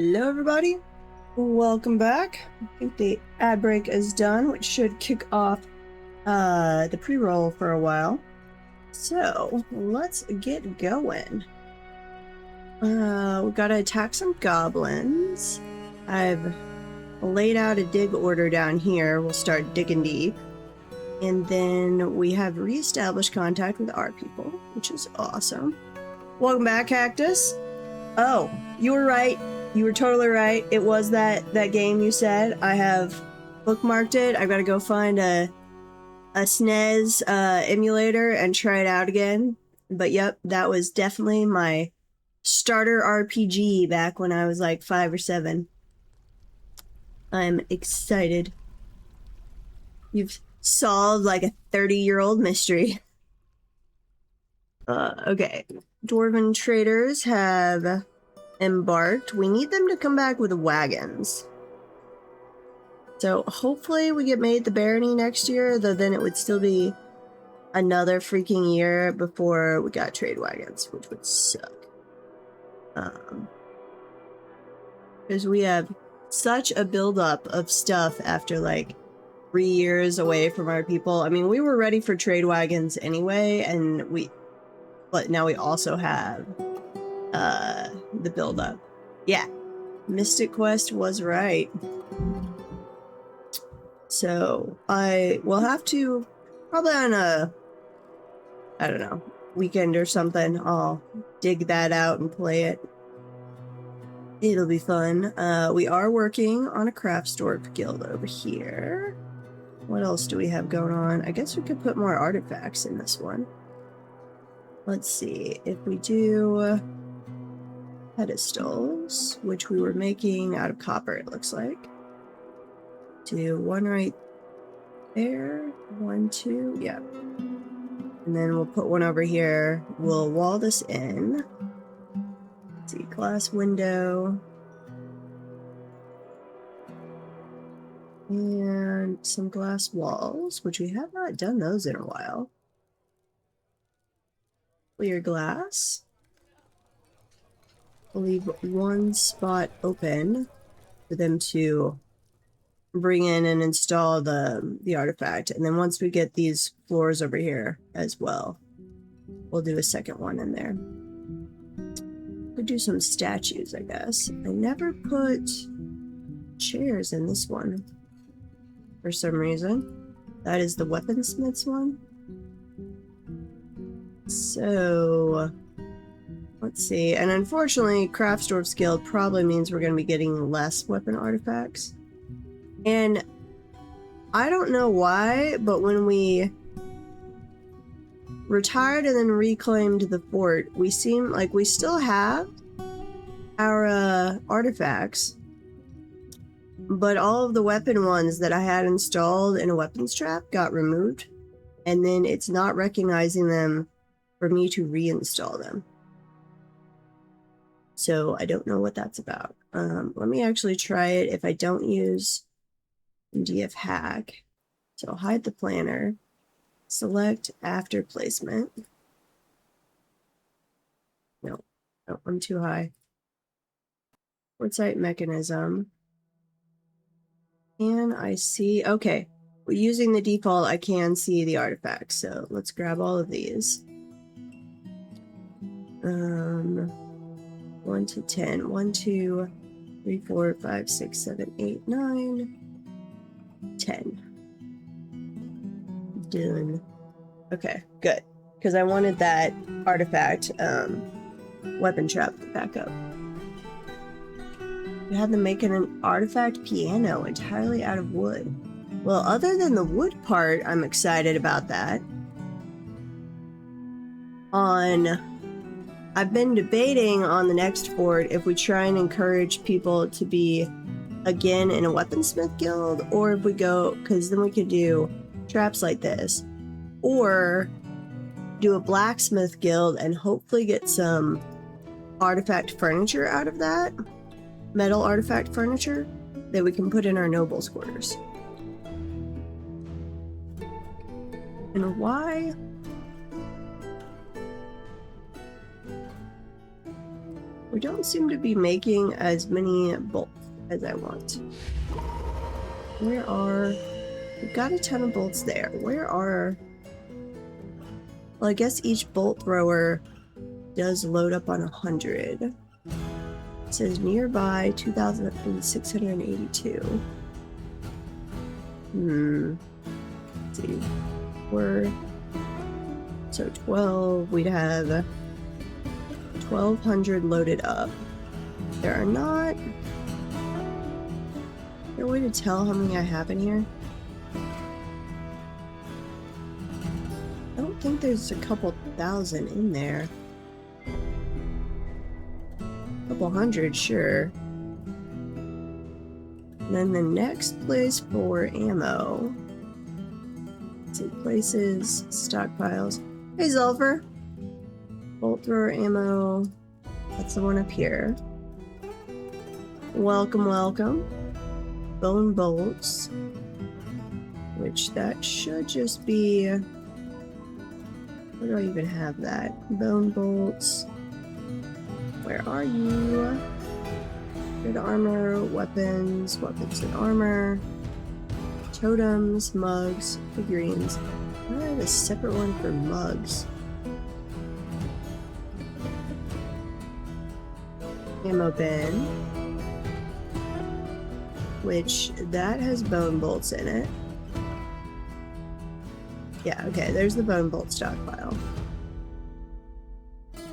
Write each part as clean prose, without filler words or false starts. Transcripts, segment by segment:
Hello everybody, welcome back. I think the ad break is done, which should kick off the pre-roll for a while. So let's get going. We gotta attack some goblins. I've laid out a dig order down here. We'll start digging deep. And then we have reestablished contact with our people, which is awesome. Welcome back, Cactus. Oh, you were right. You were totally right. It was that game you said. I have bookmarked it. I've got to go find a SNES emulator and try it out again. But yep, that was definitely my starter RPG back when I was like 5 or 7. I'm excited. You've solved like a 30-year-old mystery. Okay. Dwarven traders have embarked. We need them to come back with wagons. So hopefully we get made the barony next year, though then it would still be another freaking year before we got trade wagons, which would suck. Because we have such a buildup of stuff after like 3 years away from our people. I mean, we were ready for trade wagons anyway, but now we also have the build-up. Yeah, Mystic Quest was right. So I will have to, probably on a, I don't know, weekend or something, I'll dig that out and play it. It'll be fun. We are working on a Craftsdorp guild over here. What else do we have going on? I guess we could put more artifacts in this one. Let's see, if we do pedestals, which we were making out of copper, it looks like. Do one right there, 1, 2, yeah. And then we'll put one over here. We'll wall this in. Let's see, glass window. And some glass walls, which we have not done those in a while. Clear glass. We'll leave one spot open for them to bring in and install the artifact. And then once we get these floors over here as well, we'll do a second one in there. Could do some statues, I guess. I never put chairs in this one for some reason. That is the weaponsmith's one. So let's see. And unfortunately, Craftsdorp's Guild probably means we're going to be getting less weapon artifacts. And I don't know why, but when we retired and then reclaimed the fort, we seem like we still have our artifacts, but all of the weapon ones that I had installed in a weapons trap got removed, and then it's not recognizing them for me to reinstall them. So I don't know what that's about. Let me actually try it if I don't use DF hack. So I'll hide the planner, select after placement. No, I'm too high. Quartzite mechanism. And I see, okay, well, using the default, I can see the artifacts. So let's grab all of these. 1 to 10. 1, 2, 3, 4, 5, 6, 7, 8, 9, 10. Done. Okay, good. Because I wanted that artifact weapon trap back up. We had them making an artifact piano entirely out of wood. Well, other than the wood part, I'm excited about that. I've been debating on the next fort if we try and encourage people to be again in a weaponsmith guild, or if we go, because then we could do traps like this, or do a blacksmith guild and hopefully get some artifact furniture out of that, metal artifact furniture that we can put in our nobles' quarters. And why? We don't seem to be making as many bolts as I want. We've got a ton of bolts there. Well, I guess each bolt thrower does load up on 100. It says nearby 2,682. Let's see. So 12, we'd have 1,200 loaded up. There are not... Is there a way to tell how many I have in here? I don't think there's a couple thousand in there. A couple hundred, sure. And then the next place for ammo. Let's see, places, stockpiles. Hey, Zulfur! Bolt thrower ammo. That's the one up here. Welcome, welcome. Bone bolts. Which that should just be... Where do I even have that? Bone bolts. Where are you? Good armor, weapons, weapons and armor. Totems, mugs, figurines. I have a separate one for mugs. Ammo bin. Which, that has bone bolts in it. Yeah, okay, there's the bone bolt stockpile.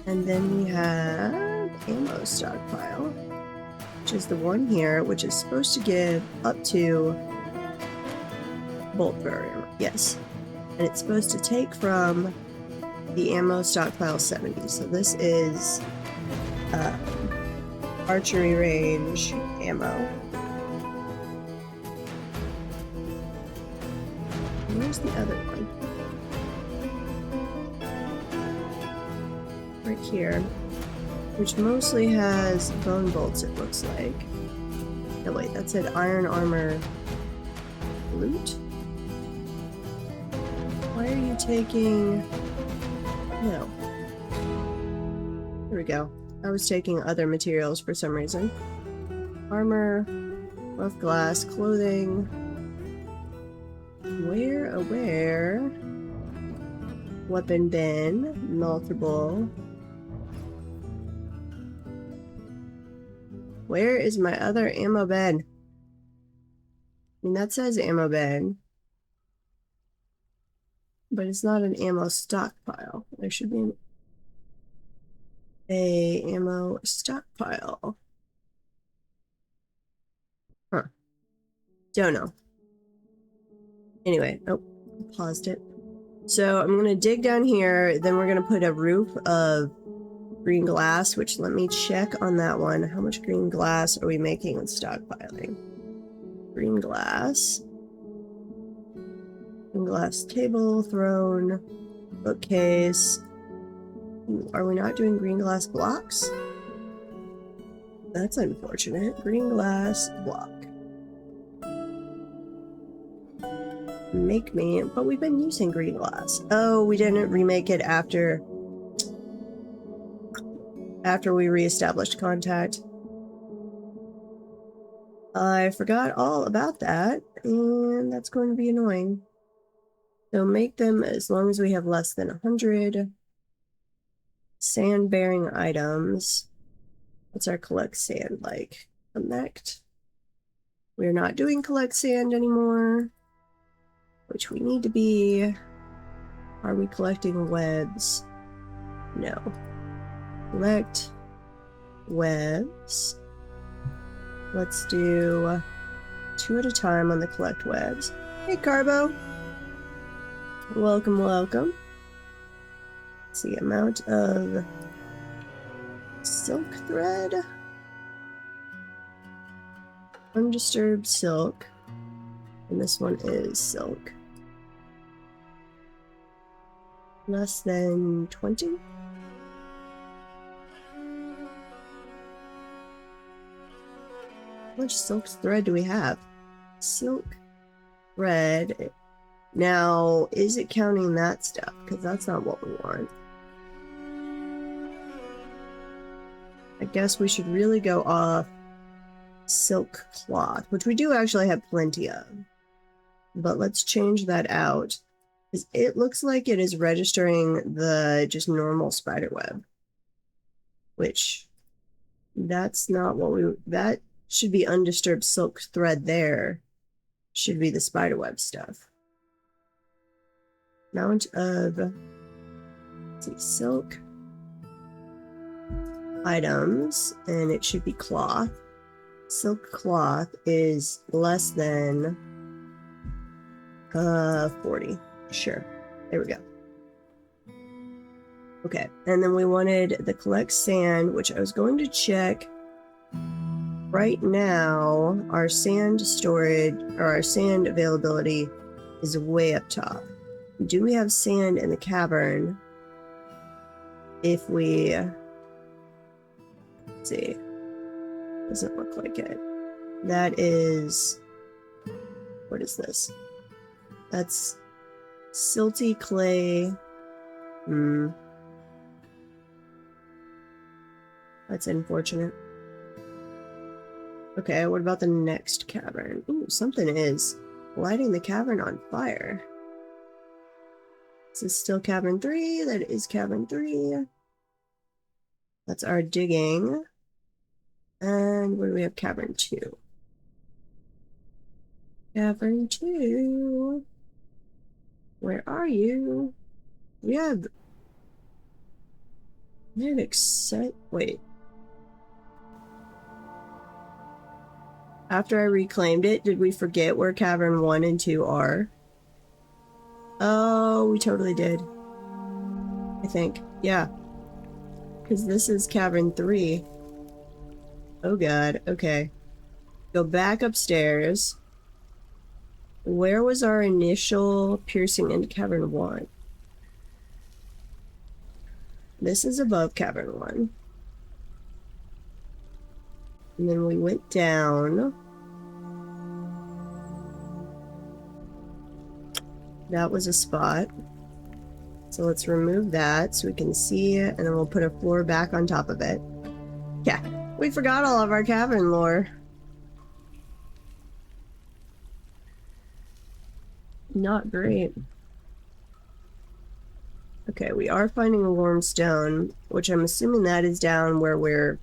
And then we have ammo stockpile, which is the one here, which is supposed to give up to bolt thrower ammo. Yes. And it's supposed to take from the ammo stockpile 70. So this is archery range ammo. Where's the other one? Right here. Which mostly has bone bolts, it looks like. No, wait, that said iron armor loot? Why are you taking... No. Here we go. I was taking other materials for some reason. Armor, rough glass, clothing. Where? Weapon bin, multiple. Where is my other ammo bin? I mean, that says ammo bin. But it's not an ammo stockpile. There should be a ammo stockpile. Huh. Don't know. Anyway, oh, paused it. So I'm gonna dig down here, then we're gonna put a roof of green glass, which let me check on that one. How much green glass are we making with stockpiling? Green glass. Green glass table, throne, bookcase. Ooh, are we not doing green glass blocks? That's unfortunate. Green glass block. Make me, but we've been using green glass. Oh, we didn't remake it after we reestablished contact. I forgot all about that, and that's going to be annoying. So make them as long as we have less than 100 sand-bearing items. What's our collect sand like? Connect. We're not doing collect sand anymore, which we need to be. Are we collecting webs? No. Collect webs. Let's do 2 at a time on the collect webs. Hey, Carbo. Welcome, welcome. Let's see, amount of silk thread. Undisturbed silk. And this one is silk. Less than 20? How much silk thread do we have? Silk thread. Now, is it counting that stuff? Because that's not what we want. I guess we should really go off silk cloth, which we do actually have plenty of. But let's change that out. It looks like it is registering the just normal spider web, which that's not what that should be undisturbed silk thread there. Should be the spider web stuff. Amount of, let's see, silk items, and it should be cloth. Silk cloth is less than 40. Sure. There we go. Okay, and then we wanted the collect sand, which I was going to check. Right now, our sand storage, or our sand availability is way up top. Do we have sand in the cavern? If we, let's see, doesn't look like it. That is, what is this? That's silty clay. That's unfortunate. Okay, what about the next cavern? Ooh, something is lighting the cavern on fire. This is still cavern 3. That is cavern 3. That's our digging. And where do we have cavern 2? Cavern 2. Where are you? We have wait. After I reclaimed it, did we forget where cavern 1 and 2 are? Oh, we totally did. I think. Yeah. Because this is cavern 3. Oh god. Okay. Go back upstairs. Where was our initial piercing into cavern 1? This is above cavern 1. And then we went down. That was a spot. So let's remove that so we can see it, and then we'll put a floor back on top of it. Yeah, we forgot all of our cavern lore. Not great. Okay, we are finding a warm stone, which I'm assuming that is down where we're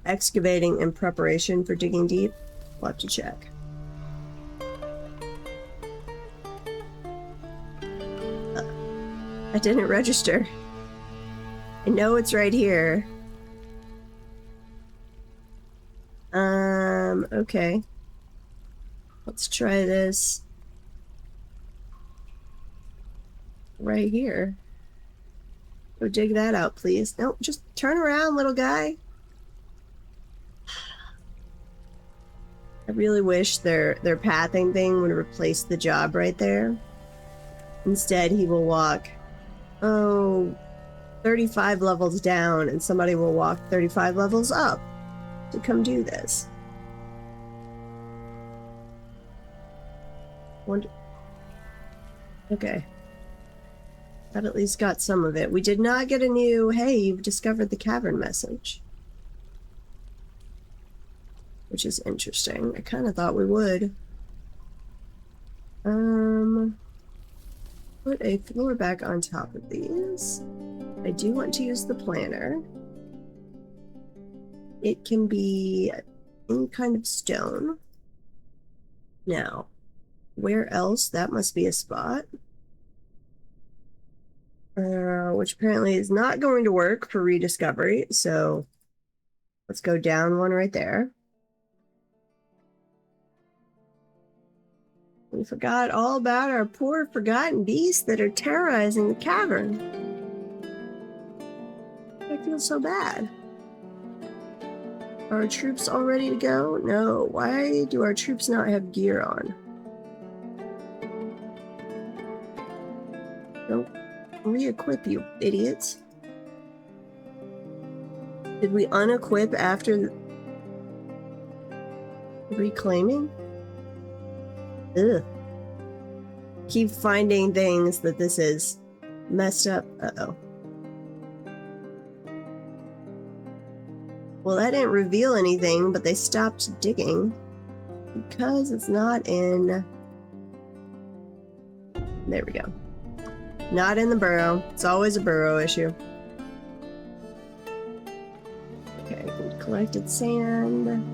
excavating in preparation for digging deep. We'll have to check. I didn't register. I know it's right here. Okay. Let's try this right here. Go dig that out, please. Nope, just turn around, little guy. I really wish their pathing thing would replace the job right there. Instead, he will walk, 35 levels down, and somebody will walk 35 levels up to come do this. Okay. That at least got some of it. We did not get a new, hey, you've discovered the cavern message. Which is interesting. I kind of thought we would. Put a floor back on top of these. I do want to use the planner. It can be any kind of stone. Now, where else? That must be a spot. Which apparently is not going to work for rediscovery, so let's go down one right there. We forgot all about our poor forgotten beasts that are terrorizing the cavern. I feel so bad. Are our troops all ready to go? No. Why do our troops not have gear on? Don't re-equip, you idiots. Did we unequip after reclaiming? Ugh. Keep finding things that this is messed up. Uh-oh. Well, that didn't reveal anything, but they stopped digging because it's not in... There we go. Not in the burrow. It's always a burrow issue. Okay, we collected sand,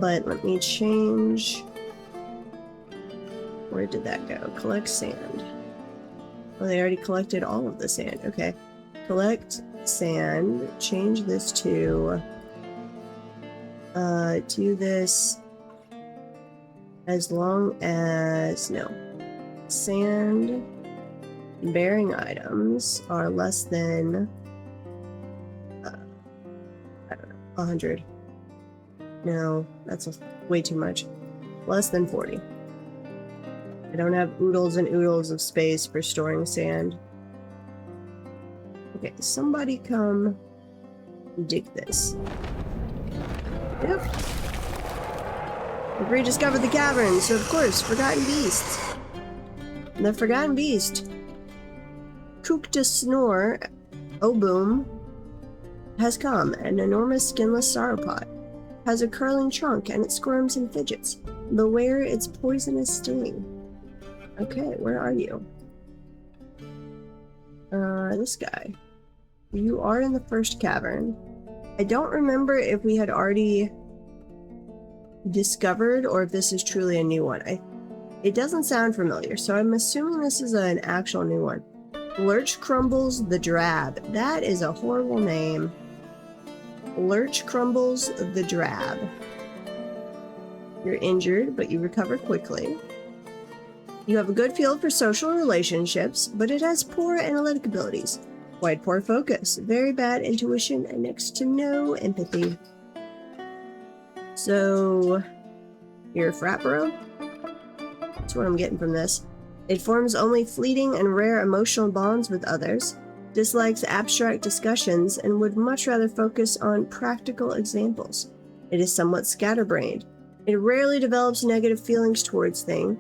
but let me change... Where did that go? Collect sand. Well, they already collected all of the sand. Okay. Collect sand. Change this to... do this as long as... No. Sand bearing items are less than... I don't know. 100. No, that's way too much. Less than 40. I don't have oodles and oodles of space for storing sand. Okay, somebody come dig this. Yep. We've rediscovered the cavern, so of course, Forgotten Beasts. The Forgotten Beast, Kook to Snore, oh boom, has come. An enormous skinless sauropod. Has a curling trunk and it squirms and fidgets. Beware its poisonous sting. Okay, where are you? This guy. You are in the first cavern. I don't remember if we had already discovered or if this is truly a new one. It doesn't sound familiar, so I'm assuming this is an actual new one. Lurch Crumbles the Drab. That is a horrible name. Lurch Crumbles the Drab. You're injured, but you recover quickly. You have a good feel for social relationships, but it has poor analytic abilities. Quite poor focus, very bad intuition, and next to no empathy. So, you're a frat bro? That's what I'm getting from this. It forms only fleeting and rare emotional bonds with others, dislikes abstract discussions, and would much rather focus on practical examples. It is somewhat scatterbrained. It rarely develops negative feelings towards things.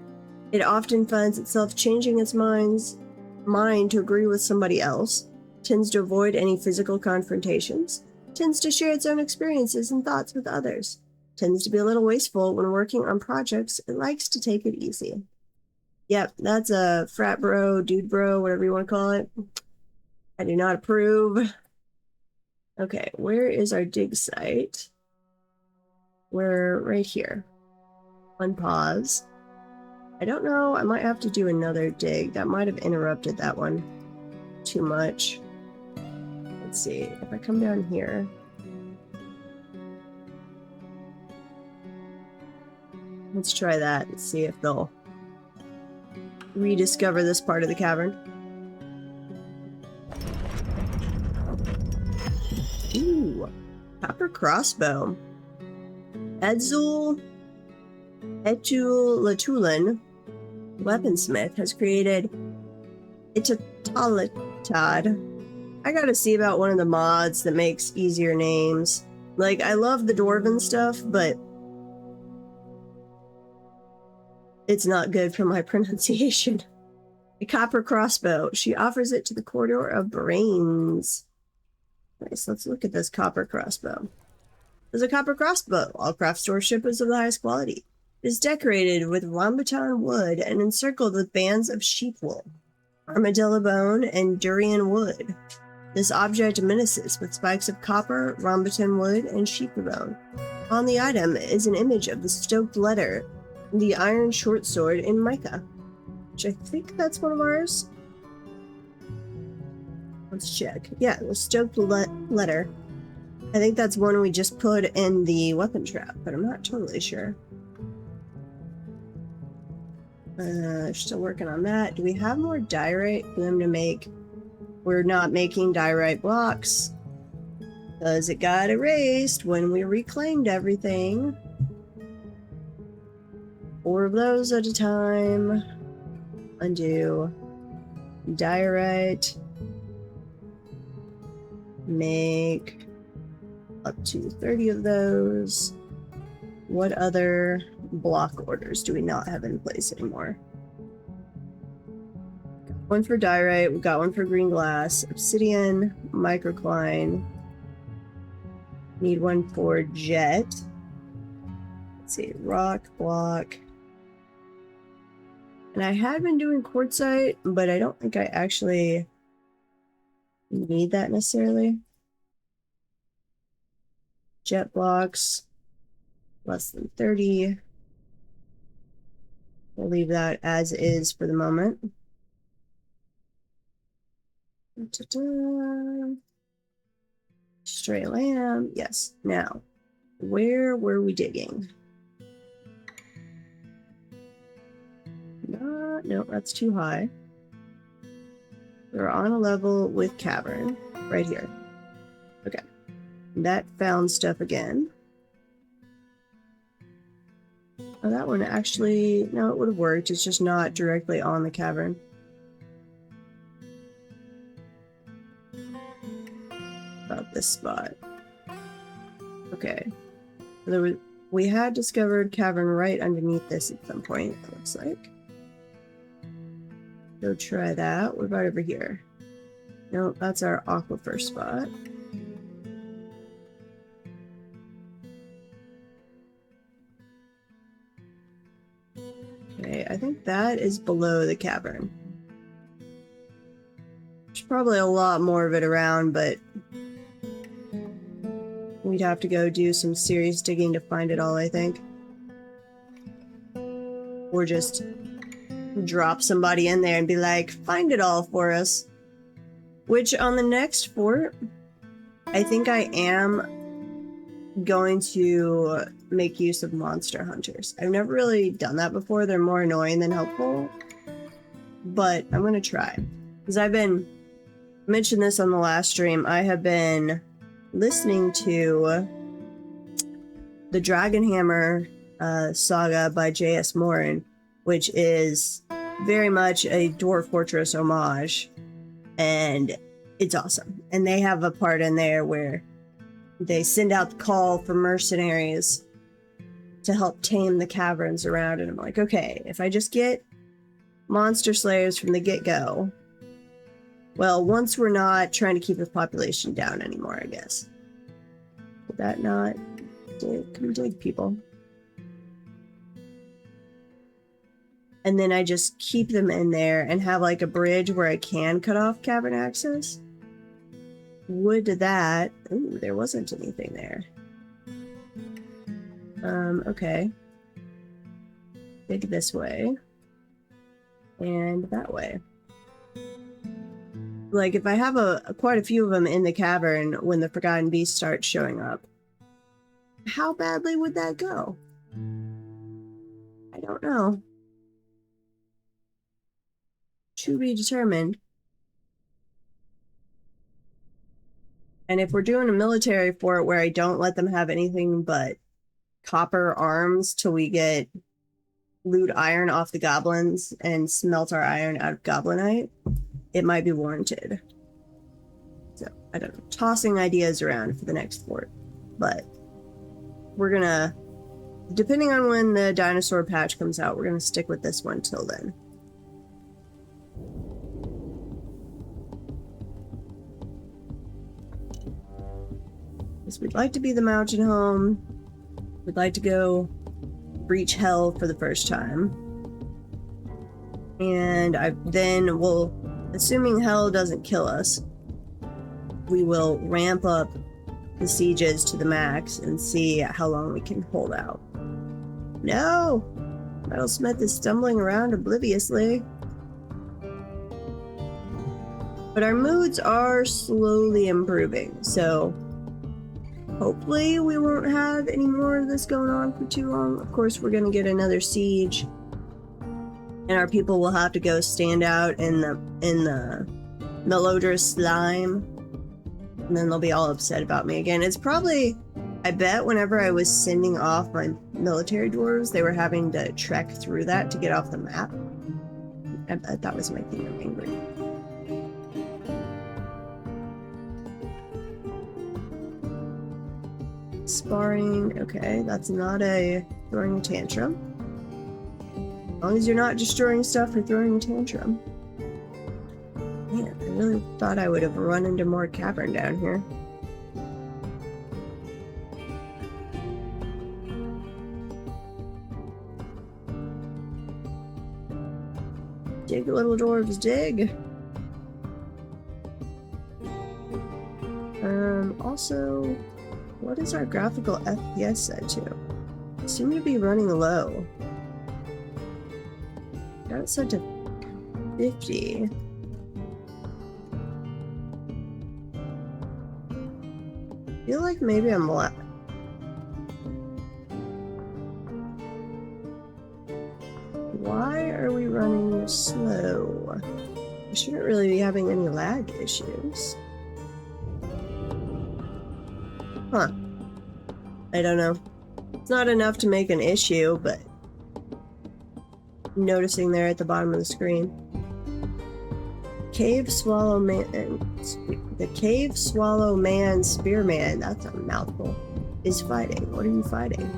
It often finds itself changing its mind to agree with somebody else, tends to avoid any physical confrontations, tends to share its own experiences and thoughts with others, tends to be a little wasteful when working on projects, and likes to take it easy. Yep, that's a frat bro, dude bro, whatever you want to call it. I do not approve. Okay, where is our dig site? We're right here. Unpause. I don't know, I might have to do another dig. That might have interrupted that one too much. Let's see, if I come down here. Let's try that and see if they'll rediscover this part of the cavern. Ooh, copper crossbow. Edzul Etulatulin, weaponsmith, has created Itatalatad. I gotta see about one of the mods that makes easier names. Like, I love the dwarven stuff, but it's not good for my pronunciation. A copper crossbow. She offers it to the corridor of brains. Nice, let's look at this copper crossbow. There's a copper crossbow. All craft store ship is of the highest quality. It is decorated with rambutan wood and encircled with bands of sheep wool, armadillo bone, and durian wood. This object menaces with spikes of copper, rambutan wood, and sheep bone. On the item is an image of the stoked letter, the iron short sword in mica, which I think that's one of ours. Let's check. Yeah, the stoked letter. I think that's one we just put in the weapon trap, but I'm not totally sure. Still working on that. Do we have more diorite for them to make? We're not making diorite blocks because it got erased when we reclaimed everything. 4 of those at a time. Undo. Diorite. Make up to 30 of those. What other block orders do we not have in place anymore? Got one for diorite, we've got one for green glass, obsidian, microcline. Need one for jet. Let's see, rock, block. And I had been doing quartzite, but I don't think I actually need that necessarily. Jet blocks, less than 30. We'll leave that as is for the moment. Stray lamb, yes. Now, where were we digging? No, that's too high. We're on a level with cavern, right here. Okay, that found stuff again. Oh, that one actually, no, it would have worked. It's just not directly on the cavern. About this spot. Okay. We had discovered cavern right underneath this at some point, it looks like. Go try that. What about over here? No, that's our aquifer spot. Okay, I think that is below the cavern. There's probably a lot more of it around, but we'd have to go do some serious digging to find it all, I think. Or just drop somebody in there and be like, find it all for us. Which on the next fort, I think I am going to make use of monster hunters. I've never really done that before. They're more annoying than helpful. But I'm going to try. Because I mentioned this on the last stream, I have been listening to the Dragonhammer saga by J.S. Morin, which is very much a Dwarf Fortress homage, and it's awesome. And they have a part in there where they send out the call for mercenaries to help tame the caverns around, and I'm like, okay, if I just get monster slayers from the get-go, well, once we're not trying to keep the population down anymore, I guess. Would that not come dig people? And then I just keep them in there and have like a bridge where I can cut off cavern access. Would that... Ooh, there wasn't anything there. Okay. Dig this way. And that way. Like, if I have quite a few of them in the cavern when the Forgotten Beast starts showing up, how badly would that go? I don't know. To be determined. And if we're doing a military fort where I don't let them have anything but copper arms till we get loot iron off the goblins and smelt our iron out of goblinite, it might be warranted. So, I don't know. Tossing ideas around for the next fort. But we're gonna, depending on when the dinosaur patch comes out, we're gonna stick with this one till then. Because we'd like to be the mountain home. We'd like to go breach hell for the first time. And then we'll, assuming hell doesn't kill us, we will ramp up the sieges to the max and see how long we can hold out. No! Metalsmith is stumbling around obliviously. But our moods are slowly improving, so hopefully we won't have any more of this going on for too long. Of course, we're gonna get another siege, and our people will have to go stand out in the malodorous slime, and then they'll be all upset about me again. It's probably, I bet whenever I was sending off my military dwarves, they were having to trek through that to get off the map. I bet that was making them angry. Sparring, okay, that's not a throwing a tantrum. As long as you're not destroying stuff or throwing a tantrum. Man, I really thought I would have run into more cavern down here. Dig, little dwarves, dig. Also, what is our graphical FPS set to? Seem to be running low. Got it set to 50. I feel like maybe I'm Why are we running slow? We shouldn't really be having any lag issues. Huh. I don't know. It's not enough to make an issue, but I'm noticing there at the bottom of the screen. Cave Swallow Man. The Cave Swallow Man Spearman, that's a mouthful, is fighting. What are you fighting?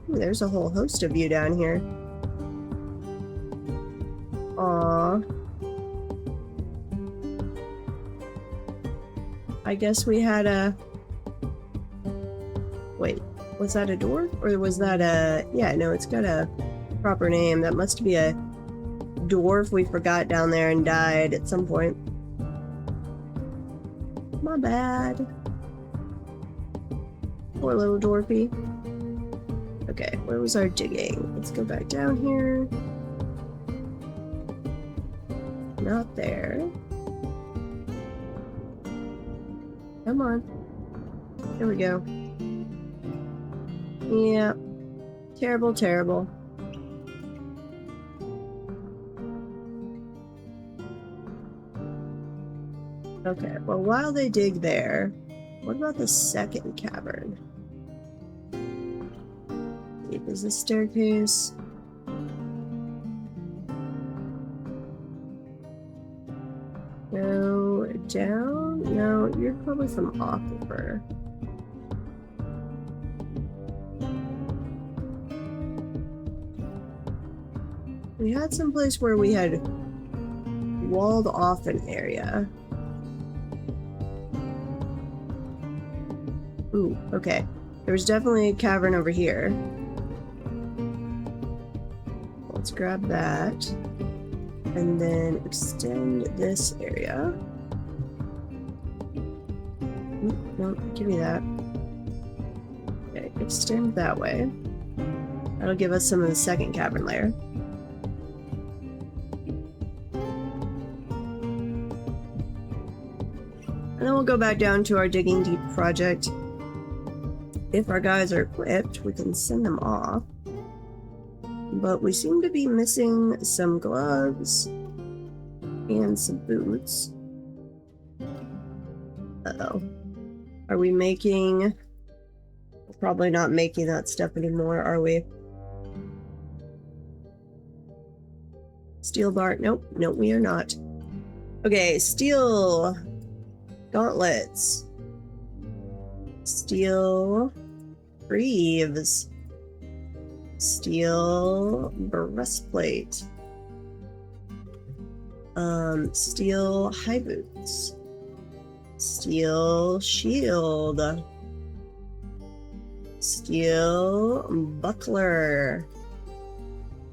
Ooh, there's a whole host of you down here. Aww. I guess we had a... Wait, was that a dwarf? Or was that a... Yeah, no, it's got a proper name. That must be a dwarf we forgot down there and died at some point. My bad. Poor little dwarfy. Okay, where was our digging? Let's go back down here. Not there. Come on. There we go. Yeah. Terrible, terrible. Okay, well, while they dig there, what about the second cavern? Deep is the staircase. Go down? No, you're probably from Aquifer. We had some place where we had walled off an area. Ooh, okay. There was definitely a cavern over here. Let's grab that. And then extend this area. Ooh, no, give me that. Okay, extend that way. That'll give us some of the second cavern layer. And then we'll go back down to our Digging Deep project. If our guys are equipped, we can send them off. But we seem to be missing some gloves and some boots. Uh-oh. Are we making... We're probably not making that stuff anymore, are we? Steel bar... Nope, nope, we are not. Okay, steel gauntlets. Steel greaves. Steel breastplate. Steel high boots. Steel shield. Steel buckler.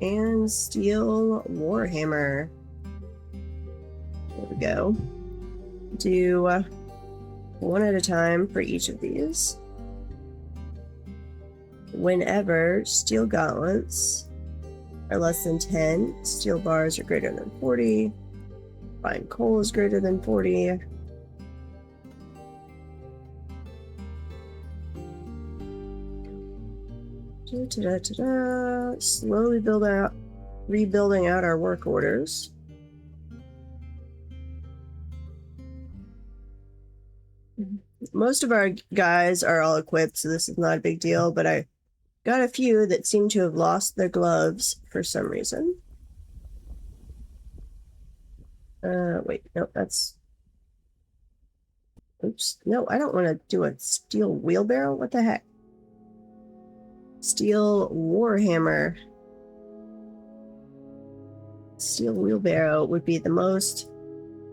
And steel warhammer. There we go. Do one at a time for each of these. Whenever steel gauntlets are less than 10, steel bars are greater than 40, fine coal is greater than 40. Slowly rebuilding out our work orders. Most of our guys are all equipped, so this is not a big deal, but I got a few that seem to have lost their gloves for some reason. Wait, no, that's... Oops, no, I don't want to do a steel wheelbarrow. What the heck? Steel warhammer. Steel wheelbarrow would be the most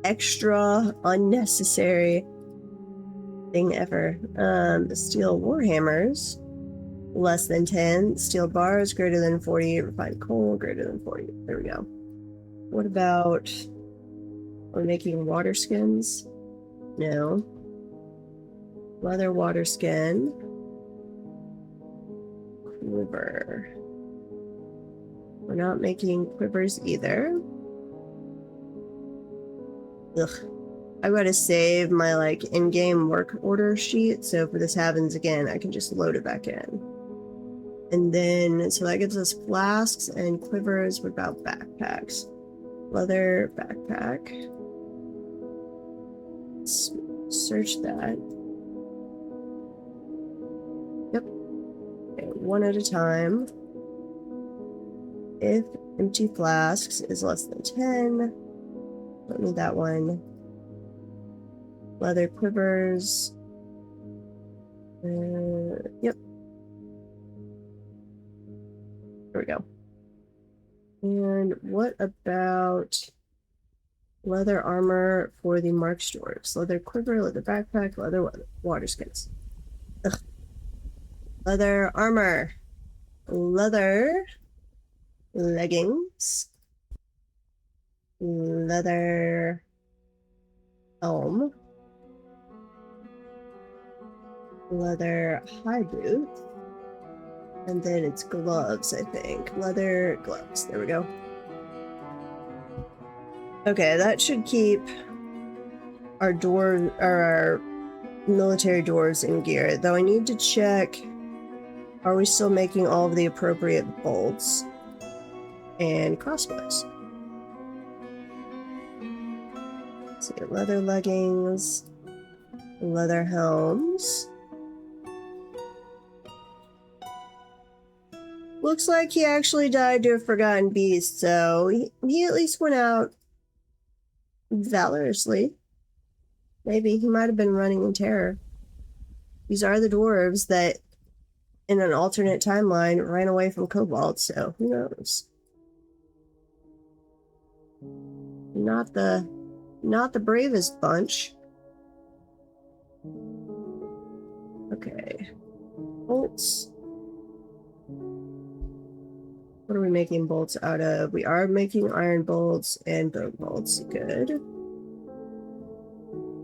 extra unnecessary thing ever. The steel warhammers less than 10. Steel bars greater than 40. Refined coal greater than 40. There we go. What about, are we making water skins? No. Leather water skin. Quiver. We're not making quivers either. Ugh. I gotta save my like in-game work order sheet, so if this happens again, I can just load it back in. And then, so that gives us flasks and quivers. What about backpacks? Leather backpack. Let's search that. Yep. Okay, one at a time. If empty flasks is less than 10, don't need that one. Leather quivers. Yep. There we go. And what about leather armor for the marked dwarves? Leather quiver, leather backpack, leather water skins. Ugh. Leather armor. Leather leggings. Leather helm. Leather high boots. And then it's gloves, I think. Leather gloves. There we go. Okay, that should keep our door, or our military doors in gear. Though I need to check, are we still making all of the appropriate bolts and crossbows? Let's see, leather leggings, leather helms. Looks like he actually died to a forgotten beast, so he at least went out valorously. Maybe he might have been running in terror. These are the dwarves that, in an alternate timeline, ran away from Cobalt, so who knows? Not the bravest bunch. Okay. Bolts. What are we making bolts out of? We are making iron bolts and bone bolts. Good.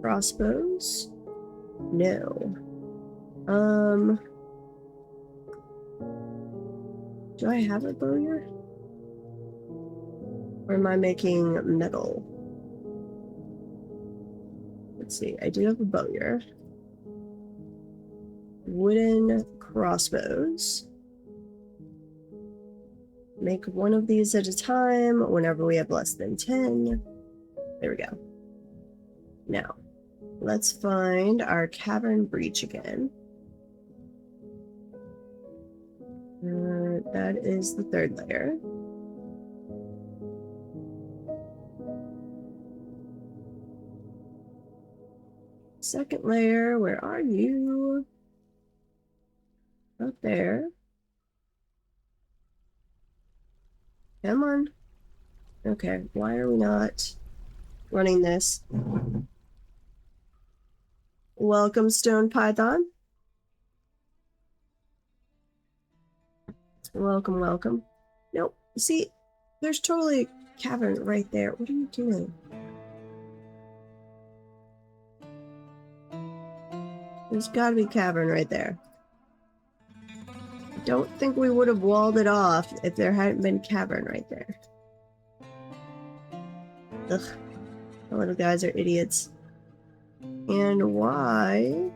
Crossbows? No. Do I have a bowyer? Or am I making metal? Let's see. I do have a bowyer. Wooden crossbows. Make one of these at a time whenever we have less than 10. There we go. Now, let's find our cavern breach again. That is the third layer. Second layer, where are you? Up there. Come on. Okay, why are we not running this? Welcome, Stone Python. Welcome, welcome. Nope. See, there's totally a cavern right there. What are you doing? There's gotta be a cavern right there. I don't think we would have walled it off if there hadn't been a cavern right there. Ugh. The little guys are idiots. And why do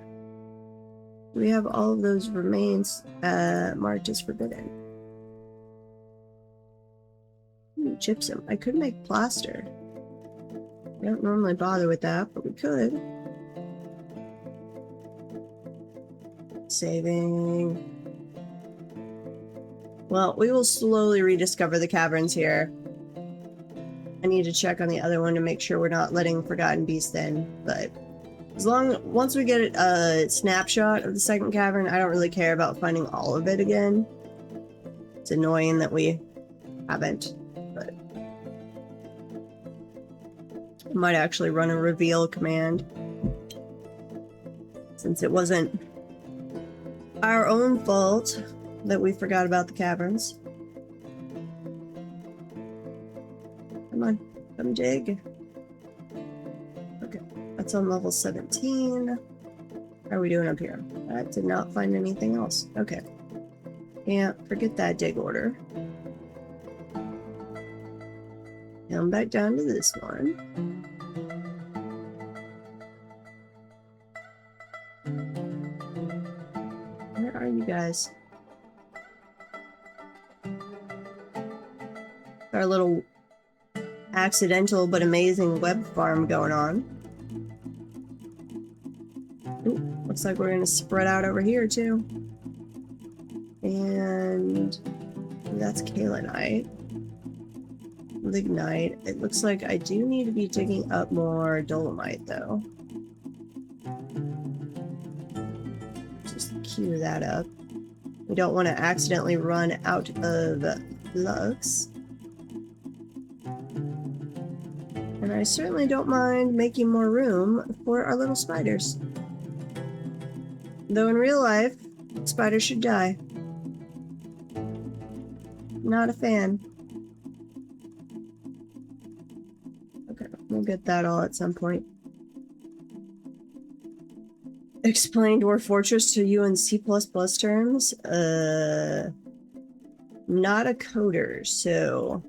we have all of those remains marked as forbidden? Gypsum. I could make plaster. I don't normally bother with that, but we could. Saving. Well, we will slowly rediscover the caverns here. I need to check on the other one to make sure we're not letting Forgotten Beast in, but once we get a snapshot of the second cavern, I don't really care about finding all of it again. It's annoying that we haven't, but I might actually run a reveal command since it wasn't our own fault that we forgot about the caverns. Come on, come dig. Okay, that's on level 17. How are we doing up here? I did not find anything else. Okay. Can't forget that dig order. Come back down to this one. Where are you guys? Our little accidental but amazing web farm going on. Ooh, looks like we're gonna spread out over here too. And that's kaolinite. Lignite. It looks like I do need to be digging up more dolomite though. Just queue that up. We don't want to accidentally run out of lugs. And I certainly don't mind making more room for our little spiders. Though in real life, spiders should die. Not a fan. Okay, we'll get that all at some point. Explain Dwarf Fortress to you in C++ terms? Not a coder, so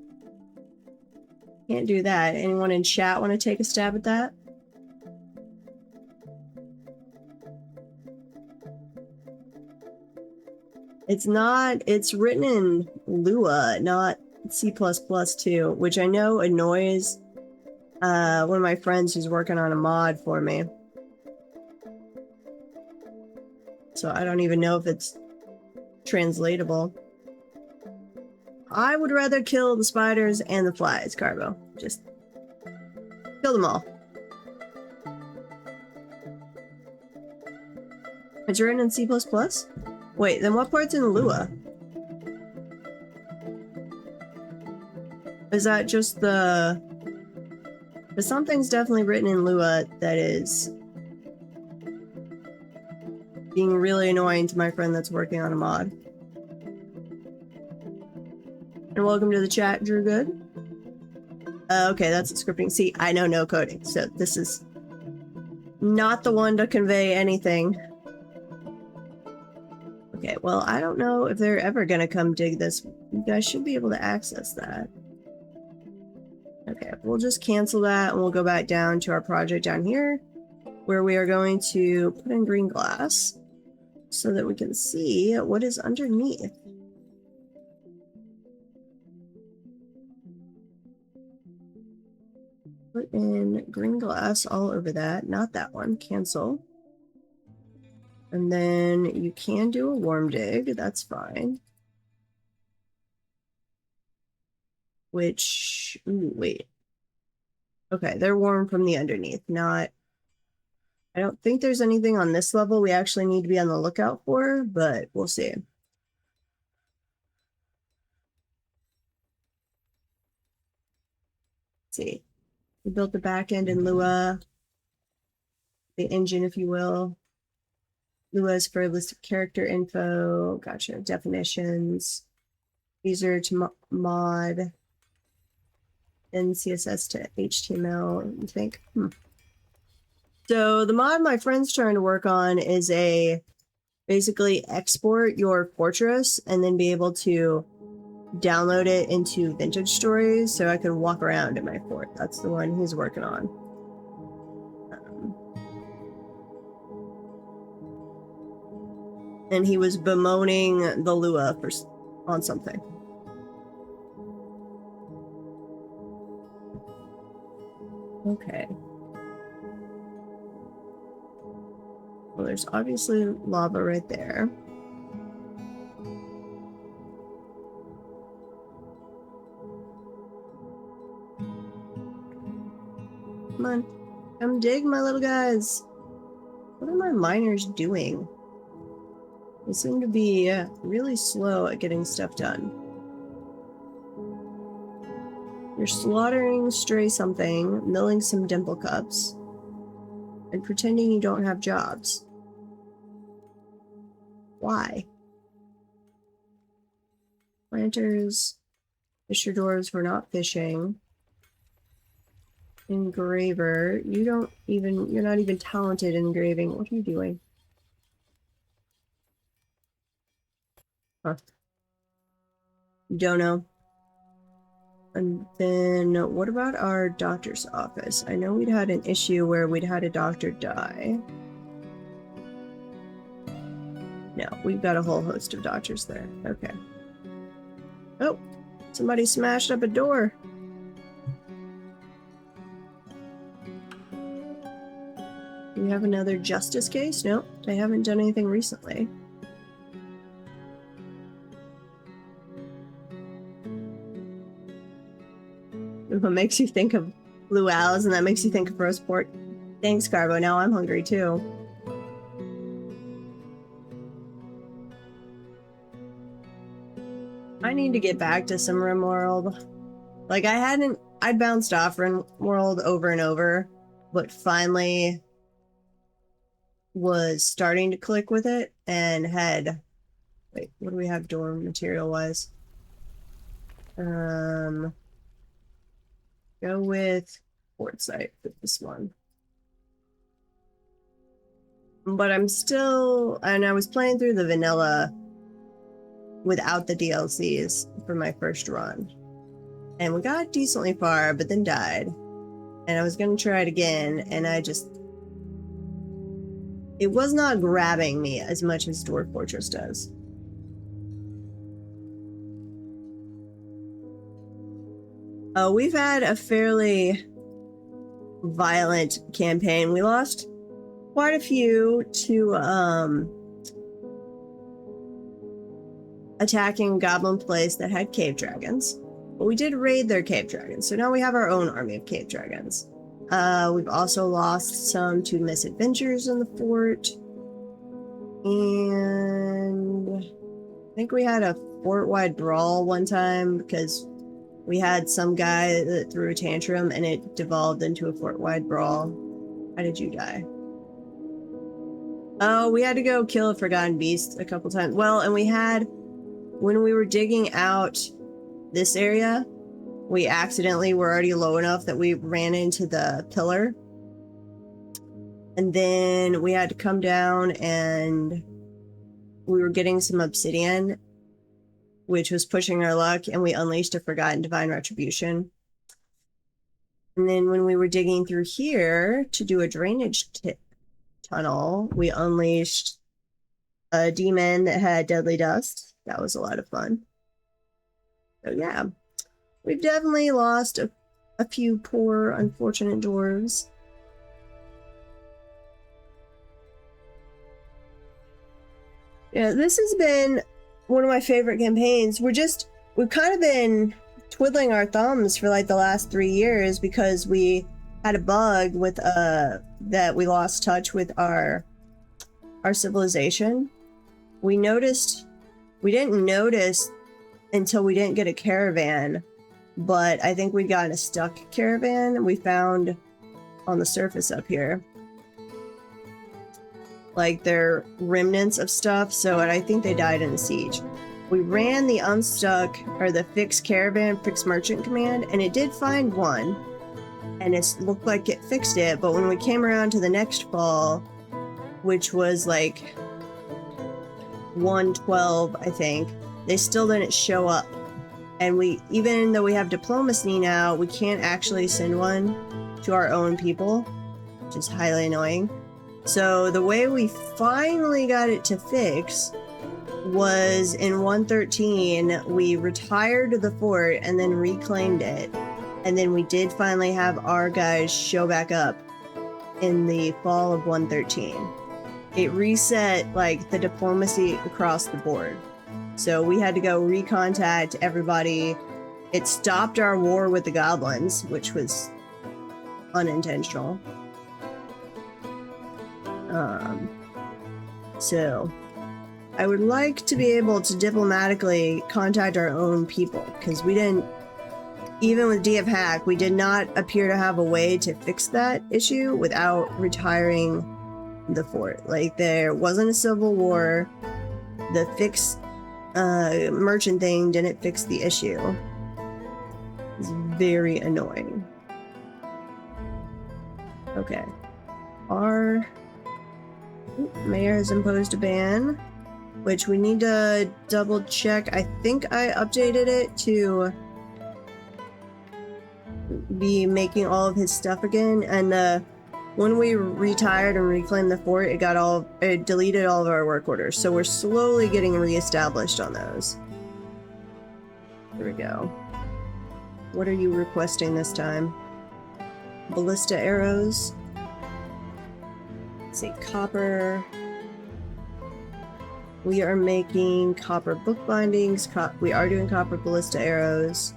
can't do that. Anyone in chat want to take a stab at that? It's not, it's written in Lua, not C++ too, which I know annoys one of my friends who's working on a mod for me. So I don't even know if it's translatable. I would rather kill the spiders and the flies, Carbo. Just kill them all. It's written in C++? Wait, then what part's in Lua? Is that just the... But something's definitely written in Lua that is being really annoying to my friend that's working on a mod. And welcome to the chat, Drew Good. Okay, that's the scripting. See, I know no coding, so this is not the one to convey anything. Okay, well, I don't know if they're ever gonna come dig this. You guys should be able to access that. Okay, we'll just cancel that and we'll go back down to our project down here, where we are going to put in green glass so that we can see what is underneath. Put in green glass all over that, not that one, cancel. And then you can do a worm dig, that's fine. Which, ooh, wait. Okay, they're warm from the underneath, not... I don't think there's anything on this level we actually need to be on the lookout for, but we'll see. Let's see. We built the back end in Lua, the engine, if you will. Lua is for a list of character info. Gotcha. Definitions. User to mod. And CSS to HTML, you think? So the mod my friend's trying to work on is a basically export your fortress and then be able to download it into Vintage Stories so I can walk around in my fort. That's the one he's working on. And he was bemoaning the Lua on something. Okay. Well, there's obviously lava right there. Come on. Come dig, my little guys. What are my miners doing? They seem to be really slow at getting stuff done. You're slaughtering stray something, milling some dimple cups, and pretending you don't have jobs. Why? Planters. Fisher dwarves, we're not fishing. Engraver, you're not even talented in engraving. What are you doing? Huh. You don't know. And then what about our doctor's office? I know we'd had an issue where we'd had a doctor die. No, we've got a whole host of doctors there. Okay. Oh, somebody smashed up a door. Do we have another justice case? No, they haven't done anything recently. What makes you think of blue owls, and that makes you think of roast pork? Thanks, Garbo. Now I'm hungry too. I need to get back to some RimWorld. Like, I'd bounced off RimWorld over and over, but finally was starting to click with it and had, wait, what do we have dorm material wise? Go with quartzite for this one. But I'm still, and I was playing through the vanilla without the DLCs for my first run. And we got decently far, but then died. And I was going to try it again, and it was not grabbing me as much as Dwarf Fortress does. We've had a fairly violent campaign. We lost quite a few to attacking Goblin Place that had cave dragons. But we did raid their cave dragons, so now we have our own army of cave dragons. We've also lost some to misadventures in the fort. And I think we had a fort-wide brawl one time because we had some guy that threw a tantrum and it devolved into a fort-wide brawl. How did you die? Oh, we had to go kill a forgotten beast a couple times. Well, and when we were digging out this area, we accidentally were already low enough that we ran into the pillar. And then we had to come down and we were getting some obsidian, which was pushing our luck, and we unleashed a forgotten divine retribution. And then when we were digging through here to do a drainage tunnel, we unleashed a demon that had deadly dust. That was a lot of fun. So yeah, we've definitely lost a few poor, unfortunate dwarves. Yeah, this has been one of my favorite campaigns. We've kind of been twiddling our thumbs for like the last 3 years because we had a bug with that we lost touch with our civilization. We didn't notice until we didn't get a caravan, but I think we'd gotten a stuck caravan we found on the surface up here. Like, they're remnants of stuff, and I think they died in a siege. We ran the unstuck, or the fix caravan, fix merchant command, and it did find one, and it looked like it fixed it, but when we came around to the next fall, which was like 112, I think, they still didn't show up. And even though we have diplomacy now, we can't actually send one to our own people, which is highly annoying. So the way we finally got it to fix was in 113, we retired the fort and then reclaimed it. And then we did finally have our guys show back up in the fall of 113. It reset like the diplomacy across the board. So we had to go recontact everybody. It stopped our war with the goblins, which was unintentional. So I would like to be able to diplomatically contact our own people, because we didn't, even with DF Hack, we did not appear to have a way to fix that issue without retiring the fort. Like, there wasn't a civil war. The fix merchant thing didn't fix the issue. It's very annoying. Okay. Our mayor has imposed a ban, which we need to double check. I think I updated it to be making all of his stuff again, and when we retired and reclaimed the fort, it deleted all of our work orders, so we're slowly getting reestablished on those. Here we go. What are you requesting this time? Ballista arrows. Let's see, copper. We are making copper bookbindings. We are doing copper ballista arrows.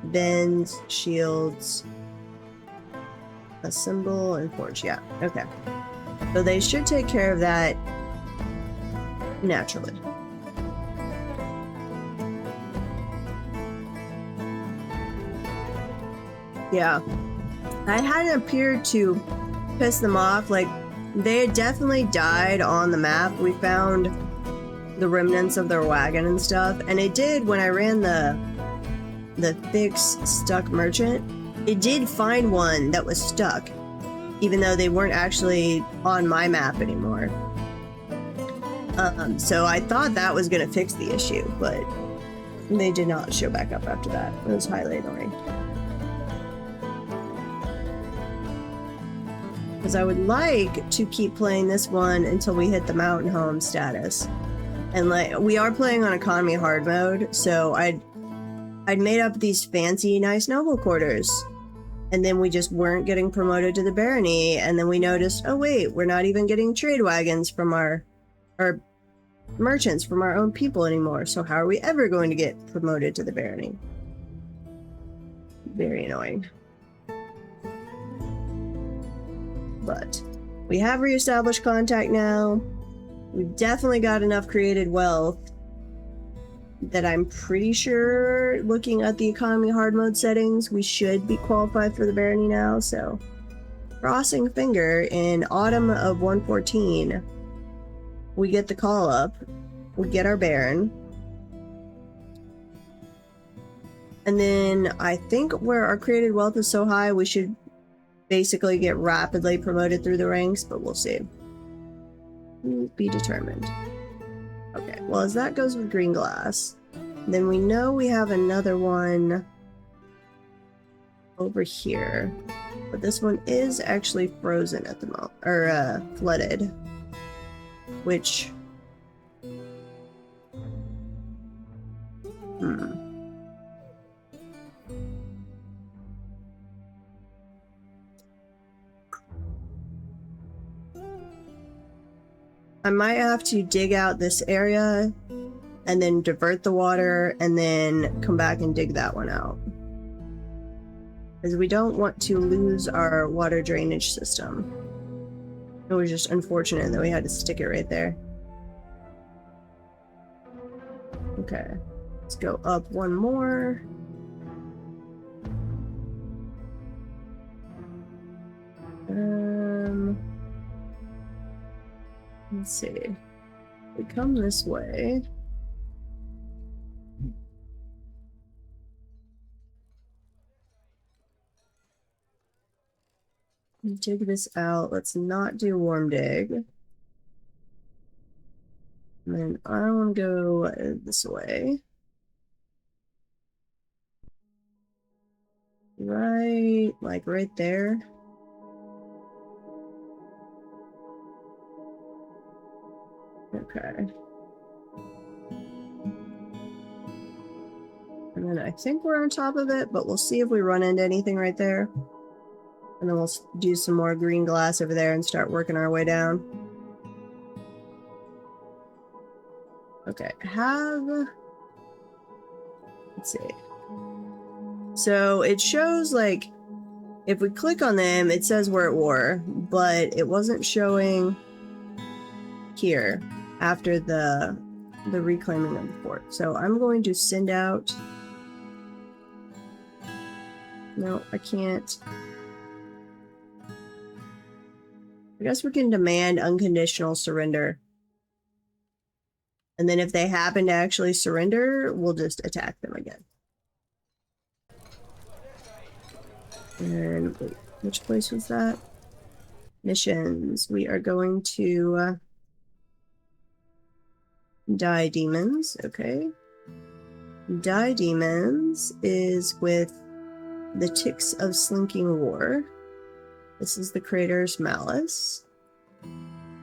Bends, shields. Assemble and forge. Yeah, okay. So they should take care of that naturally. Yeah. I hadn't appeared to piss them off. Like, they had definitely died on the map. We found the remnants of their wagon and stuff, and it did, when I ran the fix stuck merchant, it did find one that was stuck, even though they weren't actually on my map anymore. So I thought that was going to fix the issue, but they did not show back up after that. It was highly annoying. Because I would like to keep playing this one until we hit the mountain home status. And like, we are playing on economy hard mode, so I'd made up these fancy, nice noble quarters. And then we just weren't getting promoted to the barony, and then we noticed, oh wait, we're not even getting trade wagons from our merchants from our own people anymore, so how are we ever going to get promoted to the barony? Very annoying. But we have reestablished contact now. We've definitely got enough created wealth that I'm pretty sure, looking at the economy hard mode settings, we should be qualified for the barony now. So crossing finger, in autumn of 114 we get the call up, we get our baron, and then I think where our created wealth is so high, we should basically get rapidly promoted through the ranks, but we'll see. Be determined. Okay, well, as that goes with green glass, then we know we have another one over here, but this one is actually frozen at the moment, or flooded, which I might have to dig out this area and then divert the water and then come back and dig that one out, because we don't want to lose our water drainage system. It was just unfortunate that we had to stick it right there. Okay, let's go up one more. Let's see. We come this way. Dig this out. Let's not do warm dig. And then I want to go this way. Right, like right there. Okay. And then I think we're on top of it, but we'll see if we run into anything right there. And then we'll do some more green glass over there and start working our way down. Okay, let's see. So it shows, like, if we click on them, it says we're at war, but it wasn't showing here after the reclaiming of the fort. So I'm going to send out... No, I can't. I guess we can demand unconditional surrender. And then if they happen to actually surrender, we'll just attack them again. And wait, which place was that? Missions. We are going to die demons. Okay. Die demons is with the ticks of slinking war. This is the creator's malice.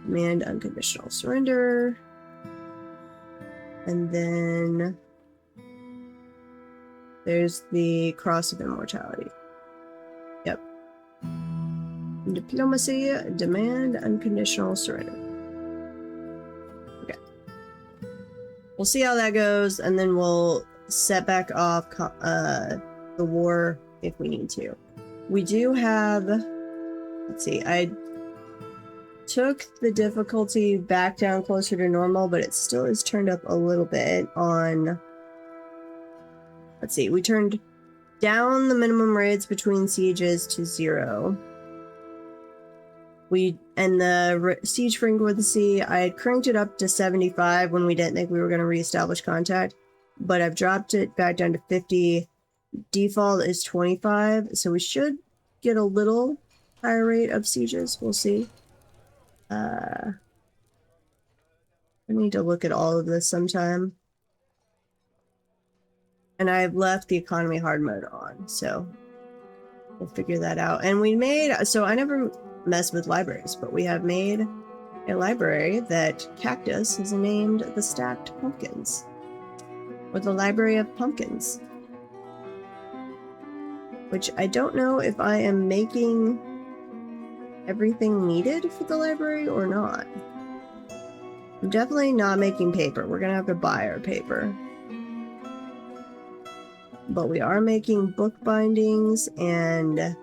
Demand unconditional surrender. And then there's the cross of immortality. Yep. Diplomacy, demand unconditional surrender. Okay. We'll see how that goes, and then we'll set back off the war if we need to. We do have, let's see, I took the difficulty back down closer to normal, but it still is turned up a little bit on, let's see, we turned down the minimum raids between sieges to 0. And the siege frequency, I had cranked it up to 75 when we didn't think we were going to reestablish contact, but I've dropped it back down to 50. Default is 25, so we should get a little higher rate of sieges. We'll see. I need to look at all of this sometime. And I've left the economy hard mode on, so we'll figure that out. And we made, so I never mess with libraries, but we have made a library that Cactus has named the Stacked Pumpkins, or the Library of Pumpkins. Which I don't know if I am making everything needed for the library or not. I'm definitely not making paper. We're gonna have to buy our paper. But we are making book bindings and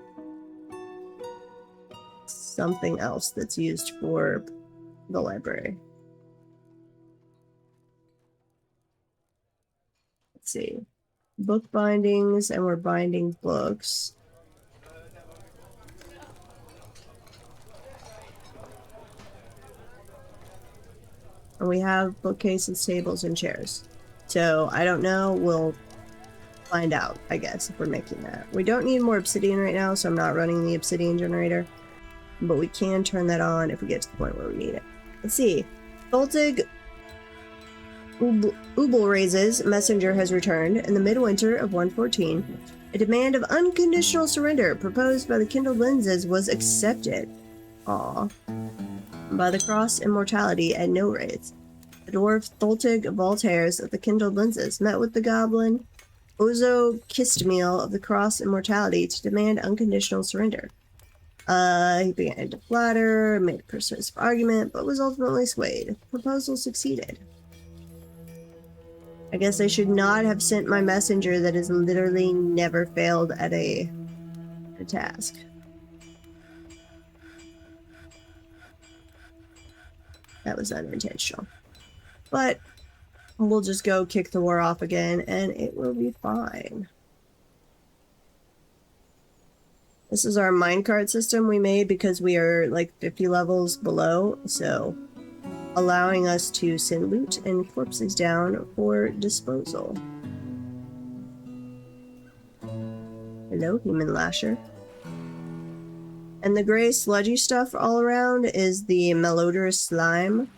something else that's used for the library. Let's see. Book bindings, and we're binding books. And we have bookcases, tables, and chairs. So I don't know, we'll find out, I guess, if we're making that. We don't need more obsidian right now, so I'm not running the obsidian generator. But we can turn that on if we get to the point where we need it. Let's see. Voltig Ubel raises, messenger has returned in the midwinter of 114. A demand of unconditional surrender proposed by the kindled lenses was accepted. Aw. By the cross immortality at no rates. The dwarf Tholtig Voltaires of the kindled lenses met with the goblin Ozo Kistmeal of the cross immortality to demand unconditional surrender. He began to flatter, made a persuasive argument, but was ultimately swayed. The proposal succeeded. I guess I should not have sent my messenger that has literally never failed at a task. That was unintentional. But we'll just go kick the war off again, and it will be fine. This is our minecart system we made because we are like 50 levels below, so allowing us to send loot and corpses down for disposal. Hello, human lasher. And the gray sludgy stuff all around is the malodorous slime,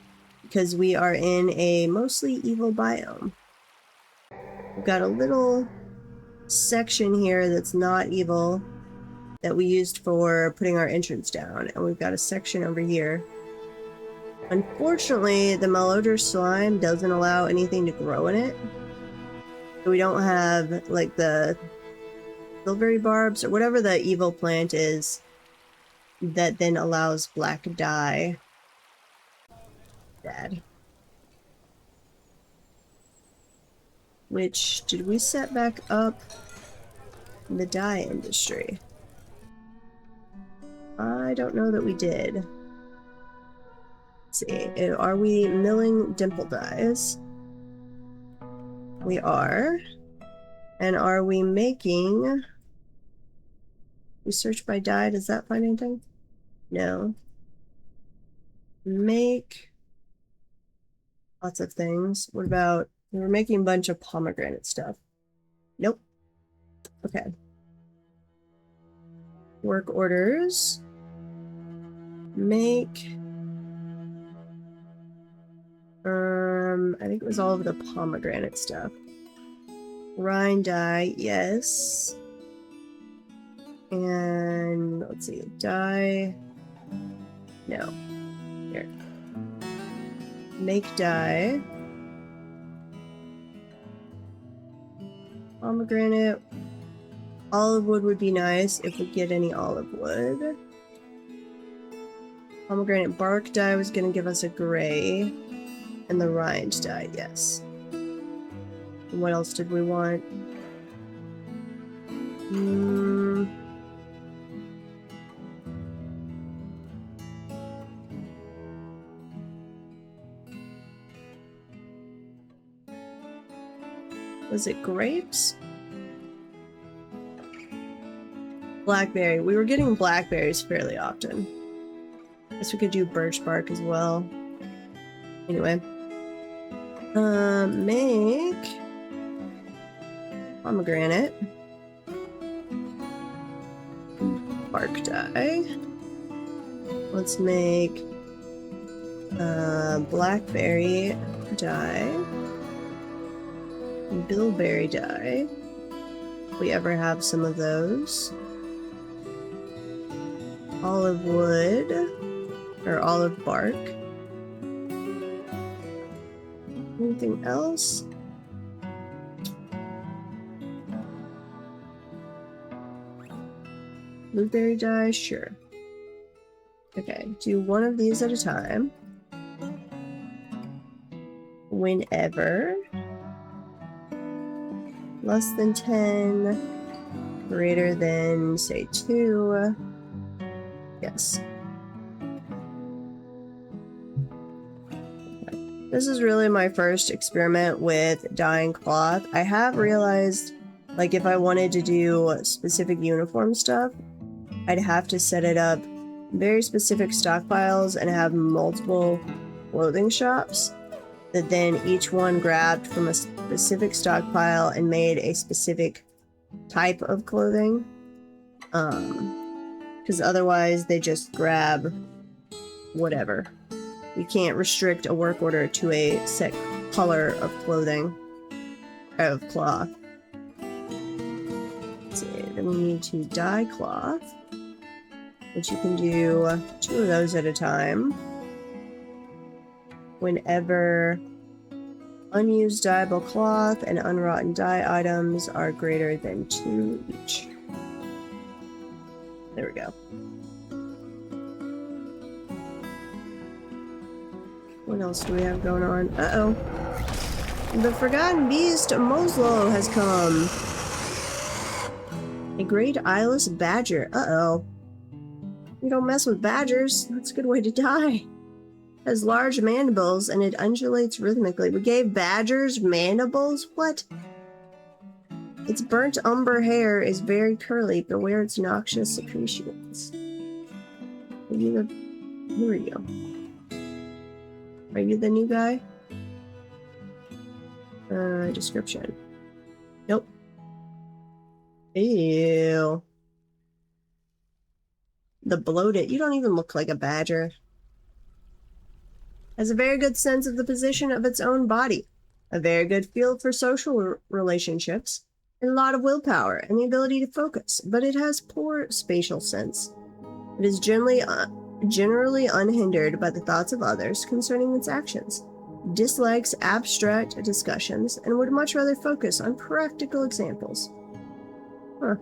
because we are in a mostly evil biome. We've got a little section here that's not evil that we used for putting our entrance down, and we've got a section over here. Unfortunately, the malodorous slime doesn't allow anything to grow in it. So we don't have like the bilberry barbs or whatever the evil plant is that then allows black dye. Bad. Which, did we set back up the dye industry? I don't know that we did. Let's see, are we milling dimple dyes? We are. And are we making... We search by dye, does that find anything? No. Make Lots of things. What about, we were making a bunch of pomegranate stuff. Nope. Okay. Work orders. Make. I think it was all of the pomegranate stuff. Rind dye, yes. And let's see, dye. No. Here. Make dye. Pomegranate. Olive wood would be nice if we get any olive wood. Pomegranate bark dye was going to give us a gray. And the rind dye, yes. And what else did we want? Was it grapes? Blackberry. We were getting blackberries fairly often. Guess we could do birch bark as well. Anyway. Make pomegranate. Bark dye. Let's make blackberry dye. Bilberry dye. If we ever have some of those. Olive wood. Or olive bark. Anything else? Blueberry dye? Sure. Okay, do one of these at a time. Whenever. Less than 10. Greater than, say, 2. Yes. This is really my first experiment with dyeing cloth. I have realized, like, if I wanted to do specific uniform stuff, I'd have to set it up very specific stockpiles and have multiple clothing shops that then each one grabbed from a specific stockpile and made a specific type of clothing. Because otherwise they just grab whatever. You can't restrict a work order to a set color of clothing, of cloth. Let's see, then we need to dye cloth, which you can do 2 of those at a time. Whenever unused dyeable cloth and unrotten dye items are greater than 2 each. There we go. What else do we have going on? Uh-oh. The Forgotten Beast, Moslow, has come. A great eyeless badger. Uh-oh. You don't mess with badgers. That's a good way to die. It has large mandibles and it undulates rhythmically. We gave badgers mandibles? What? Its burnt umber hair is very curly. Beware its noxious secretions. Who are you? Are you the new guy? Description. Nope. Ew. The bloated. You don't even look like a badger. Has a very good sense of the position of its own body. A very good feel for social relationships. And a lot of willpower and the ability to focus. But it has poor spatial sense. It is generally unhindered by the thoughts of others concerning its actions, dislikes abstract discussions, and would much rather focus on practical examples. Huh.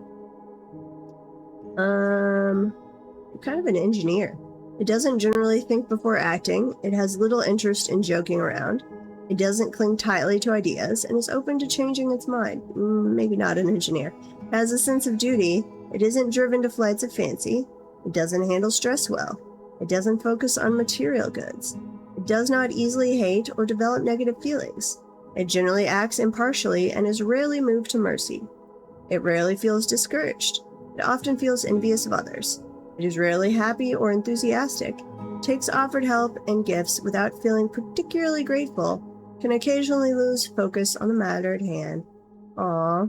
Kind of an engineer. It doesn't generally think before acting, it has little interest in joking around, it doesn't cling tightly to ideas, and is open to changing its mind. Maybe not an engineer. It has a sense of duty, it isn't driven to flights of fancy, it doesn't handle stress well. It doesn't focus on material goods. It does not easily hate or develop negative feelings. It generally acts impartially and is rarely moved to mercy. It rarely feels discouraged. It often feels envious of others. It is rarely happy or enthusiastic. It takes offered help and gifts without feeling particularly grateful Can occasionally lose focus on the matter at hand. Aw.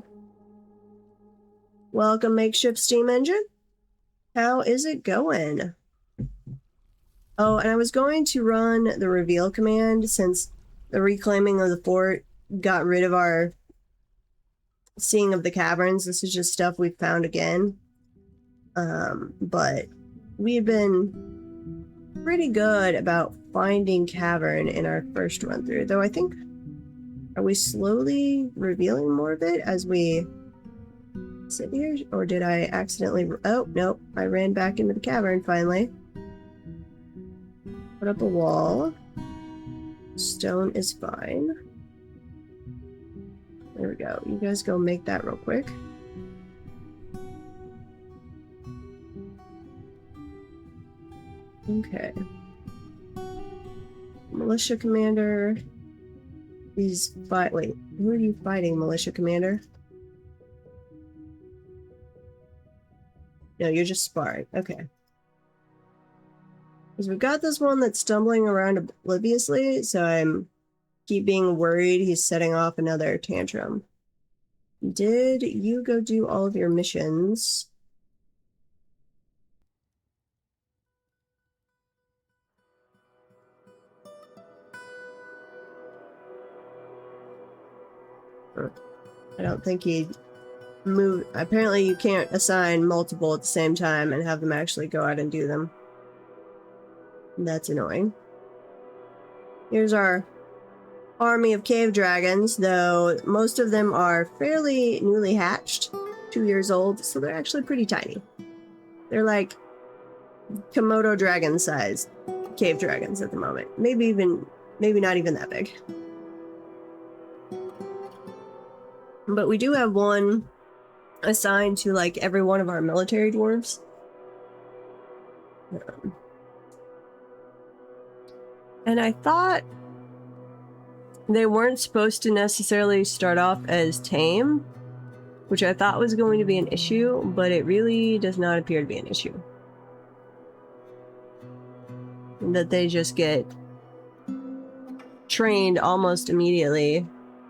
Welcome, makeshift steam engine. How is it going? Oh, and I was going to run the reveal command since the reclaiming of the fort got rid of our seeing of the caverns. This is just stuff we've found again. But we've been pretty good about finding cavern in our first run through, though I think, are we slowly revealing more of it as we sit here? Or did I accidentally, oh, nope, I ran back into the cavern finally. Put up a wall. Stone is fine. There we go. You guys go make that real quick. Okay. Militia commander. He's wait, who are you fighting, militia commander? No, you're just sparring. Okay. Because we've got this one that's stumbling around obliviously, so I'm keep being worried he's setting off another tantrum. Did you go do all of your missions? I don't think he moved. Apparently you can't assign multiple at the same time and have them actually go out and do them. That's annoying. Here's our army of cave dragons, though most of them are fairly newly hatched, 2 years old, so they're actually pretty tiny. They're like Komodo dragon sized cave dragons at the moment. Maybe not even that big. But we do have one assigned to like every one of our military dwarves. And I thought they weren't supposed to necessarily start off as tame, which I thought was going to be an issue, but it really does not appear to be an issue. That they just get trained almost immediately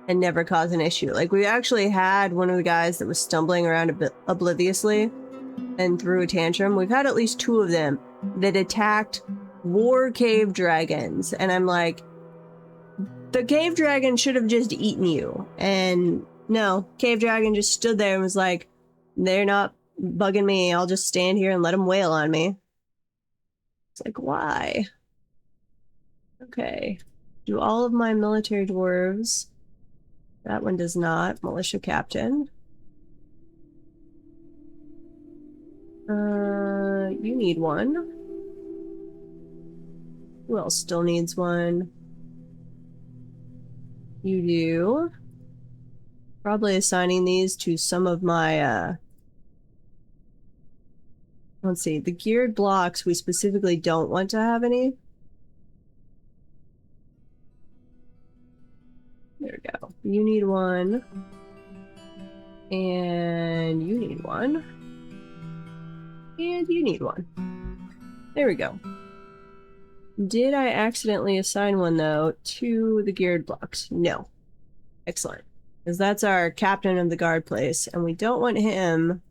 and never cause an issue. Like, we actually had one of the guys that was stumbling around a bit obliviously and threw a tantrum. We've had at least 2 of them that attacked war cave dragons, and I'm like, the cave dragon should have just eaten you. And no, cave dragon just stood there and was like, they're not bugging me, I'll just stand here and let them wail on me. It's like, why? Okay, do all of my military dwarves. That one does not. Militia captain. You need one. Who else still needs one? You do. Probably assigning these to some of my, let's see, the geared blocks we specifically don't want to have any. There we go. You need one. And you need one. And you need one. There we go. Did I accidentally assign one, though, to the geared blocks? No. Excellent. Because that's our captain of the guard place, and we don't want him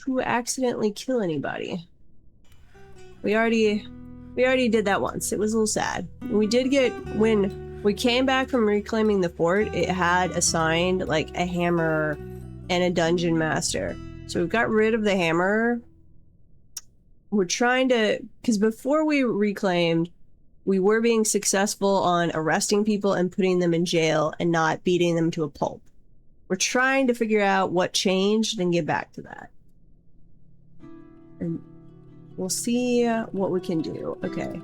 to accidentally kill anybody. We already did that once. It was a little sad. We did get, when we came back from reclaiming the fort, it had assigned like a hammer and a dungeon master. So we got rid of the hammer. We're trying to, because before we reclaimed, we were being successful on arresting people and putting them in jail and not beating them to a pulp. We're trying to figure out what changed and get back to that. And we'll see what we can do. Okay.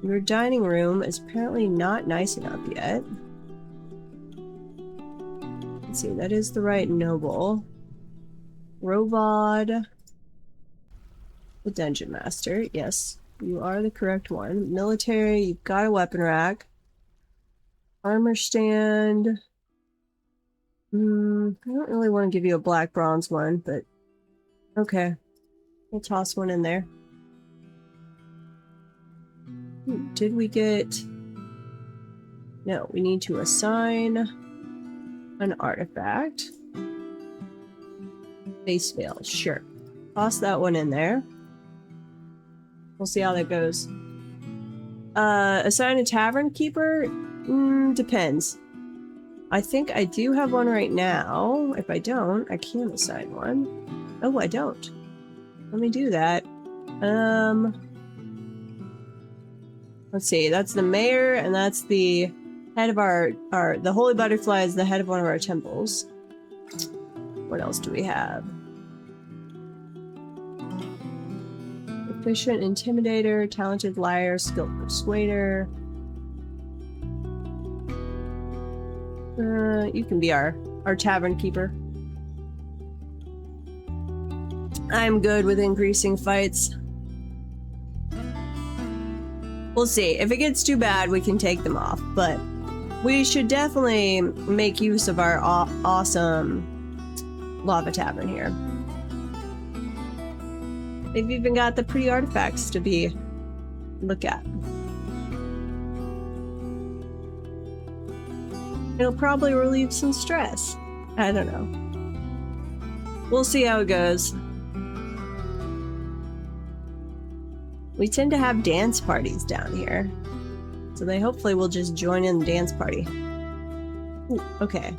Your dining room is apparently not nice enough yet. Let's see, that is the right noble. Rovod. The dungeon master, yes. You are the correct one. Military, you've got a weapon rack. Armor stand. I don't really want to give you a black bronze one, but okay. We'll toss one in there. Did we get... No, we need to assign an artifact. Base fail, sure. Toss that one in there. We'll see how that goes. Assign a tavern keeper? Depends. I think I do have one right now. If I don't, I can assign one. Oh, I don't. Let me do that. Let's see. That's the mayor, and that's the head of the Holy Butterfly is the head of one of our temples. What else do we have? Efficient intimidator, talented liar, skilled persuader. You can be our tavern keeper. I'm good with increasing fights. We'll see. If it gets too bad, we can take them off, but we should definitely make use of our awesome lava tavern here. They've even got the pretty artifacts to look at. It'll probably relieve some stress. I don't know. We'll see how it goes. We tend to have dance parties down here. So they hopefully will just join in the dance party. Ooh, okay.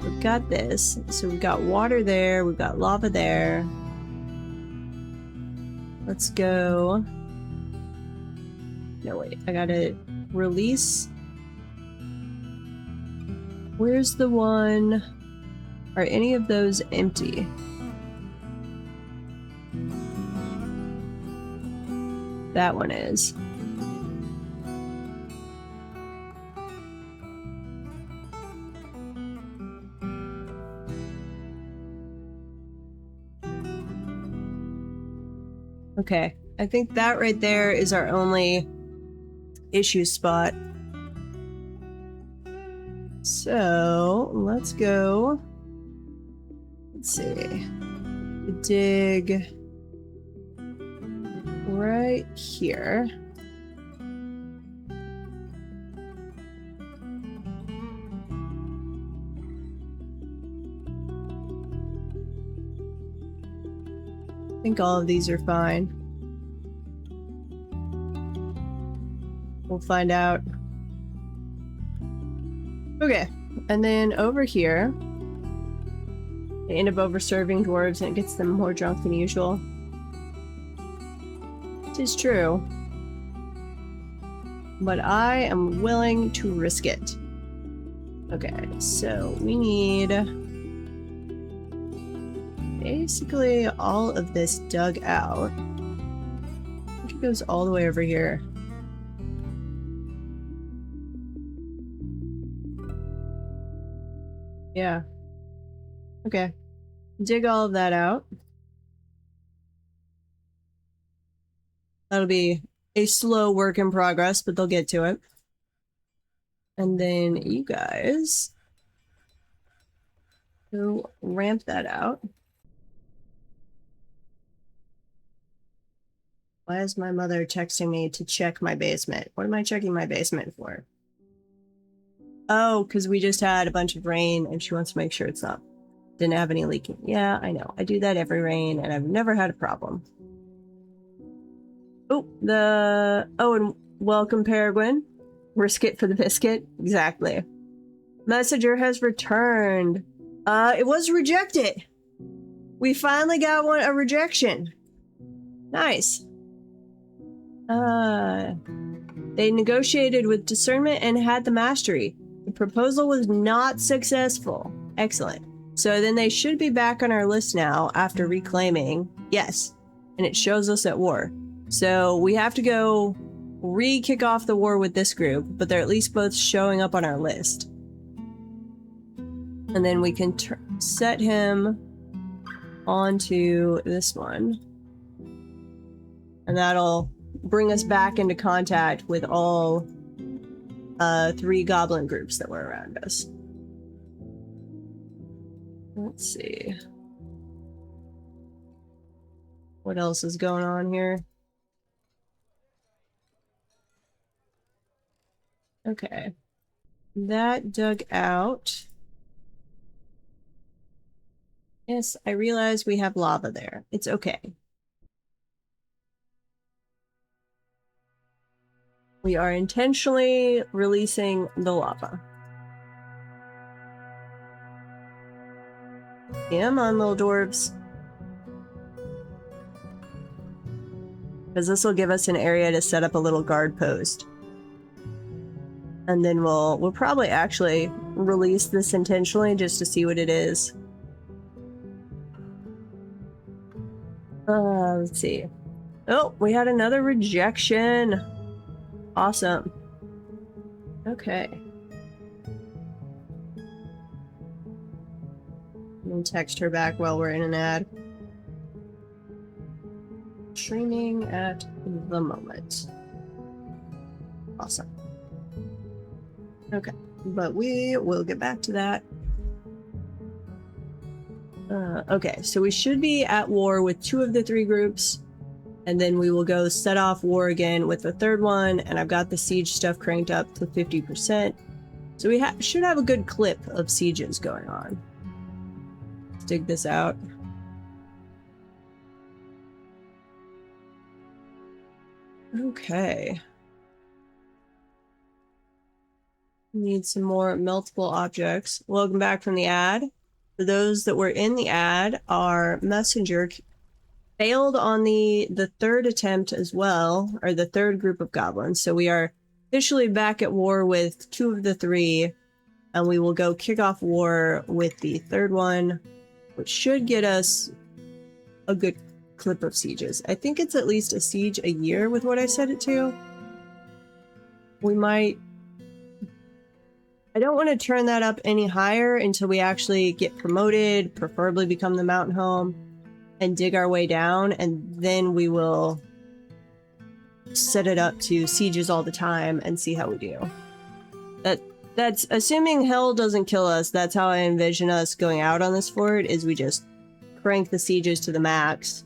We've got this. So we've got water there. We've got lava there. Let's go. No, wait. I gotta release. Where's the one? Are any of those empty? That one is. Okay, I think that right there is our only issue spot. So, let's go. Let's see. Dig right here. I think all of these are fine. We'll find out. Okay, and then over here, they end up overserving dwarves and it gets them more drunk than usual. It is true. But I am willing to risk it. Okay, so we need basically all of this dug out. I think it goes all the way over here. Yeah. Okay. Dig all of that out. That'll be a slow work in progress, but they'll get to it. And then you guys go ramp that out. Why is my mother texting me to check my basement? What am I checking my basement for? Oh, because we just had a bunch of rain and she wants to make sure it's not didn't have any leaking. Yeah, I know. I do that every rain and I've never had a problem. Oh, and welcome, Peregrine. Risk it for the biscuit. Exactly. Messenger has returned. It was rejected. We finally got a rejection. Nice. They negotiated with discernment and had the mastery. The proposal was not successful. Excellent. So then they should be back on our list now after reclaiming. Yes. And it shows us at war. So we have to go re-kick off the war with this group, but they're at least both showing up on our list. And then we can set him onto this one. And that'll bring us back into contact with all 3 goblin groups that were around us. Let's see. What else is going on here? Okay. that dug out. Yes, I realize we have lava there. It's okay. We are intentionally releasing the lava. Come on, little dwarves. Because this will give us an area to set up a little guard post. And then we'll probably actually release this intentionally just to see what it is. Let's see. Oh, we had another rejection. Awesome. Okay. We'll text her back while we're in an ad. Streaming at the moment. Awesome. Okay, but we will get back to that. Okay, so we should be at war with 2 of the 3 groups, and then we will go set off war again with the 3rd one, and I've got the siege stuff cranked up to 50%. So we should have a good clip of sieges going on. Let's dig this out. Okay. Need some more meltable objects. Welcome back from the ad. For those that were in the ad, our messenger failed on the 3rd attempt as well, or the 3rd group of goblins. So we are officially back at war with 2 of the 3, and we will go kick off war with the 3rd one, which should get us a good clip of sieges. I think it's at least a siege a year with what I set it to. We might... I don't want to turn that up any higher until we actually get promoted, preferably become the mountain home, and dig our way down, and then we will set it up to sieges all the time and see how we do. That's assuming hell doesn't kill us. That's how I envision us going out on this fort, is we just crank the sieges to the max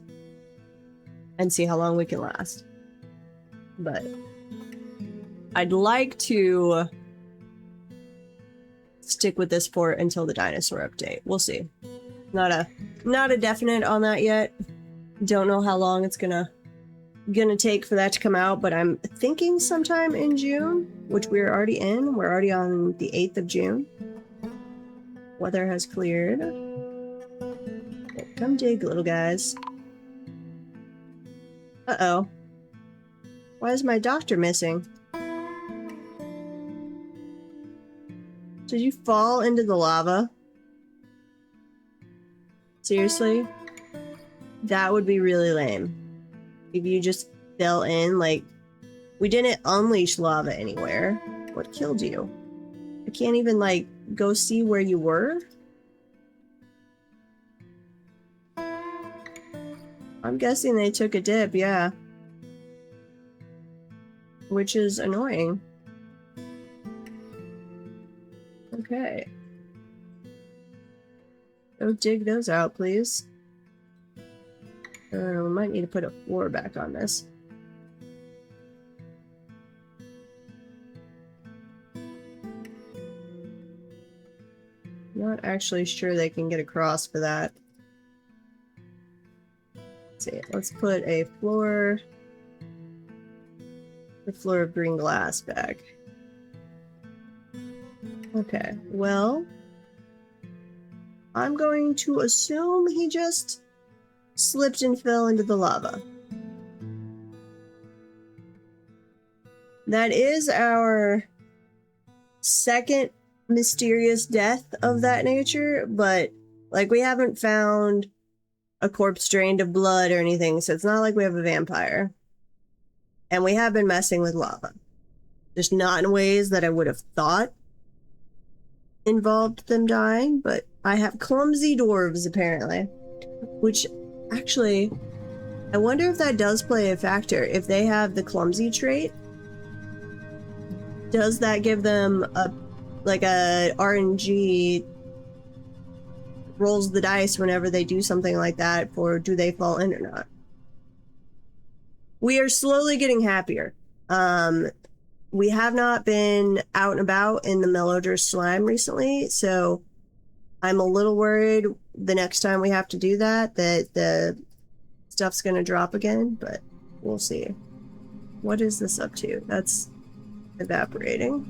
and see how long we can last. But I'd like to stick with this fort until the dinosaur update. We'll see. Not a definite on that yet. Don't know how long it's gonna take for that to come out, but I'm thinking sometime in June, which we're already in. We're already on the 8th of June. Weather has cleared. Come dig, little guys. Uh-oh. Why is my doctor missing? Did you fall into the lava? Seriously? That would be really lame. If you just fell in, like... We didn't unleash lava anywhere. What killed you? I can't even, like, go see where you were? I'm guessing they took a dip, yeah. Which is annoying. Okay. Go dig those out, please. We might need to put a floor back on this. Not actually sure they can get across for that. Let's see. Let's put a floor... the floor of green glass back. Okay, well... I'm going to assume he just slipped and fell into the lava. That is our second mysterious death of that nature, but like we haven't found a corpse drained of blood or anything, so it's not like we have a vampire. And we have been messing with lava. Just not in ways that I would have thought involved them dying, but I have clumsy dwarves apparently, which actually I wonder if that does play a factor. If they have the clumsy trait, does that give them a RNG rolls the dice whenever they do something like that for do they fall in or not? We are slowly getting happier. we have not been out and about in the Melodra slime recently, so I'm a little worried the next time we have to do that the stuff's gonna drop again, but we'll see. What is this up to? That's evaporating.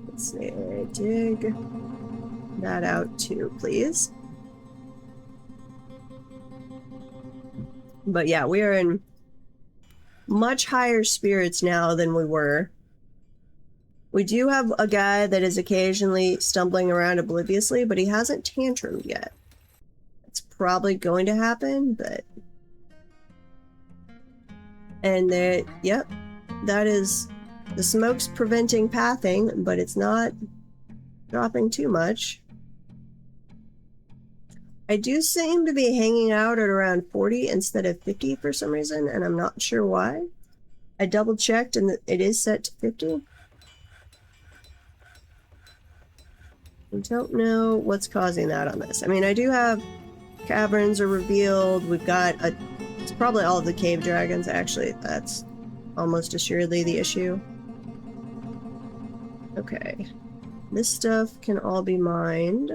Let's see, dig that out too, please. But yeah, we are in much higher spirits now than we were. We do have a guy that is occasionally stumbling around obliviously, but he hasn't tantrumed yet. It's probably going to happen, but... And there, yep, that is... The smoke's preventing pathing, but it's not dropping too much. I do seem to be hanging out at around 40 instead of 50 for some reason, and I'm not sure why. I double checked and it is set to 50. I don't know what's causing that on this. I mean, I do have caverns are revealed. We've got a... It's probably all of the cave dragons, actually. That's almost assuredly the issue. Okay. This stuff can all be mined.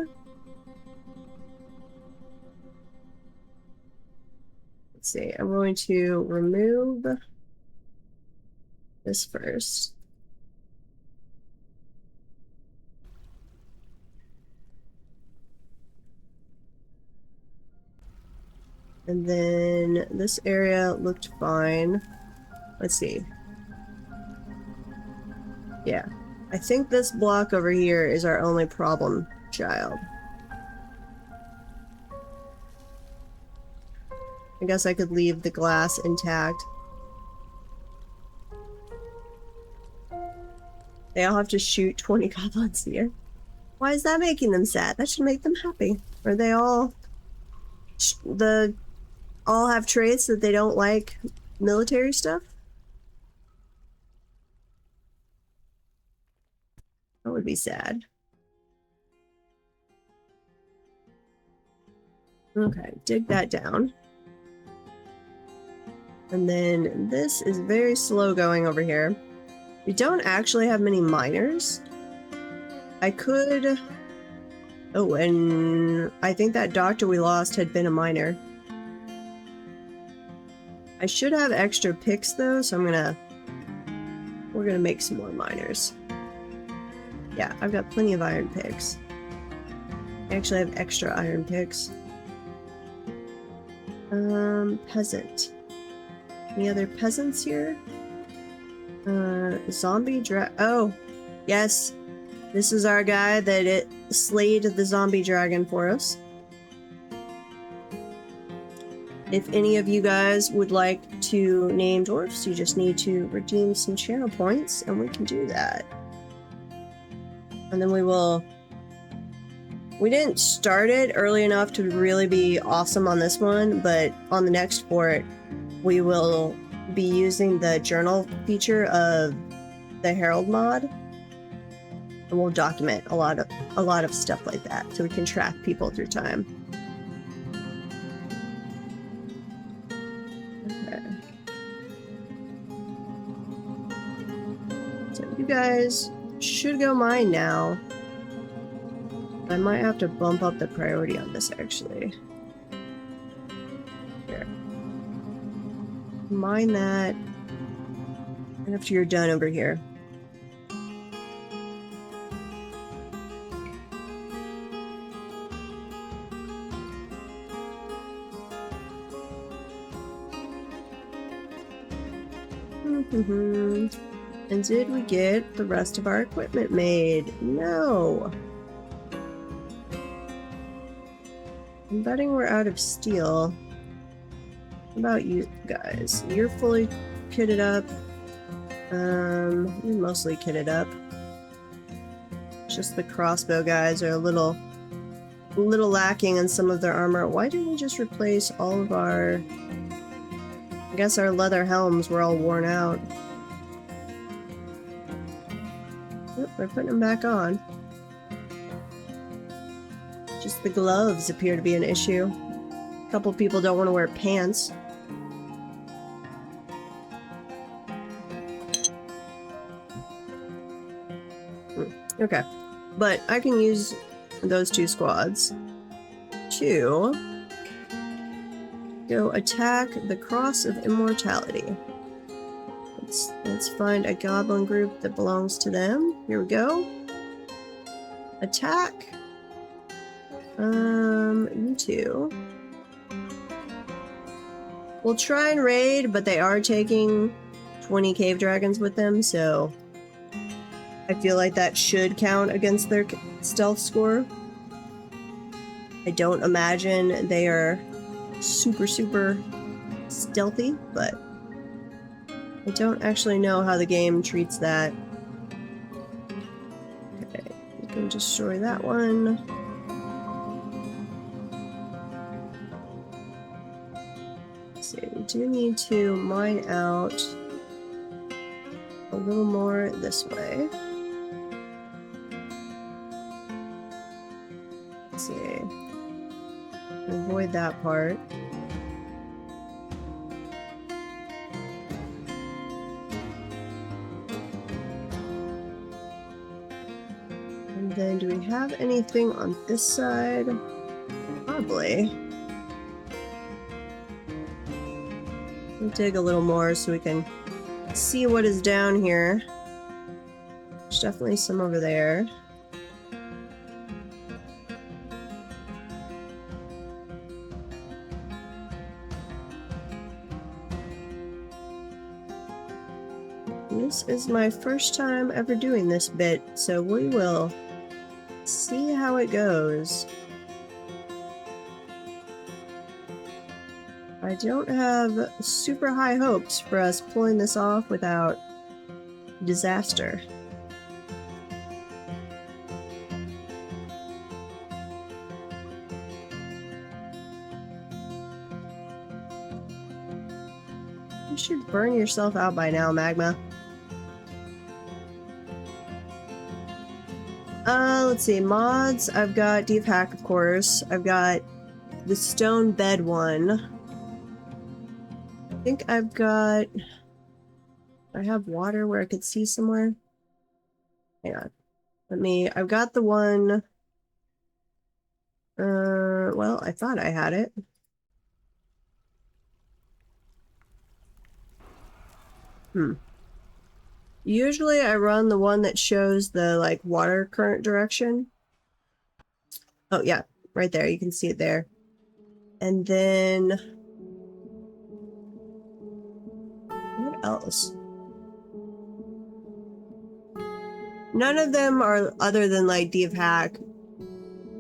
Let's see. I'm going to remove this first. And then this area looked fine. Let's see. Yeah. I think this block over here is our only problem child. I guess I could leave the glass intact. They all have to shoot 20 goblins a year. Why is that making them sad? That should make them happy. Are they all... all have traits that they don't like military stuff? That would be sad. Okay, dig that down. And then this is very slow going over here. We don't actually have many miners. I could... Oh, and I think that doctor we lost had been a miner. I should have extra picks though, so we're gonna make some more miners. Yeah, I've got plenty of iron picks. I actually have extra iron picks. Peasant. Any other peasants here? Zombie oh, yes. This is our guy that slayed the zombie dragon for us. If any of you guys would like to name dwarfs, you just need to redeem some channel points, and we can do that. And then we will... We didn't start it early enough to really be awesome on this one, but on the next fort, we will be using the journal feature of the Herald mod, and we'll document a lot of stuff like that, so we can track people through time. Okay. So you guys should go mine now. I might have to bump up the priority on this, actually. Here. Mine that. And after you're done over here. And did we get the rest of our equipment made? No! I'm betting we're out of steel. What about you guys? You're fully kitted up. You're mostly kitted up. Just the crossbow guys are a little lacking in some of their armor. Why didn't we just replace all of our... I guess our leather helms were all worn out. Oop, we're putting them back on. Just the gloves appear to be an issue. A couple people don't want to wear pants. Okay. But I can use those 2 squads to go attack the Cross of Immortality. Let's find a goblin group that belongs to them. Here we go. Attack. You 2. We'll try and raid, but they are taking 20 cave dragons with them, so I feel like that should count against their stealth score. I don't imagine they are super stealthy, but I don't actually know how the game treats that. Okay, we can destroy that one. Let's see, we do need to mine out a little more this way. Let's see. Avoid that part. And then do we have anything on this side? Probably. We'll dig a little more so we can see what is down here. There's definitely some over there. This is my first time ever doing this bit, so we will see how it goes. I don't have super high hopes for us pulling this off without disaster. You should burn yourself out by now, Magma. Let's see, mods. I've got Deep Hack, of course. I've got the stone bed one. I think I've got... I have water where I could see somewhere. Hang on. I've got the one... well, I thought I had it. Usually I run the one that shows the, like, water current direction. Oh, yeah. Right there. You can see it there. And then... what else? None of them are, other than, like, Deep Hack,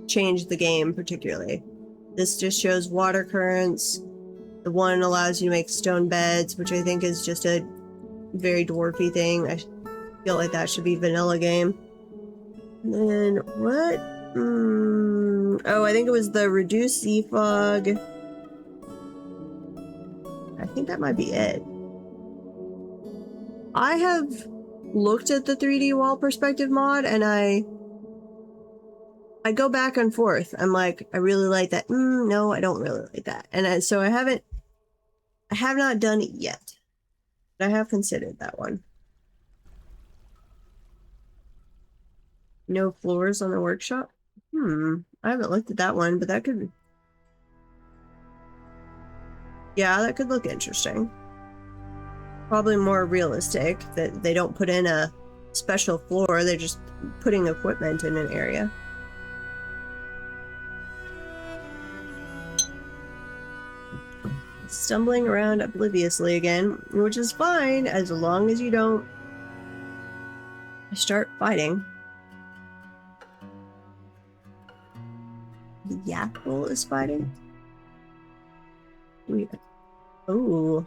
change the game particularly. This just shows water currents. The one allows you to make stone beds, which I think is just a very dwarfy thing. I feel like that should be vanilla game. And then what? Oh, I think it was the reduced sea fog. I think that might be it. I have looked at the 3D wall perspective mod, and I go back and forth. I'm like, I really like that. No, I don't really like that. And so I have not done it yet. But I have considered that one. No floors on the workshop? I haven't looked at that one, but that could... yeah, that could look interesting. Probably more realistic, that they don't put in a special floor, they're just putting equipment in an area. Stumbling around obliviously again, which is fine as long as you don't start fighting. The yak bull is fighting? Oh.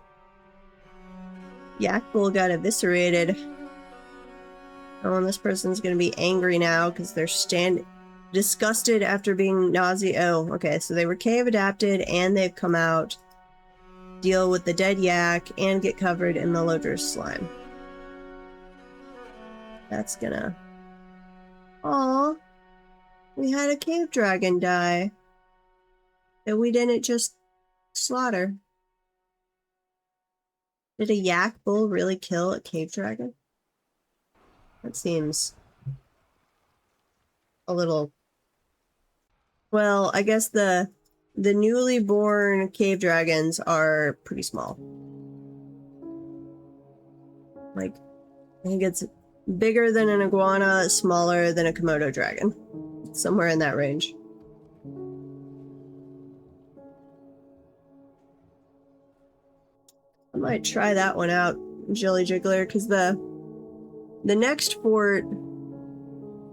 Yak bull got eviscerated. Oh, and this person's gonna be angry now because they're disgusted after being oh, okay, so they were cave adapted and they've come out, deal with the dead yak, and get covered in the Lodger's slime. That's gonna... Aw, we had a cave dragon die that we didn't just slaughter. Did a yak bull really kill a cave dragon? That seems a little... Well, I guess the newly born cave dragons are pretty small. Like, I think it's bigger than an iguana, smaller than a Komodo dragon. Somewhere in that range. I might try that one out, Jelly Jiggler, because the next fort,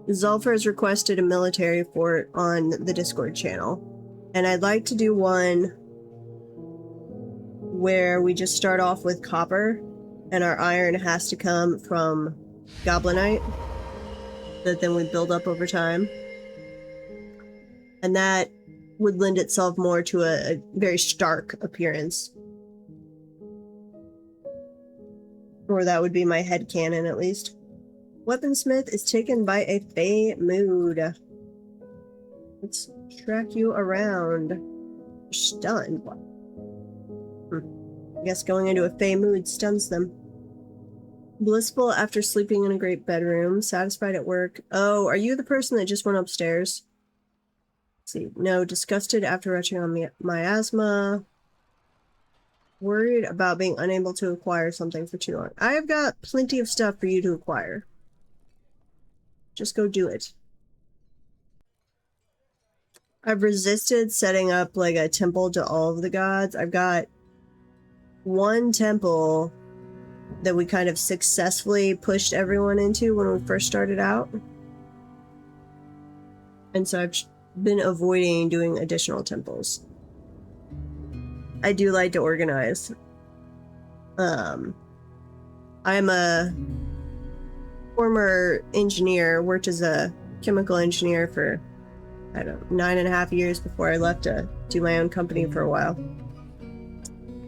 Zulfar has requested a military fort on the Discord channel. And I'd like to do one where we just start off with copper and our iron has to come from Goblinite, that then we build up over time. And that would lend itself more to a very stark appearance. Or that would be my headcanon, at least. Weaponsmith is taken by a Fey mood. Let's track you around. You're stunned. I guess going into a Fey mood stuns them. Blissful after sleeping in a great bedroom. Satisfied at work. Oh, are you the person that just went upstairs? Let's see. No, disgusted after retching on miasma. Worried about being unable to acquire something for too long. I have got plenty of stuff for you to acquire. Just go do it. I've resisted setting up like a temple to all of the gods. I've got one temple that we kind of successfully pushed everyone into when we first started out. And so I've been avoiding doing additional temples. I do like to organize. I'm a former engineer, worked as a chemical engineer for, I don't know, 9.5 years before I left to do my own company for a while.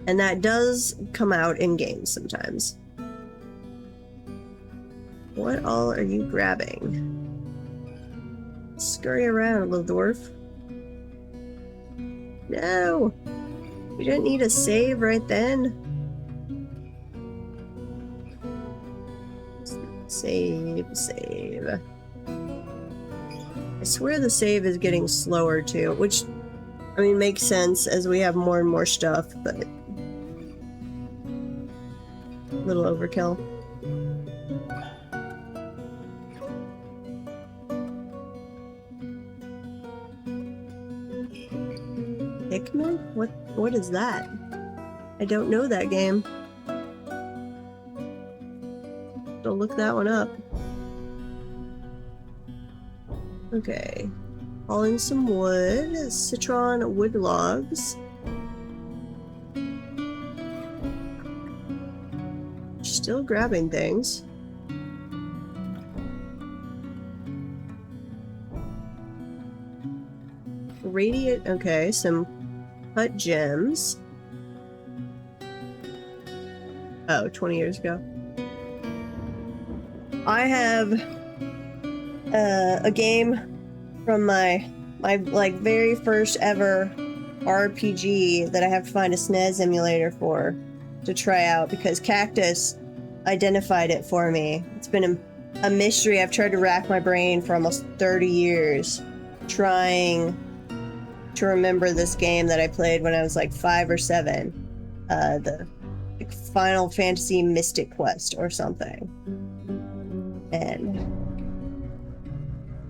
And that does come out in games sometimes. What all are you grabbing? Scurry around, little dwarf. No! You didn't need a save right then. Save. I swear the save is getting slower too, which, I mean, makes sense as we have more and more stuff, but a little overkill. Hickman? What is that? I don't know that game. Don't look that one up. Okay. Hauling some wood. Citron wood logs. Still grabbing things. Radiant. Okay, some cut gems. Oh, 20 years ago. I have a game from my like very first ever RPG that I have to find a SNES emulator for to try out because Cactus identified it for me. It's been a mystery. I've tried to rack my brain for almost 30 years trying to remember this game that I played when I was like 5 or 7. The Final Fantasy Mystic Quest or something. And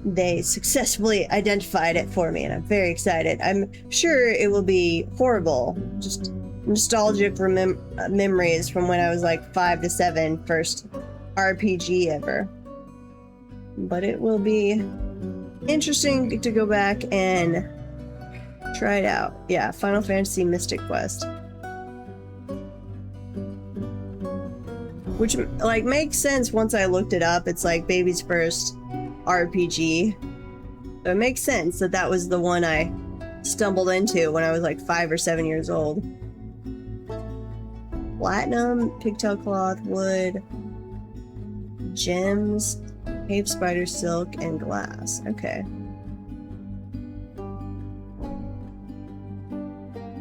they successfully identified it for me, and I'm very excited. I'm sure it will be horrible, just nostalgic memories from when I was like 5 to 7, first RPG ever. But it will be interesting to go back and try it out. Yeah, Final Fantasy Mystic Quest. Which, like, makes sense once I looked it up. It's like baby's first RPG. So it makes sense that that was the one I stumbled into when I was like 5 or 7 years old. Platinum, pigtail cloth, wood, gems, cave spider silk, and glass. Okay.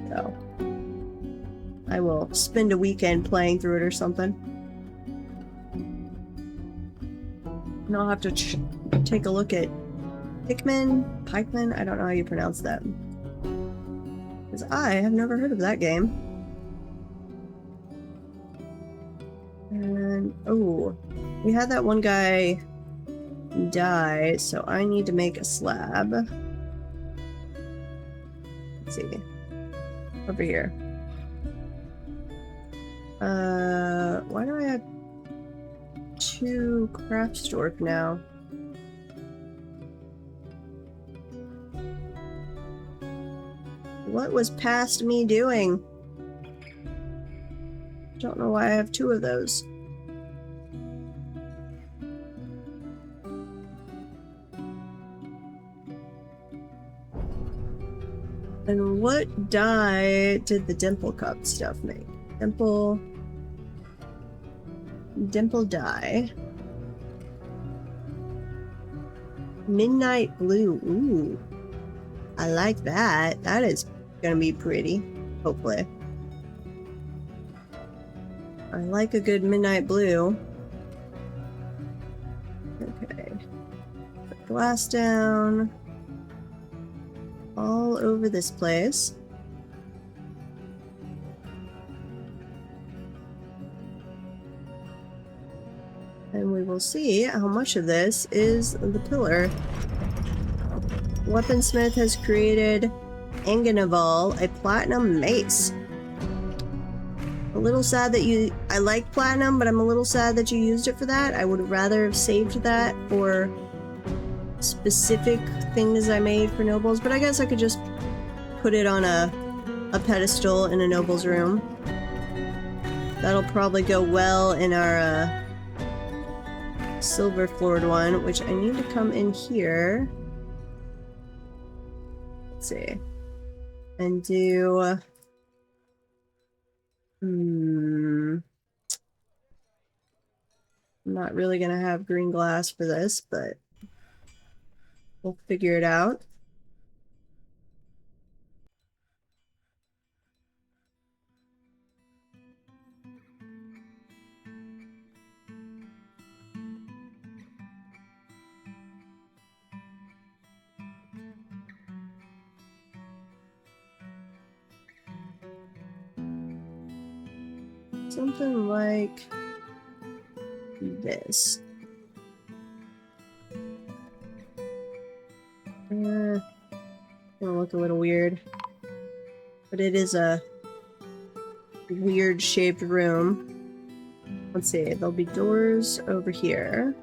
So I will spend a weekend playing through it or something. And I'll have to take a look at Pikeman? I don't know how you pronounce that. Because I have never heard of that game. And, oh, we had that one guy die, so I need to make a slab. Let's see. Over here. Why do I have 2 craft stork now? What was past me doing? Don't know why I have 2 of those. And what dye did the dimple cup stuff make? Dimple dye. Midnight blue. Ooh. I like that. That is gonna be pretty, hopefully. I like a good midnight blue. Okay. Put glass down. All over this place. And we will see how much of this is the pillar. Weaponsmith has created Anganaval, a platinum mace. A little sad that I like platinum, but I'm a little sad that you used it for that. I would rather have saved that for specific things I made for nobles, but I guess I could just put it on a pedestal in a noble's room. That'll probably go well in our silver floored one, which I need to come in here. Let's see. And do... I'm not really gonna have green glass for this, but we'll figure it out. Something like this. It'll look a little weird, but it is a weird shaped room. Let's see, there'll be doors over here.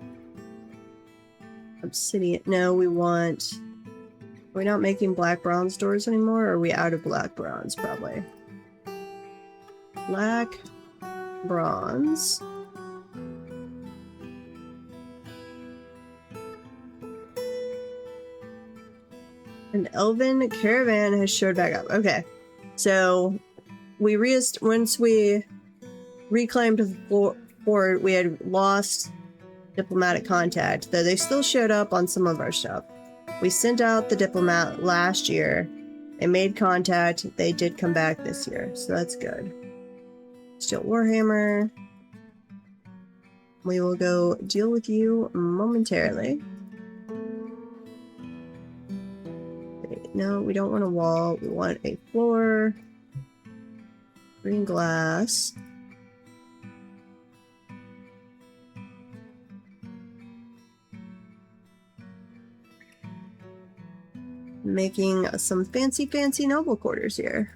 Obsidian. No, we want... Are we not making black bronze doors anymore, or are we out of black bronze? Probably. Black bronze. An elven caravan has showed back up. Okay, so once we reclaimed the fort, we had lost diplomatic contact, though they still showed up on some of our stuff. We sent out the diplomat last year. They made contact. They did come back this year, so that's good. Steel Warhammer. We will go deal with you momentarily. Wait, no, we don't want a wall. We want a floor. Green glass. Making some fancy noble quarters here.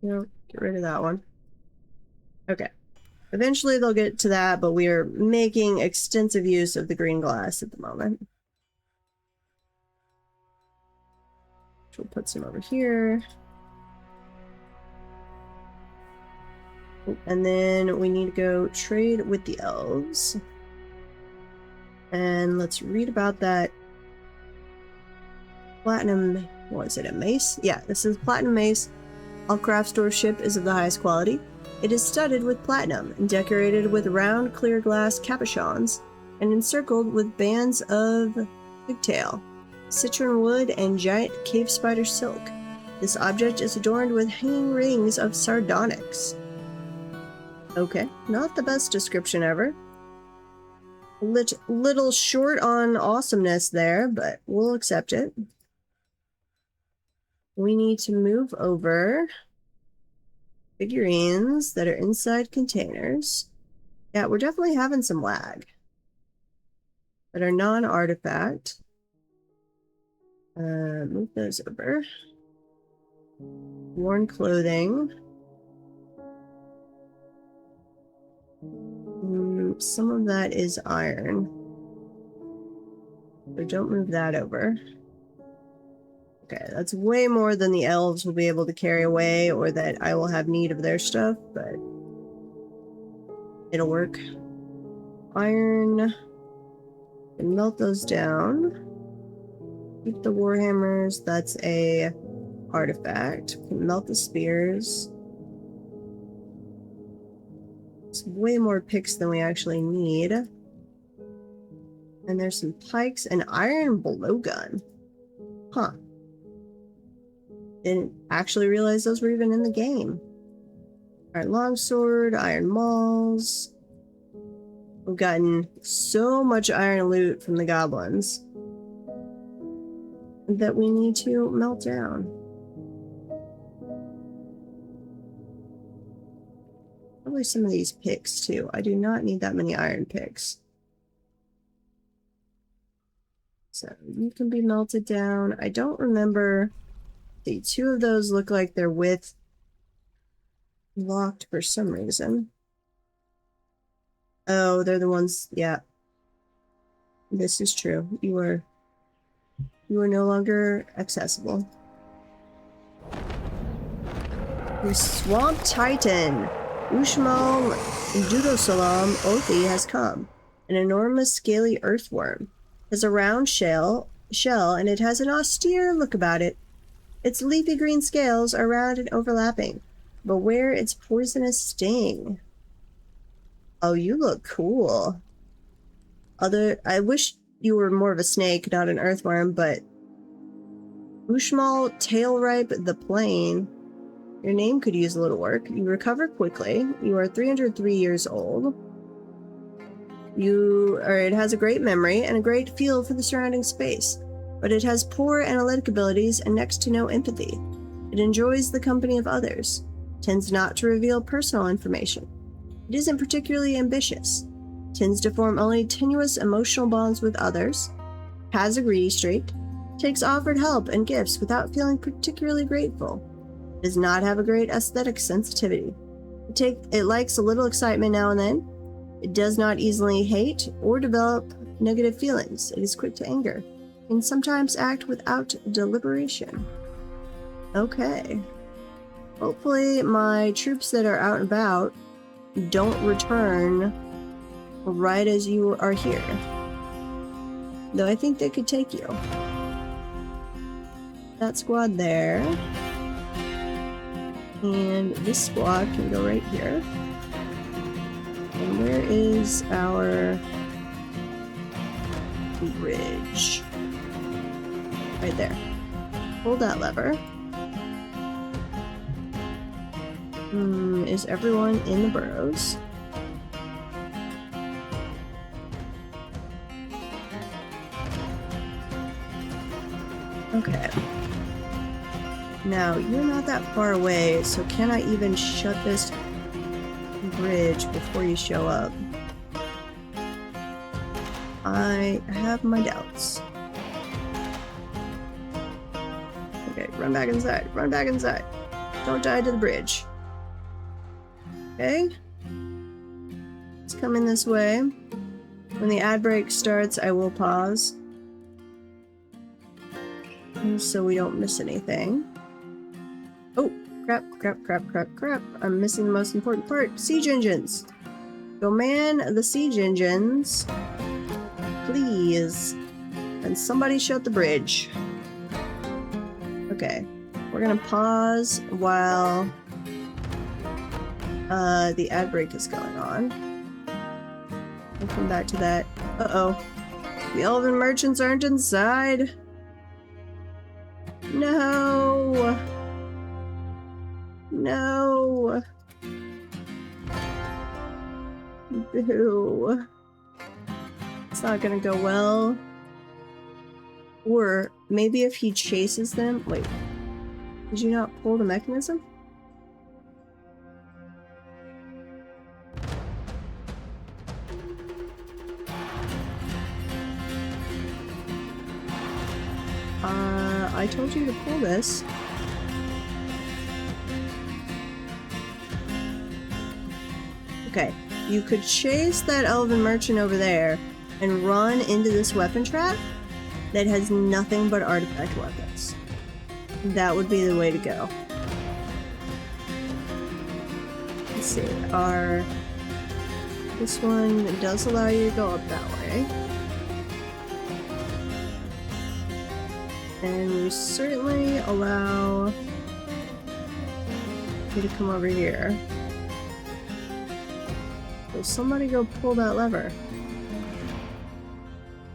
No, get rid of that one. Okay. Eventually they'll get to that, but we are making extensive use of the green glass at the moment. We'll put some over here. And then we need to go trade with the elves. And let's read about that platinum, what is it, a mace? Yeah, this is platinum mace. All craft store ship is of the highest quality. It is studded with platinum and decorated with round clear glass cabochons and encircled with bands of pigtail, citron wood, and giant cave spider silk. This object is adorned with hanging rings of sardonyx. Okay, not the best description ever. Little short on awesomeness there, but we'll accept it. We need to move over figurines that are inside containers. Yeah, we're definitely having some lag. That are non-artifact. Move those over. Worn clothing. Some of that is iron. So don't move that over. Okay, that's way more than the elves will be able to carry away, or that I will have need of their stuff, but it'll work. Iron. And melt those down. Keep the warhammers. That's a artifact. Melt the spears. It's way more picks than we actually need. And there's some pikes and iron blowgun. Huh. Didn't actually realize those were even in the game. Iron longsword, iron mauls. We've gotten so much iron loot from the goblins that we need to melt down. Probably some of these picks too. I do not need that many iron picks. So you can be melted down. I don't remember. See, two of those look like they're with locked for some reason. Oh, they're the ones. Yeah. This is true. You are no longer accessible. The Swamp Titan, Ushmal Dudosalam Othi, has come. An enormous scaly earthworm. It has a round shell, and it has an austere look about it. Its leafy green scales are round and overlapping. Beware its poisonous sting. Oh, you look cool. I wish you were more of a snake, not an earthworm, but Ushmal Tailripe the Plain. Your name could use a little work. You recover quickly. You are 303 years old. It has a great memory and a great feel for the surrounding space, but it has poor analytic abilities and next to no empathy. It enjoys the company of others, tends not to reveal personal information. It isn't particularly ambitious, tends to form only tenuous emotional bonds with others, has a greedy streak, takes offered help and gifts without feeling particularly grateful, does not have a great aesthetic sensitivity. It likes a little excitement now and then. It does not easily hate or develop negative feelings. It is quick to anger, and sometimes act without deliberation. Okay. Hopefully my troops that are out and about don't return right as you are here. Though I think they could take you. That squad there. And this squad can go right here. And where is our bridge? Right there. Hold that lever. Is everyone in the burrows? Okay. Now, you're not that far away, so can I even shut this bridge before you show up? I have my doubts. Okay, run back inside. Run back inside. Don't die to the bridge. Okay? It's coming this way. When the ad break starts, I will pause. So we don't miss anything. Oh, crap, crap, crap, crap, crap. I'm missing the most important part. Siege engines. Go man the siege engines. Please. And somebody shut the bridge. Okay. We're gonna pause while the ad break is going on. We'll come back to that. Uh-oh. The elven merchants aren't inside. No. no. Boo. It's not gonna go well. Or maybe if he chases them. Wait. Did you not pull the mechanism? I told you to pull this. Okay, you could chase that elven merchant over there and run into this weapon trap that has nothing but artifact weapons. That would be the way to go. Let's see, this one does allow you to go up that way. And we certainly allow you to come over here. So somebody go pull that lever.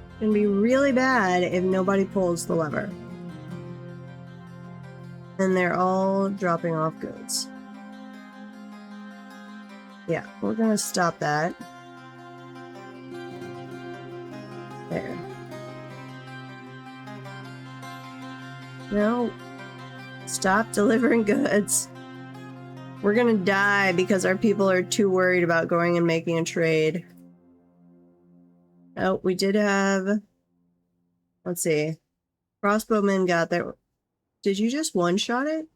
It's gonna be really bad if nobody pulls the lever. And they're all dropping off goods. Yeah, we're gonna stop that. There. No. Stop delivering goods. We're gonna die because our people are too worried about going and making a trade. Oh, we did have... Let's see. Crossbowmen got there. Did you just one-shot it?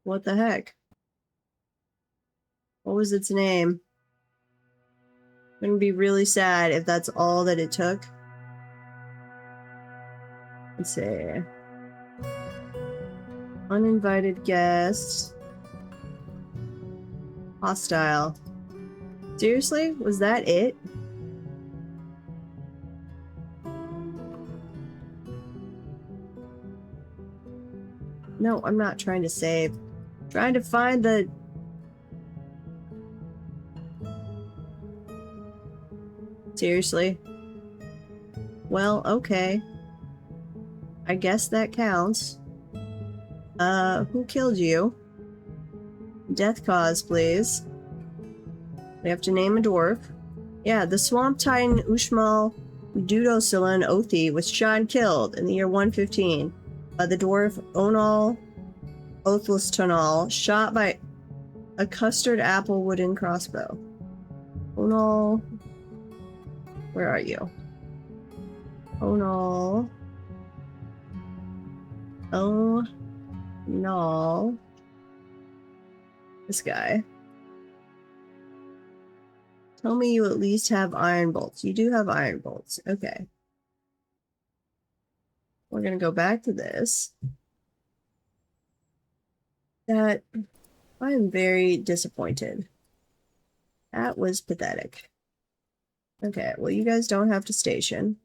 What the heck? What was its name? I'm gonna be really sad if that's all that it took. Let's see. Uninvited guests. Hostile. Seriously? Was that it? No, I'm not trying to save. I'm trying to find the... Seriously? Well, okay. I guess that counts. Who killed you? Death cause, please. We have to name a dwarf. Yeah, the Swamp Titan Ushmal Dudosilan Othi was shot and killed in the year 115 by the dwarf Onal Othless Tonal, shot by a custard apple wooden crossbow. Onal... Where are you? Onal... Oh... No. This guy. Tell me you at least have iron bolts. You do have iron bolts. Okay. We're gonna go back to this. That... I am very disappointed. That was pathetic. Okay, well you guys don't have to station.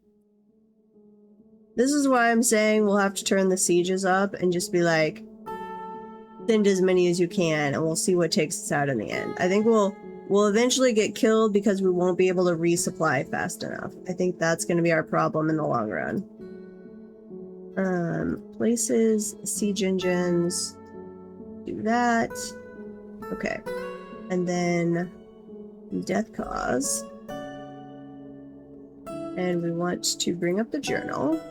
This is why I'm saying we'll have to turn the sieges up and just be like, send as many as you can and we'll see what takes us out in the end. I think we'll eventually get killed because we won't be able to resupply fast enough. I think that's going to be our problem in the long run. Places, siege engines, do that. Okay. And then death cause. And we want to bring up the journal.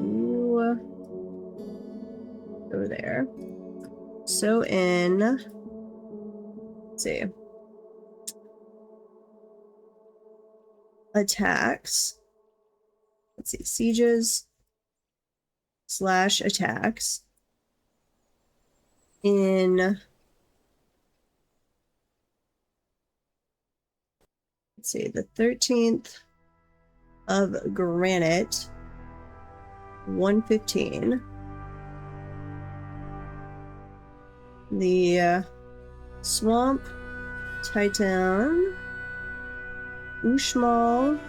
You go there. So in, let's see, attacks. Let's see, sieges / attacks. In, let's see, the 13th of Granite, 115. The Swamp Titan Ushmal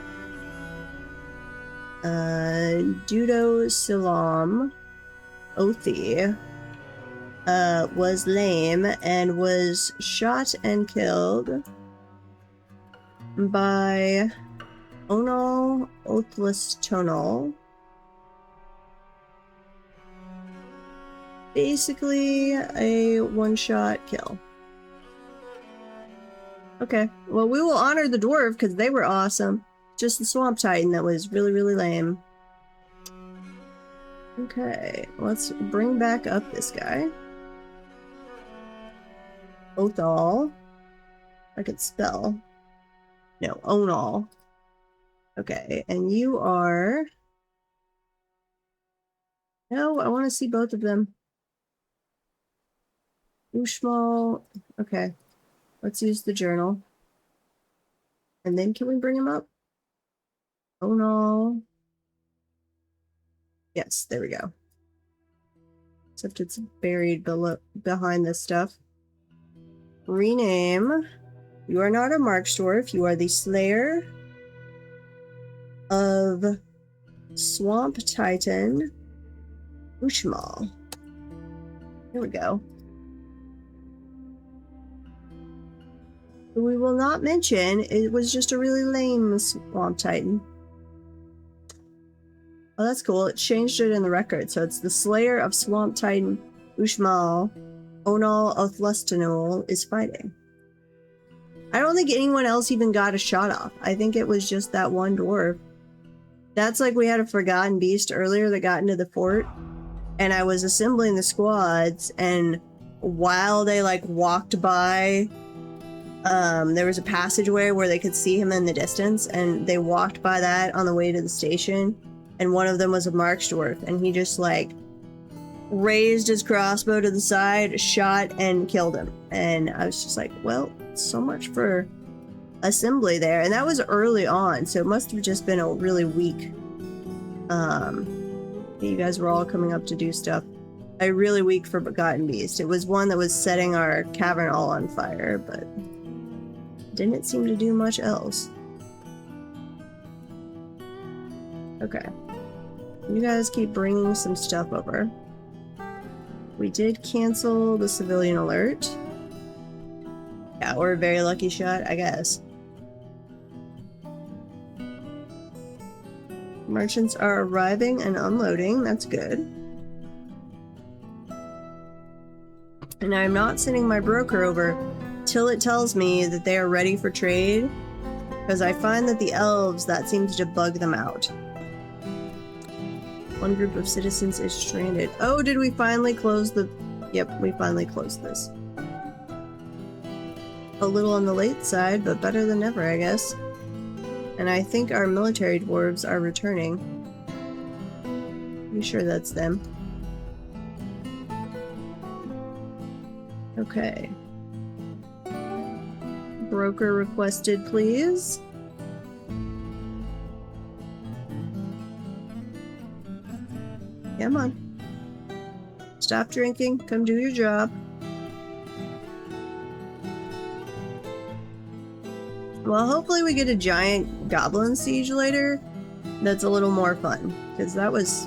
Dudo Silam Othi was lame and was shot and killed by Onal Oathless Tonal. Basically a one-shot kill. Okay, well, we will honor the dwarf because they were awesome. Just the Swamp Titan that was really, really lame. Okay, let's bring back up this guy. Othal. I could spell. No, Onal. Okay, and you are... No, I want to see both of them. Ushmal. Okay, let's use the journal. And then can we bring him up? Onal. Yes, there we go. Except it's buried behind this stuff. Rename. You are not a Marksdwarf. You are the Slayer of Swamp Titan Ushmal. Here we go. We will not mention it was just a really lame Swamp Titan. Oh, that's cool. It changed it in the record. So it's the Slayer of Swamp Titan Ushmal Onal Othlestanol is fighting. I don't think anyone else even got a shot off. I think it was just that one dwarf. That's like we had a Forgotten Beast earlier that got into the fort. And I was assembling the squads, and while they like walked by, there was a passageway where they could see him in the distance, and they walked by that on the way to the station. And one of them was a Marksdwarf, and he just like raised his crossbow to the side, shot, and killed him. And I was just like, well, so much for assembly there. And that was early on, so it must have just been a really weak you guys were all coming up to do stuff. A really weak Forgotten Beast. It was one that was setting our cavern all on fire, but didn't seem to do much else. Okay. You guys keep bringing some stuff over. We did cancel the civilian alert. Yeah, we're a very lucky shot, I guess. Merchants are arriving and unloading. That's good. And I'm not sending my broker over till it tells me that they are ready for trade, because I find that the elves, that seems to bug them out. One group of citizens is stranded. Oh, did we finally close the... Yep, we finally closed this. A little on the late side, but better than ever, I guess. And I think our military dwarves are returning. Pretty sure that's them. Okay. Broker requested, please. Come on. Stop drinking. Come do your job. Well, hopefully we get a giant goblin siege later that's a little more fun, because that was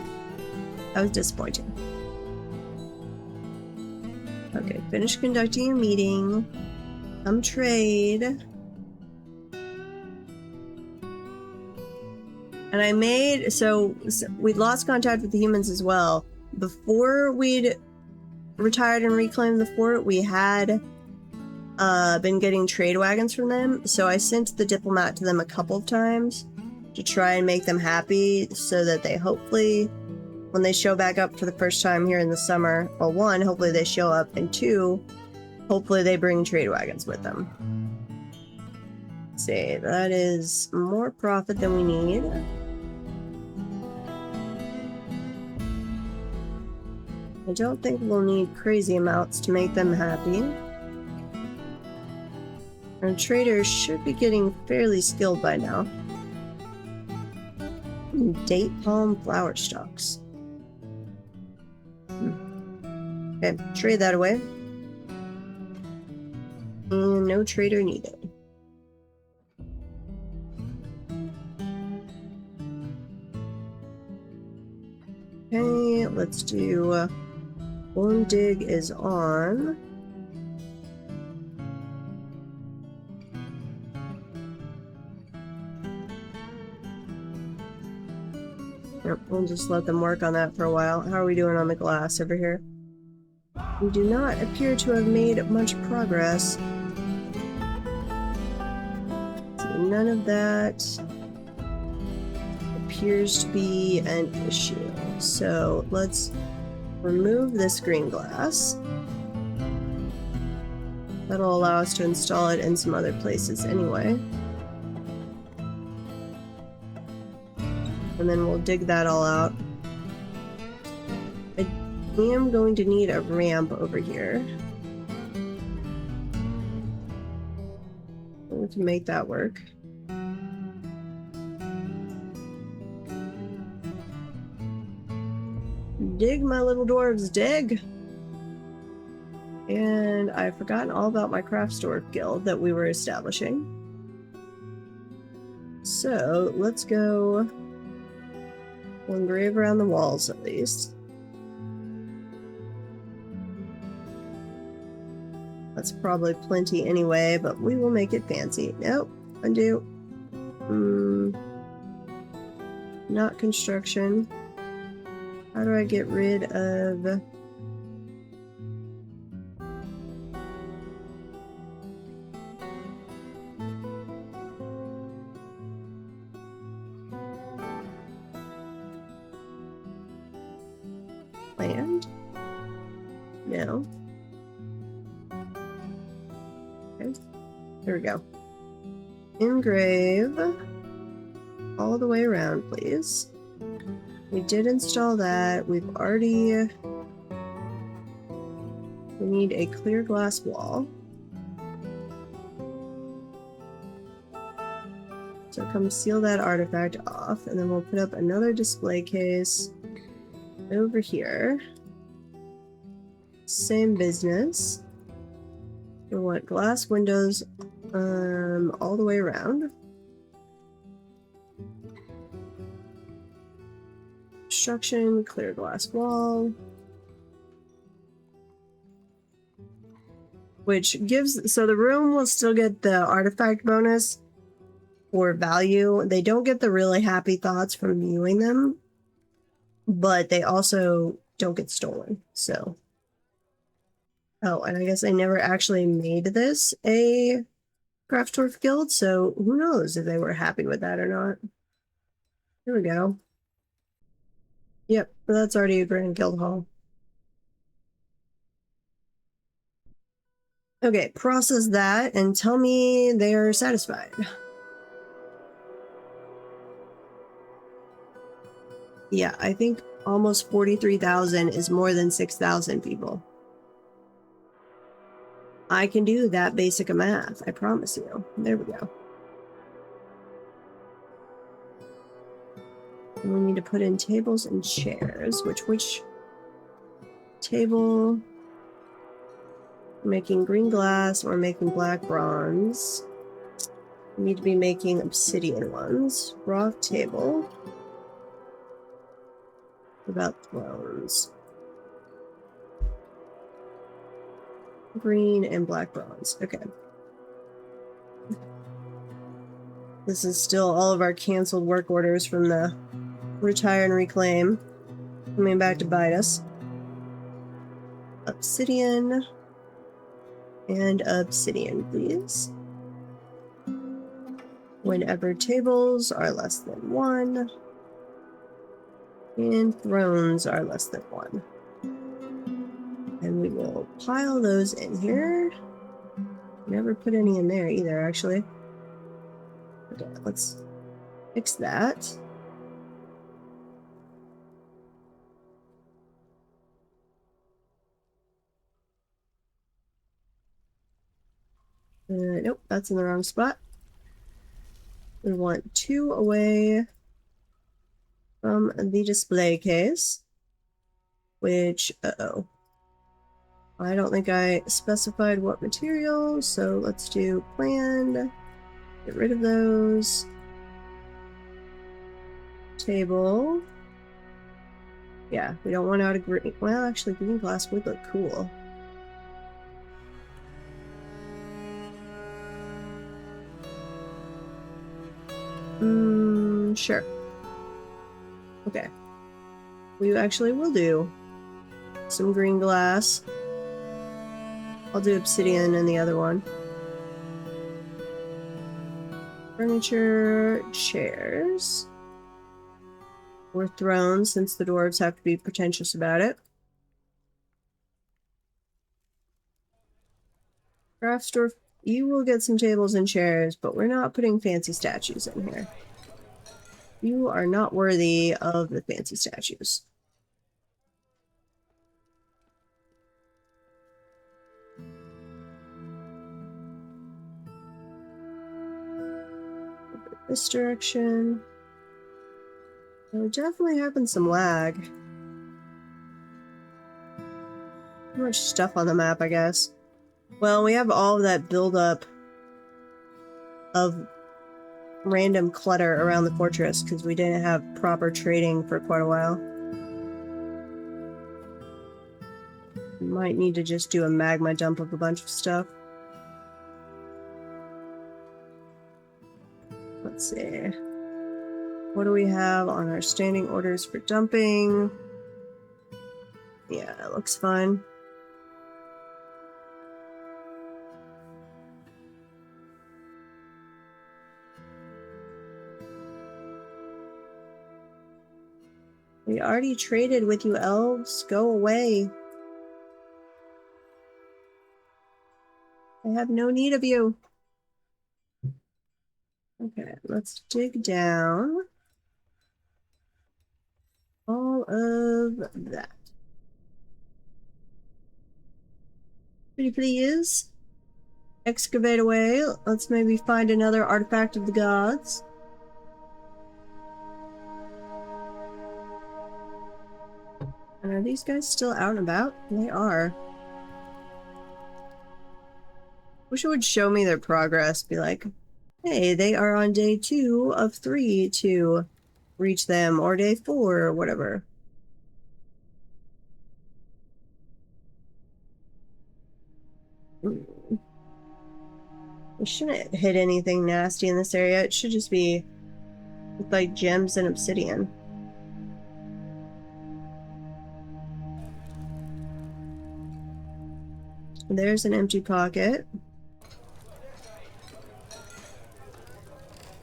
disappointing. Okay, finish conducting a meeting. Come trade. And I made, so we'd lost contact with the humans as well. Before we'd retired and reclaimed the fort, we had been getting trade wagons from them, so I sent the diplomat to them a couple of times to try and make them happy, so that they hopefully, when they show back up for the first time here in the summer, well, one, hopefully they show up, and two, hopefully they bring trade wagons with them. Let's see, that is more profit than we need. I don't think we'll need crazy amounts to make them happy. Our traders should be getting fairly skilled by now. Date palm flower stalks. Okay, trade that away. And no trader needed. Okay, let's do Bone Dig is on. Yep, we'll just let them work on that for a while. How are we doing on the glass over here? We do not appear to have made much progress. So none of that appears to be an issue. So let's remove this green glass. That'll allow us to install it in some other places anyway. And then we'll dig that all out. I am going to need a ramp over here. We can make that work. Dig, my little dwarves, dig! And I've forgotten all about my craftsdwarf guild that we were establishing. So let's go engrave around the walls at least. That's probably plenty anyway, but we will make it fancy. Nope, undo. Not construction. How do I get rid of... land? No. Okay. There we go. Engrave all the way around, please. We did install that. We've already... We need a clear glass wall. So come seal that artifact off, and then we'll put up another display case over here. Same business. We want glass windows all the way around. Construction, clear glass wall. Which gives, so the room will still get the artifact bonus or value. They don't get the really happy thoughts from viewing them, but they also don't get stolen, so. Oh, and I guess I never actually made this a Craftsdwarf guild, so who knows if they were happy with that or not. Here we go. Yep, that's already a Grand Guild Hall. Okay, process that and tell me they're satisfied. Yeah, I think almost 43,000 is more than 6,000 people. I can do that basic of math, I promise you. There we go. And we need to put in tables and chairs, which table? We're making green glass, we're making black bronze. We need to be making obsidian ones. Rock table. What about thrones? Green and black bronze. Okay. This is still all of our canceled work orders from the retire and reclaim coming back to bite us. Obsidian and obsidian, please. Whenever tables are less than 1 and thrones are less than 1. And we will pile those in here. Never put any in there either, actually. Okay, let's fix that. Nope, that's in the wrong spot. We want 2 away from the display case, which, uh-oh. I don't think I specified what material, so let's do planned. Get rid of those. Table. Yeah, we don't want out of green. Well, actually, green glass would look cool. Sure. Okay. We actually will do some green glass. I'll do obsidian in the other one. Furniture, chairs. Or thrones, since the dwarves have to be pretentious about it. Craft store, you will get some tables and chairs, but we're not putting fancy statues in here. You are not worthy of the fancy statues. This direction. There definitely happened some lag. Too much stuff on the map, I guess. Well, we have all of that buildup of random clutter around the fortress because we didn't have proper trading for quite a while. We might need to just do a magma dump of a bunch of stuff. Let's see. What do we have on our standing orders for dumping? Yeah, it looks fine. We already traded with you, elves. Go away. I have no need of you. Okay, let's dig down all of that. Pretty please. Excavate away. Let's maybe find another artifact of the gods. And are these guys still out and about? They are. Wish it would show me their progress. Be like, hey, they are on day 2 of 3 to reach them, or day 4, or whatever. We shouldn't hit anything nasty in this area. It should just be with, like, gems and obsidian. There's an empty pocket.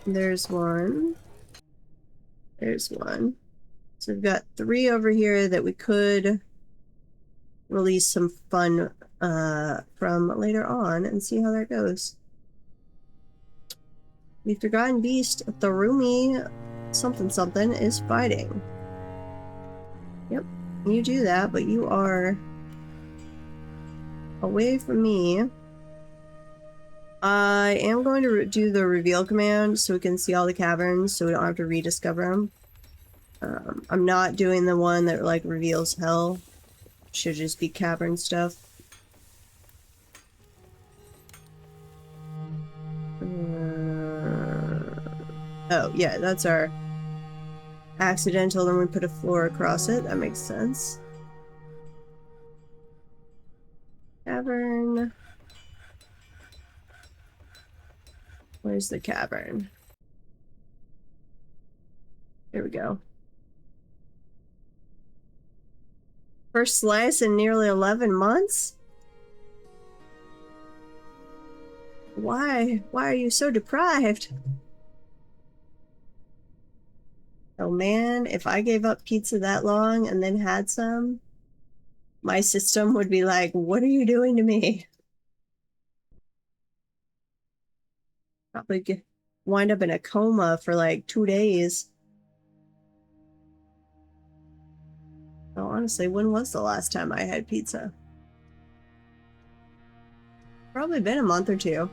There's one. There's one. So we've got 3 over here that we could release some fun from later on and see how that goes. The Forgotten Beast, Tharumi something something is fighting. Yep, you do that, but you are away from me. I am going to do the reveal command so we can see all the caverns so we don't have to rediscover them. I'm not doing the one that like reveals hell. Should just be cavern stuff. Oh, yeah, that's our accidental, then we put a floor across it. That makes sense. Cavern. Where's the cavern? There we go. First slice in nearly 11 months? Why? Why are you so deprived? Oh man, if I gave up pizza that long and then had some, my system would be like, what are you doing to me? Probably wind up in a coma for like 2 days. Oh, honestly, when was the last time I had pizza? Probably been a month or 2.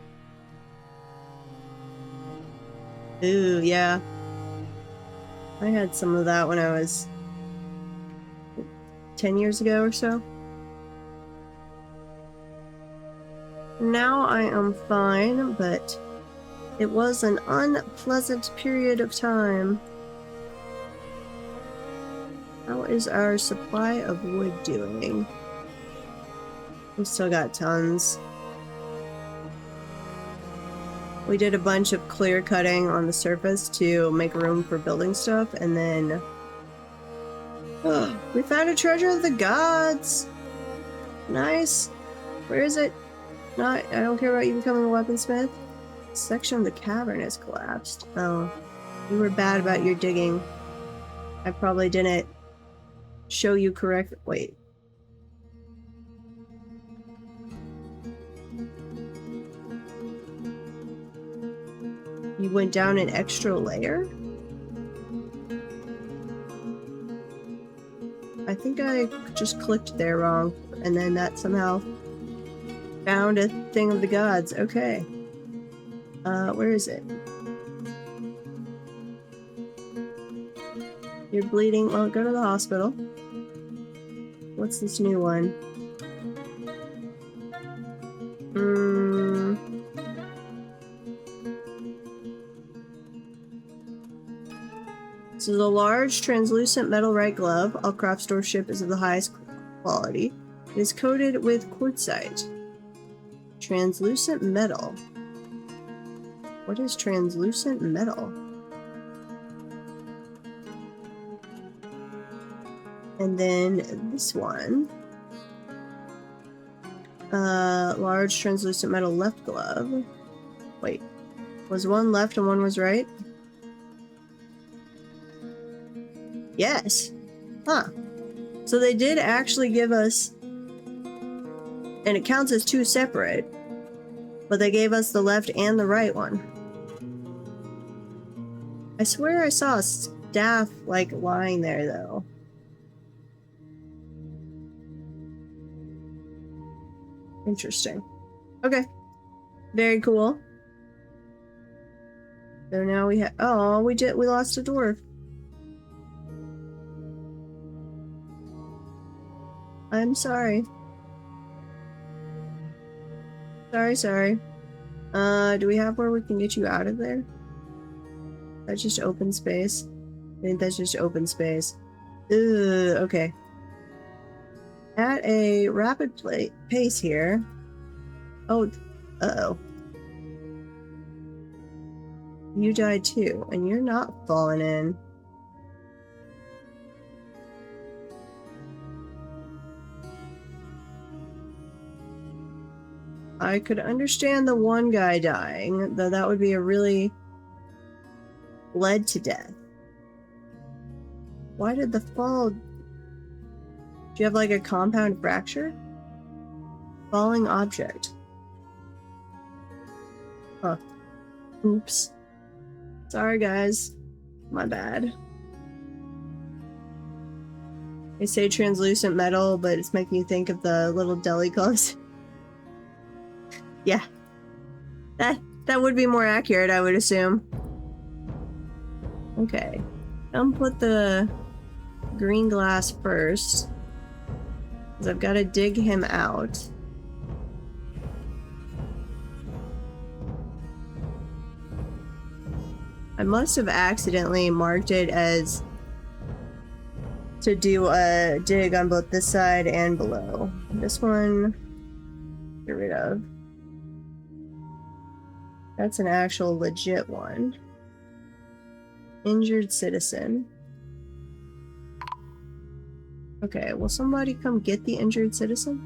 Ooh, yeah. I had some of that when I was 10 years ago or so. Now I am fine, but it was an unpleasant period of time. How is our supply of wood doing? We still got tons. We did a bunch of clear cutting on the surface to make room for building stuff, and then Oh, we found a treasure of the gods. Nice. Where is it? Not. I don't care about you becoming a weaponsmith. A section of the cavern has collapsed. Oh, you were bad about your digging. I probably didn't show you correct. Wait. You went down an extra layer? I think I just clicked there wrong, and then that somehow found a thing of the gods. Okay. Where is it? You're bleeding. Well, go to the hospital. What's this new one? This is a large, translucent metal right glove. All craft store ship is of the highest quality. It is coated with quartzite. Translucent metal. What is translucent metal? And then this one. Large, translucent metal left glove. Wait. Was one left and one was right? Yes. Huh. So they did actually give us, and it counts as two separate, but they gave us the left and the right one. I swear I saw a staff, like, lying there, though. Interesting. Okay. Very cool. So now we have, oh, we lost a dwarf. I'm sorry. Sorry. Do we have where we can get you out of there? That's just open space. I think that's just open space. Ugh, okay. At a rapid pace here. Oh, uh-oh. You died too, and you're not falling in. I could understand the one guy dying, though that would be a really bled to death. Why did the fall... Do you have like a compound fracture? Falling object. Huh. Oops. Sorry guys. My bad. They say translucent metal, but it's making you think of the little deli gloves. Yeah. That would be more accurate, I would assume. Okay. I'll put the green glass first, because I've got to dig him out. I must have accidentally marked it as to do a dig on both this side and below. This one, get rid of. That's an actual legit one. Injured citizen. Okay, will somebody come get the injured citizen?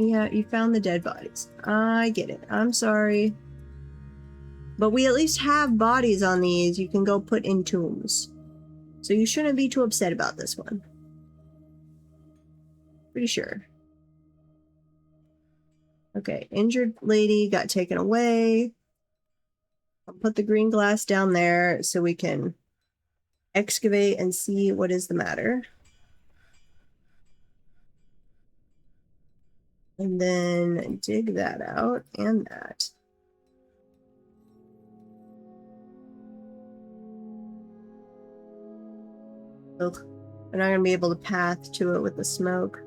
Yeah, you found the dead bodies. I get it. I'm sorry. But we at least have bodies on these you can go put in tombs. So you shouldn't be too upset about this one. Pretty sure. Okay, injured lady got taken away. I'll put the green glass down there so we can excavate and see what is the matter. And then dig that out and that. Ugh, we're not gonna be able to path to it with the smoke.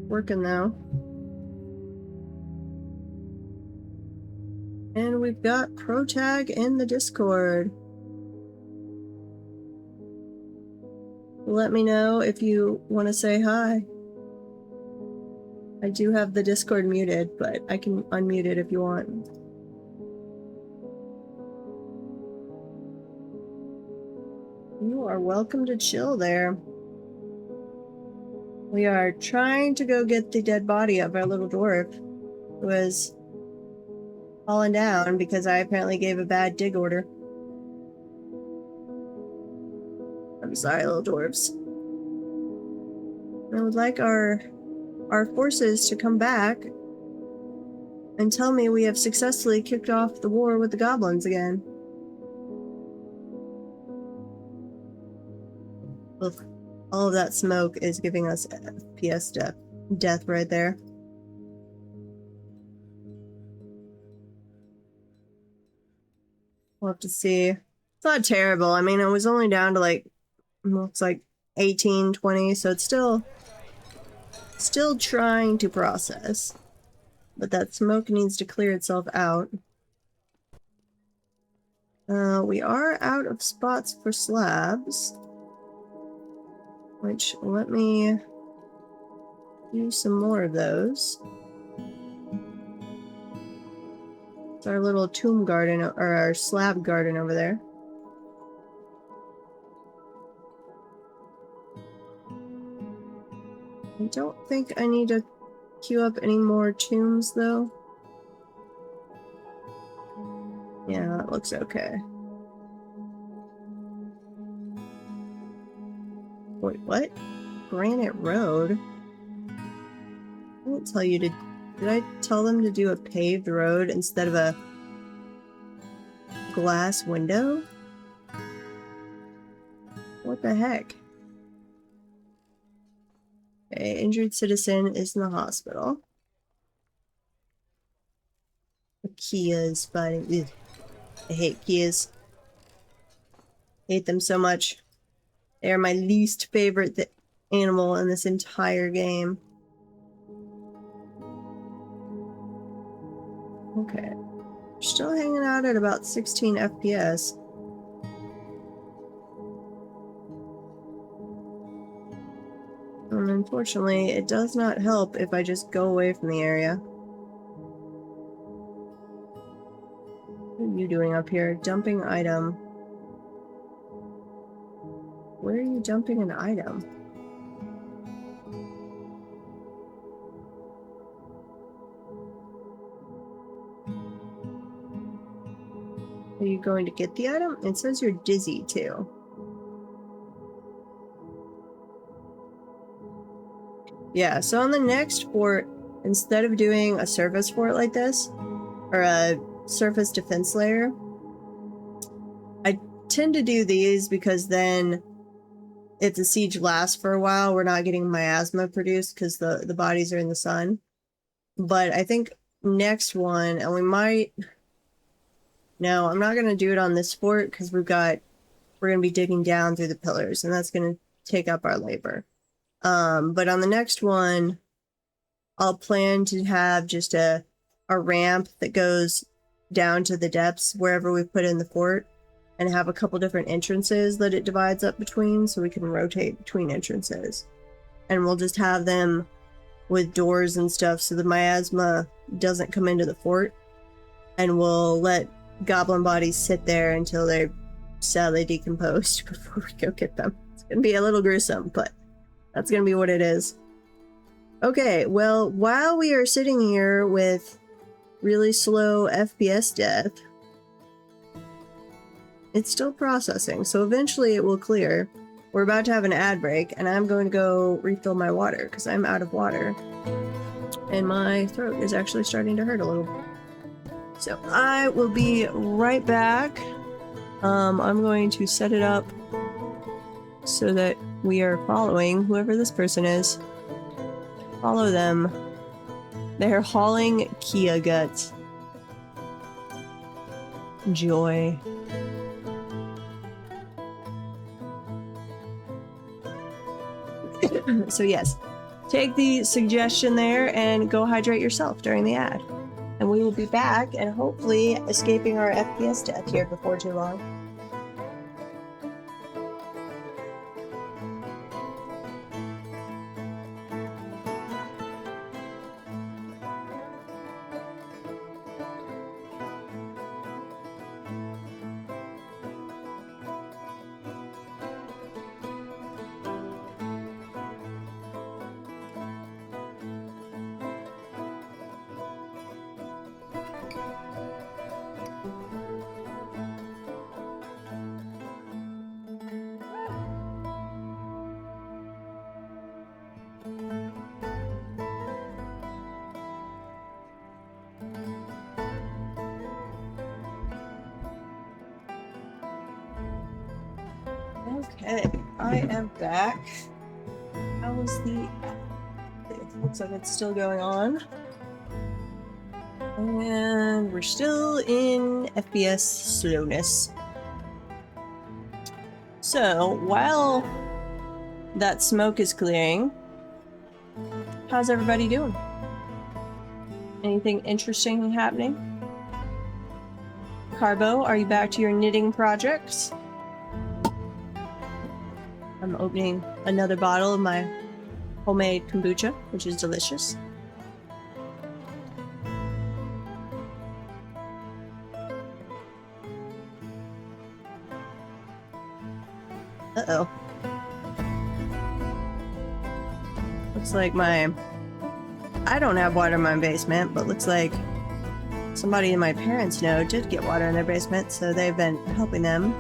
Working though. And we've got ProTag in the Discord. Let me know if you want to say hi. I do have the Discord muted, but I can unmute it if you want. You are welcome to chill there. We are trying to go get the dead body of our little dwarf who has fallen down because I apparently gave a bad dig order. I'm sorry, little dwarves. I would like our forces to come back and tell me we have successfully kicked off the war with the goblins again. Look, all of that smoke is giving us FPS death right there. We'll have to see. It's not terrible. I mean, it was only down to like, looks like 18, 20, so it's still trying to process. But that smoke needs to clear itself out. We are out of spots for slabs. Which, let me do some more of those. It's our little tomb garden, or our slab garden over there. I don't think I need to queue up any more tombs, though. Yeah, that looks okay. Wait, what? Granite Road? I didn't tell you to... Did I tell them to do a paved road instead of a glass window? What the heck? Okay, injured citizen is in the hospital. The Kias, but I hate Kias. Hate them so much. They are my least favorite animal in this entire game. Okay. We're still hanging out at about 16 FPS. And unfortunately, it does not help if I just go away from the area. What are you doing up here? Dumping item. Where are you dumping an item? Are you going to get the item? It says you're dizzy, too. Yeah, so on the next fort, instead of doing a surface fort like this, or a surface defense layer, I tend to do these because then if the siege lasts for a while, we're not getting miasma produced because the bodies are in the sun. But I think next one, and we might... No, I'm not going to do it on this fort because we're going to be digging down through the pillars, and that's going to take up our labor. But on the next one, I'll plan to have just a ramp that goes down to the depths wherever we put in the fort, and have a couple different entrances that it divides up between so we can rotate between entrances. And we'll just have them with doors and stuff so the miasma doesn't come into the fort, and we'll let goblin bodies sit there until they're sadly decomposed before we go get them. It's gonna be a little gruesome, but that's gonna be what it is. Okay, well, while we are sitting here with really slow FPS death, it's still processing, so eventually it will clear. We're about to have an ad break, and I'm going to go refill my water because I'm out of water. And my throat is actually starting to hurt a little. So I will be right back. I'm going to set it up so that we are following whoever this person is. Follow them. They're hauling Kia guts. Joy. So yes, take the suggestion there and go hydrate yourself during the ad. And we will be back and hopefully escaping our FPS death here before too long. Okay, I am back. How was the... It looks like it's still going on. And we're still in FPS slowness. So, while that smoke is clearing, how's everybody doing? Anything interesting happening? Carbo, are you back to your knitting projects? I'm opening another bottle of my homemade kombucha, which is delicious. Uh-oh. Looks like I don't have water in my basement, but looks like somebody in my parents know did get water in their basement, so they've been helping them.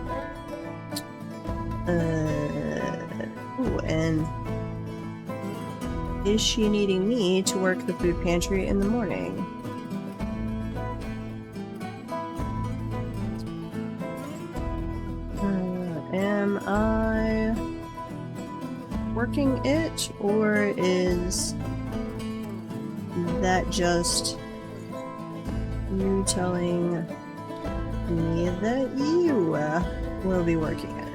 Ooh, and is she needing me to work the food pantry in the morning? Am I working it, or is that just you telling me that you will be working it?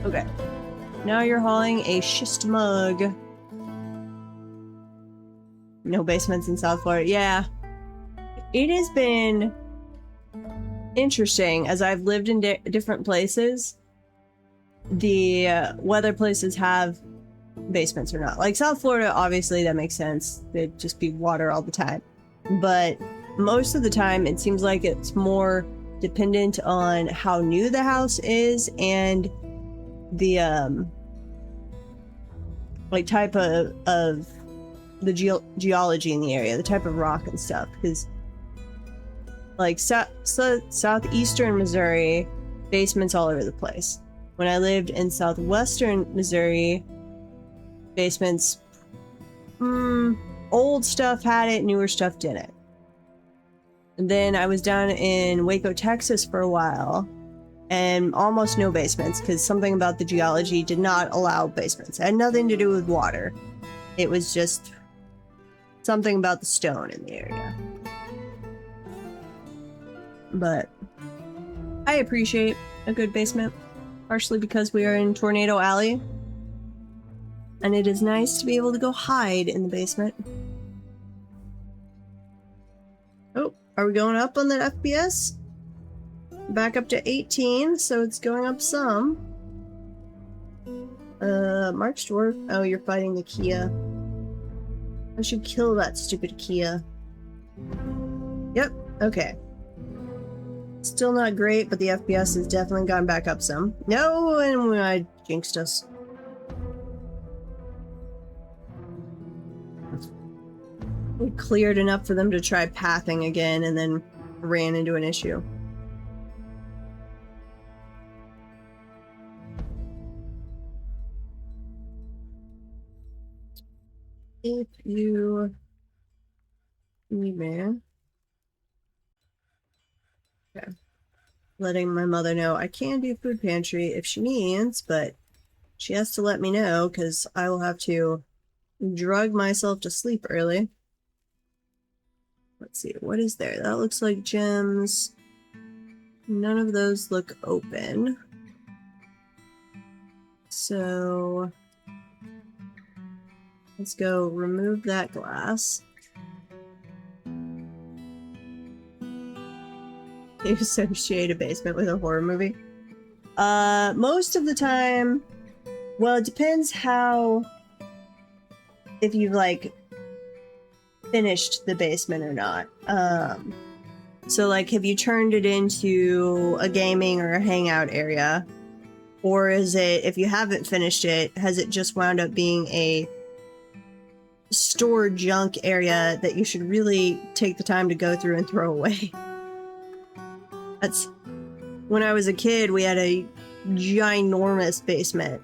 Okay. Now you're hauling a schist mug. No basements in South Florida. Yeah. It has been interesting as I've lived in different places. The whether places have basements or not. Like South Florida, obviously that makes sense. There'd just be water all the time. But most of the time it seems like it's more dependent on how new the house is and the like type of the geology in the area, the type of rock and stuff. Because like southeastern Missouri, basements all over the place. When I lived in southwestern Missouri, basements, old stuff had it, newer stuff didn't. And then I was down in Waco, Texas for a while, and almost no basements, because something about the geology did not allow basements. It had nothing to do with water. It was just something about the stone in the area. But I appreciate a good basement, partially because we are in Tornado Alley, and it is nice to be able to go hide in the basement. Oh, are we going up on the FPS? Back up to 18, so it's going up some. March Dwarf. Oh, you're fighting the Kia. I should kill that stupid Kia. Yep, okay. Still not great, but the FPS has definitely gone back up some. No, and I jinxed us. We cleared enough for them to try pathing again and then ran into an issue. If you need me. Okay. Letting my mother know I can do food pantry if she needs, but she has to let me know because I will have to drug myself to sleep early. Let's see, what is there? That looks like gems. None of those look open. So let's go remove that glass. You associate a basement with a horror movie? Most of the time, well, it depends if you've like finished the basement or not. So like, have you turned it into a gaming or a hangout area? Or is it, if you haven't finished it, has it just wound up being a store junk area that you should really take the time to go through and throw away? That's when I was a kid, we had a ginormous basement,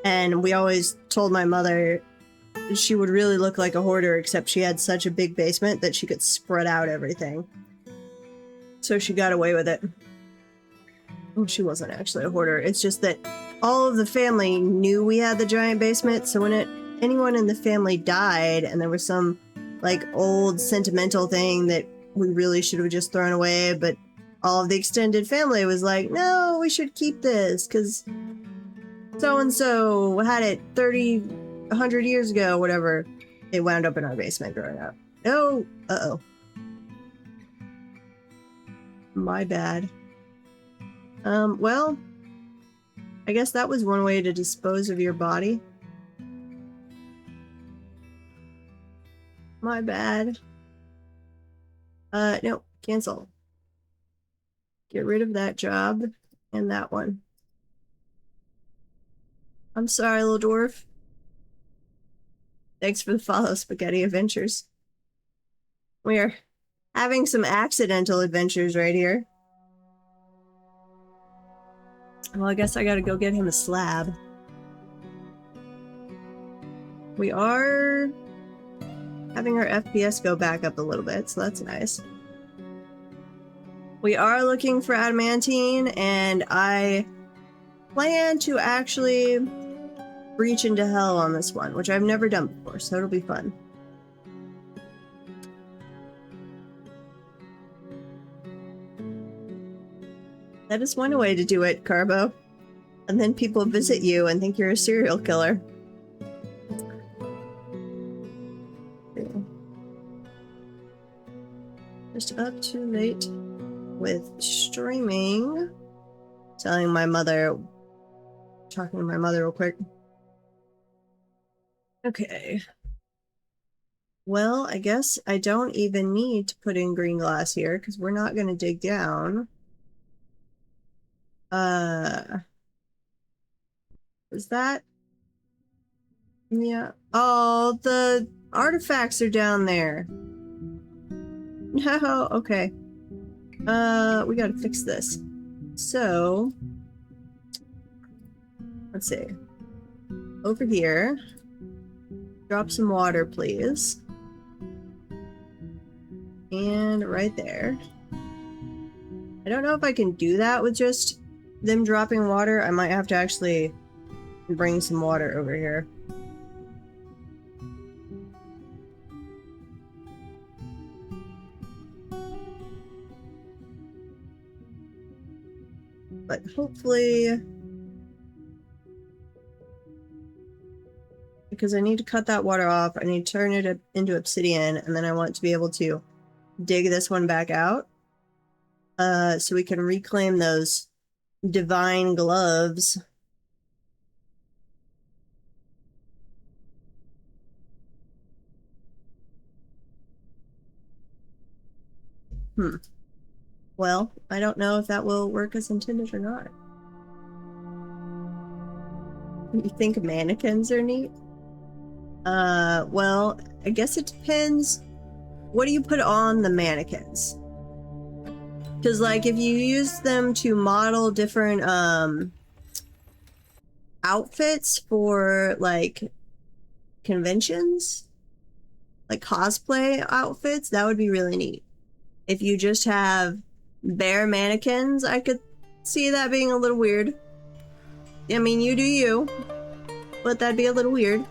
and we always told my mother she would really look like a hoarder, except she had such a big basement that she could spread out everything. So she got away with it. Oh, she wasn't actually a hoarder. It's just that all of the family knew we had the giant basement, so when anyone in the family died and there was some like old sentimental thing that we really should have just thrown away, but all of the extended family was like, no, we should keep this because so-and-so had it 100 years ago, whatever. It wound up in our basement growing up. Oh, uh-oh. My bad. Well, I guess that was one way to dispose of your body. My bad. No, cancel. Get rid of that job and that one. I'm sorry, little dwarf. Thanks for the follow, Spaghetti Adventures. We are having some accidental adventures right here. Well, I guess I gotta go get him a slab. We are having our FPS go back up a little bit, so that's nice. We are looking for adamantine, and I plan to actually reach into hell on this one, which I've never done before, so it'll be fun. That is one way to do it, Carbo. And then people visit you and think you're a serial killer. Just up too late with streaming. Talking to my mother real quick. Okay. Well, I guess I don't even need to put in green glass here because we're not going to dig down. Is that? Yeah. Oh, the artifacts are down there. No, okay. We gotta fix this. So, let's see. Over here. Drop some water, please. And right there. I don't know if I can do that with just them dropping water. I might have to actually bring some water over here. But hopefully, because I need to cut that water off, I need to turn it into obsidian, and then I want to be able to dig this one back out, so we can reclaim those divine gloves. Well, I don't know if that will work as intended or not. You think mannequins are neat? Well, I guess it depends. What do you put on the mannequins? Because, like, if you use them to model different, outfits for, like, conventions, like cosplay outfits, that would be really neat. If you just have bare mannequins, I could see that being a little weird. I mean, you do you, but that'd be a little weird.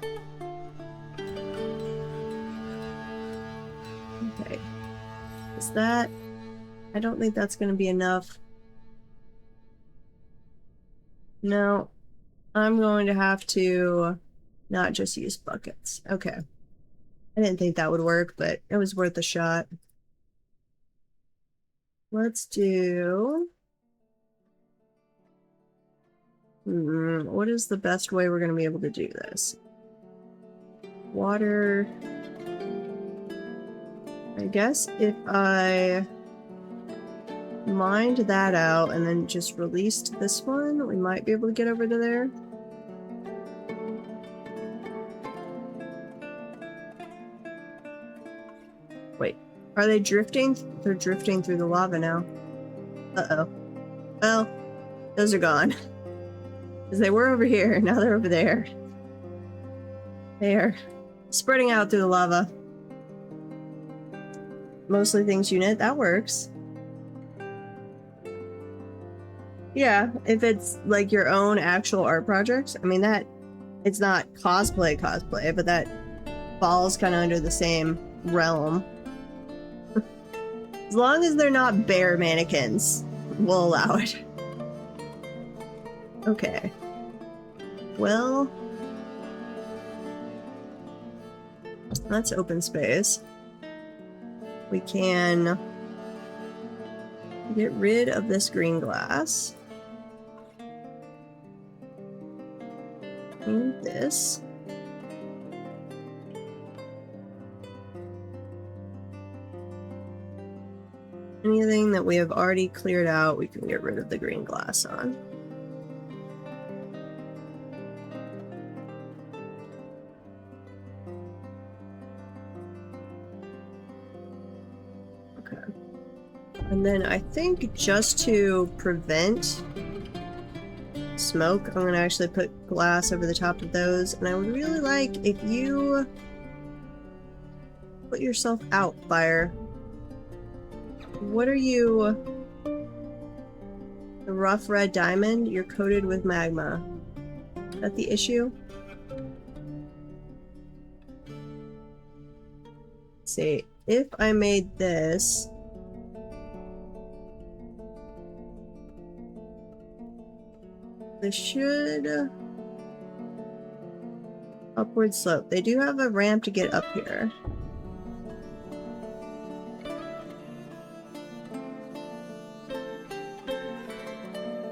Okay. Is that... I don't think that's going to be enough. No. I'm going to have to not just use buckets. Okay. I didn't think that would work, but it was worth a shot. Let's do... what is the best way we're going to be able to do this? Water... I guess if I mined that out and then just released this one, we might be able to get over to there. Wait, are they drifting? They're drifting through the lava now. Uh-oh. Well, those are gone. Because they were over here, now they're over there. They are spreading out through the lava. Mostly things unit, that works. Yeah, if it's like your own actual art projects, I mean that it's not cosplay, but that falls kind of under the same realm. As long as they're not bear mannequins, we'll allow it. Okay. Well, that's open space. We can get rid of this green glass. And this. Anything that we have already cleared out, we can get rid of the green glass on. Okay. And then I think just to prevent smoke, I'm going to actually put glass over the top of those. And I would really like if you put yourself out, fire. What are you? The rough red diamond? You're coated with magma. Is that the issue? Let's see. If I made this... This should... Upward slope. They do have a ramp to get up here.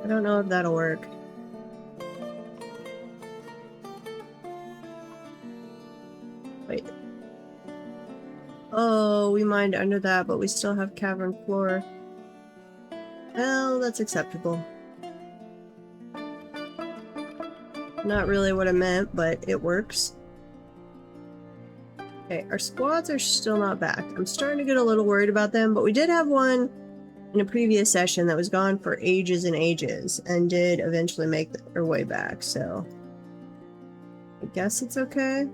I don't know if that'll work. Wait. Oh, we mined under that, but we still have cavern floor. Well, that's acceptable. Not really what I meant, but it works. Okay, our squads are still not back. I'm starting to get a little worried about them, but we did have one in a previous session that was gone for ages and ages and did eventually make their way back, so I guess it's okay.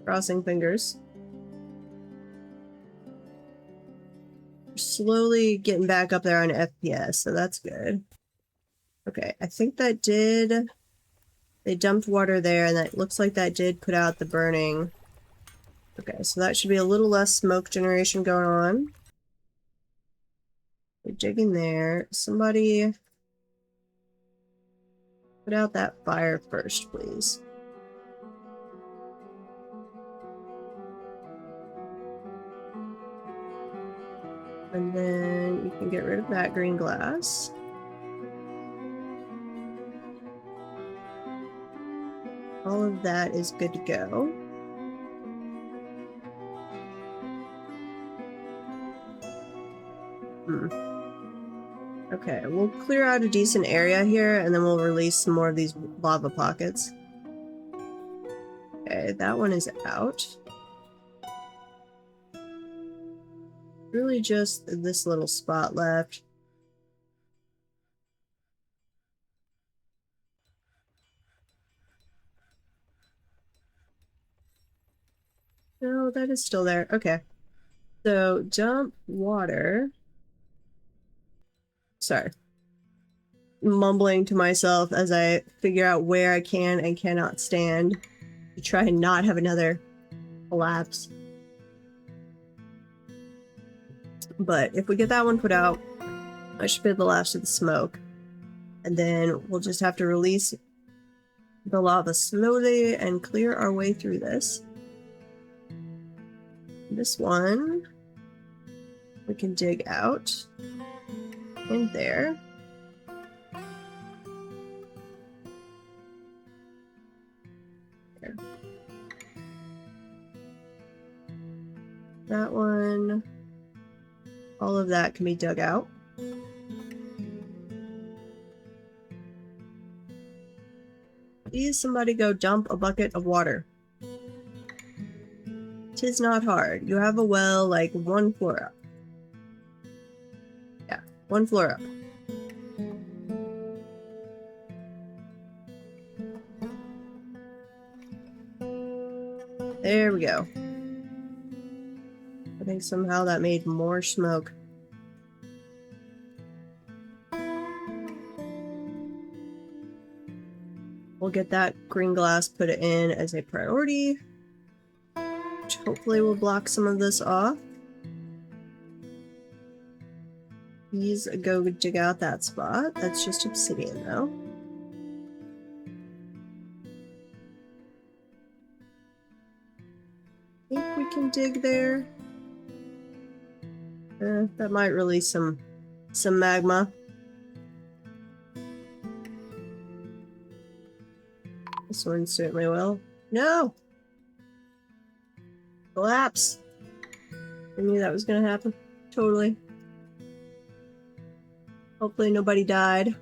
Crossing fingers. We're slowly getting back up there on FPS, so that's good. Okay, I think that did... They dumped water there, and that looks like that did put out the burning. Okay, so that should be a little less smoke generation going on. We're digging there. Somebody put out that fire first, please. And then you can get rid of that green glass. All of that is good to go. Okay, we'll clear out a decent area here, and then we'll release some more of these lava pockets. Okay, that one is out. Really just this little spot left. No, that is still there. Okay. So, dump water. Sorry. Mumbling to myself as I figure out where I can and cannot stand to try and not have another collapse. But if we get that one put out, I should be the last of the smoke. And then we'll just have to release the lava slowly and clear our way through this. This one we can dig out in there. There. That one, all of that can be dug out. Please somebody go dump a bucket of water. 'Tis not hard. You have a well like one floor up. Yeah, one floor up. There we go. I think somehow that made more smoke. we'll get that green glass put in as a priority, which hopefully will block some of this off. Please go dig out that spot. That's just obsidian though. I think we can dig there. That might release some magma. This one certainly will. No! Collapse! I knew that was gonna happen. Totally. Hopefully nobody died.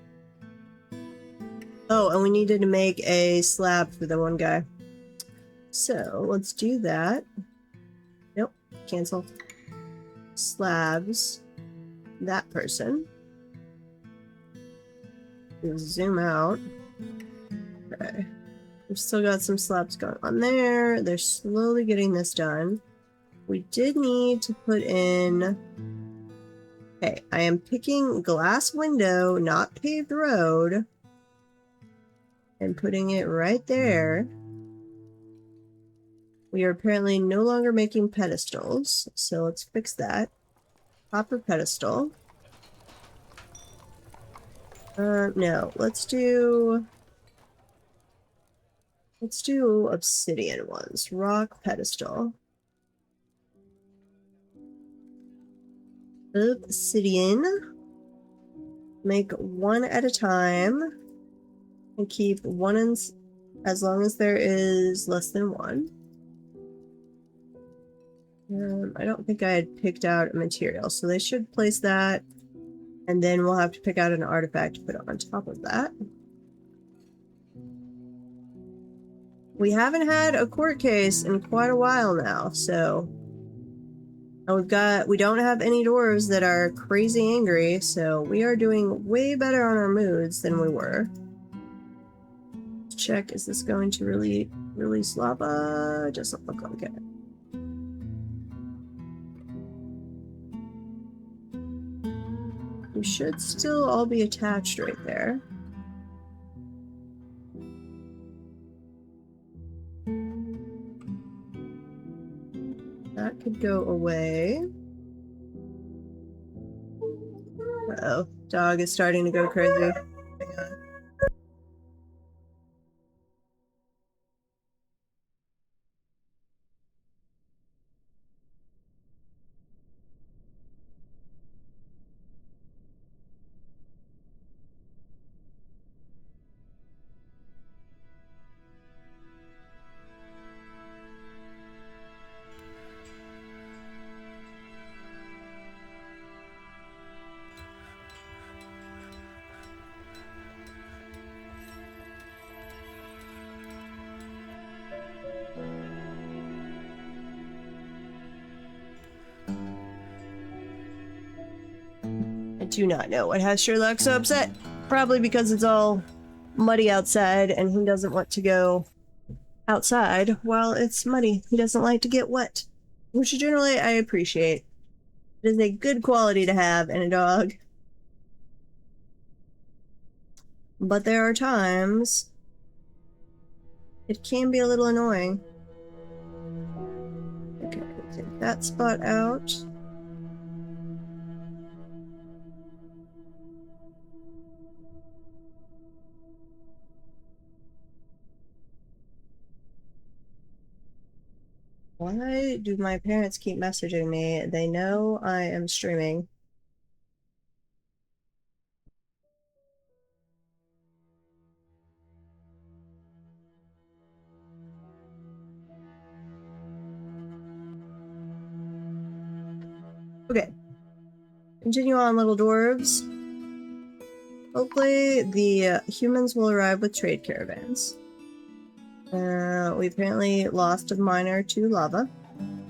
Oh, and we needed to make a slab for the one guy. So, let's do that. Nope, cancel. Slabs. That person. Zoom out. Okay. We've still got some slabs going on there. They're slowly getting this done. We did need to put in... Okay, I am picking glass window, not paved road, and putting it right there. We are apparently no longer making pedestals, so let's fix that. Copper pedestal. No, let's do obsidian ones. Rock pedestal. Obsidian. Make one at a time. And keep one in as long as there is less than one. I don't think I had picked out a material, so they should place that. And then we'll have to pick out an artifact to put on top of that. We haven't had a court case in quite a while now, so... And we don't have any dwarves that are crazy angry, so we are doing way better on our moods than we were. Let's check, is this going to really release lava? Doesn't look like it. We should still all be attached right there. That could go away. Uh-oh, dog is starting to go crazy. Hang on. I do not know what has Sherlock so upset. Probably because it's all muddy outside and he doesn't want to go outside while it's muddy. He doesn't like to get wet, which generally I appreciate. It is a good quality to have in a dog. But there are times it can be a little annoying. Okay, take that spot out. Why do my parents keep messaging me? They know I am streaming. Okay. Continue on, little dwarves. Hopefully the humans will arrive with trade caravans. We apparently lost a miner to lava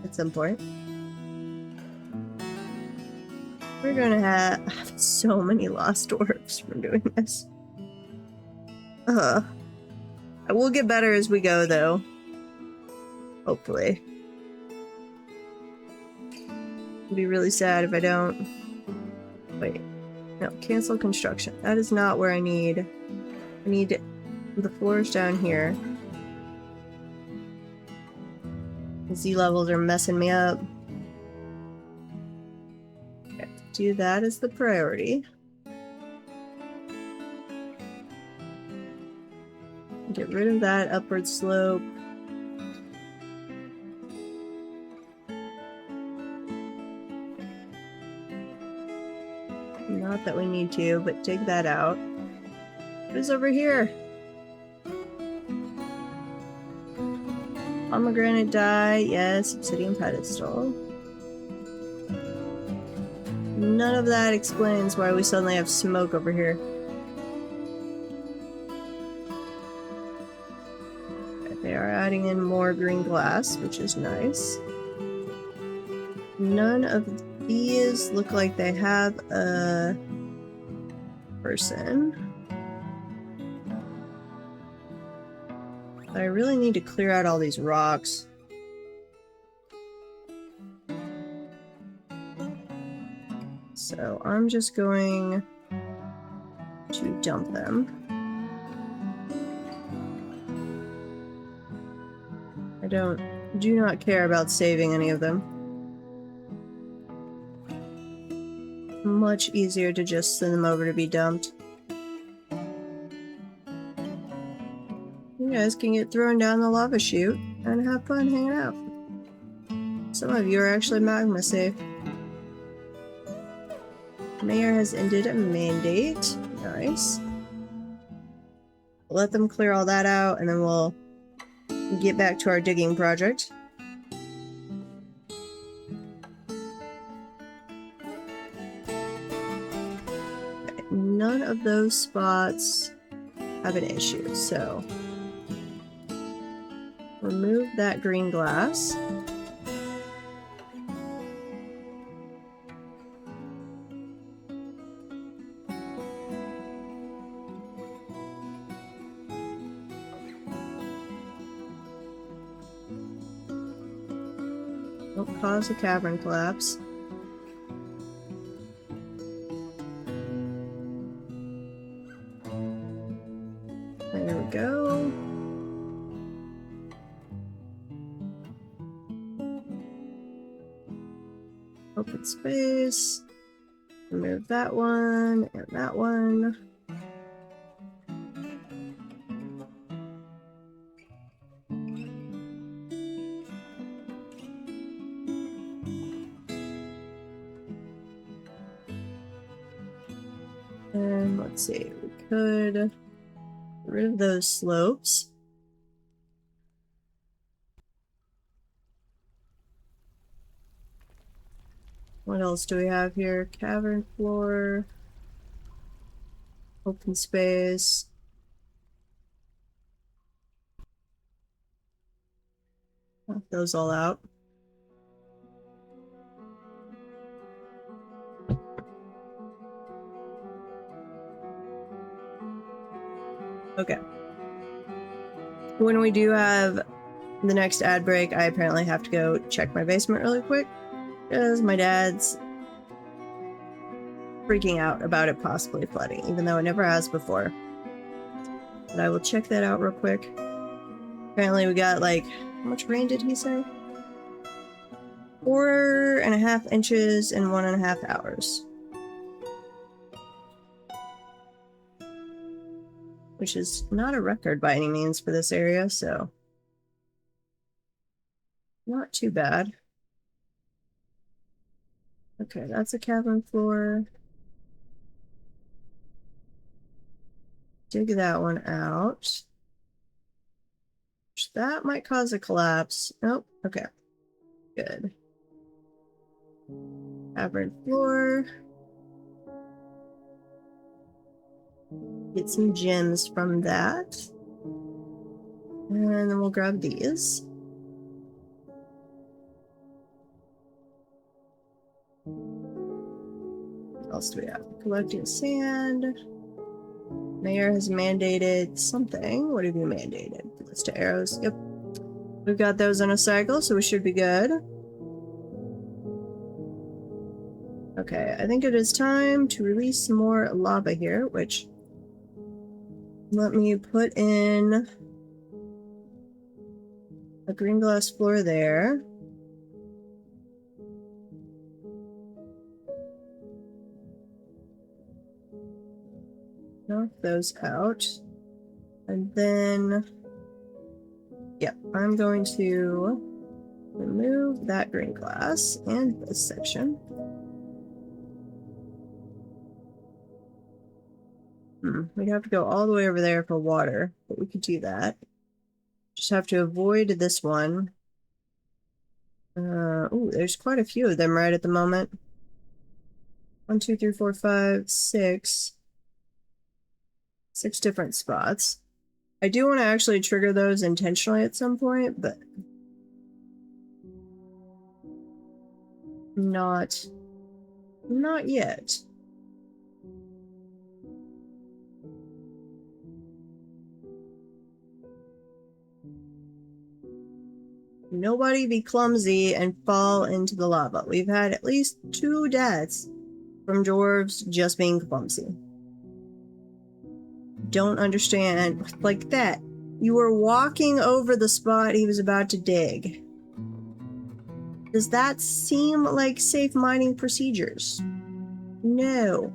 at some point. We're gonna have so many lost dwarves from doing this. We'll get better as we go, though. Hopefully. It'd be really sad if I don't. Wait. No, cancel construction. That is not where I need. I need The floor's down here. The sea levels are messing me up. Okay, do that as the priority. Get rid of that upward slope. Not that we need to, but dig that out. What is over here? Pomegranate dye, yes, obsidian pedestal. None of that explains why we suddenly have smoke over here. Okay, they are adding in more green glass, which is nice. None of these look like they have a person. But I really need to clear out all these rocks. So I'm just going to dump them. I do not care about saving any of them. Much easier to just send them over to be dumped. You guys can get thrown down the lava chute and have fun hanging out. Some of you are actually magma safe. Mayor has ended a mandate. Nice. Let them clear all that out and then we'll get back to our digging project. Okay, none of those spots have an issue, so remove that green glass. Don't cause a cavern collapse. There we go. Open space. Remove that one and that one. And let's see, we could get rid of those slopes. What else do we have here? Cavern floor. Open space. Knock those all out. Okay. When we do have the next ad break, I apparently have to go check my basement really quick because my dad's freaking out about it possibly flooding, even though it never has before. But I will check that out real quick. Apparently we got like, how much rain did he say? 4.5 inches in 1.5 hours. Which is not a record by any means for this area, so not too bad. Okay, that's a cavern floor. Dig that one out. That might cause a collapse. Nope, okay. Good. Cavern floor. Get some gems from that. And then we'll grab these. What else do we have? Collecting sand. Mayor has mandated something. What have you mandated? List of arrows. Yep. We've got those on a cycle, so we should be good. Okay, I think it is time to release some more lava here, which Let me put in a green glass floor there. Knock those out. And then, yeah, I'm going to remove that green glass and this section. We'd have to go all the way over there for water, but we could do that. Just have to avoid this one. Oh, there's quite a few of them right at the moment. 1, 2, 3, 4, 5, 6. 6 different spots. I do want to actually trigger those intentionally at some point, but not yet. Nobody be clumsy and fall into the lava. We've had at least 2 deaths from dwarves just being clumsy. Don't understand. Like that. You were walking over the spot he was about to dig. Does that seem like safe mining procedures? No.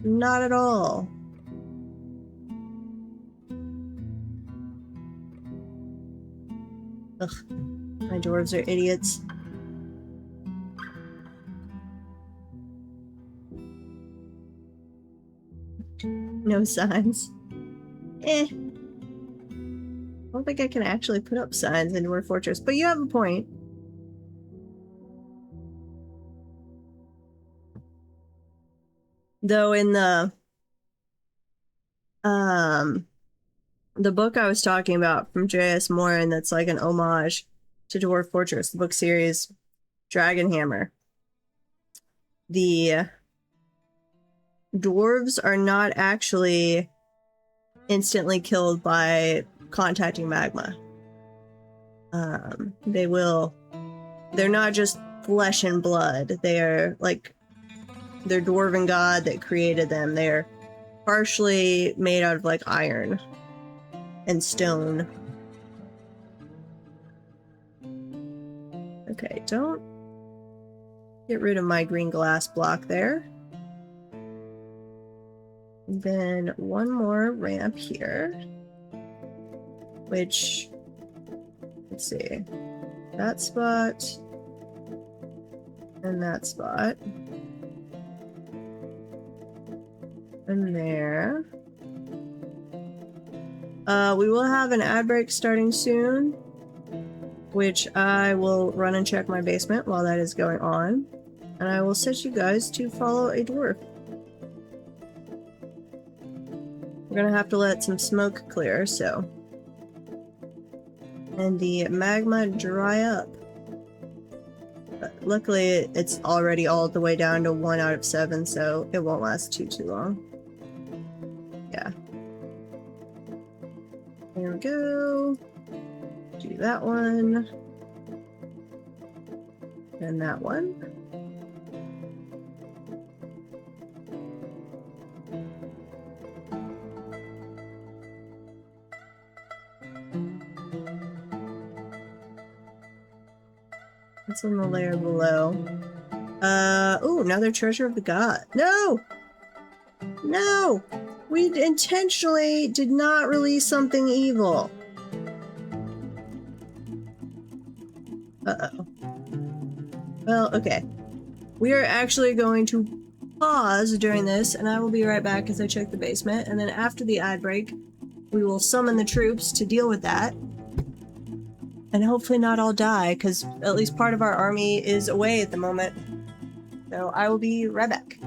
Not at all. Ugh. My dwarves are idiots. No signs. I don't think I can actually put up signs in Dwarf Fortress, but you have a point. Though in the book I was talking about from J.S. Morin, that's like an homage to Dwarf Fortress, the book series Dragonhammer. The dwarves are not actually instantly killed by contacting magma. They're not just flesh and blood. They're like, they're dwarven god that created them. They're partially made out of like iron and stone. Okay, don't get rid of my green glass block there. And then one more ramp here, which, let's see, that spot and that spot. And there. We will have an ad break starting soon, which I will run and check my basement while that is going on. And I will set you guys to follow a dwarf. We're gonna have to let some smoke clear, so. And the magma dry up. But luckily, it's already all the way down to 1 out of 7, so it won't last too long. Yeah. There we go. Do that one. And that one. What's in the layer below? Oh, another treasure of the god. No! No! We intentionally did not release something evil. Uh-oh. Well, okay. We are actually going to pause during this, and I will be right back as I check the basement, and then after the ad break, we will summon the troops to deal with that. And hopefully not all die, because at least part of our army is away at the moment. So I will be right back.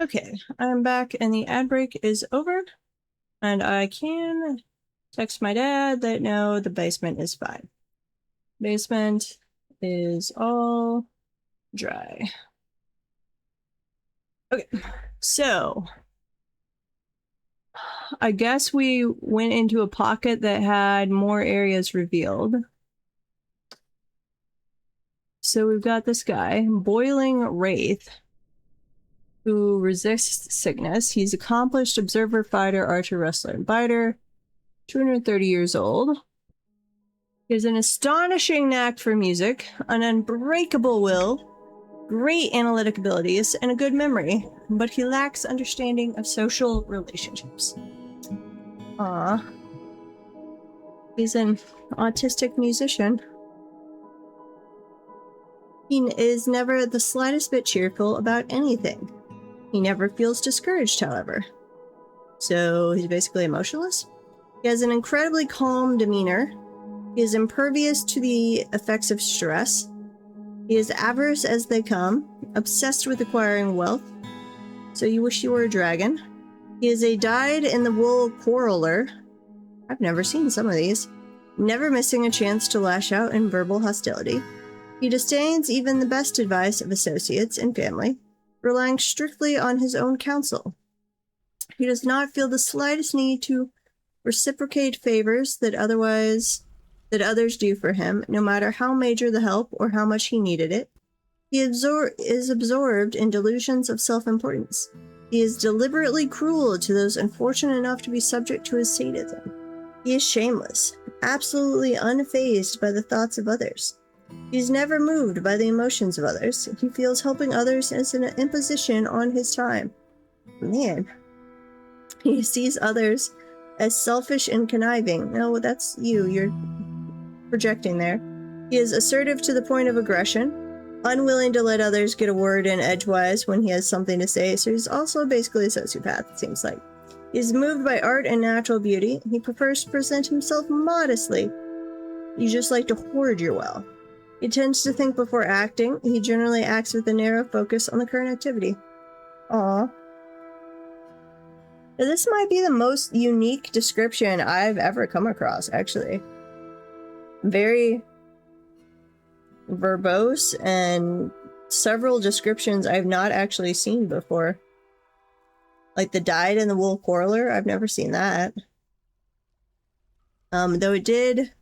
Okay, I'm back and the ad break is over. And I can text my dad that no, the basement is fine. Basement is all dry. Okay, so I guess we went into a pocket that had more areas revealed. So we've got this guy, Boiling Wraith, who resists sickness. He's accomplished observer, fighter, archer, wrestler, and biter. 230 years old. He has an astonishing knack for music, an unbreakable will, great analytic abilities, and a good memory, but he lacks understanding of social relationships. He's an autistic musician. He is never the slightest bit cheerful about anything. He never feels discouraged, however. So he's basically emotionless. He has an incredibly calm demeanor. He is impervious to the effects of stress. He is avarice as they come, obsessed with acquiring wealth. So you wish you were a dragon. He is a dyed-in-the-wool quarreler. I've never seen some of these. Never missing a chance to lash out in verbal hostility. He disdains even the best advice of associates and family, relying strictly on his own counsel. He does not feel the slightest need to reciprocate favors that others do for him, no matter how major the help or how much he needed it. He is absorbed in delusions of self-importance. He is deliberately cruel to those unfortunate enough to be subject to his sadism. He is shameless, absolutely unfazed by the thoughts of others. He is never moved by the emotions of others. He feels helping others as an imposition on his time. Man. He sees others as selfish and conniving. No, that's you. You're projecting there. He is assertive to the point of aggression, unwilling to let others get a word in edgewise when he has something to say, so he's also basically a sociopath, it seems like. He is moved by art and natural beauty. He prefers to present himself modestly. You just like to hoard your wealth. He tends to think before acting. He generally acts with a narrow focus on the current activity. Aww. Now, this might be the most unique description I've ever come across, actually. Very verbose, and several descriptions I've not actually seen before. Like the dyed-in-the-wool quarreler, I've never seen that. Though it did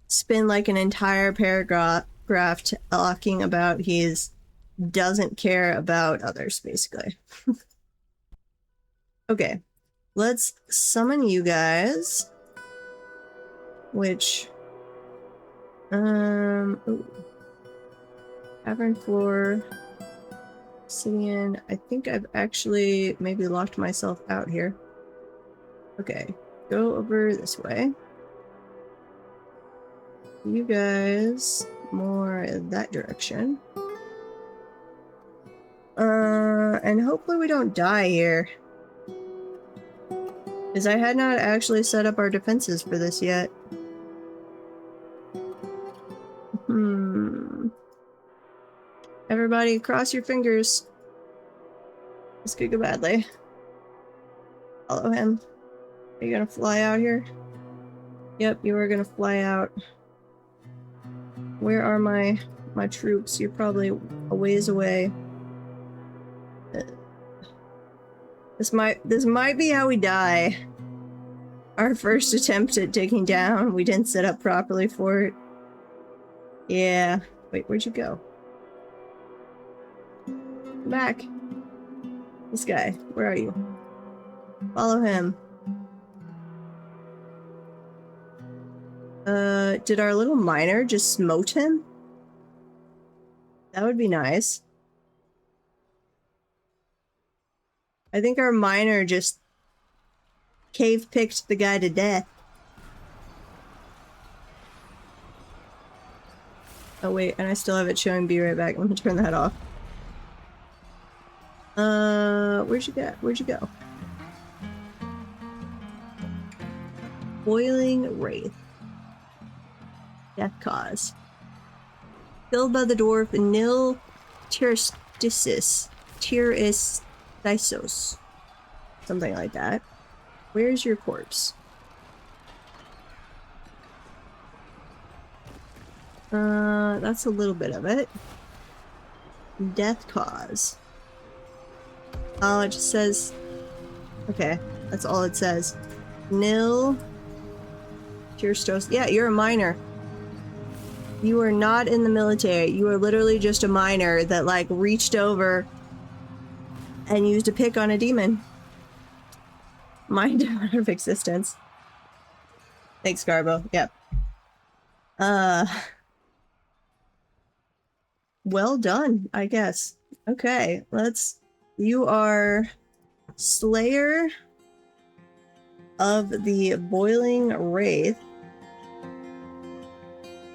spin like an entire paragraph talking about he doesn't care about others, basically. Okay, let's summon you guys. Which, Cavern floor, obsidian. I think I've actually maybe locked myself out here. Okay, go over this way. You guys more in that direction. And hopefully we don't die here. Because I had not actually set up our defenses for this yet. Everybody, cross your fingers. This could go badly. Follow him. Are you gonna fly out here? Yep, you are gonna fly out. Where are my troops? You're probably a ways away. This might be how we die. Our first attempt at digging down. We didn't set up properly for it. Yeah. Wait, where'd you go? Come back. This guy. Where are you? Follow him. Did our little miner just smote him? That would be nice. I think our miner just cave-picked the guy to death. Oh wait, and I still have it showing be right back. Let me turn that off. Where'd you go? Where'd you go? Boiling Wraith. Death cause. Killed by the dwarf Nil Tiristisis. Thysos. Something like that. Where's your corpse? That's a little bit of it. Death cause. Oh, it just says... Okay, that's all it says. Nil. Kirstos. Yeah, you're a miner. You are not in the military. You are literally just a miner that, like, reached over and used a pick on a demon. Mind out of existence. Thanks, Garbo. Yep. Well done, I guess. Okay, let's... You are Slayer of the Boiling Wraith.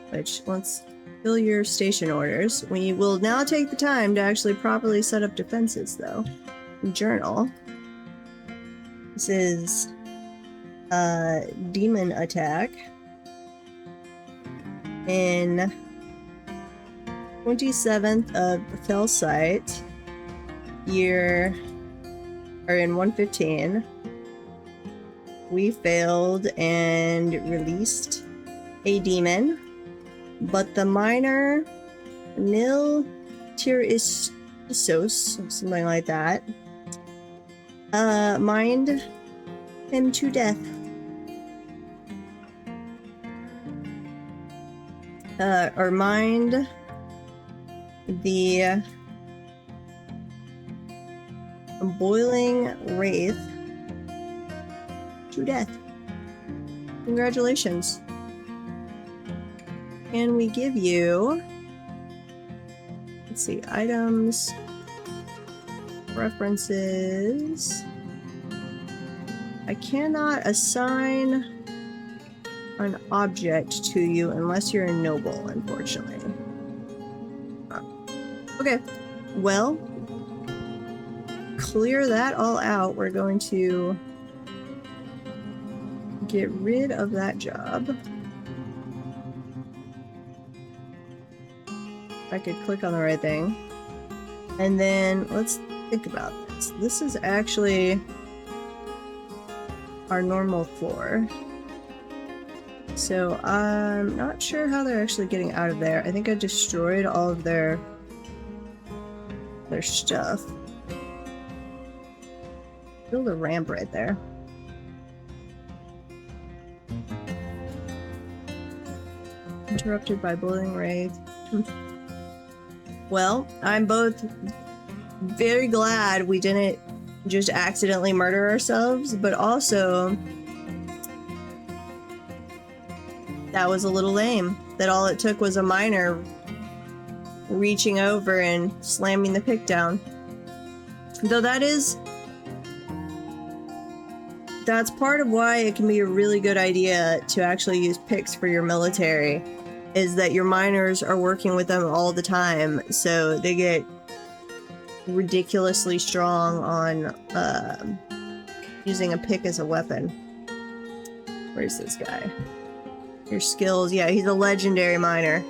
Which, let's fill your station orders. We will now take the time to actually properly set up defenses, though. Journal. This is... demon attack. In 27th of Felsight, year, or in 115, we failed and released a demon, but the miner Nil Tirisos, something like that, mined him to death. Or mined the Boiling Wraith to death. Congratulations. Can we give you... Let's see, items, references. I cannot assign an object to you unless you're a noble, unfortunately. Okay, well, clear that all out. We're going to get rid of that job. If I could click on the right thing. And then let's think about this. This is actually our normal floor. So I'm not sure how they're actually getting out of there. I think I destroyed all of their stuff. Build a ramp right there. Interrupted by Boiling Wraith. Well, I'm both very glad we didn't just accidentally murder ourselves, but also that was a little lame. That all it took was a miner reaching over and slamming the pick down. Though that's part of why it can be a really good idea to actually use picks for your military, is that your miners are working with them all the time, so they get ridiculously strong on using a pick as a weapon. Where's this guy? Your skills, yeah, he's a legendary miner.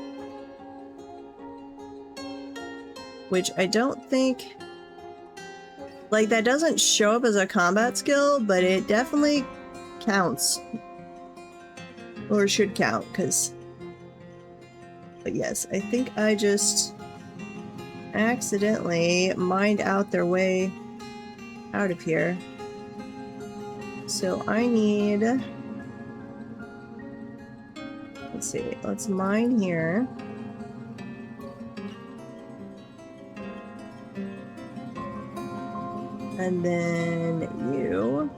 Which I don't think... Like, that doesn't show up as a combat skill, but it definitely counts. Or should count, because... But yes, I think I just accidentally mined out their way out of here. So I need... Let's see, let's mine here. And then you.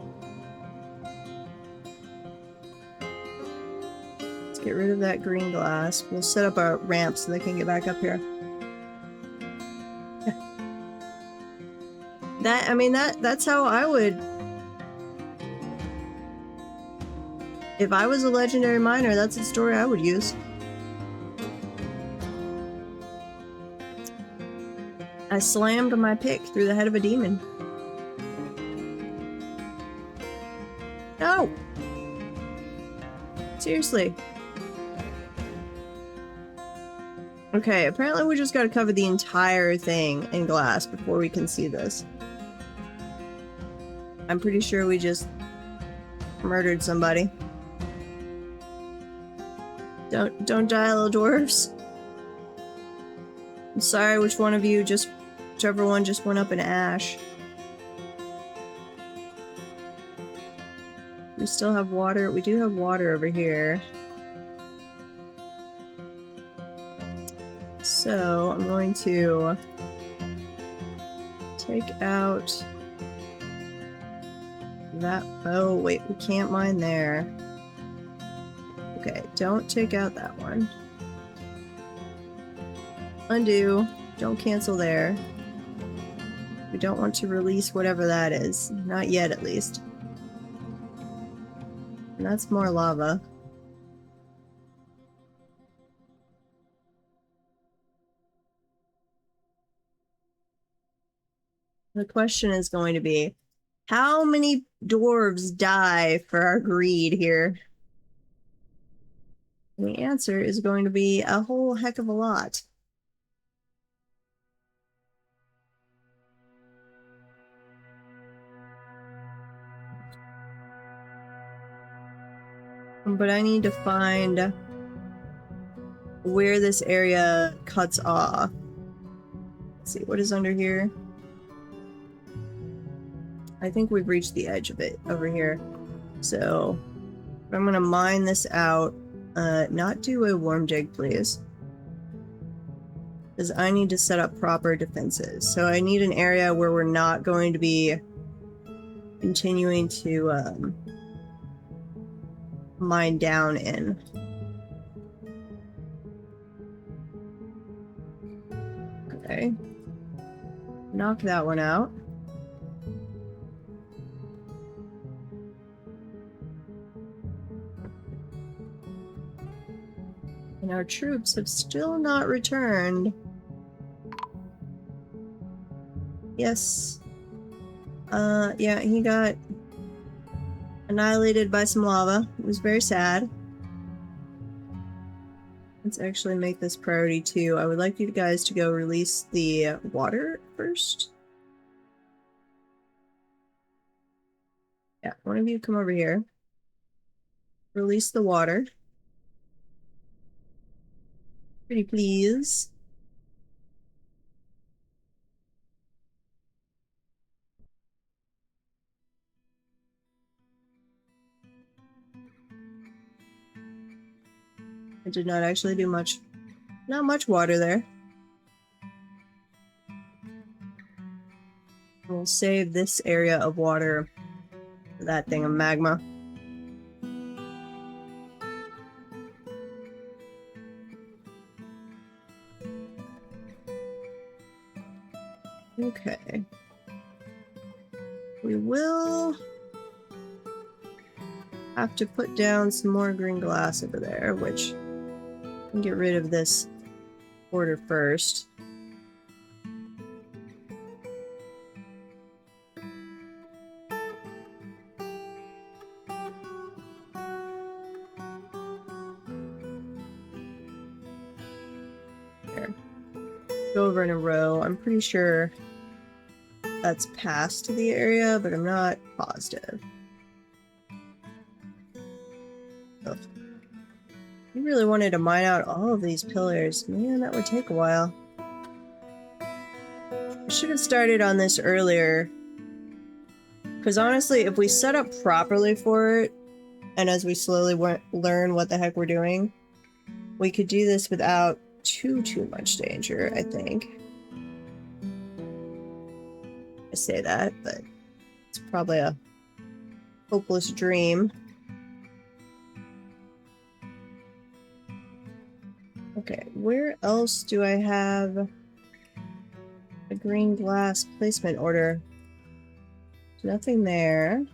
Let's get rid of that green glass. We'll set up a ramp so they can get back up here. That's how I would... If I was a legendary miner, that's the story I would use. I slammed my pick through the head of a demon. No! Seriously. Okay, apparently we just gotta cover the entire thing in glass before we can see this. I'm pretty sure we just murdered somebody. Don't die, little dwarves. I'm sorry, whichever one just went up in ash. We still have water. We do have water over here. So I'm going to take out that. Oh, wait, we can't mine there. Okay, don't take out that one. Undo. Don't cancel there. We don't want to release whatever that is. Not yet, at least. And that's more lava. The question is going to be, how many dwarves die for our greed here? And the answer is going to be a whole heck of a lot. But I need to find where this area cuts off. Let's see, what is under here? I think we've reached the edge of it over here. So I'm gonna mine this out. Not do a worm dig, please. Because I need to set up proper defenses. So I need an area where we're not going to be continuing to mine down in. Okay. Knock that one out. And our troops have still not returned. Yes. Yeah, he got annihilated by some lava. It was very sad. Let's actually make this priority 2. I would like you guys to go release the water first. Yeah, one of you come over here. Release the water. Pretty please. I did not actually do much. Not much water there. We'll save this area of water for that thing of magma. Okay. We will have to put down some more green glass over there, which I'll get rid of this order first. There. Go over in a row. I'm pretty sure that's past the area, but I'm not positive. Ugh. You really wanted to mine out all of these pillars. Man, that would take a while. I should have started on this earlier. Because honestly, if we set up properly for it, and as we slowly learn what the heck we're doing, we could do this without too much danger, I think. I say that, but it's probably a hopeless dream. Okay, where else do I have a green glass placement order? Nothing there.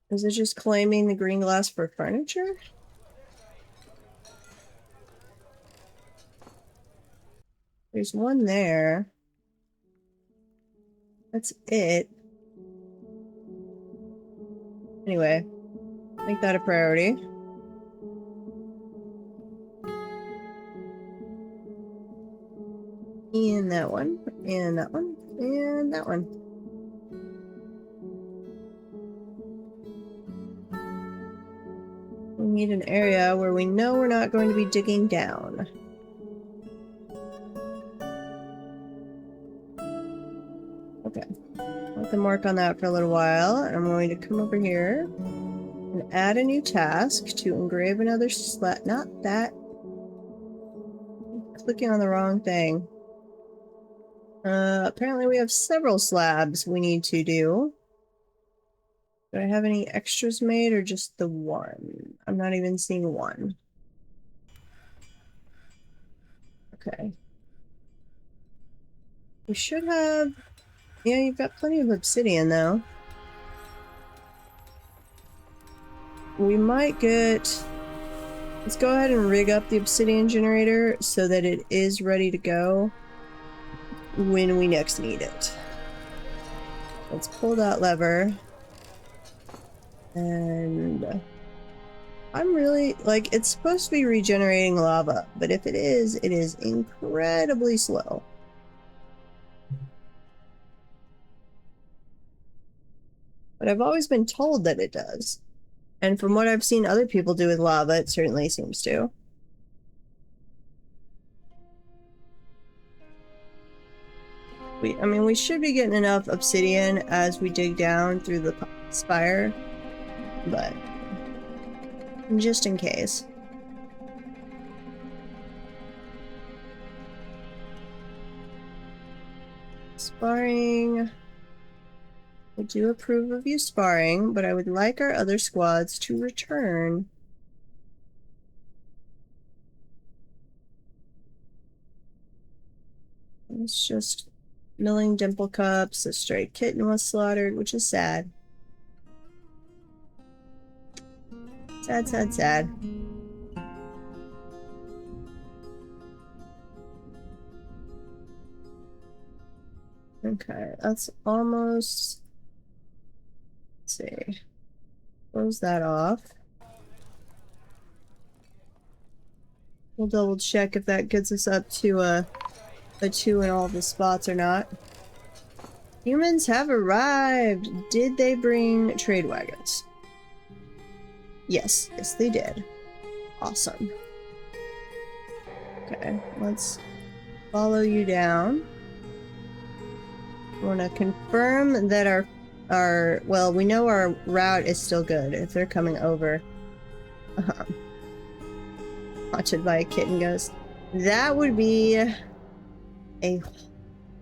Is it just claiming the green glass for furniture? There's one there. That's it. Anyway, make that a priority. And that one, and that one, and that one. We need an area where we know we're not going to be digging down. Okay. Let them work on that for a little while. I'm going to come over here and add a new task to engrave another slab. Not that. I'm clicking on the wrong thing. Apparently we have several slabs we need to do. Do I have any extras made or just the one? I'm not even seeing one. Okay. We should have... Yeah, you've got plenty of obsidian though. We might get... Let's go ahead and rig up the obsidian generator so that it is ready to go when we next need it. Let's pull that lever. And I'm really, like, it's supposed to be regenerating lava, but if it is incredibly slow. But I've always been told that it does. And from what I've seen other people do with lava, it certainly seems to. I mean, we should be getting enough obsidian as we dig down through the spire, but just in case. Sparring. I do approve of you sparring, but I would like our other squads to return. It's just milling dimple cups. A stray kitten was slaughtered, which is sad. Sad, sad, sad. Okay, that's almost... Let's see. Close that off. We'll double check if that gets us up to a 2 in all the spots or not. Humans have arrived! Did they bring trade wagons? Yes, yes they did. Awesome. Okay, let's follow you down. I want to confirm that our well, we know our route is still good if they're coming over. Haunted by a kitten ghost. That would be a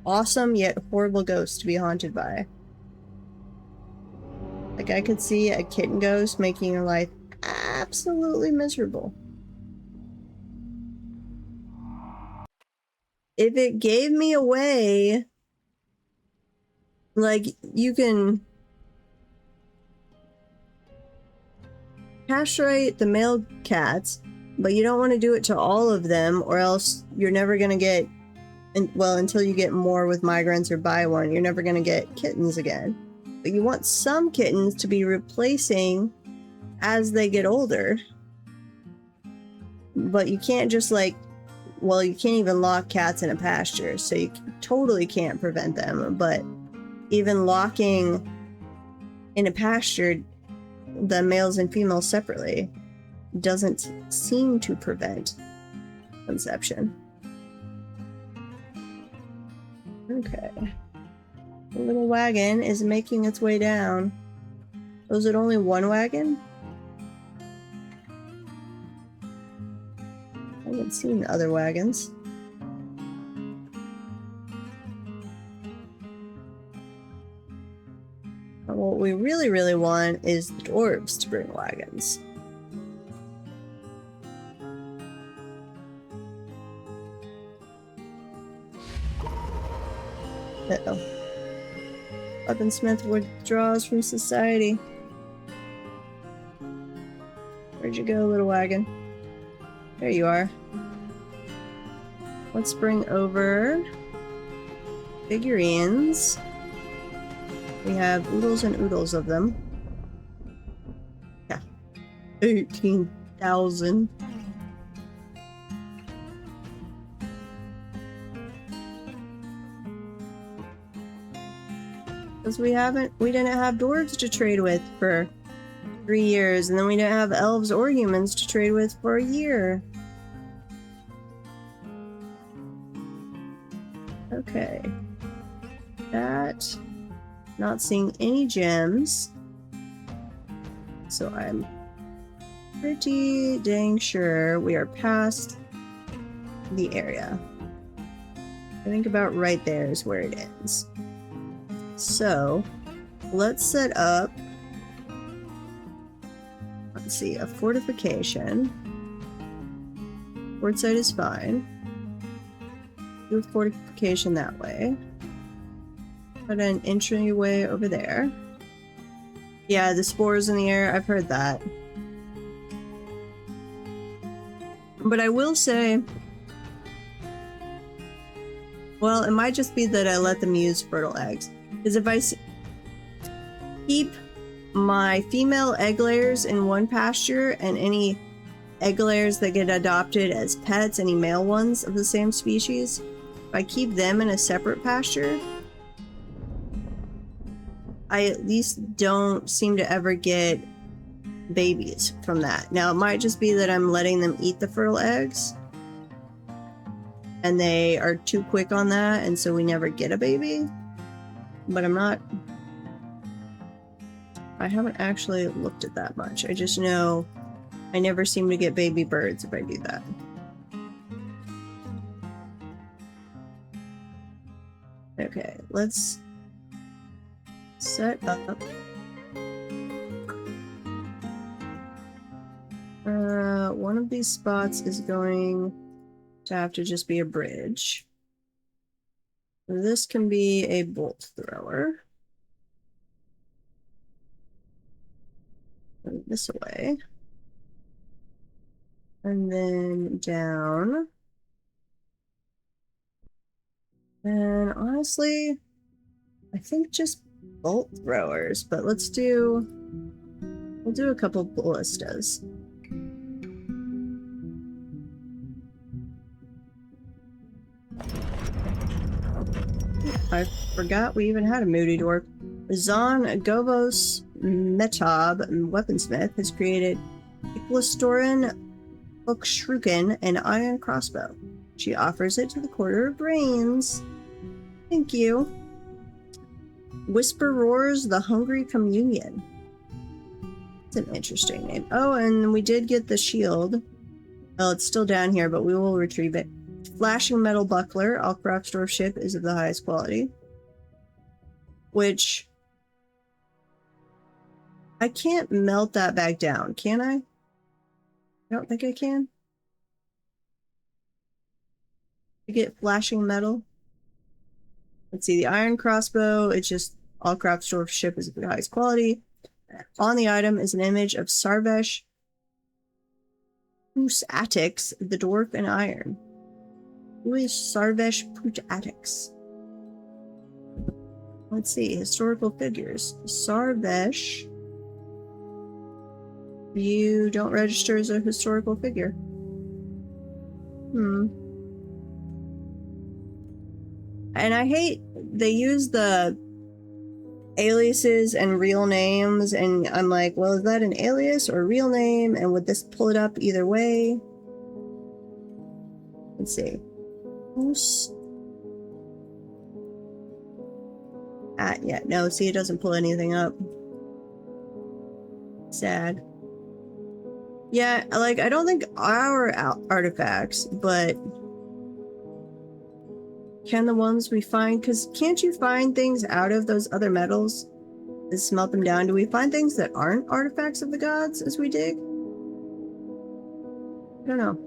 awesome yet horrible ghost to be haunted by. Like, I could see a kitten ghost making your life absolutely miserable. If it gave me away, like, you can castrate the male cats, but you don't want to do it to all of them, or else you're never going to get, well, until you get more with migrants or buy one, you're never going to get kittens again. But you want some kittens to be replacing as they get older. But you can't just, like, well, you can't even lock cats in a pasture, so you totally can't prevent them. But even locking in a pasture the males and females separately doesn't seem to prevent conception. Okay. The little wagon is making its way down. Was it only one wagon? I haven't seen other wagons. What we really, really want is the dwarves to bring wagons. Uh-oh. Weaponsmith withdraws from society. Where'd you go, little wagon? There you are. Let's bring over figurines. We have oodles and oodles of them. Yeah. 18,000. Because we didn't have dwarves to trade with for 3 years, and then we didn't have elves or humans to trade with for a year. Okay. That. Not seeing any gems. So I'm pretty dang sure we are past the area. I think about right there is where it ends. So let's set up, let's see, a fortification. Fort site is fine. Do a fortification that way. Put an entryway over there. Yeah, the spores in the air, I've heard that. But I will say, well, it might just be that I let them use fertile eggs. Because if I keep my female egg layers in one pasture and any egg layers that get adopted as pets, any male ones of the same species, if I keep them in a separate pasture, I at least don't seem to ever get babies from that. Now, it might just be that I'm letting them eat the fertile eggs and they are too quick on that, and so we never get a baby. But I haven't actually looked at that much. I just know I never seem to get baby birds if I do that. Okay, let's set up. One of these spots is going to have to just be a bridge. This can be a bolt thrower. Move this away. And then down. And honestly, I think just bolt throwers, but we'll do a couple ballistas. I forgot we even had a moody dwarf. Zon Govos Metob, weaponsmith, has created Iklistorin Bukshruken, an iron crossbow. She offers it to the Quarter of Brains. Thank you. Whisper Roars, the Hungry Communion. It's an interesting name. Oh, and we did get the shield. Well, it's still down here, but we will retrieve it. Flashing Metal Buckler, all Kraftsdorf ship is of the highest quality. Which I can't melt that back down, can I? I don't think I can. I get flashing metal. Let's see, the iron crossbow, it's just all Kraftsdorf ship is of the highest quality. On the item is an image of Sarvesh Pusatix, the dwarf in iron. Who is Sarvesh Pusatix? Let's see, historical figures. Sarvesh. You don't register as a historical figure. And I hate they use the aliases and real names, and I'm like, well, is that an alias or a real name? And would this pull it up either way? Let's see. Yeah, no, see, it doesn't pull anything up. Sad. Yeah, like, I don't think our artifacts, but can the ones we find, because can't you find things out of those other metals and smelt them down? Do we find things that aren't artifacts of the gods as we dig? I don't know.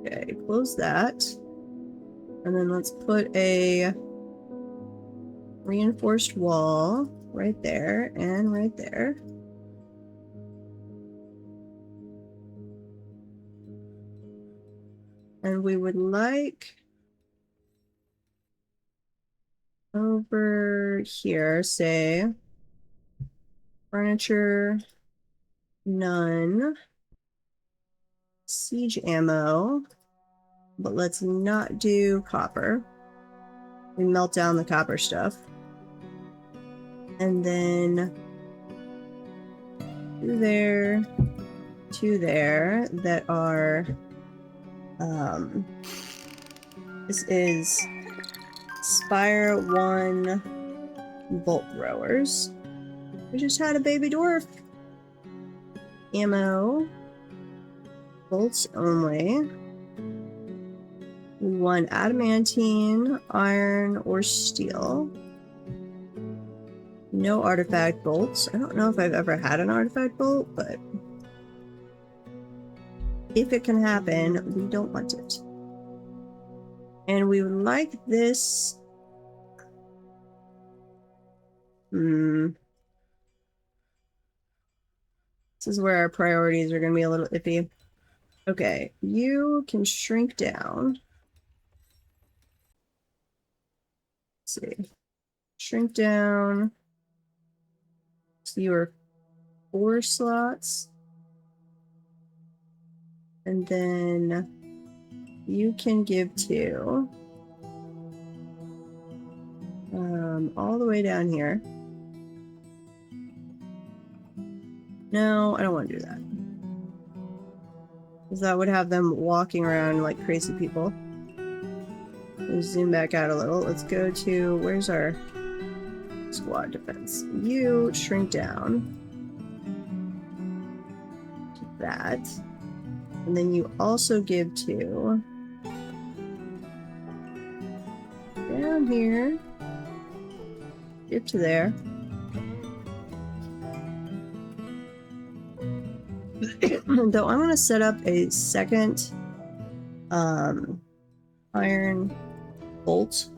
Okay, close that. And then let's put a reinforced wall right there and right there. And we would like over here, say, furniture, none, siege ammo, but let's not do copper. We melt down the copper stuff. And then 2 there, 2 there that are, this is Spire 1 bolt throwers. We just had a baby dwarf. Ammo. Bolts only. We want adamantine, iron, or steel. No artifact bolts. I don't know if I've ever had an artifact bolt, but if it can happen, we don't want it. And we would like this. This is where our priorities are going to be a little iffy. Okay, you can shrink down. Let's see. Shrink down. So you are 4 slots. And then you can give 2. All the way down here. No, I don't want to do that. Because that would have them walking around like crazy people. Let's zoom back out a little. Let's go to, where's our squad defense? You shrink down to that. And then you also give 2 down here. Give to there. Though I'm going to set up a second iron bolt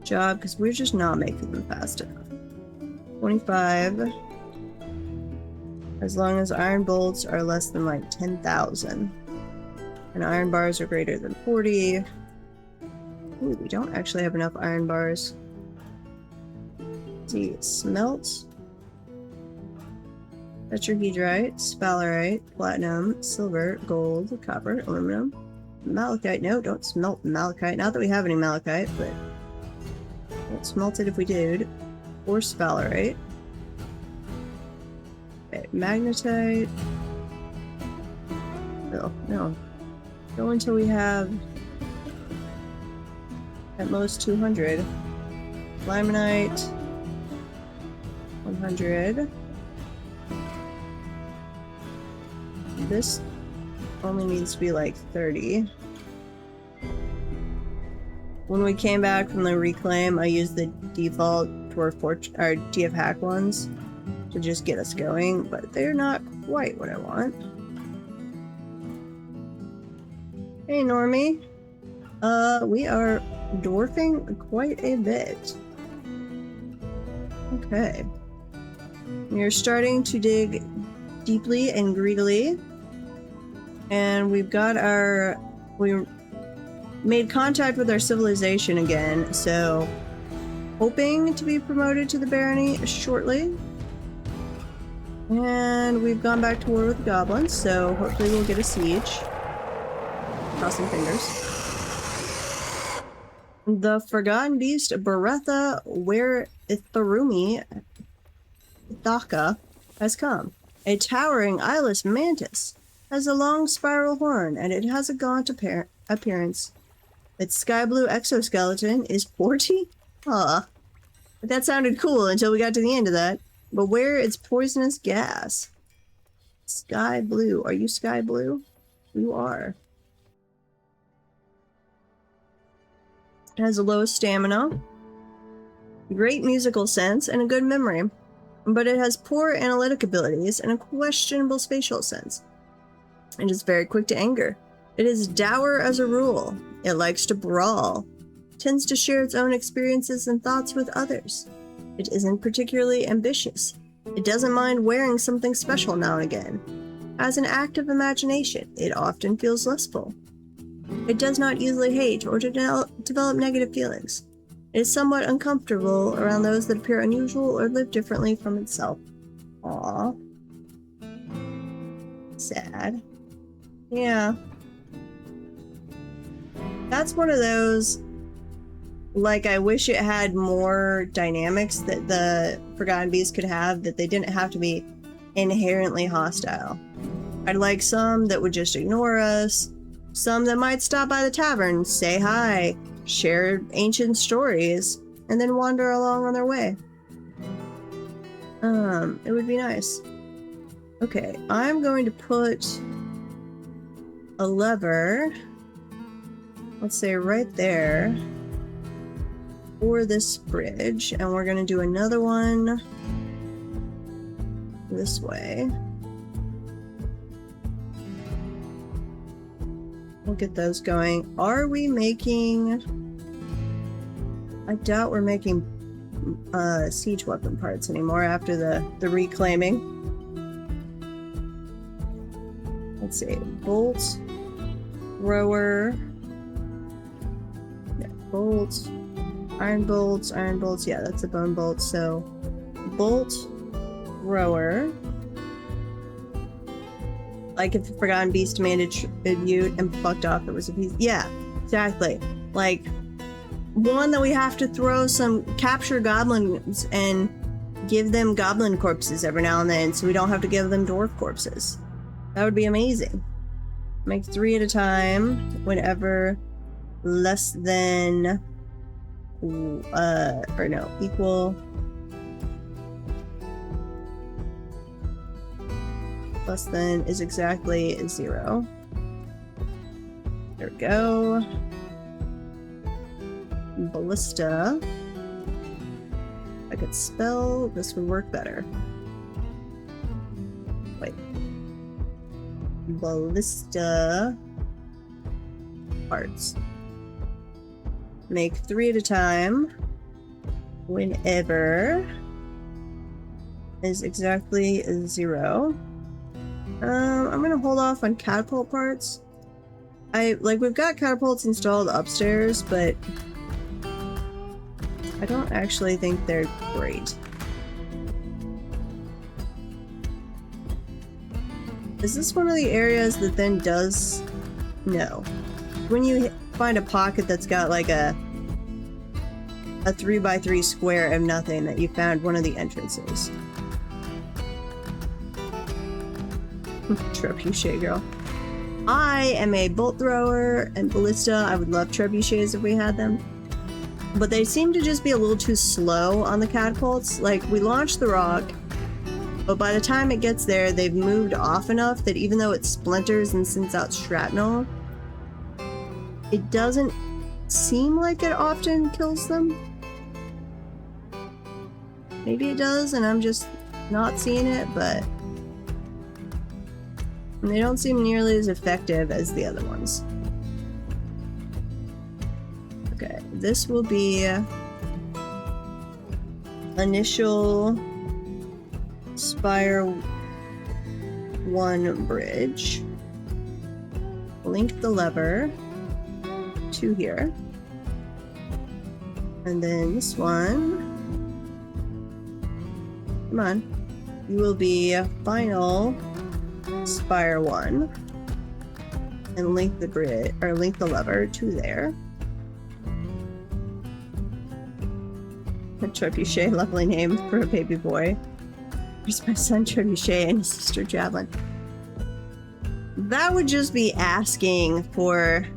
job because we're just not making them fast enough. 25. As long as iron bolts are less than like 10,000 and iron bars are greater than 40. Ooh, we don't actually have enough iron bars. Let's see, smelt. Tetrahedrite, sphalerite, platinum, silver, gold, copper, aluminum, malachite. No, don't smelt malachite. Not that we have any malachite, but don't smelt it if we did. Or sphalerite. Okay, magnetite. Oh, no. Go until we have at most 200. Limonite. 100. This only needs to be like 30. When we came back from the reclaim, I used the default Dwarf or DF hack ones to just get us going, but they're not quite what I want. Hey, Normie. We are dwarfing quite a bit. Okay. We are starting to dig deeply and greedily. And we've got we made contact with our civilization again, so hoping to be promoted to the barony shortly. And we've gone back to war with the goblins, so hopefully we'll get a siege. Crossing fingers. The Forgotten Beast, Baretha Where Itharumi Ithaka, has come. A towering eyeless mantis has a long spiral horn, and it has a gaunt appearance. Its sky blue exoskeleton is porty? Huh. That sounded cool until we got to the end of that. Beware its poisonous gas. Sky blue. Are you sky blue? You are. It has a low stamina, great musical sense, and a good memory. But it has poor analytic abilities and a questionable spatial sense. It is very quick to anger. It is dour as a rule. It likes to brawl. Tends to share its own experiences and thoughts with others. It isn't particularly ambitious. It doesn't mind wearing something special now and again. Has an active imagination. It often feels lustful. It does not easily hate or develop negative feelings. It is somewhat uncomfortable around those that appear unusual or live differently from itself. Aww. Sad. Yeah. That's one of those Like, I wish it had more dynamics that the Forgotten Beast could have, that they didn't have to be inherently hostile. I'd like some that would just ignore us, some that might stop by the tavern, say hi, share ancient stories, and then wander along on their way. It would be nice. Okay, I'm going to put a lever, let's say right there, for this bridge, and we're going to do another one this way. We'll get those going. Are we making... I doubt we're making siege weapon parts anymore after the reclaiming. Let's see. Bolt, thrower, yeah, bolt, iron bolts, yeah, that's a bone bolt. So bolt, thrower. Like if the Forgotten Beast made a tribute and fucked off, it was a piece. Yeah, exactly. Like one that we have to throw some capture goblins and give them goblin corpses every now and then, so we don't have to give them dwarf corpses. That would be amazing. Make 3 at a time whenever less than or no, equal less than is exactly 0. There we go. Ballista. If I could spell, this would work better. Wait. Ballista parts. Make 3 at a time whenever is exactly 0. I'm gonna hold off on catapult parts. We've got catapults installed upstairs, but I don't actually think they're great. Is this one of the areas that then does... No. When you find a pocket that's got like a 3x3 square of nothing, that you found one of the entrances. Trebuchet girl. I am a bolt thrower and ballista. I would love trebuchets if we had them. But they seem to just be a little too slow on the catapults. Like, we launched the rock, but by the time it gets there, they've moved off enough that even though it splinters and sends out shrapnel, it doesn't seem like it often kills them. Maybe it does, and I'm just not seeing it, but they don't seem nearly as effective as the other ones. Okay, this will be initial Spire 1 bridge. Link the lever to here. And then this one, come on, you will be final Spire 1 and link the bridge, or link the lever to there. A Trebuchet, lovely name for a baby boy. Here's my son Trebuchet and his sister Javelin. That would just be asking for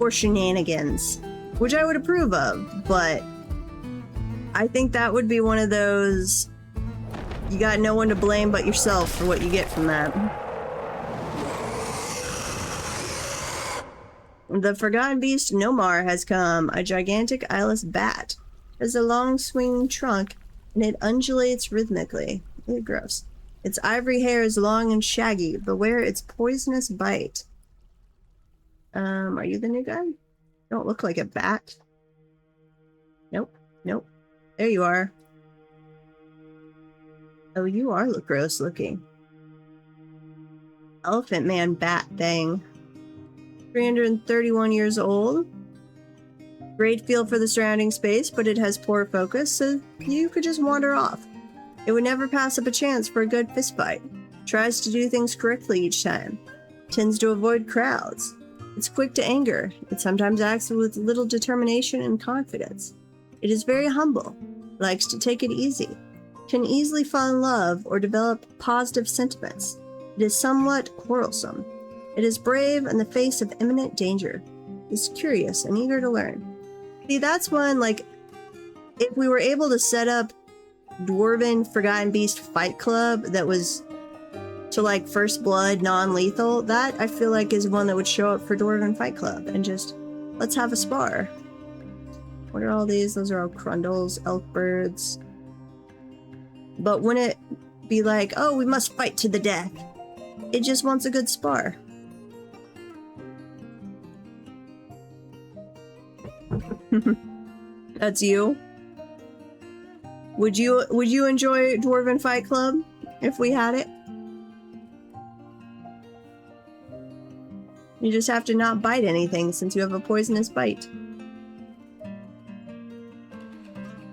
shenanigans, which I would approve of, but I think that would be one of those, you got no one to blame but yourself for what you get from that. The Forgotten Beast Nomar has come, a gigantic eyeless bat. It has a long swinging trunk and it undulates rhythmically. Ew, gross. Its ivory hair is long and shaggy. Beware its poisonous bite. Are you the new guy? You don't look like a bat. Nope. Nope. There you are. Oh, you are gross looking. Elephant man bat thing. 331 years old. Great feel for the surrounding space, but it has poor focus, so you could just wander off. It would never pass up a chance for a good fist fight. Tries to do things correctly each time. Tends to avoid crowds. It's quick to anger. It sometimes acts with little determination and confidence. It is very humble, likes to take it easy, can easily fall in love or develop positive sentiments. It is somewhat quarrelsome. It is brave in the face of imminent danger. It is curious and eager to learn. See, that's one, like, if we were able to set up Dwarven Forgotten Beast Fight Club that was to like First Blood, non-lethal, that I feel like is one that would show up for Dwarven Fight Club and just, let's have a spar. What are all these? Those are all Crundles, Elfbirds. But wouldn't it be like, oh, we must fight to the death? It just wants a good spar. That's you? Would you enjoy Dwarven Fight Club if we had it? You just have to not bite anything since you have a poisonous bite.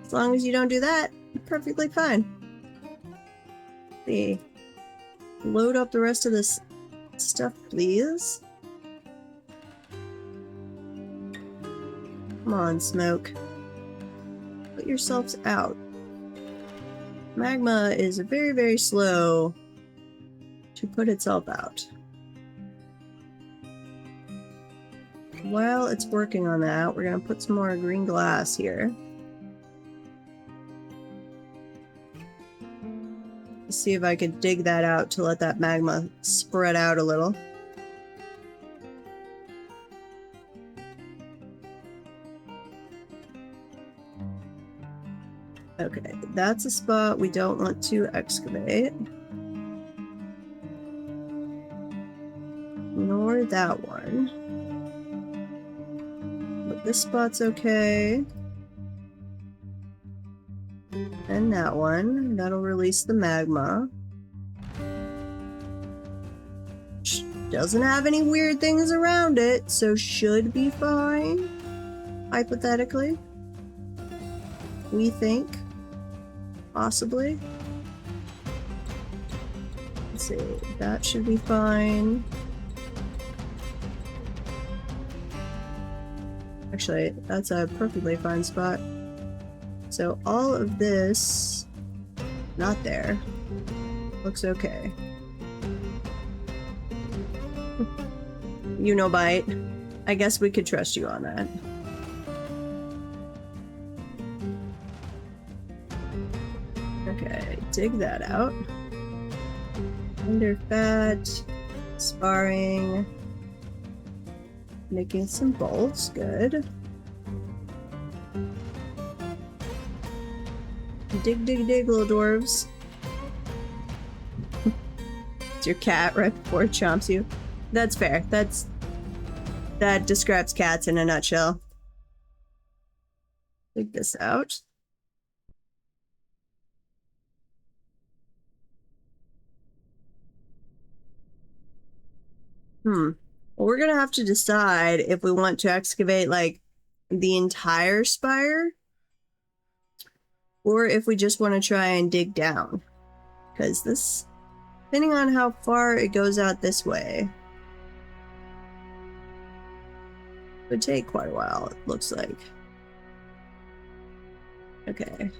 As long as you don't do that, perfectly fine. Let's see. Load up the rest of this stuff, please. Come on, Smoke. Put yourselves out. Magma is very, very slow to put itself out. While it's working on that, we're going to put some more green glass here. Let's see if I could dig that out to let that magma spread out a little. Okay, that's a spot we don't want to excavate. Nor that one. But this spot's okay. And that one. That'll release the magma. Which doesn't have any weird things around it, so should be fine. Hypothetically. We think. Possibly. Let's see. That should be fine. Actually, that's a perfectly fine spot. So all of this, not there, looks okay. You no bite. I guess we could trust you on that. Okay, dig that out. Under fat, sparring, making some bolts, good. Dig, dig, dig, little dwarves. It's your cat right before it chomps you. That's fair. That describes cats in a nutshell. Dig this out. Well, we're gonna have to decide if we want to excavate like the entire spire or if we just want to try and dig down. Because this, depending on how far it goes out this way, would take quite a while, it looks like. Okay.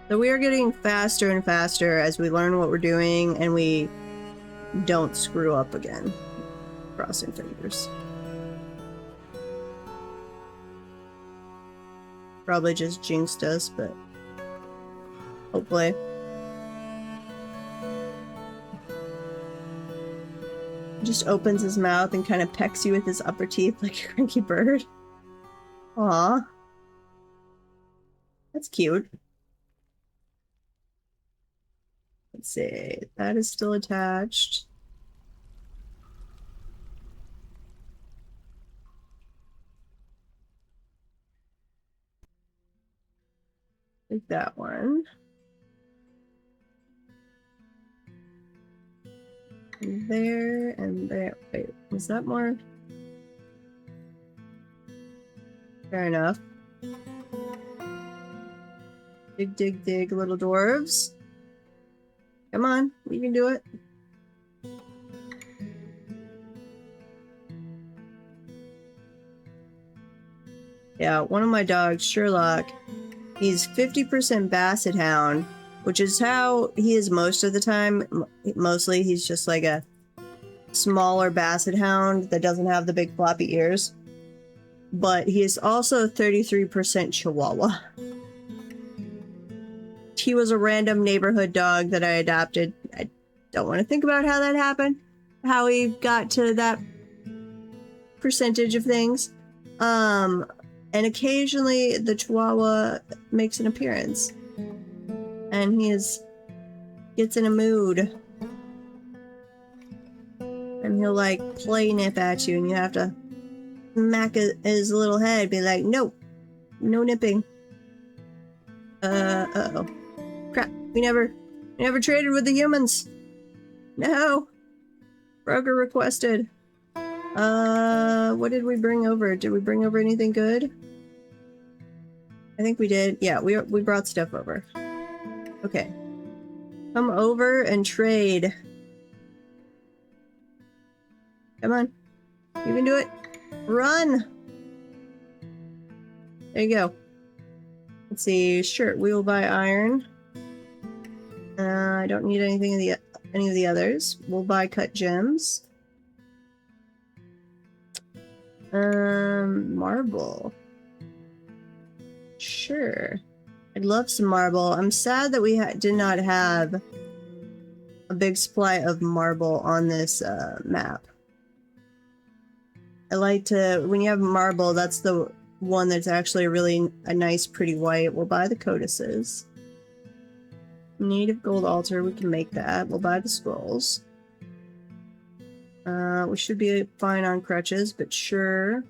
So we are getting faster and faster as we learn what we're doing and we don't screw up again. Crossing fingers. Probably just jinxed us, but hopefully. Just opens his mouth and kind of pecks you with his upper teeth like a cranky bird. Aw. That's cute. Let's see. That is still attached. Like that one. And there and there. Wait, was that more? Fair enough. Dig, dig, dig, little dwarves. Come on, you can do it. Yeah, one of my dogs, Sherlock, he's 50% Basset Hound, which is how he is most of the time. Mostly, he's just like a smaller Basset Hound that doesn't have the big floppy ears. But he is also 33% Chihuahua. He was a random neighborhood dog that I adopted. I don't want to think about how that happened, how he got to that percentage of things. And occasionally the Chihuahua makes an appearance. And he gets in a mood. And he'll like play nip at you and you have to smack his little head, be like, no nipping. Uh-oh. Crap, we never traded with the humans. No. Broker requested. What did we bring over? Did we bring over anything good? I think we did. Yeah, we brought stuff over. Okay. Come over and trade. Come on. You can do it. Run! There you go. Let's see. Sure, we will buy iron. I don't need anything of any of the others. We'll buy cut gems. Marble. Sure. I'd love some marble. I'm sad that we did not have a big supply of marble on this map. I like to, when you have marble, that's the one that's actually really a nice, pretty white. We'll buy the codices. Native gold altar, we can make that. We'll buy the scrolls. We should be fine on crutches, but sure.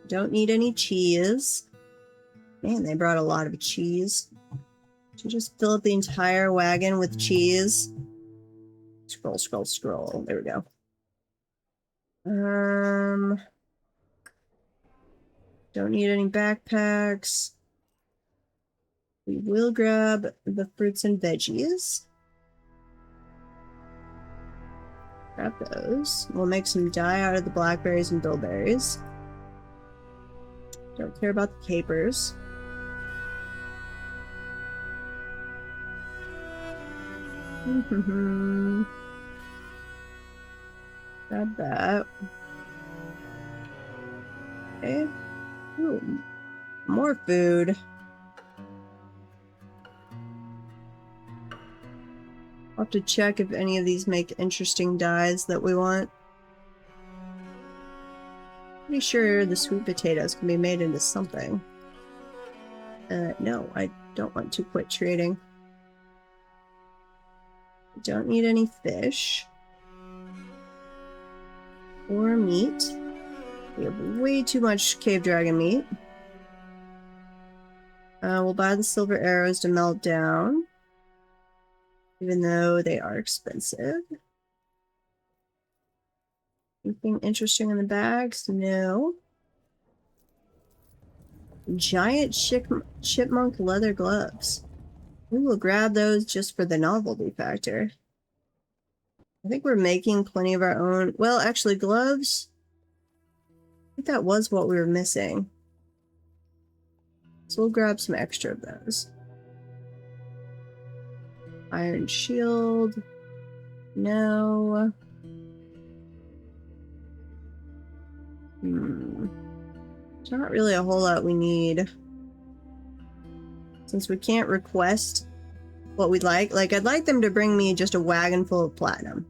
Don't need any cheese. Man, they brought a lot of cheese. Should just fill up the entire wagon with cheese. Scroll, scroll, scroll. There we go. Don't need any backpacks. We will grab the fruits and veggies. Grab those. We'll make some dye out of the blackberries and bilberries. Don't care about the capers. Grab that. Okay. Ooh, more food. I'll have to check if any of these make interesting dyes that we want. Pretty sure the sweet potatoes can be made into something. No, I don't want to quit trading. I don't need any fish. Or meat. We have way too much cave dragon meat. We'll buy the silver arrows to melt down. Even though they are expensive. Anything interesting in the bags? No. Giant chipmunk leather gloves. We will grab those just for the novelty factor. I think we're making plenty of our own. Well, actually, gloves. I think that was what we were missing. So we'll grab some extra of those. Iron shield. No. There's not really a whole lot we need. Since we can't request what we'd like. Like, I'd like them to bring me just a wagon full of platinum.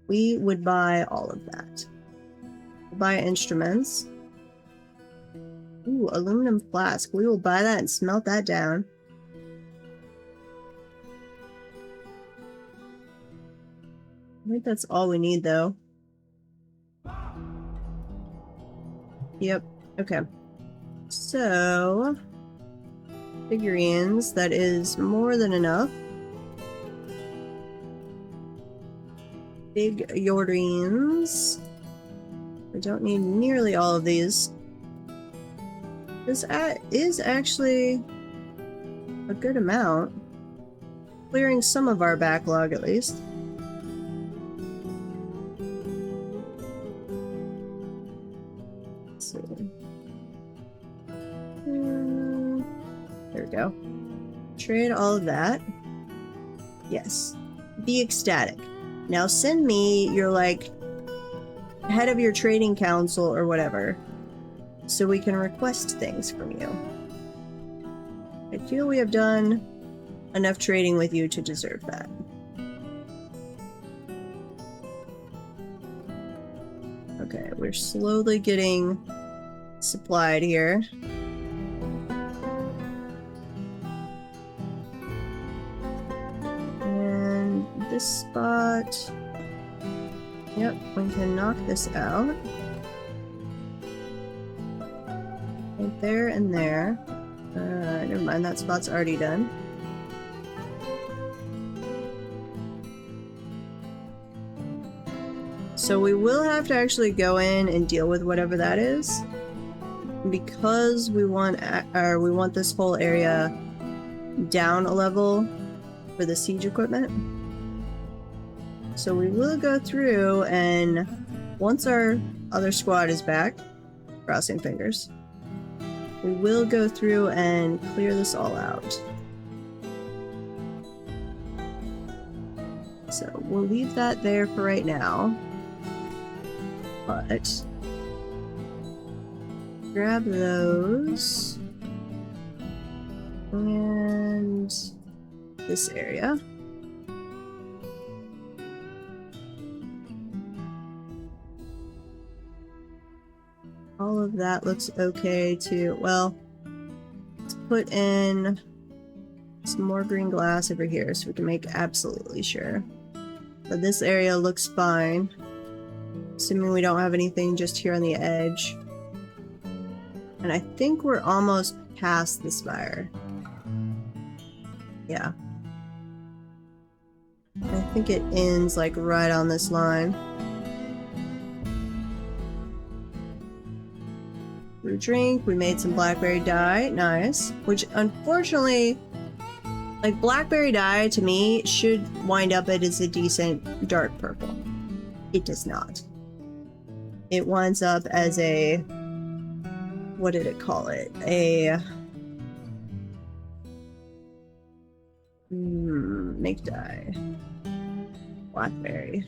We would buy all of that. We'll buy instruments. Ooh, aluminum flask. We will buy that and smelt that down. I think that's all we need, though. Yep. Okay. So, figurines. That is more than enough. Big Yordines. I don't need nearly all of these. This is actually a good amount. Clearing some of our backlog, at least. we go. Trade all of that. Yes. Be ecstatic. Now send me your, like, head of your trading council or whatever, so we can request things from you. I feel we have done enough trading with you to deserve that. Okay, we're slowly getting supplied here. And this spot... Yep, we can knock this out. Right there and there. Never mind, that spot's already done. So we will have to actually go in and deal with whatever that is, because we want this whole area down a level for the siege equipment. So we will go through, and once our other squad is back, crossing fingers, we will go through and clear this all out. So we'll leave that there for right now. But grab those and this area. All of that looks okay too. Well, let's put in some more green glass over here so we can make absolutely sure. But this area looks fine. Assuming we don't have anything just here on the edge. And I think we're almost past the spire. Yeah. I think it ends like right on this line. We drink, we made some blackberry dye, nice. Which unfortunately, like blackberry dye to me should wind up as a decent dark purple. It does not. It winds up as a, what did it call it? A make dye. Blackberry.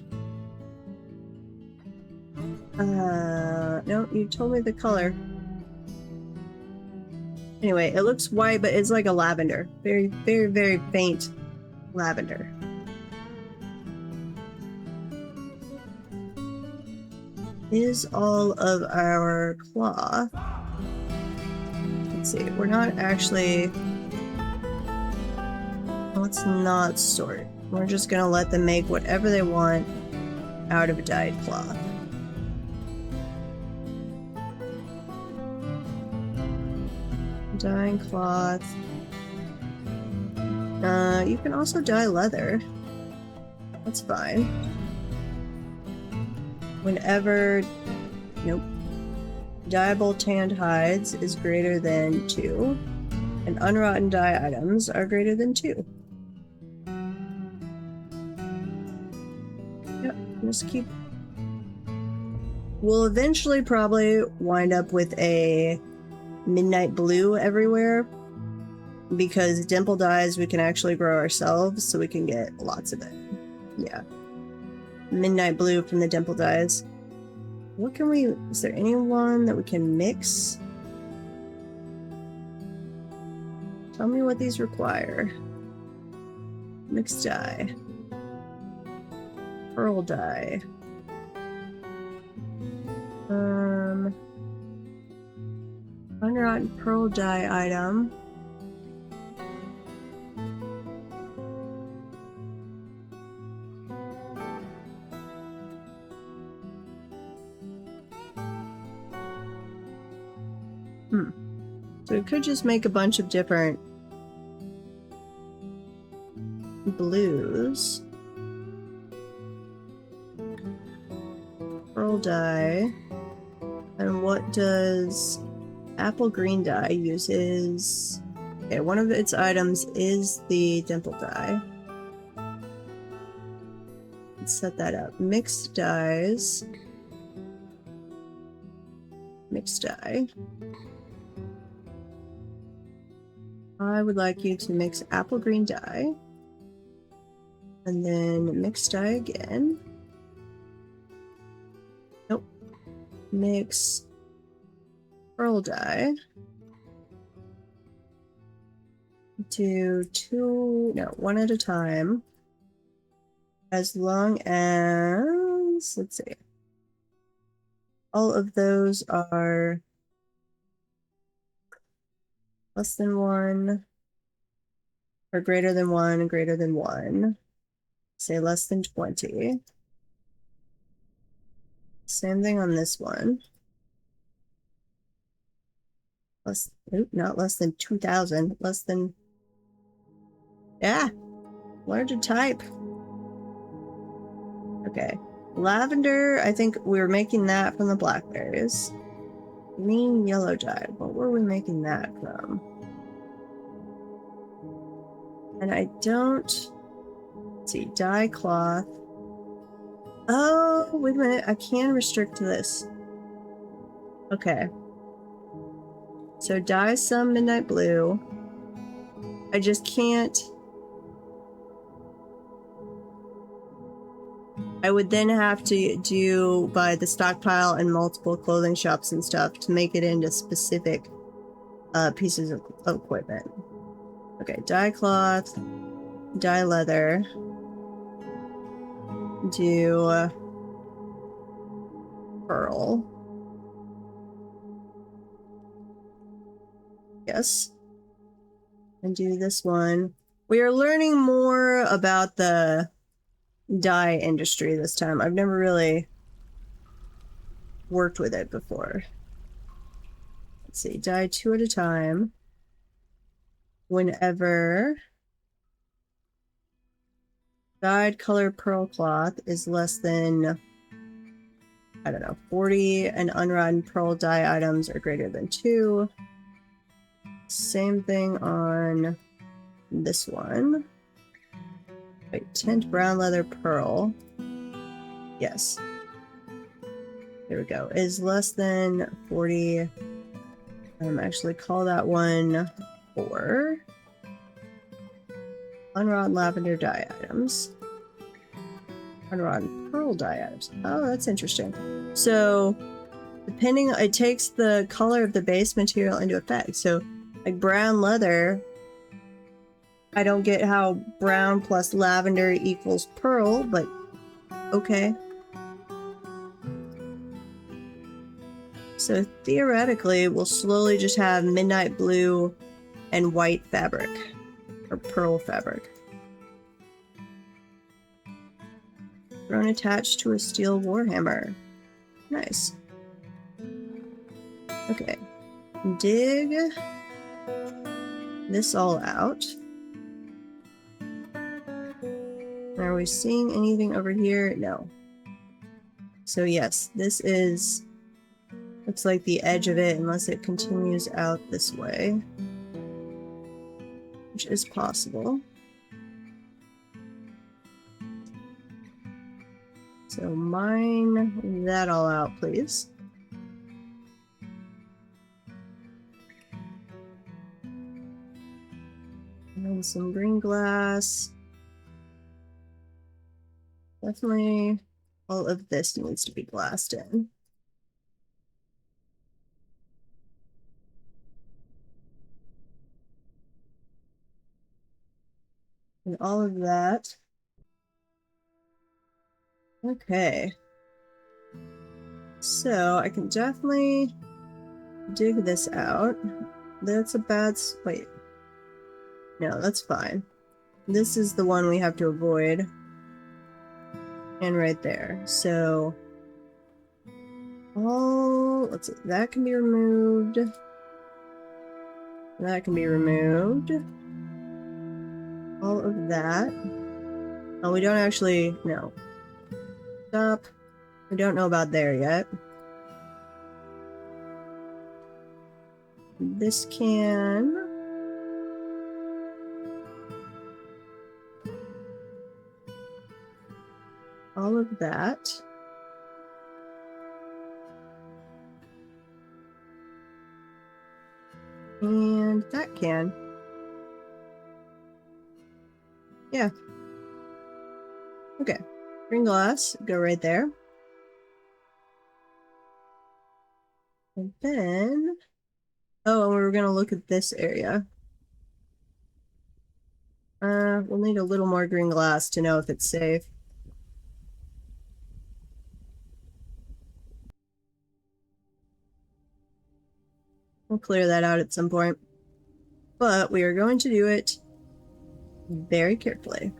No, you told me the color. Anyway, it looks white, but it's like a lavender. Very, very, very faint lavender. Is all of our cloth. Let's see, we're not actually... Let's not sort. We're just gonna let them make whatever they want out of a dyed cloth. Dyeing cloth. You can also dye leather. That's fine. Whenever... Nope. Dyeable tanned hides is greater than 2, and unrotten dye items are greater than 2. Yep, just keep... We'll eventually probably wind up with a midnight blue everywhere, because dimple dyes we can actually grow ourselves, so we can get lots of it. Yeah. Midnight blue from the dimple dyes. What can we... Is there anyone that we can mix? Tell me what these require. Mixed dye. Pearl dye. Unrotten pearl dye item. So we could just make a bunch of different blues. Pearl dye. And what does apple green dye uses? Okay, one of its items is the dimple dye. Let's set that up. Mixed dyes. Mixed dye. I would like you to mix apple green dye. And then mix dye again. Nope. Mix pearl dye. Do one at a time. As long as, let's see, all of those are less than 1, or greater than 1, and greater than 1. Say less than 20. Same thing on this one. Not less than 2,000. Less than, yeah, larger type. Okay. Lavender, I think we were making that from the blackberries. Green yellow dye. What were we making that from? And I don't... Let's see. Dye cloth. Oh, wait a minute. I can restrict this. Okay. So dye some midnight blue. I just can't... I would then have to buy the stockpile and multiple clothing shops and stuff to make it into specific pieces of equipment. Okay, dye cloth, dye leather, do pearl. Yes. And do this one. We are learning more about the dye industry this time. I've never really worked with it before. Let's see, dye 2 at a time. Whenever dyed color pearl cloth is less than, I don't know, 40, and unrotten pearl dye items are greater than 2. Same thing on this one. Wait, tint brown leather pearl. Yes. There we go. Is less than 40. Actually call that one 4. Unwrought lavender dye items. Unwrought pearl dye items. Oh, that's interesting. So, depending, it takes the color of the base material into effect. So, like brown leather, I don't get how brown plus lavender equals pearl, but okay. So theoretically, we'll slowly just have midnight blue and white fabric, or pearl fabric. Thrown attached to a steel warhammer. Nice. Okay. Dig this all out. Are we seeing anything over here? No. So yes, this is... looks like the edge of it, unless it continues out this way. Which is possible. So mine that all out, please. And then some green glass. Definitely all of this needs to be glassed in. And all of that. Okay. So I can definitely dig this out. That's a bad... wait. No, that's fine. This is the one we have to avoid. And right there. So... oh, let's see. That can be removed. That can be removed. All of that. Oh, we don't actually... no. Stop. We don't know about there yet. This can... all of that. And that can. Yeah. Okay. Green glass, go right there. And then... Oh, and we were gonna look at this area. We'll need a little more green glass to know if it's safe. We'll clear that out at some point. But we are going to do it very carefully.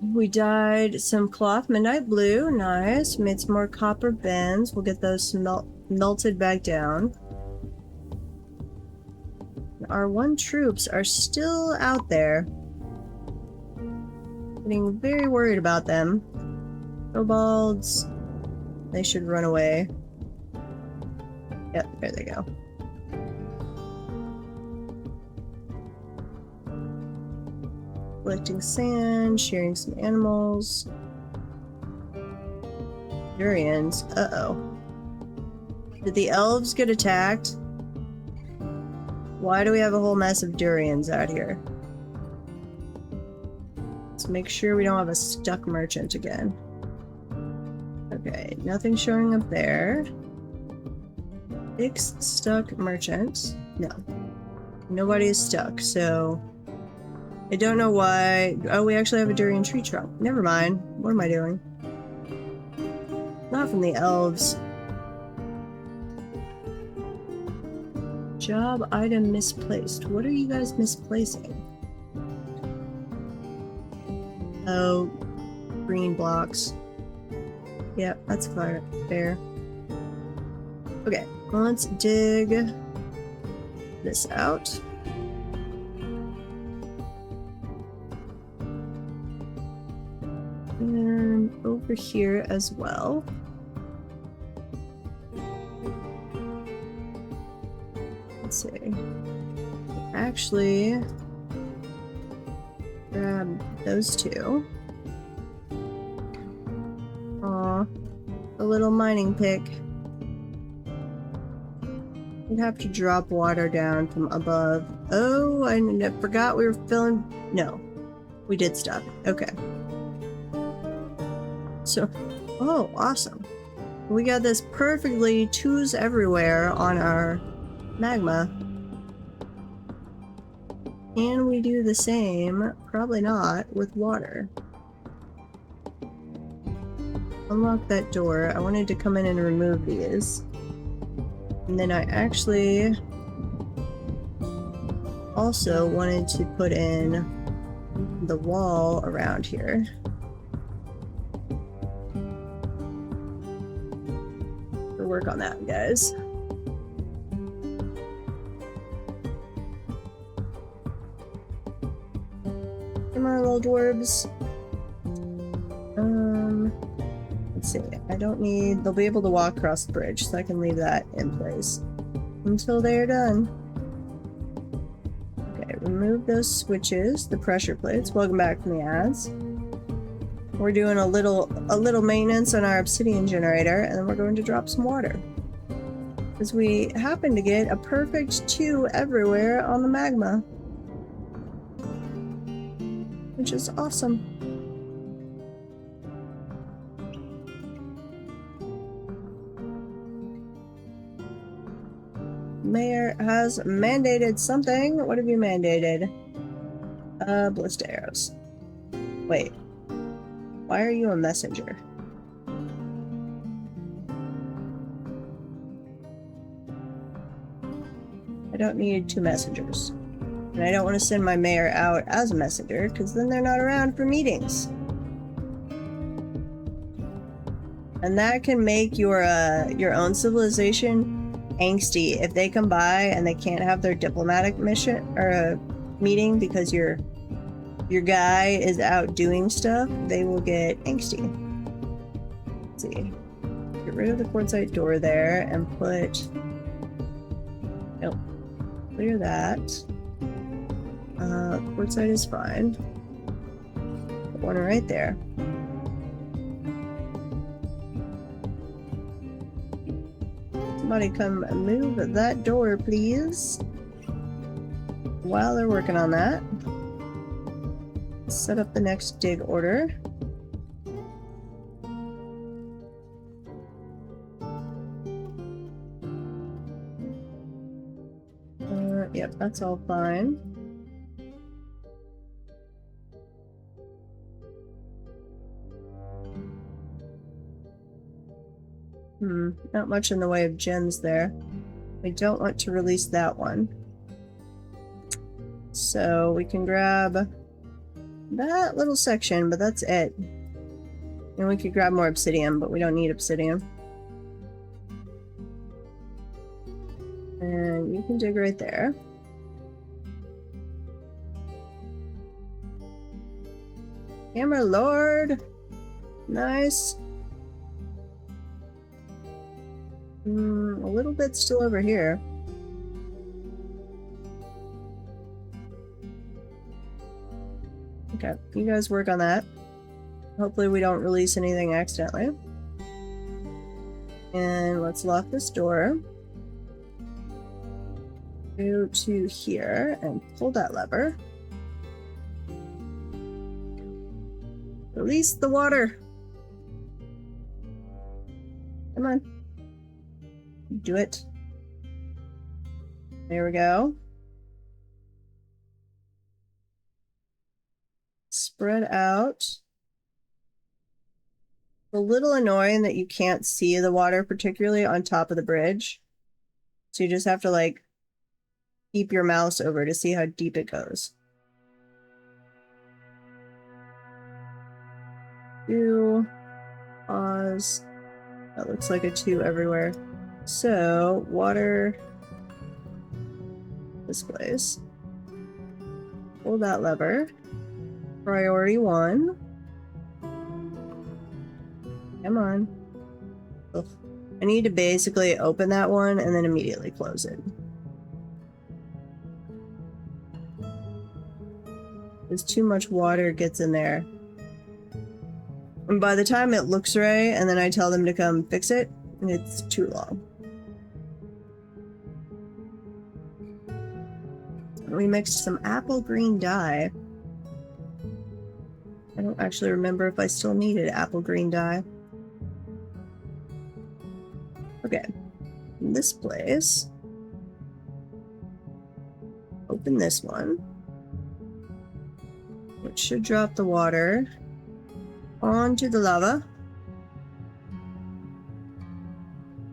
We dyed some cloth midnight blue. Nice. Made some more copper bends. We'll get those melted back down. Our one troops are still out there. Getting very worried about them. Kobolds. They should run away. Yep, there they go. Collecting sand, shearing some animals. Durians. Uh-oh. Did the elves get attacked? Why do we have a whole mess of durians out here? Let's make sure we don't have a stuck merchant again. Okay, nothing showing up there. Fix stuck merchant. No. Nobody is stuck, so... I don't know why... Oh, we actually have a durian tree trunk. Never mind. What am I doing? Not from the elves. Job item misplaced. What are you guys misplacing? Oh, green blocks. Yeah, that's fair. Okay, let's dig this out. And over here as well. Let's see. Actually, grab those two. Aw, a little mining pick. We'd have to drop water down from above. Oh, I forgot we were filling... No, we did stop. Okay. So, oh, awesome. We got this perfectly twos everywhere on our magma. Can we do the same? Probably not with water. Unlock that door. I wanted to come in and remove these. And then I actually also wanted to put in the wall around here. We'll work on that, guys. Come on, little dwarves. Let's see. I don't need... They'll be able to walk across the bridge, so I can leave that in place until they're done. Okay, remove those switches, the pressure plates. Welcome back from the ads. We're doing a little maintenance on our obsidian generator, and then we're going to drop some water. Because we happen to get a perfect 2 everywhere on the magma. Which is awesome. Mayor has mandated something. What have you mandated? Ballista arrows. Wait. Why are you a messenger? I don't need 2 messengers. And I don't want to send my mayor out as a messenger, because then they're not around for meetings. And that can make your own civilization angsty. If they come by and they can't have their diplomatic mission or meeting because your guy is out doing stuff, they will get angsty. Let's see. Get rid of the quartzite door there and put... Nope. Clear that. Quartzite is fine. Put one right there. Somebody come move that door, please. While they're working on that, set up the next dig order. Yep, that's all fine. Not much in the way of gens there. We don't want to release that one. So we can grab that little section, but that's it. And we could grab more obsidian, but we don't need obsidian. And you can dig right there. Hammer Lord! Nice. A little bit still over here. Okay, you guys work on that. Hopefully we don't release anything accidentally. And let's lock this door. Go to here and pull that lever. Release the water! Come on. Do it. There we go. Spread out. It's a little annoying that you can't see the water, particularly on top of the bridge. So you just have to like keep your mouse over to see how deep it goes. 2. Pause. That looks like a 2 everywhere. So, water this place. Pull that lever. Priority 1. Come on. Ugh. I need to basically open that one and then immediately close it. There's too much water gets in there. And by the time it looks right and then I tell them to come fix it, it's too long. We mixed some apple green dye. I don't actually remember if I still needed apple green dye. Okay, in this place, open this one, which should drop the water onto the lava,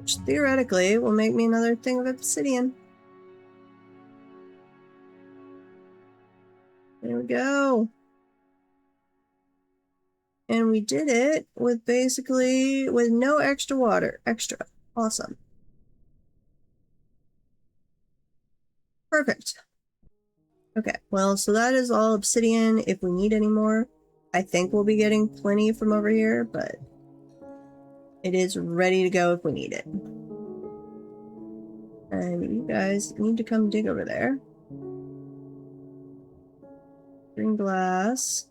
which theoretically will make me another thing of obsidian. There we go. And we did it with basically with no extra water. Extra. Awesome. Perfect. Okay, well, so that is all obsidian. If we need any more, I think we'll be getting plenty from over here, but it is ready to go if we need it. And you guys need to come dig over there. Green glass.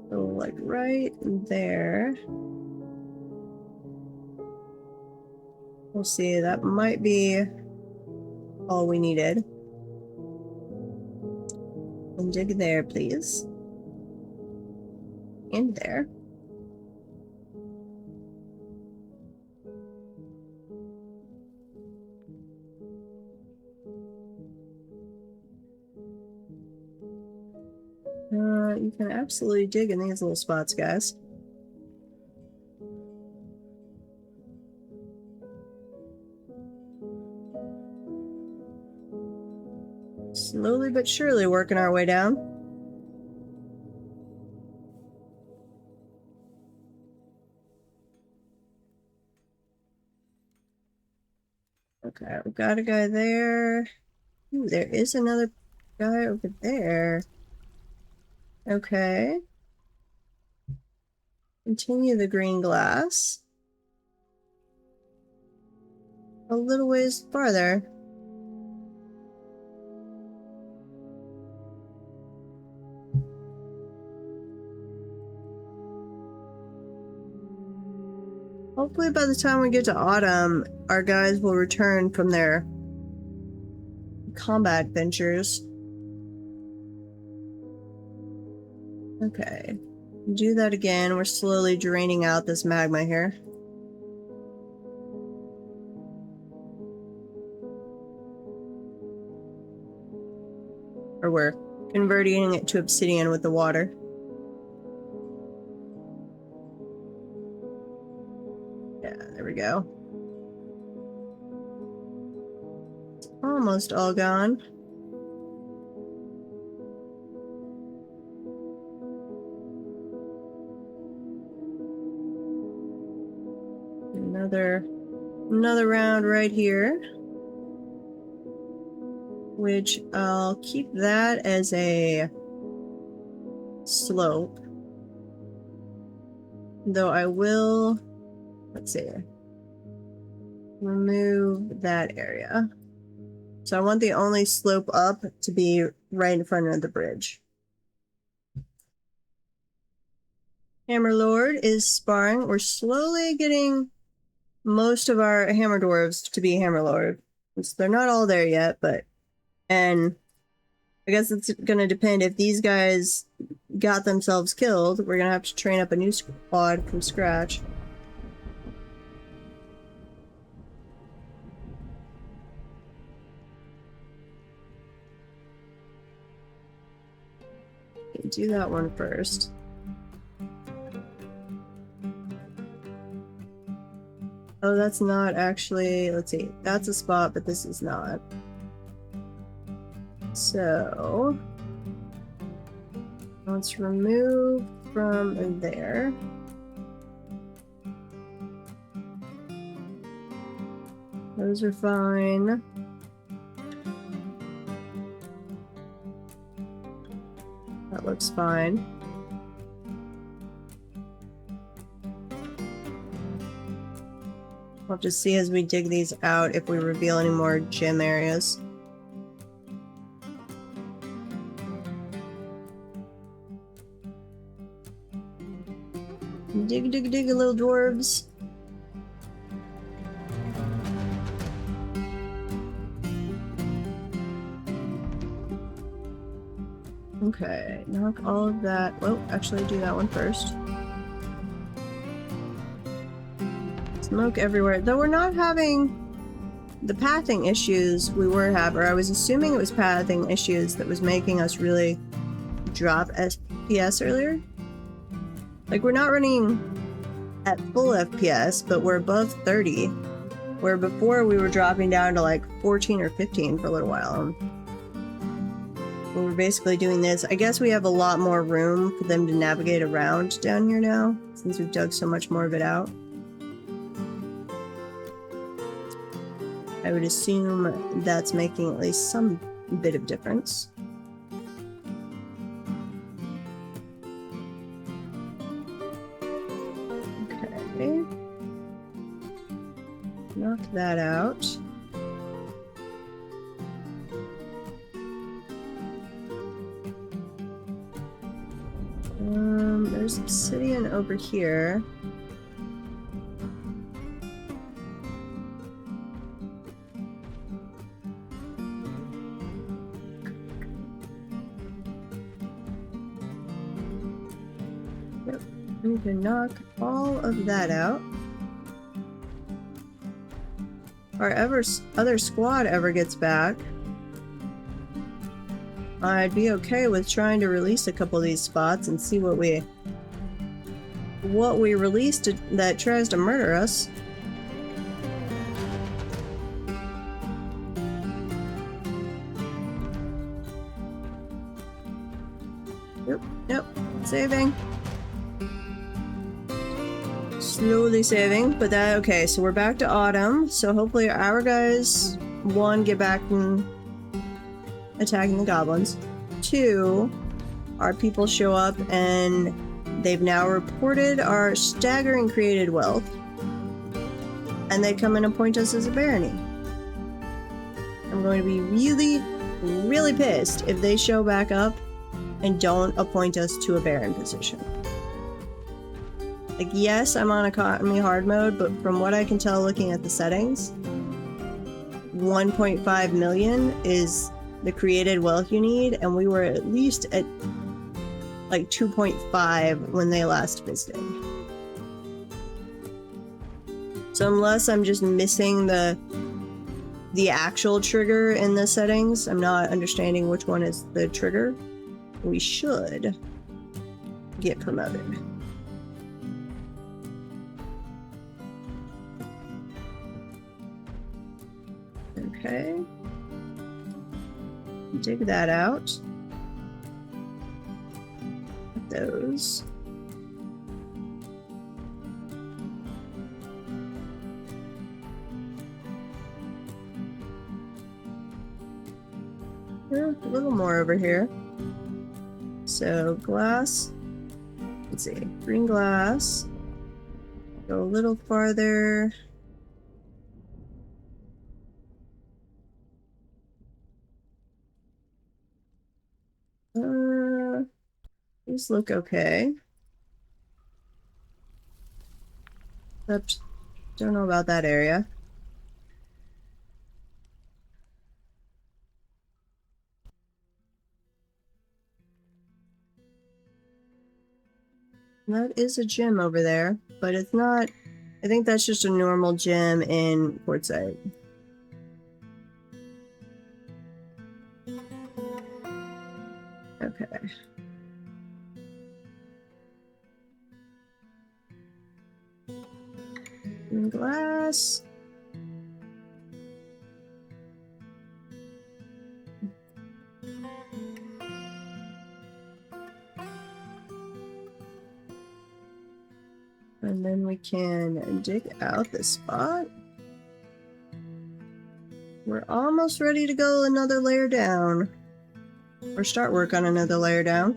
So, like, right there. We'll see, that might be all we needed. And dig there, please. And there. You can absolutely dig in these little spots, guys. Slowly but surely working our way down. Okay, we've got a guy there. Ooh, there is another guy over there. Okay. Continue the green glass. A little ways farther. Hopefully by the time we get to autumn, our guys will return from their combat ventures. Okay. Do that again. We're slowly draining out this magma here. Or we're converting it to obsidian with the water. Yeah, there we go. It's almost all gone. Another round right here, which I'll keep that as a slope, though I will, let's see, remove that area. So I want the only slope up to be right in front of the bridge. Hammerlord is sparring. We're slowly getting most of our hammer dwarves to be Hammerlord. So they're not all there yet, and I guess it's gonna depend if these guys got themselves killed. We're gonna have to train up a new squad from scratch. Okay, do that one first. Oh, that's not actually, let's see, that's a spot, but this is not. So, let's remove from there. Those are fine. That looks fine. We'll have to see as we dig these out if we reveal any more gem areas. Dig, dig, dig, little dwarves. Okay, knock all of that. Well, actually do that one first. Smoke everywhere. Though we're not having the pathing issues we were having, or I was assuming it was pathing issues that was making us really drop FPS earlier. Like, we're not running at full FPS, but we're above 30, where before we were dropping down to like 14 or 15 for a little while. We were basically doing this. I guess we have a lot more room for them to navigate around down here now, since we've dug so much more of it out. I would assume that's making at least some bit of difference. Okay. Knock that out. There's obsidian over here. Yep, we can knock all of that out. Our other squad ever gets back, I'd be okay with trying to release a couple of these spots and see what we released that tries to murder us. Nope, saving. Slowly saving, but that, okay, so we're back to autumn, so hopefully our guys, 1, get back and attacking the goblins. 2, our people show up and they've now reported our staggering created wealth, and they come and appoint us as a barony. I'm going to be really, really pissed if they show back up and don't appoint us to a baron position. Like, yes, I'm on economy hard mode, but from what I can tell looking at the settings, 1.5 million is the created wealth you need, and we were at least at like 2.5 when they last visited. So unless I'm just missing the actual trigger in the settings, I'm not understanding which one is the trigger, we should get promoted. Okay. Dig that out. Those. A little more over here. So glass. Let's see. Green glass. Go a little farther. These look okay. Except, don't know about that area. That is a gym over there, but it's not. I think that's just a normal gym in Quartzite. Okay. Green glass. And then we can dig out this spot. We're almost ready to go another layer down. Or start work on another layer down.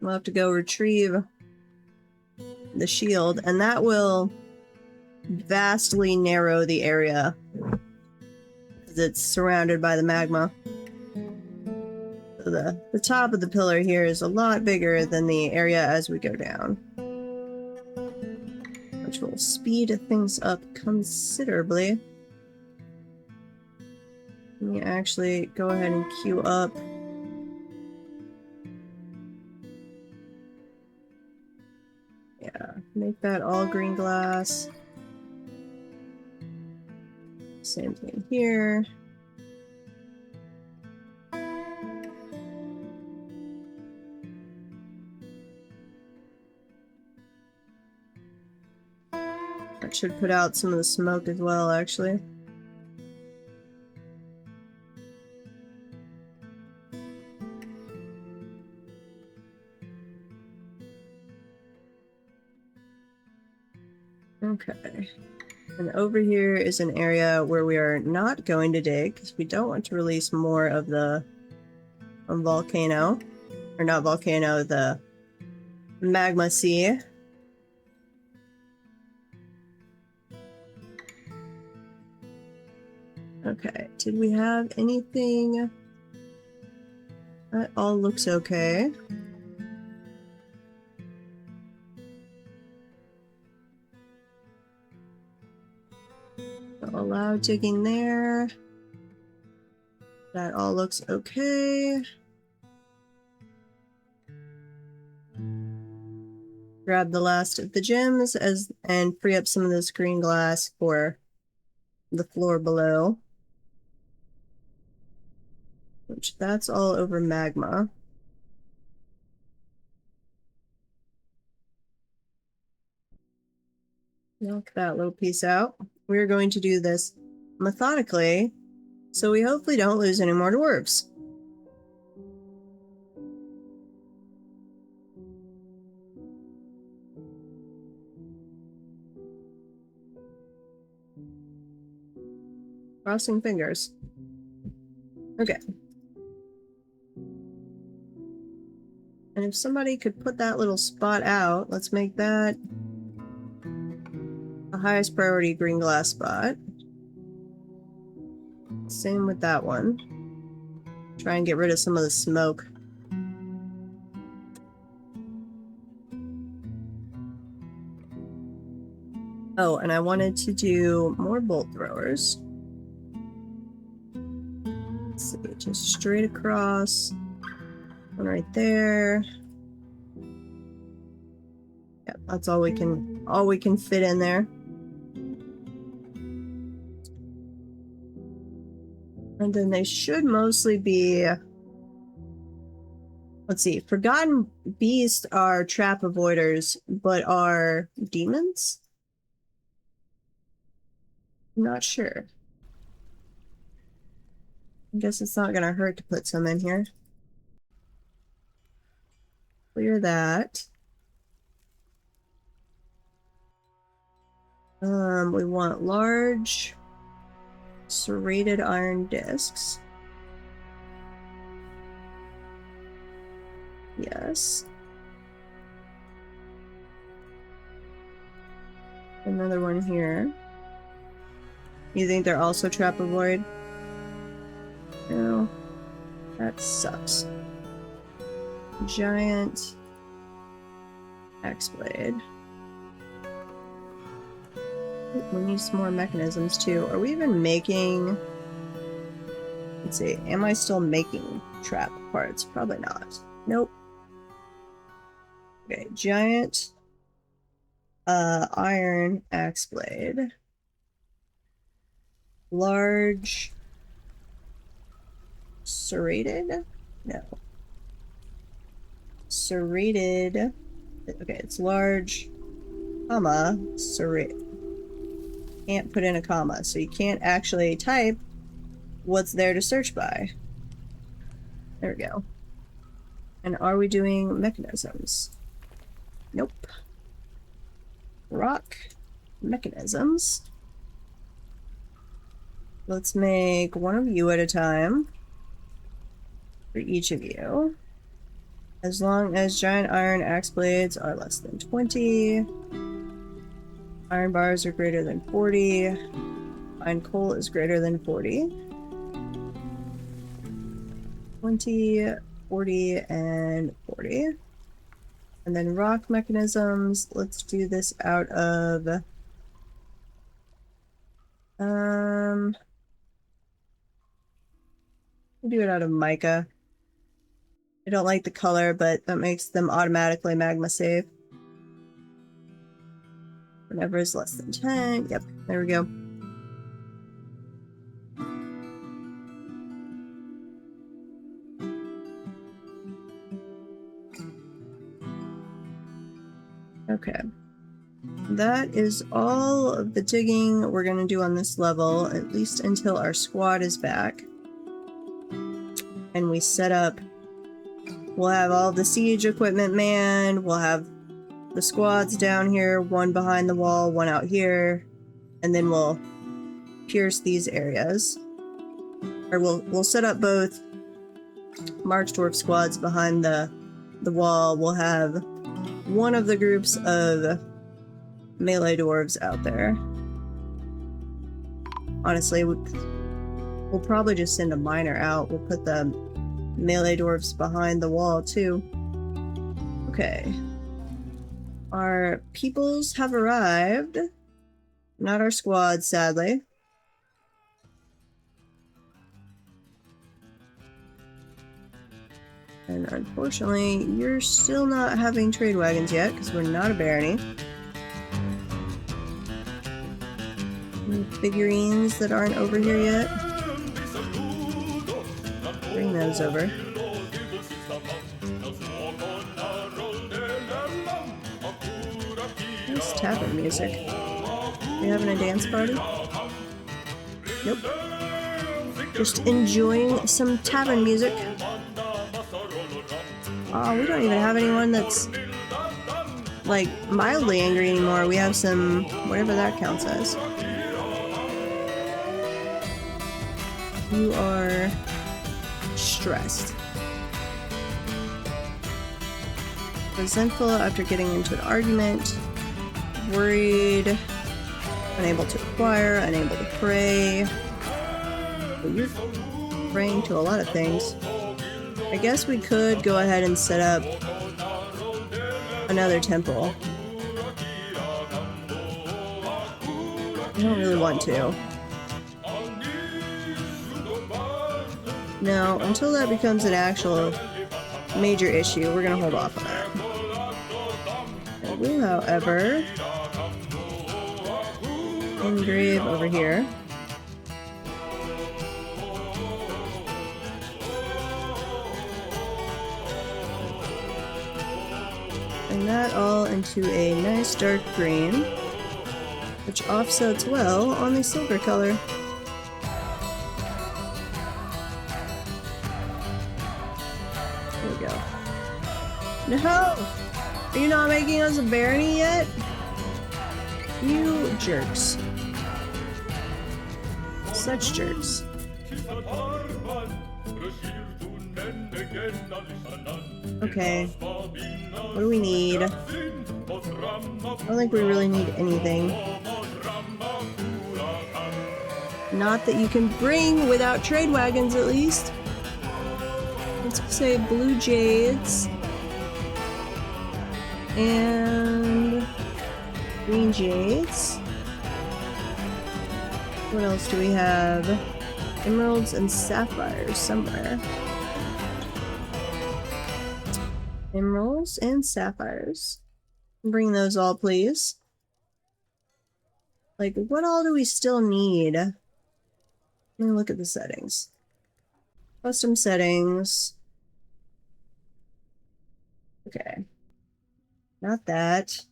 We'll have to go retrieve the shield, and that will vastly narrow the area because it's surrounded by the magma. So the top of the pillar here is a lot bigger than the area as we go down, which will speed things up considerably. Let me actually go ahead and queue up make that all green glass. Same thing here. That should put out some of the smoke as well, actually. Okay. And over here is an area where we are not going to dig because we don't want to release more of the volcano. Or not volcano, the magma sea. Okay, did we have anything? That all looks okay. Allow digging there. That all looks okay. Grab the last of the gems and free up some of this green glass for the floor below. Which that's all over magma. Knock that little piece out. We're going to do this methodically, so we hopefully don't lose any more dwarves. Crossing fingers. Okay. And if somebody could put that little spot out, let's make that the highest priority green glass spot. Same with that one. Try and get rid of some of the smoke. Oh, and I wanted to do more bolt throwers. Let's see, just straight across. One right there. Yep, that's all we can fit in there. And then they should mostly be, let's see, Forgotten Beasts are trap avoiders, but are demons? I'm not sure. I guess it's not gonna hurt to put some in here. Clear that. We want large serrated iron discs. Yes. Another one here. You think they're also trap avoid? No. That sucks. Giant axe blade. We need some more mechanisms too. Are we even making... Let's see. Am I still making trap parts? Probably not. Nope. Okay, giant iron axe blade. Large serrated? No. Serrated. Okay, it's large, comma, serrated. Can't put in a comma, so you can't actually type what's there to search by. There we go. And are we doing mechanisms? Nope. Rock mechanisms. Let's make one of you at a time for each of you. As long as giant iron axe blades are less than 20, iron bars are greater than 40, iron coal is greater than 40. 20, 40, and 40. And then rock mechanisms, let's do this out of... we'll do it out of mica. I don't like the color, but that makes them automatically magma safe. Whatever is less than 10. Yep, there we go. Okay. That is all of the digging we're going to do on this level, at least until our squad is back. And we set up... We'll have all the siege equipment manned, we'll have the squads down here, one behind the wall, one out here, and then we'll pierce these areas. Or we'll set up both March Dwarf squads behind the wall. We'll have one of the groups of melee dwarves out there. Honestly, we'll probably just send a miner out. We'll put the melee dwarves behind the wall too. Okay. Our peoples have arrived. Not our squad, sadly. And unfortunately, you're still not having trade wagons yet, because we're not a barony. Any figurines that aren't over here yet? Bring those over. Nice tavern music. We having a dance party? Nope. Just enjoying some tavern music. Oh, we don't even have anyone that's like mildly angry anymore. We have some, whatever that counts as. You are stressed. Resentful after getting into an argument. Worried. Unable to acquire. Unable to pray. Well, you're praying to a lot of things. I guess we could go ahead and set up another temple. I don't really want to. No, until that becomes an actual major issue, we're gonna hold off on that. I will, however, engrave over here. And that all into a nice dark green, which offsets well on the silver color. There we go. No! Are you not making us a barony yet? You jerks. Such jerks. Okay. What do we need? I don't think we really need anything. Not that you can bring without trade wagons, at least. Let's say blue jades. And green jades. What else do we have? Emeralds and sapphires somewhere. Emeralds and sapphires. Bring those all, please. Like, what all do we still need? Let me look at the settings. Custom settings. Okay. Not that.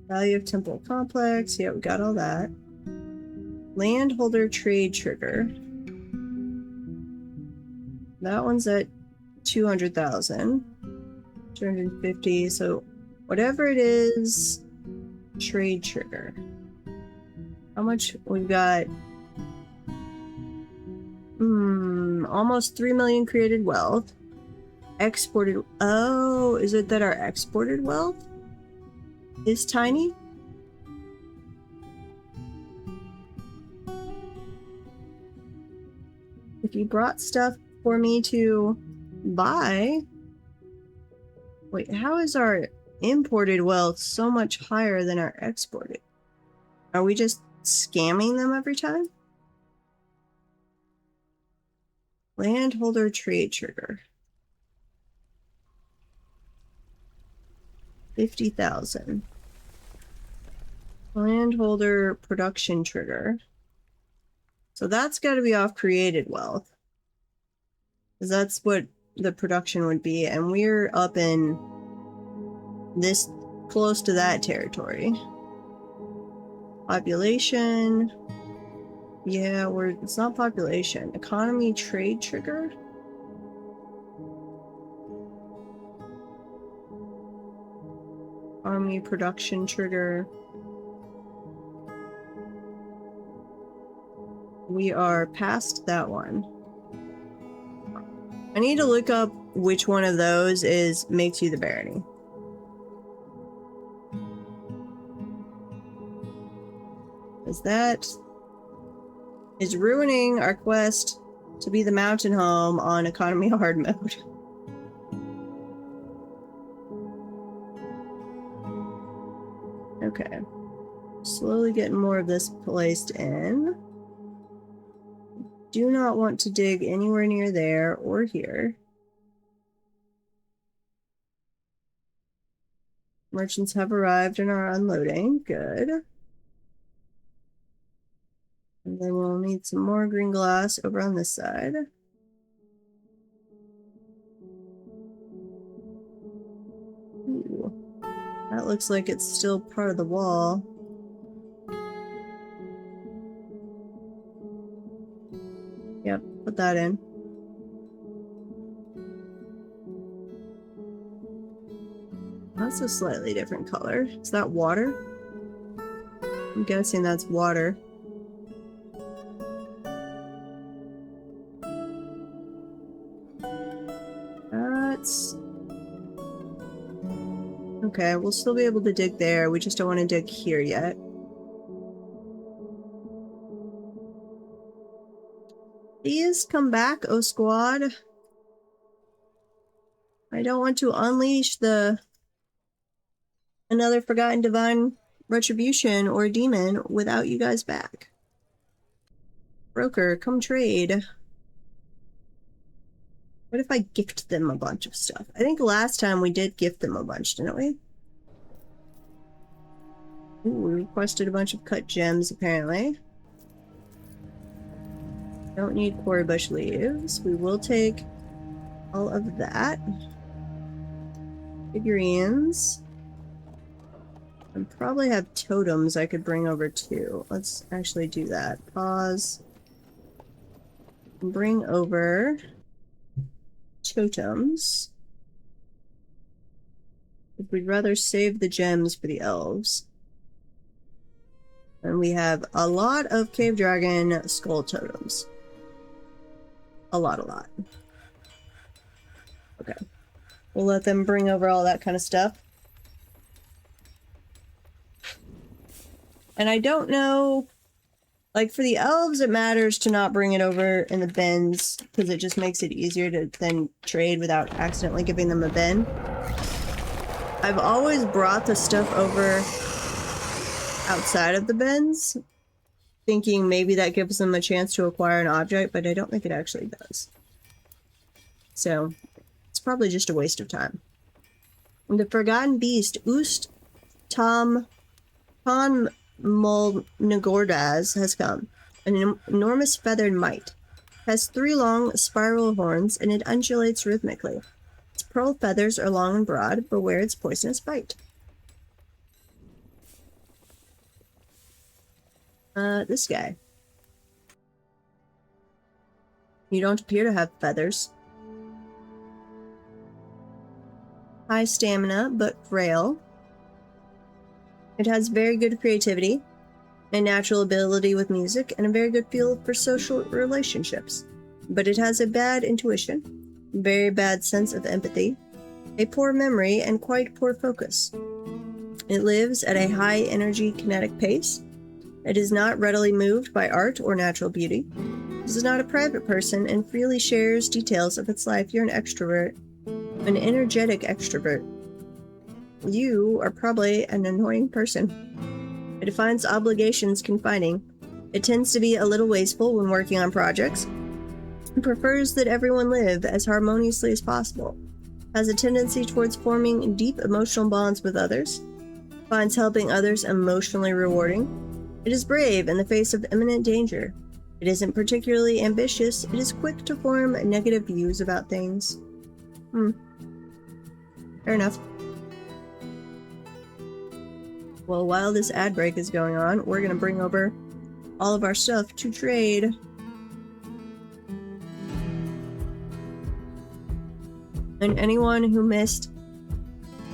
Value of temple complex. Yeah, we got all that. Landholder trade trigger. That one's at 200,000. 250. So whatever it is, trade trigger. How much we've got? Almost 3 million created wealth. Exported. Oh, is it that our exported wealth is tiny? If you brought stuff for me to buy. Wait, how is our imported wealth so much higher than our exported? Are we just scamming them every time? Landholder trade trigger. 50,000. Landholder production trigger. So that's got to be off created wealth. Because that's what the production would be. And we're up in this close to that territory. Population. Yeah, it's not population. Economy trade trigger. Army production trigger. We are past that one. I need to look up which one of those makes you the barony. Because that is ruining our quest to be the mountain home on economy hard mode. Okay. Slowly getting more of this placed in. Do not want to dig anywhere near there or here. Merchants have arrived and are unloading. Good. And then we'll need some more green glass over on this side. Ooh. That looks like it's still part of the wall. Yep, put that in. That's a slightly different color. Is that water? I'm guessing that's water. That's... Okay, we'll still be able to dig there. We just don't want to dig here yet. Please come back, oh squad. I don't want to unleash another Forgotten Divine retribution or a demon without you guys back. Broker, come trade. What if I gift them a bunch of stuff? I think last time we did gift them a bunch, didn't we? Ooh, we requested a bunch of cut gems, apparently. Don't need quarry bush leaves. We will take all of that. Figurines. And probably have totems I could bring over too. Let's actually do that. Pause. Bring over totems. If we'd rather save the gems for the elves. And we have a lot of cave dragon skull totems. A lot. Okay. We'll let them bring over all that kind of stuff. And I don't know, like for the elves, it matters to not bring it over in the bins because it just makes it easier to then trade without accidentally giving them a bin. I've always brought the stuff over outside of the bins, thinking maybe that gives them a chance to acquire an object, but I don't think it actually does. So, it's probably just a waste of time. The Forgotten Beast, Ust Tom Nagordaz has come. An enormous feathered mite. Has 3 long spiral horns and it undulates rhythmically. Its pearl feathers are long and broad. Beware its poisonous bite. This guy. You don't appear to have feathers. High stamina, but frail. It has very good creativity, a natural ability with music, and a very good feel for social relationships. But it has a bad intuition, very bad sense of empathy, a poor memory, and quite poor focus. It lives at a high energy kinetic pace. It is not readily moved by art or natural beauty. This is not a private person and freely shares details of its life. You're an extrovert, an energetic extrovert. You are probably an annoying person. It finds obligations confining. It tends to be a little wasteful when working on projects. It prefers that everyone live as harmoniously as possible. Has a tendency towards forming deep emotional bonds with others. Finds helping others emotionally rewarding. It is brave in the face of imminent danger. It isn't particularly ambitious. It is quick to form negative views about things. Fair enough. Well, while this ad break is going on, we're going to bring over all of our stuff to trade. And anyone who missed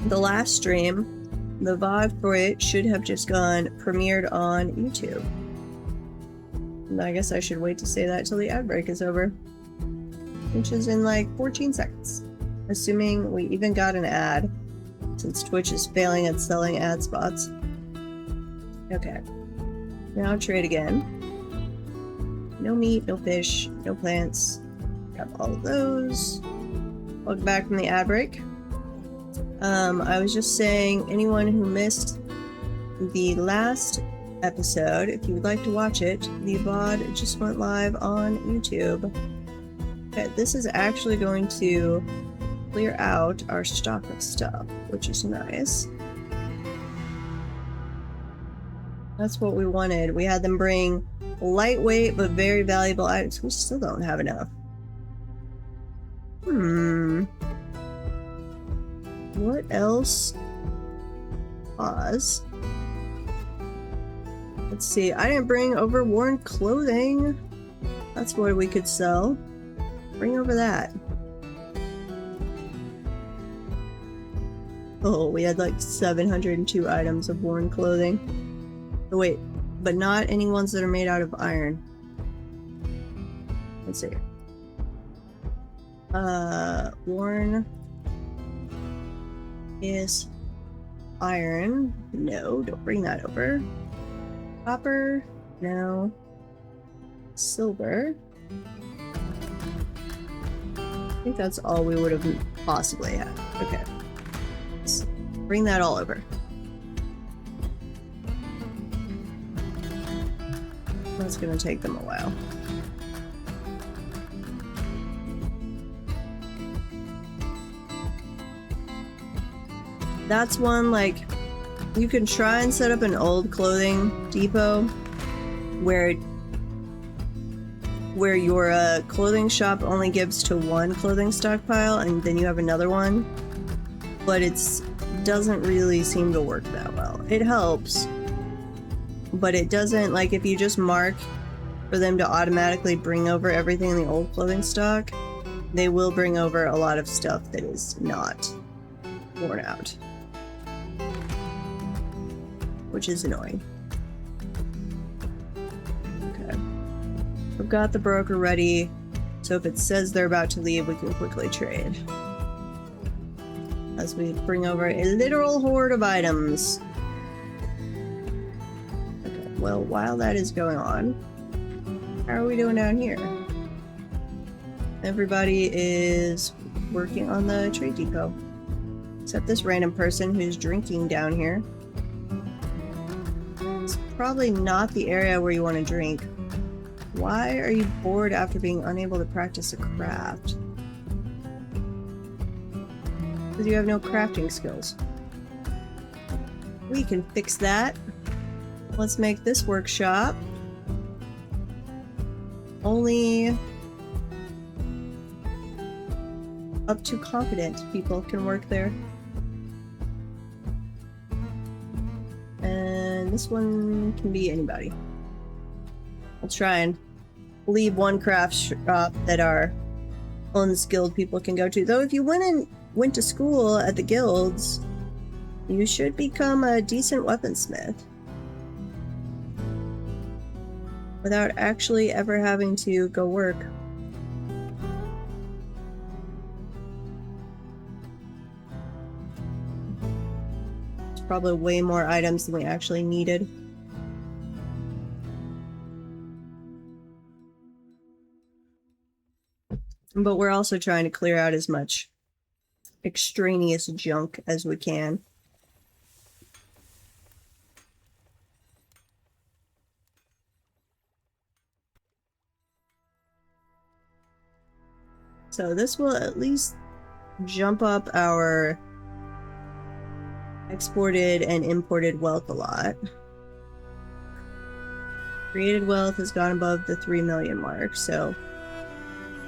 the last stream, the VOD for it should have just gone premiered on YouTube. And I guess I should wait to say that till the ad break is over, which is in like 14 seconds. Assuming we even got an ad, since Twitch is failing at selling ad spots. Okay. Now trade again. No meat, no fish, no plants. Got all of those. Welcome back from the ad break. I was just saying, anyone who missed the last episode, if you would like to watch it, the VOD just went live on YouTube. Okay, this is actually going to clear out our stock of stuff, which is nice. That's what we wanted. We had them bring lightweight but very valuable items. We still don't have enough. What else? Pause. Let's see. I didn't bring over worn clothing. That's what we could sell. Bring over that. Oh, we had like 702 items of worn clothing. Oh, wait, but not any ones that are made out of iron. Let's see. Worn is iron. No, don't bring that over. Copper. No. Silver. I think that's all we would have possibly had. Okay. Let's bring that all over. That's gonna take them a while. That's one, like, you can try and set up an old clothing depot where your clothing shop only gives to one clothing stockpile and then you have another one, but it doesn't really seem to work that well. It helps, but it doesn't, like, if you just mark for them to automatically bring over everything in the old clothing stock, they will bring over a lot of stuff that is not worn out, which is annoying. Okay. We've got the broker ready, so if it says they're about to leave, we can quickly trade. As we bring over a literal horde of items. Okay, well, while that is going on, how are we doing down here? Everybody is working on the trade depot. Except this random person who's drinking down here. It's probably not the area where you want to drink. Why are you bored after being unable to practice a craft? Because you have no crafting skills. We can fix that. Let's make this workshop. Only up to competent people can work there. And this one can be anybody. I'll try and leave one craft shop that our unskilled people can go to. Though if you went to school at the guilds, you should become a decent weaponsmith without actually ever having to go work. It's probably way more items than we actually needed. But we're also trying to clear out as much extraneous junk as we can. So this will at least jump up our exported and imported wealth a lot. Created wealth has gone above the 3 million mark, so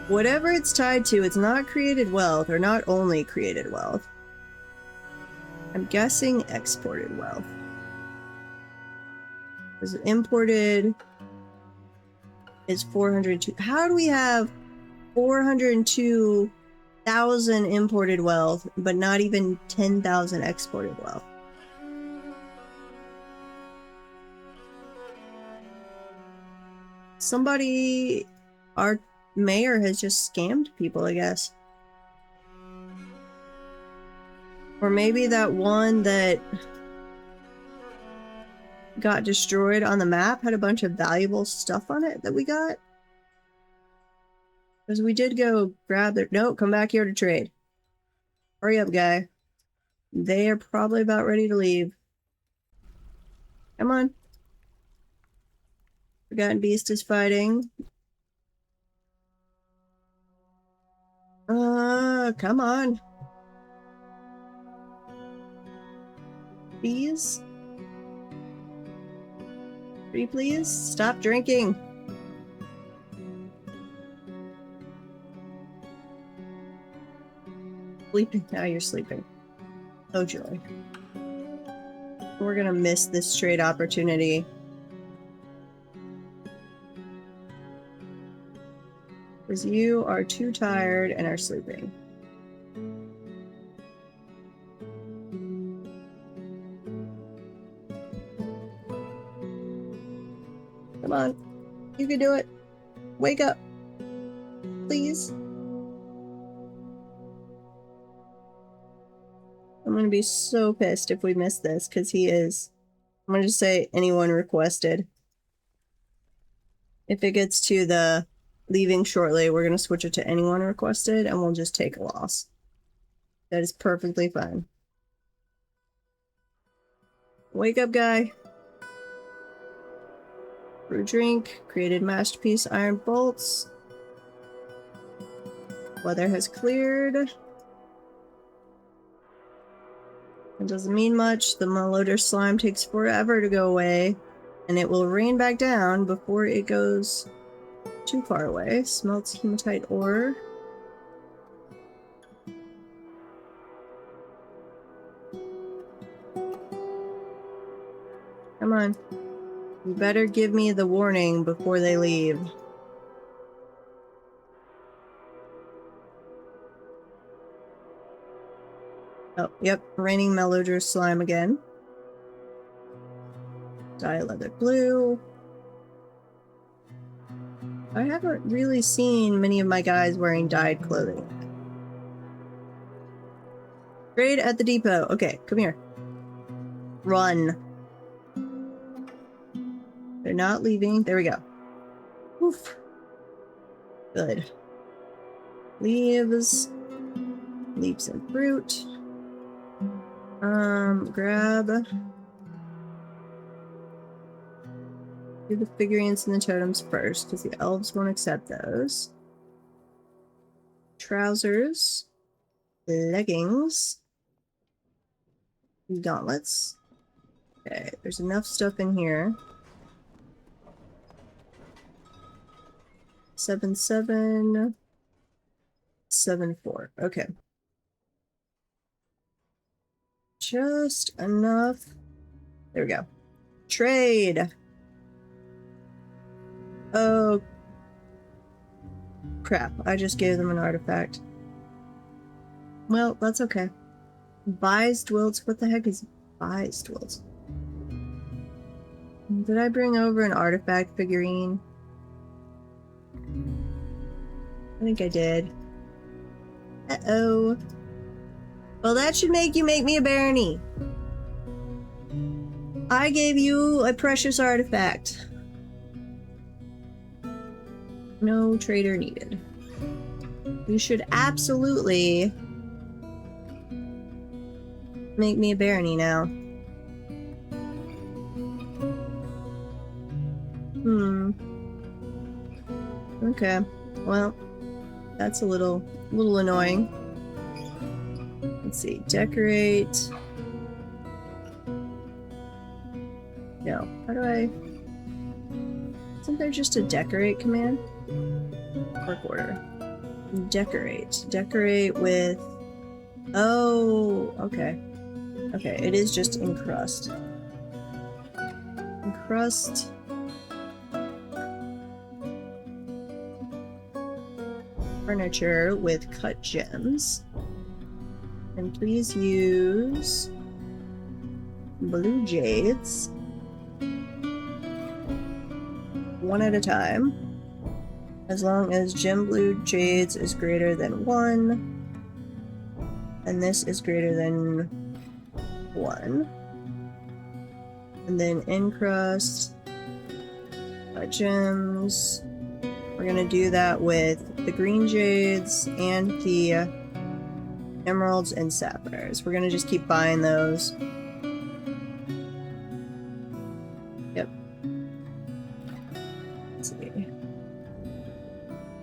whatever it's tied to, it's not created wealth, or not only created wealth. I'm guessing exported wealth. Because imported is 402. How do we have 402,000 imported wealth, but not even 10,000 exported wealth? Somebody, our mayor has just scammed people, I guess. Or maybe that one that got destroyed on the map had a bunch of valuable stuff on it that we got. Because we did go grab their... No, come back here to trade. Hurry up, guy. They are probably about ready to leave. Come on. Forgotten Beast is fighting. Come on. Please? Pretty please? Stop drinking. Sleeping. Now you're sleeping. Oh joy. We're gonna miss this trade opportunity. Because you are too tired and are sleeping. Come on. You can do it. Wake up. Please. I'm going to be so pissed if we miss this, because he is... I'm going to just say anyone requested. If it gets to the leaving shortly, we're going to switch it to anyone requested, and we'll just take a loss. That is perfectly fine. Wake up, guy. Brew drink. Created masterpiece iron bolts. Weather has cleared. It doesn't mean much. The malodor slime takes forever to go away, and it will rain back down before it goes too far away. Smelts hematite ore. Come on. You better give me the warning before they leave. Oh, yep. Raining malodor slime again. Dye leather blue. I haven't really seen many of my guys wearing dyed clothing. Trade at the depot. Okay, come here. Run. They're not leaving. There we go. Oof. Good. Leaves. Leaves and fruit. Grab. Do the figurines and the totems first, because the elves won't accept those. Trousers. Leggings. Gauntlets. Okay, there's enough stuff in here. 7-7. 7-4. Okay. Just enough. There we go. Trade. Oh. Crap. I just gave them an artifact. Well, that's okay. Buys Dwilts. What the heck is buys Dwilts? Did I bring over an artifact figurine? I think I did. Uh-oh. Well, that should make you make me a barony. I gave you a precious artifact. No trader needed. You should absolutely make me a barony now. Okay. Well, that's a little annoying. Let's see. Decorate. No. How do I... Isn't there just a decorate command? Work order. Decorate. Decorate with... Oh, okay. Okay, it is just encrust. Encrust. Furniture with cut gems. And please use blue jades. One at a time. As long as gem blue jades is greater than 1. And this is greater than 1. And then encrust. Cut gems. We're gonna do that with the green jades and the emeralds and sapphires. We're gonna just keep buying those. Yep. Let's see.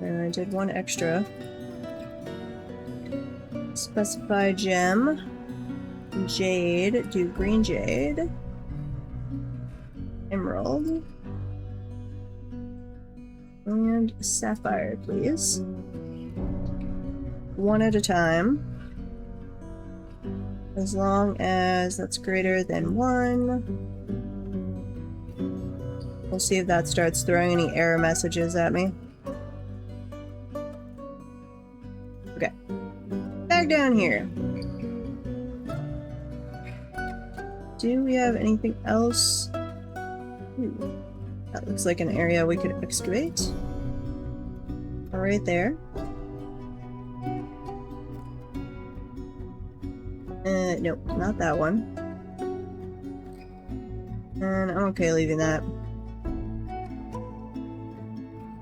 And I did one extra. Specify gem. Jade. Do green jade. Emerald. And sapphire, please. One at a time. As long as that's greater than 1. We'll see if that starts throwing any error messages at me. Okay. Back down here. Do we have anything else? Ooh. That looks like an area we could excavate. Right there. Nope, not that one. And I'm okay leaving that.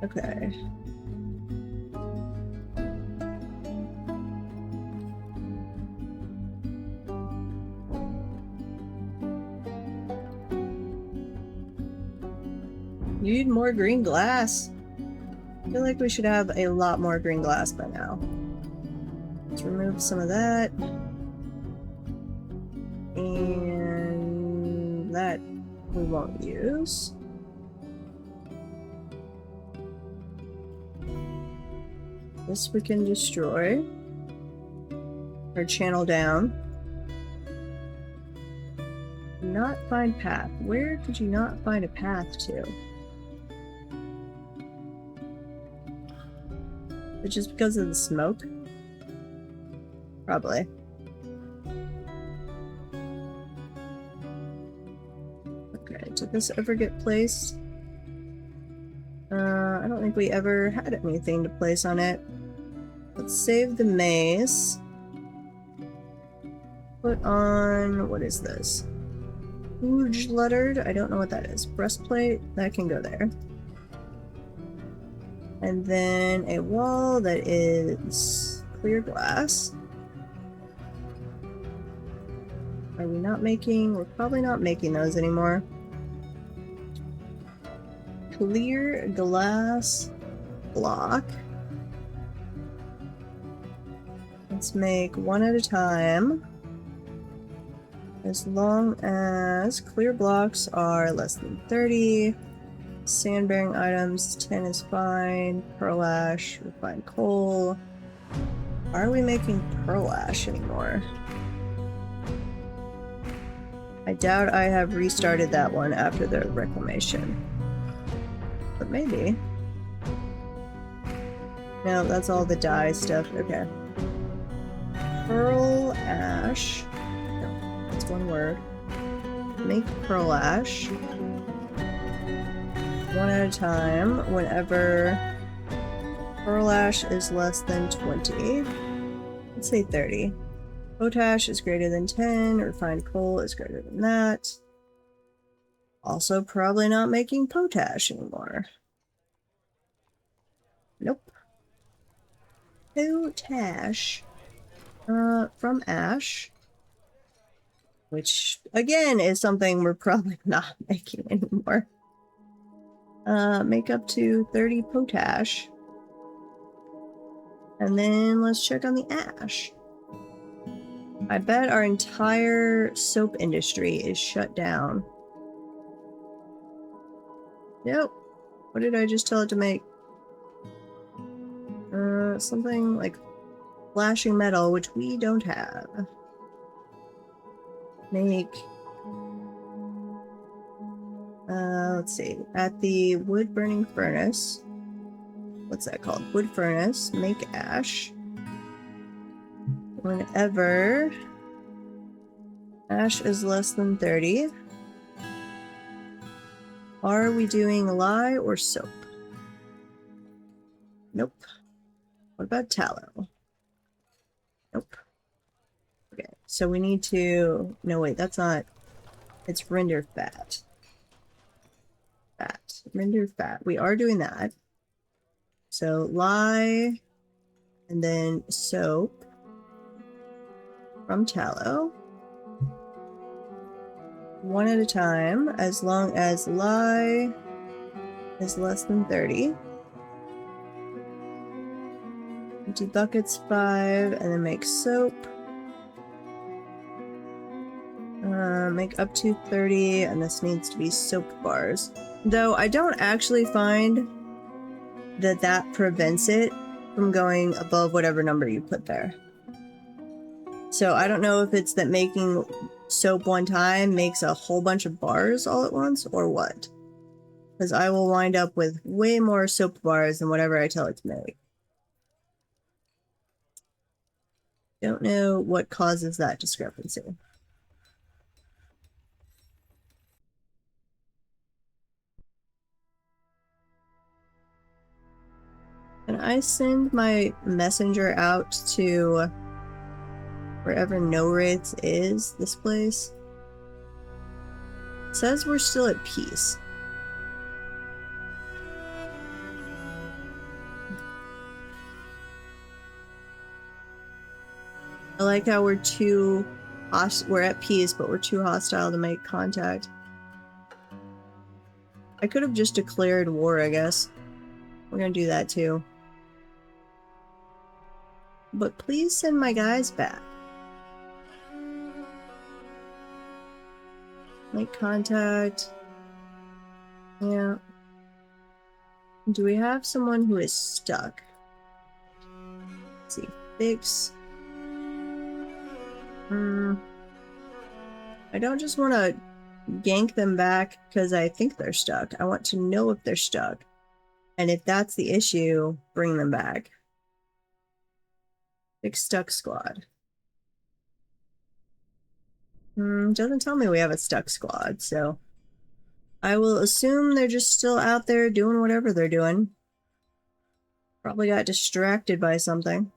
Okay. Need more green glass. I feel like we should have a lot more green glass by now. Let's remove some of that. And that we won't use. This we can destroy. Or channel down. Not find path. Where could you not find a path to? Is it just because of the smoke? Probably. Okay, did this ever get placed? I don't think we ever had anything to place on it. Let's save the mace. Put on, what is this? Rouge lettered, I don't know what that is. Breastplate, that can go there. And then a wall that is clear glass. Are we not making, we're probably not making those anymore. Clear glass block. Let's make one at a time. As long as clear blocks are less than 30. Sand-bearing items, 10 is fine. Pearl ash, refined coal. Why are we making pearl ash anymore? I doubt I have restarted that one after the reclamation. But maybe. No, that's all the dye stuff. Okay. Pearl ash. No, that's one word. Make pearl ash. One at a time. Whenever pearl ash is less than 20. Let's say 30. Potash is greater than 10. Refined coal is greater than that. Also probably not making potash anymore. Nope. Potash. From ash. Which, again, is something we're probably not making anymore. Make up to 30 potash. And then let's check on the ash. I bet our entire soap industry is shut down. Nope. What did I just tell it to make? Something like flashing metal, which we don't have. Make... let's see. At the wood burning furnace. What's that called? Wood furnace. Make ash. Whenever ash is less than 30. Are we doing lye or soap? Nope. What about tallow? Nope. Okay, so we need to... No, wait, that's not... It's render fat. Fat. Render fat. We are doing that. So lye, and then soap from tallow. One at a time, as long as lye is less than 30. Empty buckets 5, and then make soap. Make up to 30, and this needs to be soap bars. Though I don't actually find that that prevents it from going above whatever number you put there. So I don't know if it's that making soap one time makes a whole bunch of bars all at once, or what. Because I will wind up with way more soap bars than whatever I tell it to make. Don't know what causes that discrepancy. Can I send my messenger out to wherever No Wraiths is, this place? It says we're still at peace. I like how we're at peace, but we're too hostile to make contact. I could have just declared war, I guess. We're gonna do that too. But please send my guys back. Make contact. Yeah. Do we have someone who is stuck? Let's see. Fix. I don't just want to gank them back because I think they're stuck. I want to know if they're stuck. And if that's the issue, bring them back. Fix stuck squad. Doesn't tell me we have a stuck squad, so I will assume they're just still out there doing whatever they're doing. Probably got distracted by something.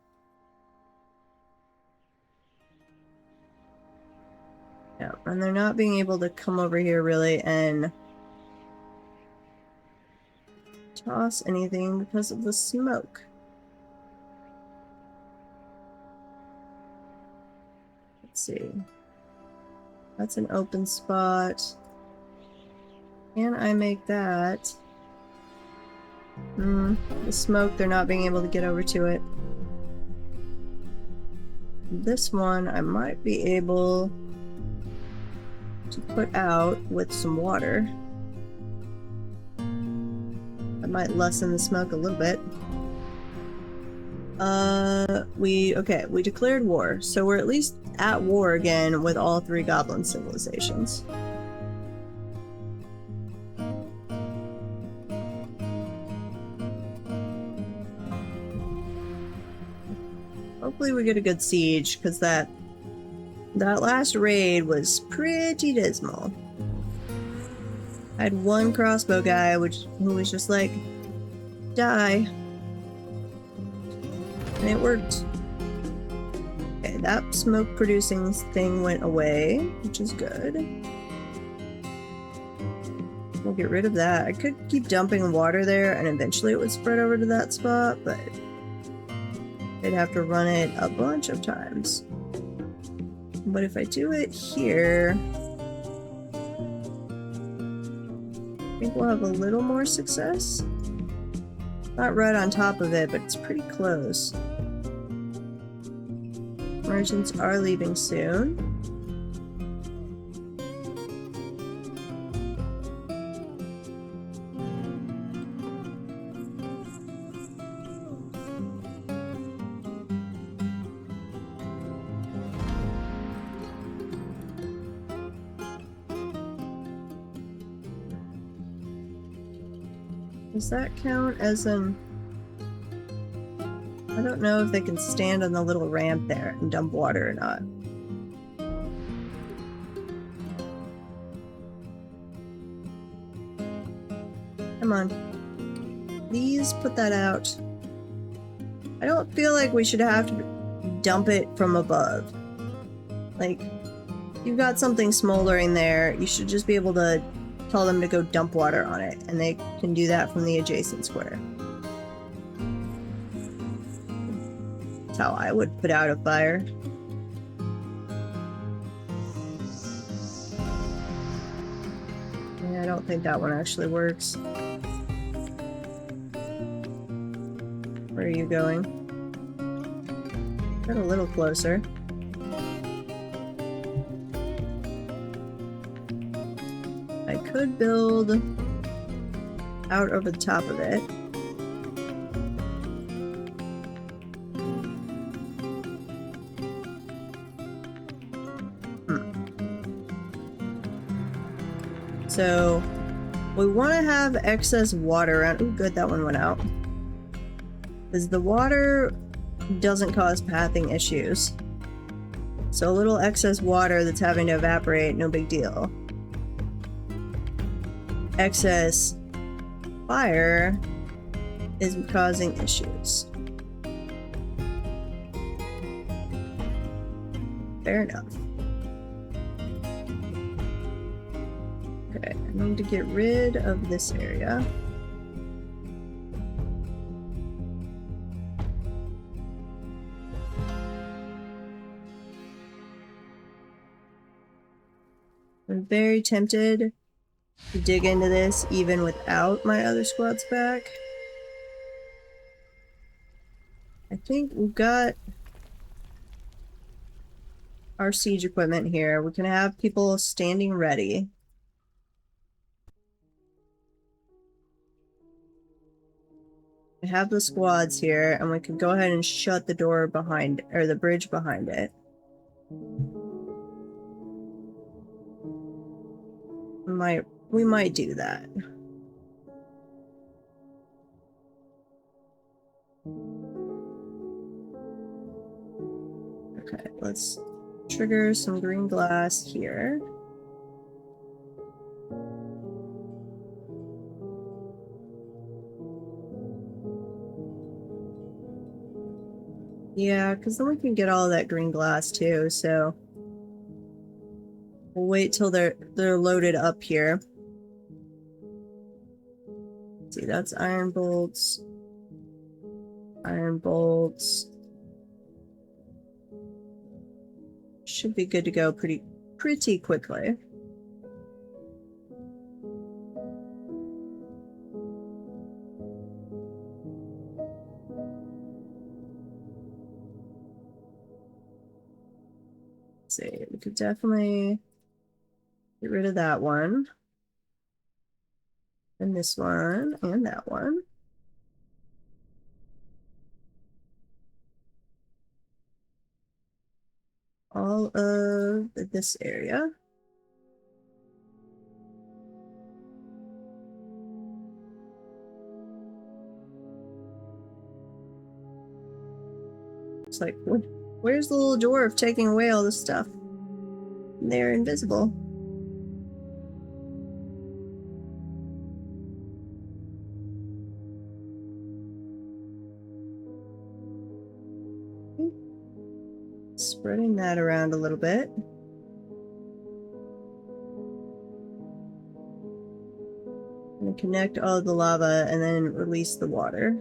Yeah, and they're not being able to come over here really and toss anything because of the smoke. Let's see. That's an open spot. Can I make that? The smoke, they're not being able to get over to it. This one, I might be able to put out with some water. That might lessen the smoke a little bit. We declared war, so we're at least at war again with all 3 goblin civilizations. Hopefully we get a good siege, because that last raid was pretty dismal. I had one crossbow guy who was just like, die. And it worked. Okay, that smoke producing thing went away, which is good. We'll get rid of that. I could keep dumping water there and eventually it would spread over to that spot, but I'd have to run it a bunch of times. But if I do it here, I think we'll have a little more success. Not right on top of it, but it's pretty close. Merchants are leaving soon. Does that count as an... I don't know if they can stand on the little ramp there and dump water or not. Come on. Please put that out. I don't feel like we should have to dump it from above. Like, you've got something smoldering there, you should just be able to tell them to go dump water on it, and they can do that from the adjacent square. That's how I would put out a fire. Yeah, I don't think that one actually works. Where are you going? Get a little closer. I could build out over the top of it. So we want to have excess water around. Oh, good, that one went out. Because the water doesn't cause pathing issues. So a little excess water that's having to evaporate, no big deal. Excess fire is causing issues. Fair enough. Okay, I need to get rid of this area. I'm very tempted to dig into this even without my other squads back. I think we've got our siege equipment here. We can have people standing ready. We have the squads here, and we can go ahead and shut the door behind, or the bridge behind it. We might do that. Okay, let's trigger some green glass here. Yeah, because then we can get all that green glass too, so we'll wait till they're loaded up here. Let's see, that's iron bolts. Iron bolts. Should be good to go pretty quickly. Let's see, we could definitely get rid of that one. And this one, and that one. All of this area. It's like, where's the little dwarf taking away all this stuff? They're invisible. Spreading that around a little bit. And connect all of the lava and then release the water.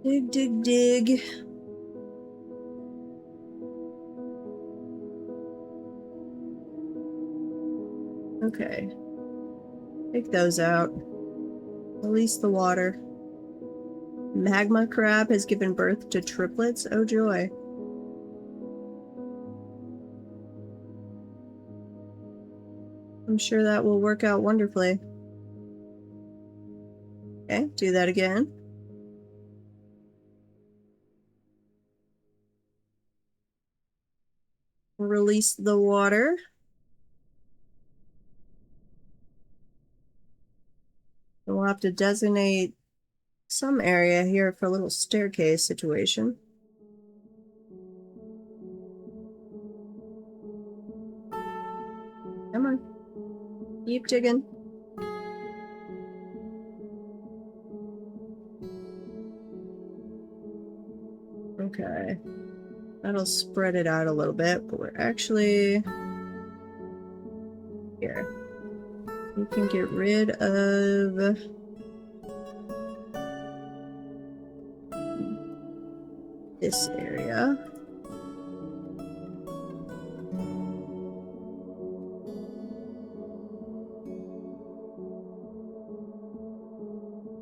Dig, dig, dig. Okay. Take those out. Release the water. Magma crab has given birth to triplets. Oh joy. I'm sure that will work out wonderfully. Okay, do that again. Release the water. And we'll have to designate some area here for a little staircase situation. Come on. Keep digging. Okay. That'll spread it out a little bit, but we're actually... Here. We can get rid of... this area.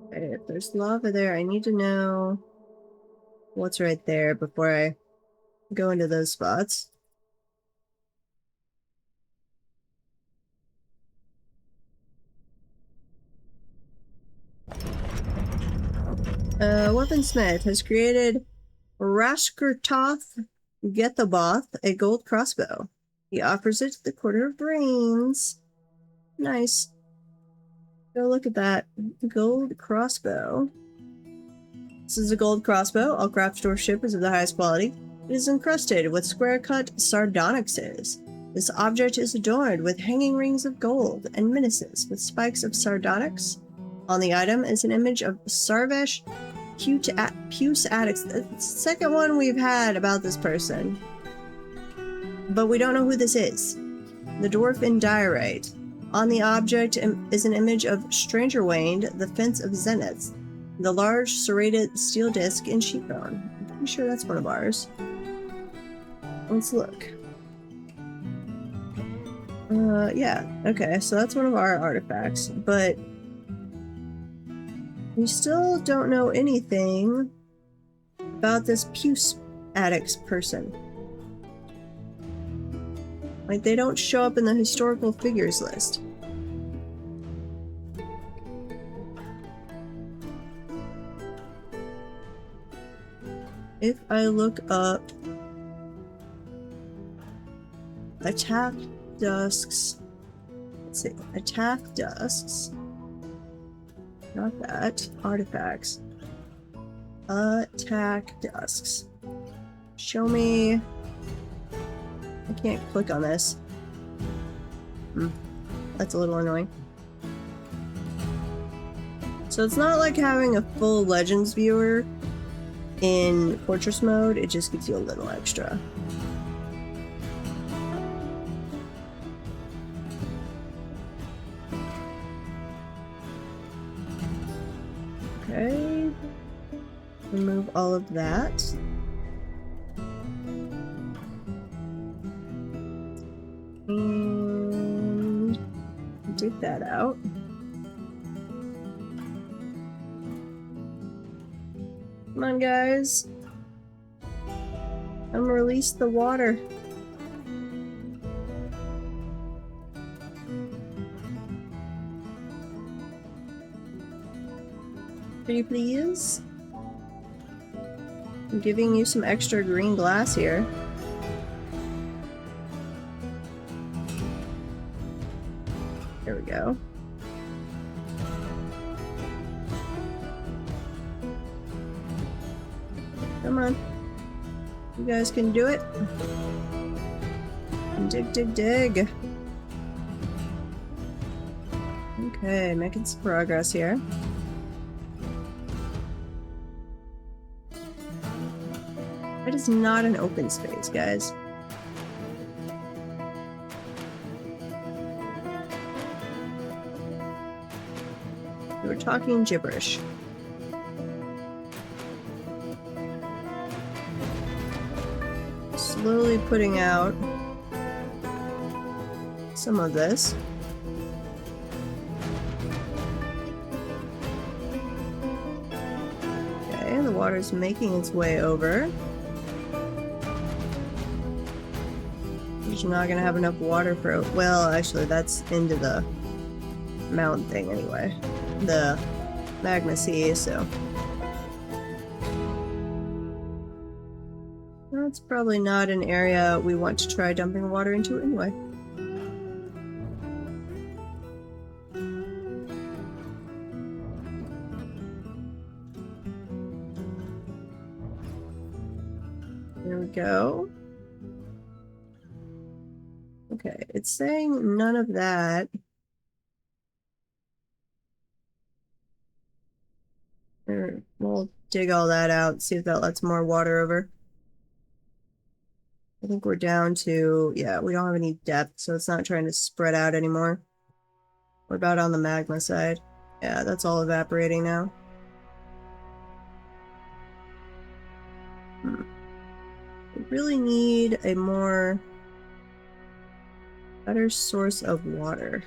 Okay, if there's lava there, I need to know what's right there before I go into those spots. Weaponsmith has created Rashkurtoth Gethoboth, a gold crossbow. He offers it to the Quarter of Brains. Nice. Go look at that gold crossbow. This is a gold crossbow. All craft store ship is of the highest quality. It is encrusted with square-cut sardonyxes. This object is adorned with hanging rings of gold and menaces with spikes of sardonyx. On the item is an image of Sarvesh Puce Addicts. The second one we've had about this person. But we don't know who this is. The dwarf in diorite. On the object is an image of Stranger Waned, the Fence of Zeniths, the large serrated steel disc in sheepbone. I'm pretty sure that's one of ours. Let's look. Yeah, okay, so that's one of our artifacts, but we still don't know anything about this Puce Addicts person. Like, they don't show up in the historical figures list. If I look up attack dusks, let's see, attack dusks, not that, artifacts, attack dusks, show me, I can't click on this, that's a little annoying. So it's not like having a full Legends viewer in Fortress mode, it just gives you a little extra. Okay, remove all of that. And dig that out. Come on, guys. I'm gonna release the water. Pretty please? I'm giving you some extra green glass here. There we go. Come on. You guys can do it. Dig, dig, dig. Okay, making some progress here. That is not an open space, guys. We were talking gibberish. Slowly putting out some of this. Okay, the water's making its way over. You're not gonna have enough water for, well, actually that's into the mountain thing anyway. The magma sea, so that's probably not an area we want to try dumping water into anyway. There we go. Okay, it's saying none of that. We'll dig all that out, see if that lets more water over. I think we're down to, yeah, we don't have any depth, so it's not trying to spread out anymore. What about on the magma side? Yeah, that's all evaporating now. We really need a better source of water.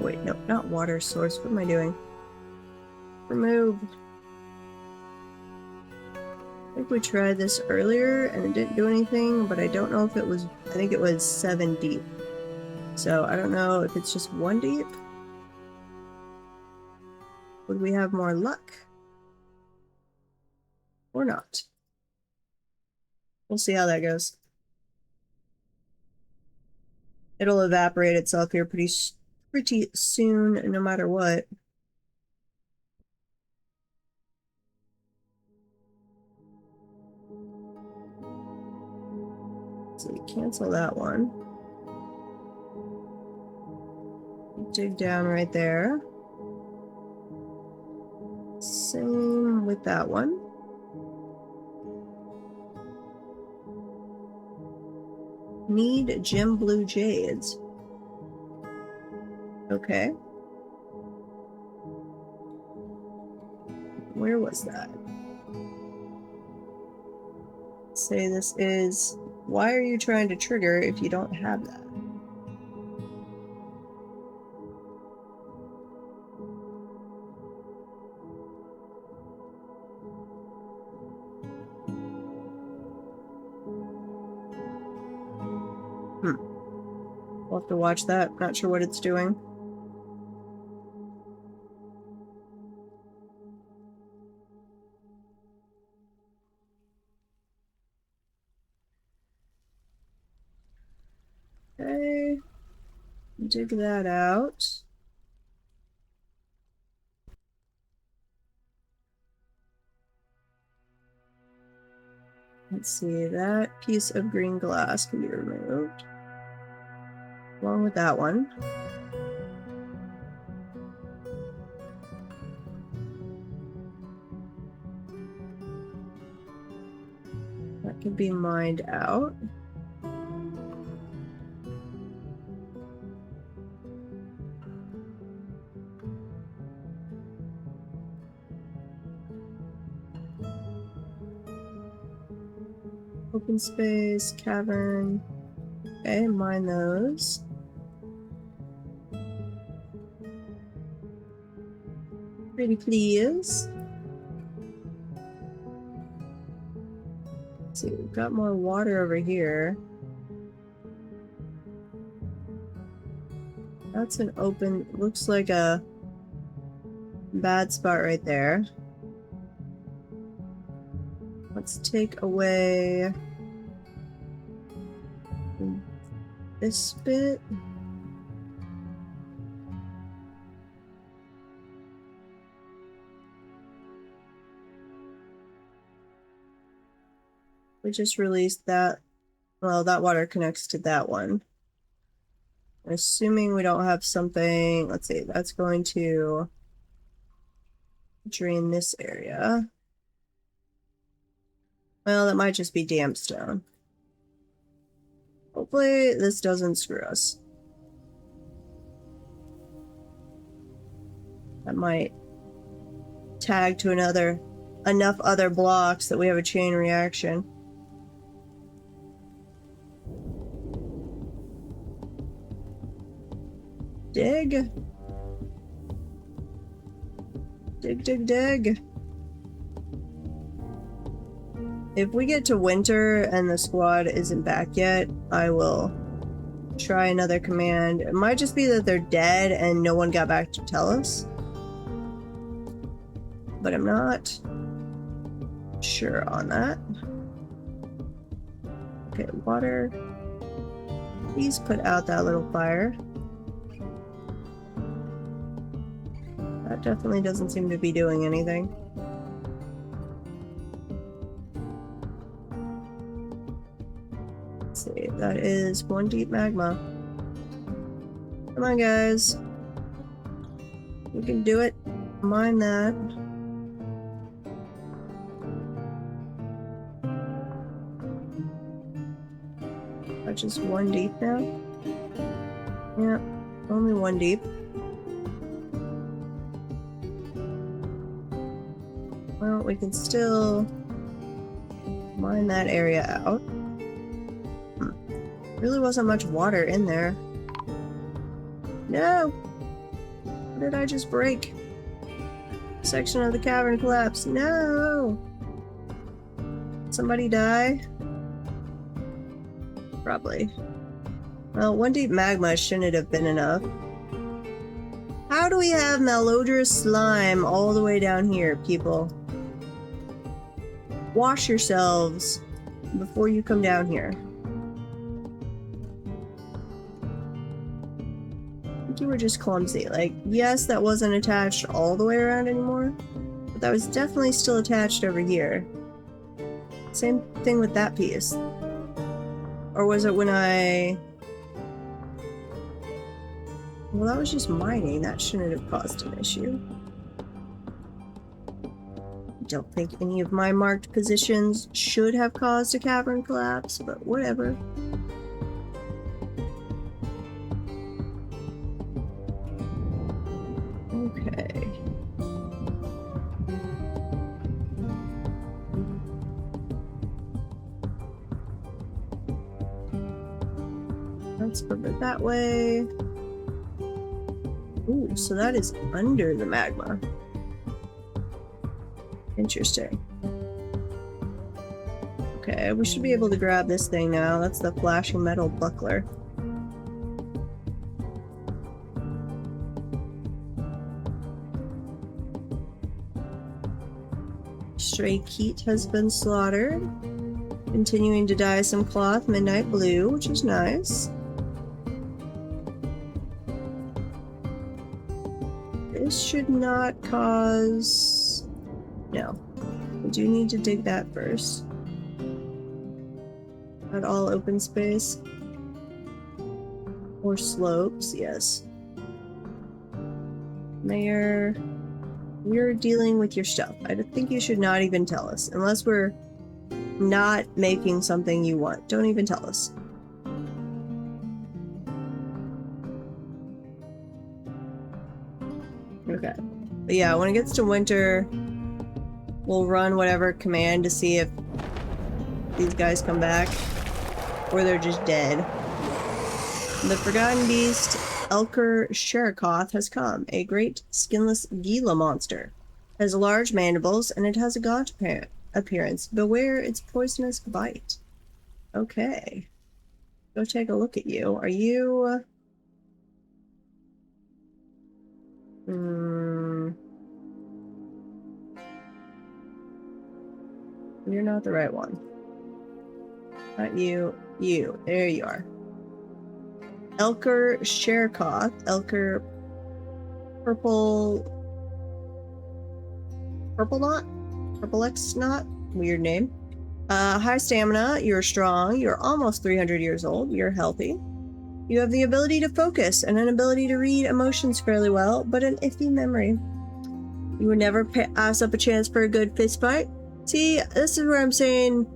Wait, no, not water source. What am I doing? Remove. I think we tried this earlier and it didn't do anything, but I don't know if it was, I think it was 7 deep. So I don't know if it's just 1 deep. Would we have more luck? Or not? We'll see how that goes. It'll evaporate itself here pretty soon, no matter what. So we cancel that one. Dig down right there. Same with that one. Need gem blue jades. Okay. Where was that? Say this is... Why are you trying to trigger if you don't have that? We'll have to watch that. Not sure what it's doing. Okay. Dig that out. Let's see, that piece of green glass can be removed. Along with that one. That can be mined out. Open space, cavern. Okay, mine those. Pretty please. Let's see, we've got more water over here. That's an open, looks like a bad spot right there. Let's take away this bit. We just released that. Well, that water connects to that one. Assuming we don't have something, let's see, that's going to drain this area. Well, that might just be damp stone. Hopefully this doesn't screw us. That might tag to enough other blocks that we have a chain reaction. Dig. Dig, dig, dig. If we get to winter and the squad isn't back yet, I will try another command. It might just be that they're dead and no one got back to tell us. But I'm not sure on that. Okay, water. Please put out that little fire. That definitely doesn't seem to be doing anything. Let's see, that is one deep magma. Come on, guys. We can do it. Mine that. That's just one deep now. Yeah, only one deep. Well, we can still mine that area out. Really wasn't much water in there. No! What did I just break? Section of the cavern collapsed. No! Somebody die? Probably. Well, one deep magma shouldn't have been enough. How do we have malodorous slime all the way down here, people? Wash yourselves before you come down here. I think you were just clumsy. Like, yes, that wasn't attached all the way around anymore, but that was definitely still attached over here. Same thing with that piece. Or was it when I... Well, that was just mining. That shouldn't have caused an issue. Don't think any of my marked positions should have caused a cavern collapse, but whatever. Let's put it that way. Ooh, so that is under the magma. Interesting. Okay, we should be able to grab this thing now. That's the flashing metal buckler. Stray Keat has been slaughtered. Continuing to dye some cloth midnight blue, which is nice. This should not cause... No. We do need to dig that first. Not all open space. Or slopes, yes. Mayor, we're dealing with your stuff. I think you should not even tell us. Unless we're not making something you want. Don't even tell us. Okay. But yeah, when it gets to winter, we'll run whatever command to see if these guys come back. Or they're just dead. The Forgotten Beast, Elker Sherikoth, has come. A great skinless Gila monster. It has large mandibles, and it has a gaunt appearance. Beware its poisonous bite. Okay. Go take a look at you. Are you... You're not the right one. Not you. You. There you are. Elker Sherikoth. Elker Purple Knot? Purple X Knot? Weird name. High stamina. You're strong. You're almost 300 years old. You're healthy. You have the ability to focus and an ability to read emotions fairly well, but an iffy memory. You would never pass up a chance for a good fist fight. See, this is where I'm saying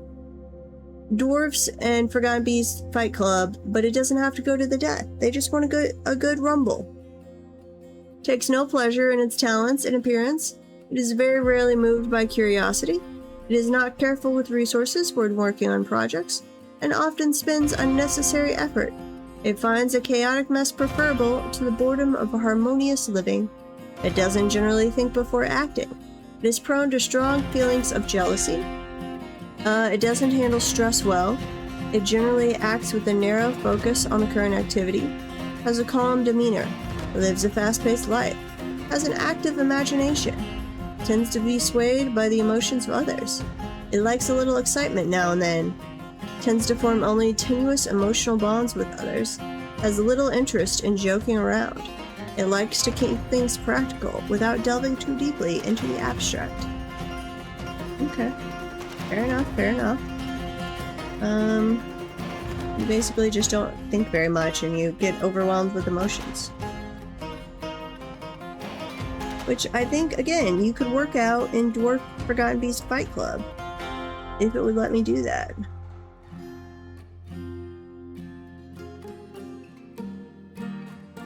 dwarfs and Forgotten Beasts fight club, but it doesn't have to go to the death. They just want a good rumble. Takes no pleasure in its talents and appearance. It is very rarely moved by curiosity. It is not careful with resources when working on projects, and often spends unnecessary effort. It finds a chaotic mess preferable to the boredom of harmonious living. It doesn't generally think before acting. It is prone to strong feelings of jealousy. It doesn't handle stress well. It generally acts with a narrow focus on the current activity. Has a calm demeanor. Lives a fast-paced life. Has an active imagination. Tends to be swayed by the emotions of others. It likes a little excitement now and then. Tends to form only tenuous emotional bonds with others. Has little interest in joking around. It likes to keep things practical without delving too deeply into the abstract. Okay. Fair enough, fair enough. You basically just don't think very much and you get overwhelmed with emotions. Which I think, again, you could work out in Dwarf Forgotten Beast Fight Club. If it would let me do that.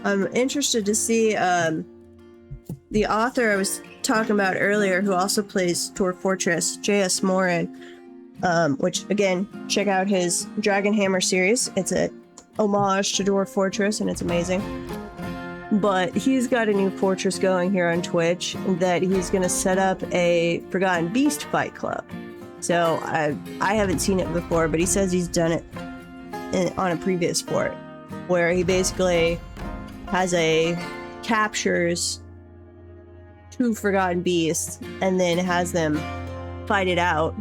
I'm interested to see the author I was talking about earlier, who also plays Dwarf Fortress, J.S. Morin, which, again, check out his Dragon Hammer series. It's a homage to Dwarf Fortress, and it's amazing. But he's got a new fortress going here on Twitch that he's going to set up a Forgotten Beast Fight Club. So I haven't seen it before, but he says he's done it on a previous fort, where he basically captures 2 Forgotten Beasts and then has them fight it out.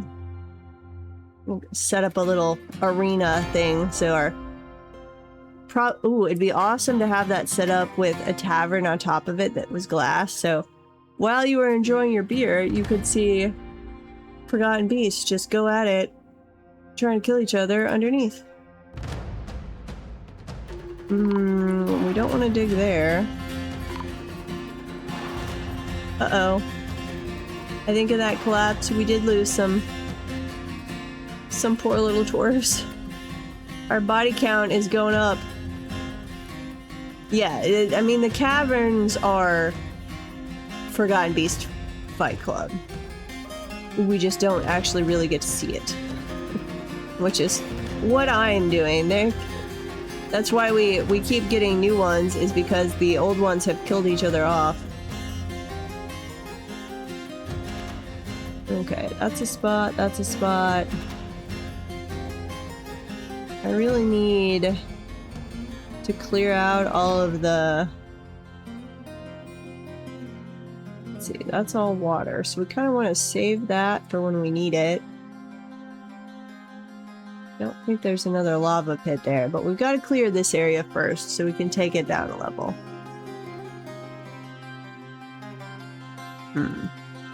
Set up a little arena thing. So it'd be awesome to have that set up with a tavern on top of it that was glass. So while you were enjoying your beer, you could see Forgotten Beasts just go at it, trying to kill each other underneath. We don't want to dig there. Uh-oh. I think in that collapse, we did lose some poor little dwarves. Our body count is going up. Yeah, I mean, the caverns are Forgotten Beast Fight Club. We just don't actually really get to see it. Which is what I'm doing. That's why we keep getting new ones, is because the old ones have killed each other off. Okay, that's a spot, that's a spot. I really need to clear out all of the... Let's see, that's all water, so we kind of want to save that for when we need it. I don't think there's another lava pit there, but we've got to clear this area first so we can take it down a level.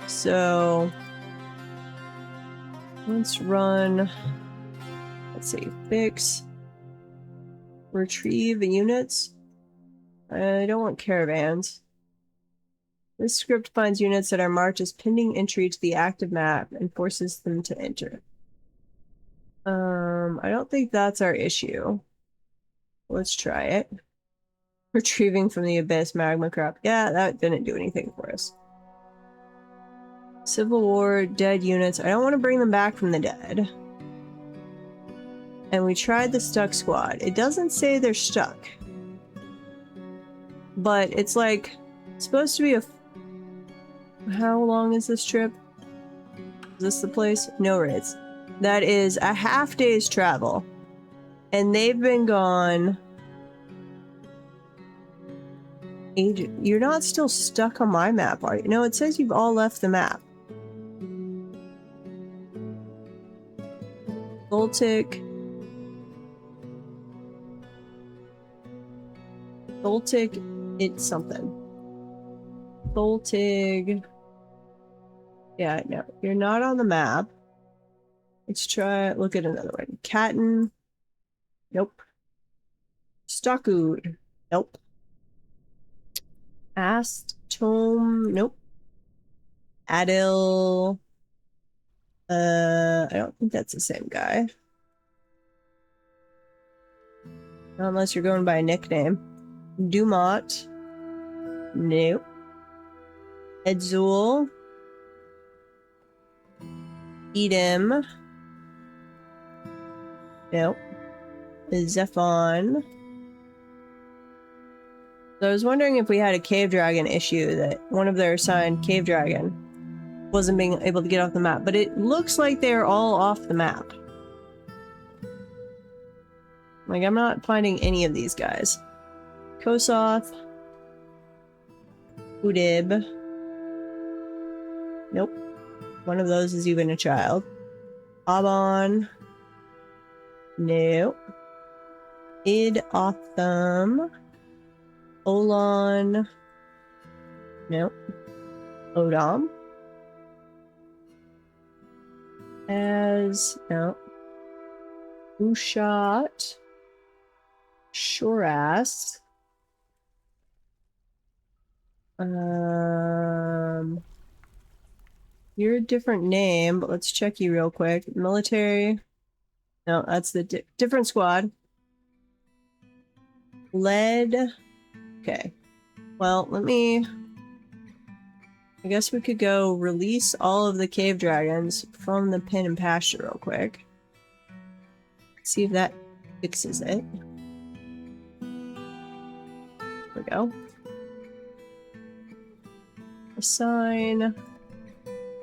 So let's run, let's see, fix, retrieve units. I don't want caravans. This script finds units that are marked as pending entry to the active map and forces them to enter. I don't think that's our issue. Let's try it. Retrieving from the abyss magma crop. Yeah, that didn't do anything for us. Civil War, dead units. I don't want to bring them back from the dead. And we tried the stuck squad. It doesn't say they're stuck. But it's like supposed to be a... How long is this trip? Is this the place? No, it's... That is a half day's travel. And they've been gone... Ages. You're not still stuck on my map, are you? No, it says you've all left the map. Voltic. It's something. Voltig. Yeah, no, you're not on the map. Let's try, look at another one. Catton. Nope. Stockwood. Nope. Tome. Nope. Adil. I don't think that's the same guy. Unless you're going by a nickname. Dumont. Nope. Edzul. Edom. Nope. Zephon. So I was wondering if we had a cave dragon issue, that one of their assigned cave dragon wasn't being able to get off the map, but it looks like they're all off the map. Like, I'm not finding any of these guys. Kosoth. Udib. Nope. One of those is even a child. Aban. Nope. Id Otham. Olon. Nope. Odom. As. Nope. Ushat. Shoras. You're a different name, but let's check you real quick. Military. No, that's the different squad. Lead. Okay. Well, let me... I guess we could go release all of the cave dragons from the pen and pasture real quick. See if that fixes it. There we go. Assign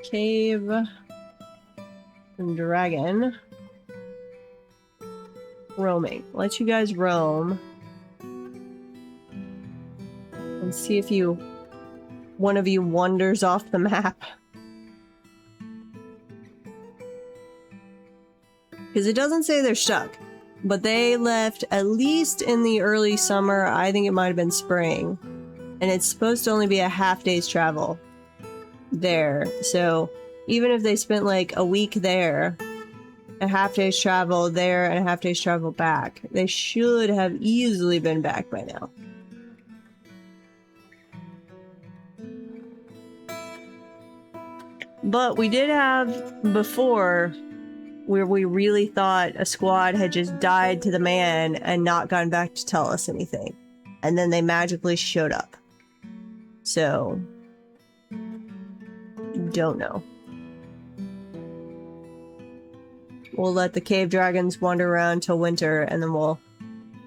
cave and dragon roaming. Let you guys roam and see if one of you wanders off the map, because it doesn't say they're stuck, but they left at least in the early summer. I think it might have been spring. And it's supposed to only be a half day's travel there. So even if they spent like a week there, a half day's travel there and a half day's travel back, they should have easily been back by now. But we did have before where we really thought a squad had just died to the man and not gone back to tell us anything. And then they magically showed up. So, don't know. We'll let the cave dragons wander around till winter, and then we'll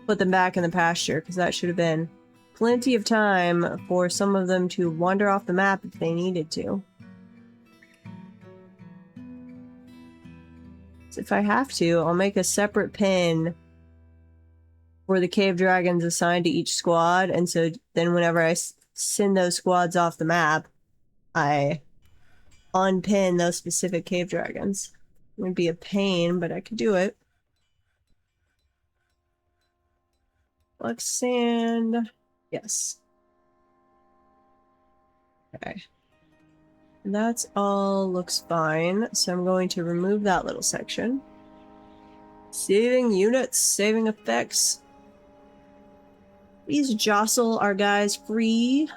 put them back in the pasture, because that should have been plenty of time for some of them to wander off the map if they needed to. So if I have to, I'll make a separate pin for the cave dragons assigned to each squad, and so then whenever I send those squads off the map, I unpin those specific cave dragons. It would be a pain, but I could do it. Black sand. Yes. Okay. That's all looks fine, so I'm going to remove that little section. Saving units, saving effects. Please jostle our guys free.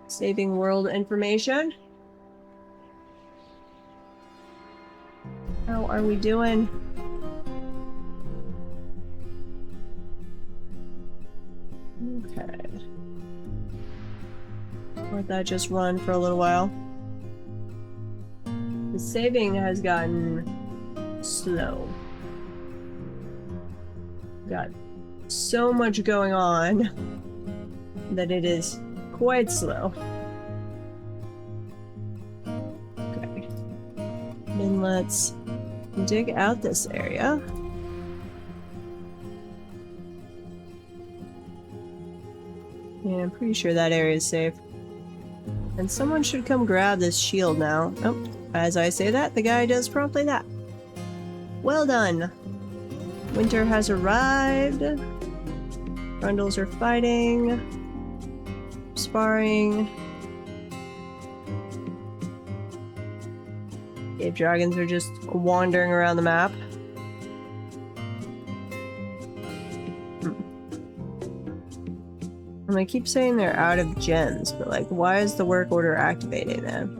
Saving world information. How are we doing? Okay. Let that just run for a little while. The saving has gotten slow. Got so much going on that it is quite slow. Okay. Then let's dig out this area. Yeah, I'm pretty sure that area is safe. And someone should come grab this shield now. Oh, as I say that, the guy does promptly that. Well done! Winter has arrived. Grundles are fighting. Sparring. Cave dragons are just wandering around the map. And I keep saying they're out of gems, but like, why is the work order activating then?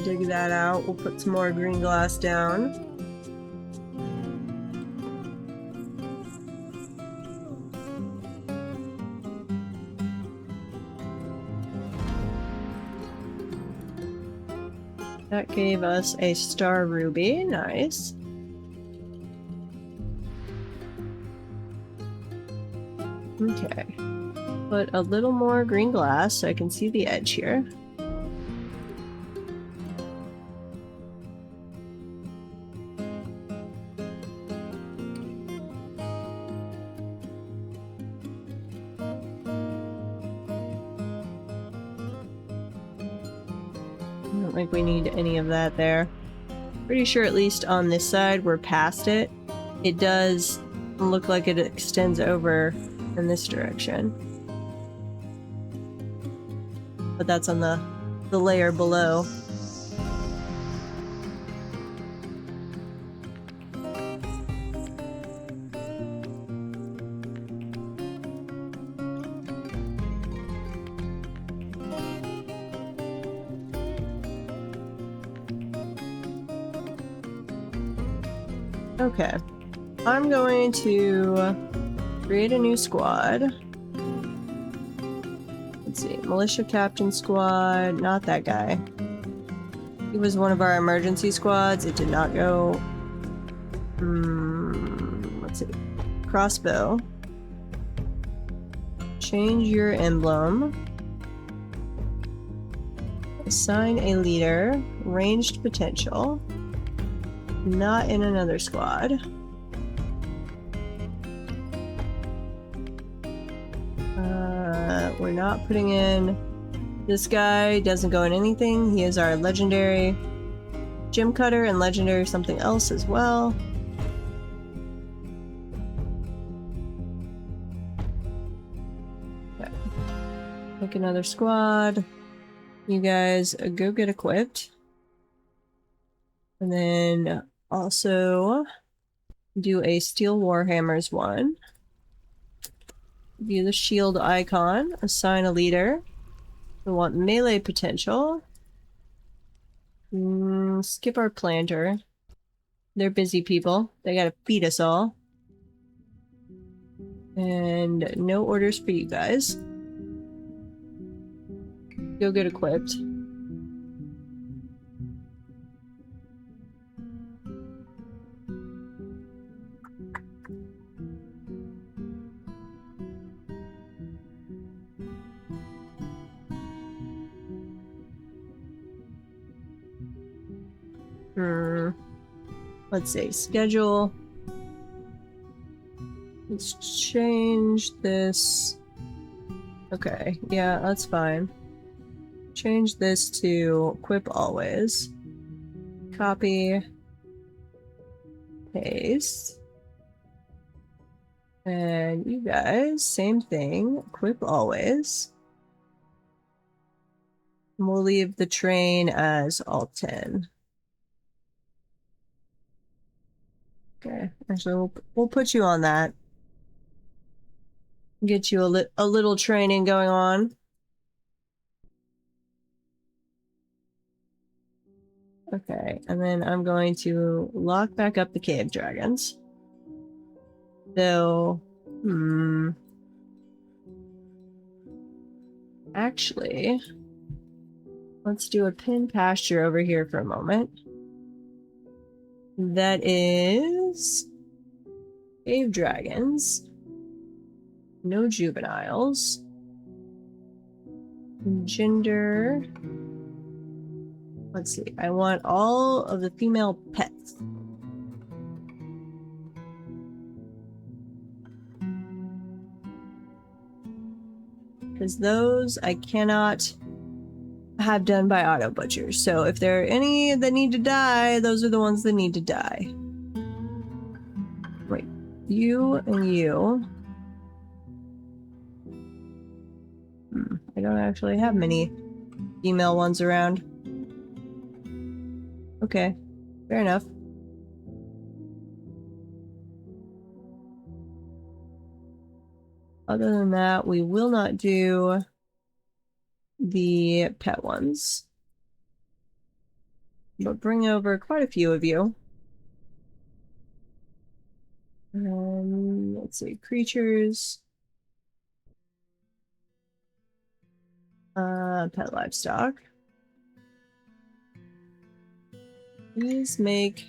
Dig that out. We'll put some more green glass down. That gave us a star ruby. Nice. Okay. Put a little more green glass so I can see the edge here. I don't think we need any of that there. Pretty sure at least on this side we're past it. It does look like it extends over in this direction. But that's on the layer below. Okay, I'm going to create a new squad. Let's see, militia captain squad, not that guy. He was one of our emergency squads. It did not go. Let's see, crossbow. Change your emblem. Assign a leader. Ranged potential. Not in another squad. We're not putting in... This guy doesn't go in anything. He is our legendary gem cutter and legendary something else as well. Okay. Pick another squad. You guys go get equipped. And then also do a Steel Warhammers one. View the shield icon. Assign a leader. We want melee potential. Skip our planter. They're busy people. They gotta feed us all. And no orders for you guys. Go get equipped. Let's see, schedule. Let's change this. Okay, yeah, that's fine. Change this to equip always. Copy. Paste. And you guys, same thing. Equip always. And we'll leave the train as Alt 10. Okay, actually we'll put you on that. Get you a little training going on. Okay, and then I'm going to lock back up the cave dragons. So, actually, let's do a pin pasture over here for a moment. That is cave dragons. No juveniles. Gender. Let's see. I want all of the female pets. Because those I cannot have done by auto butchers. So if there are any that need to die, those are the ones that need to die. Wait, you and you. I don't actually have many female ones around. Okay, fair enough. Other than that, we will not do the pet ones. But bring over quite a few of you. Let's see, creatures. Pet livestock. Please make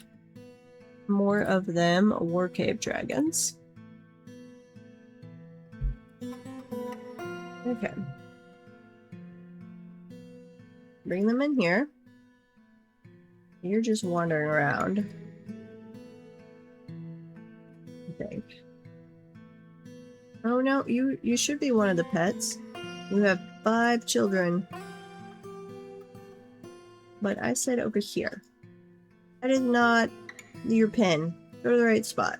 more of them war cave dragons. Okay. Bring them in here. You're just wandering around, I think. Oh no, you should be one of the pets. You have 5 children. But I said over here. That is not your pin. Go to the right spot.